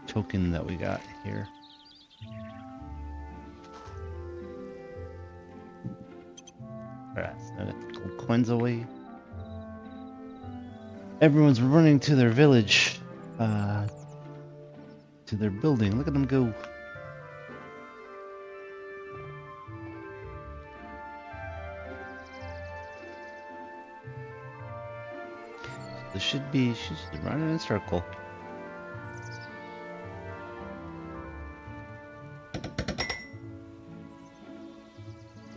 token that we got here. Alright, so I got the gold coins away. Everyone's running to their village. To their building. Look at them go. This should be, she's running in a circle.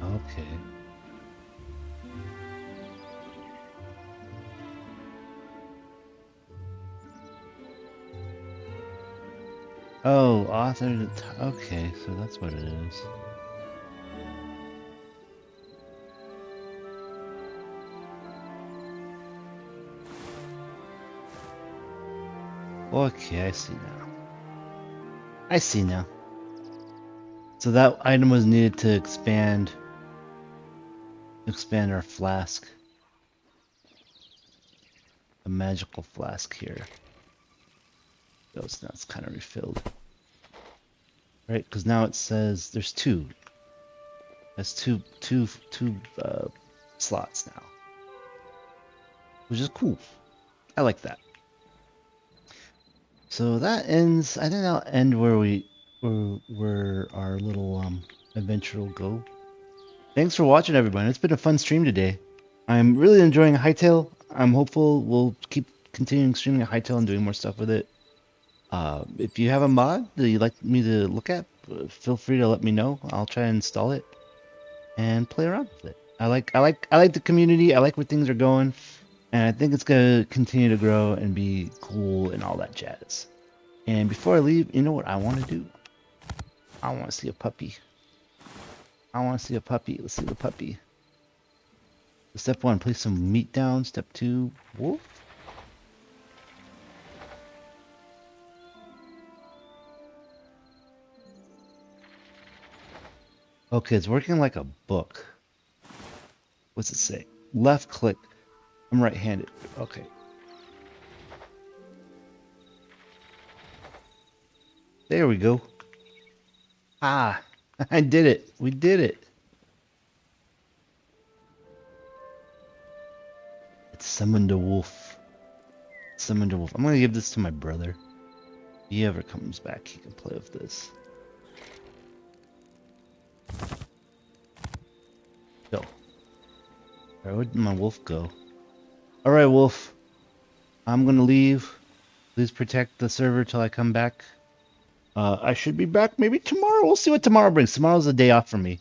Okay. Oh, author. Okay, so that's what it is. Okay, I see now. I see now. So that item was needed to expand our flask. A magical flask here. So now it's kind of refilled. Right, because now it says there's two. There's two slots now. Which is cool. I like that. So that ends, I think that'll end where our little adventure will go. Thanks for watching, everybody. It's been a fun stream today. I'm really enjoying Hytale. I'm hopeful we'll keep continuing streaming Hytale and doing more stuff with it. If you have a mod that you'd like me to look at, feel free to let me know. I'll try and install it and play around with it. I like the community. I like where things are going, and I think it's gonna continue to grow and be cool and all that jazz. And before I leave, you know what I want to do? I want to see a puppy. I want to see a puppy. Let's see the puppy. Step 1, place some meat down. Step 2, wolf. Okay, it's working like a book. What's it say? Left click. I'm right-handed. Okay. There we go. Ah, I did it. We did it. It summoned a wolf. Summoned a wolf. I'm gonna give this to my brother. If he ever comes back, he can play with this. Go. Alright, where'd my wolf go? Alright, wolf. I'm gonna leave. Please protect the server till I come back. I should be back maybe tomorrow. We'll see what tomorrow brings. Tomorrow's a day off for me.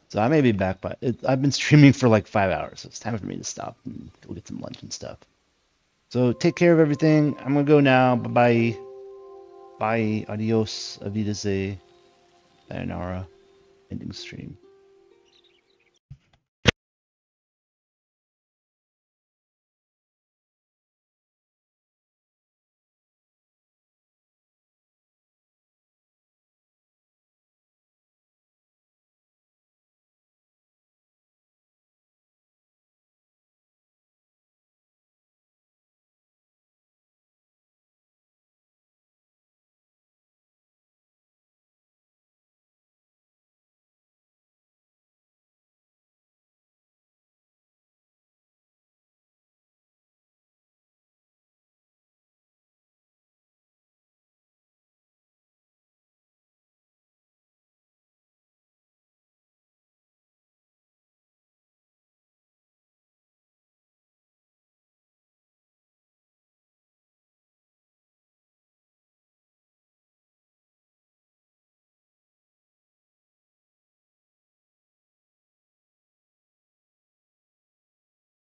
So I may be back, but I've been streaming for like 5 hours. So it's time for me to stop and go get some lunch and stuff. So take care of everything. I'm gonna go now. Bye-bye. Bye. Adios. Avidase. Sayonara. Ending stream.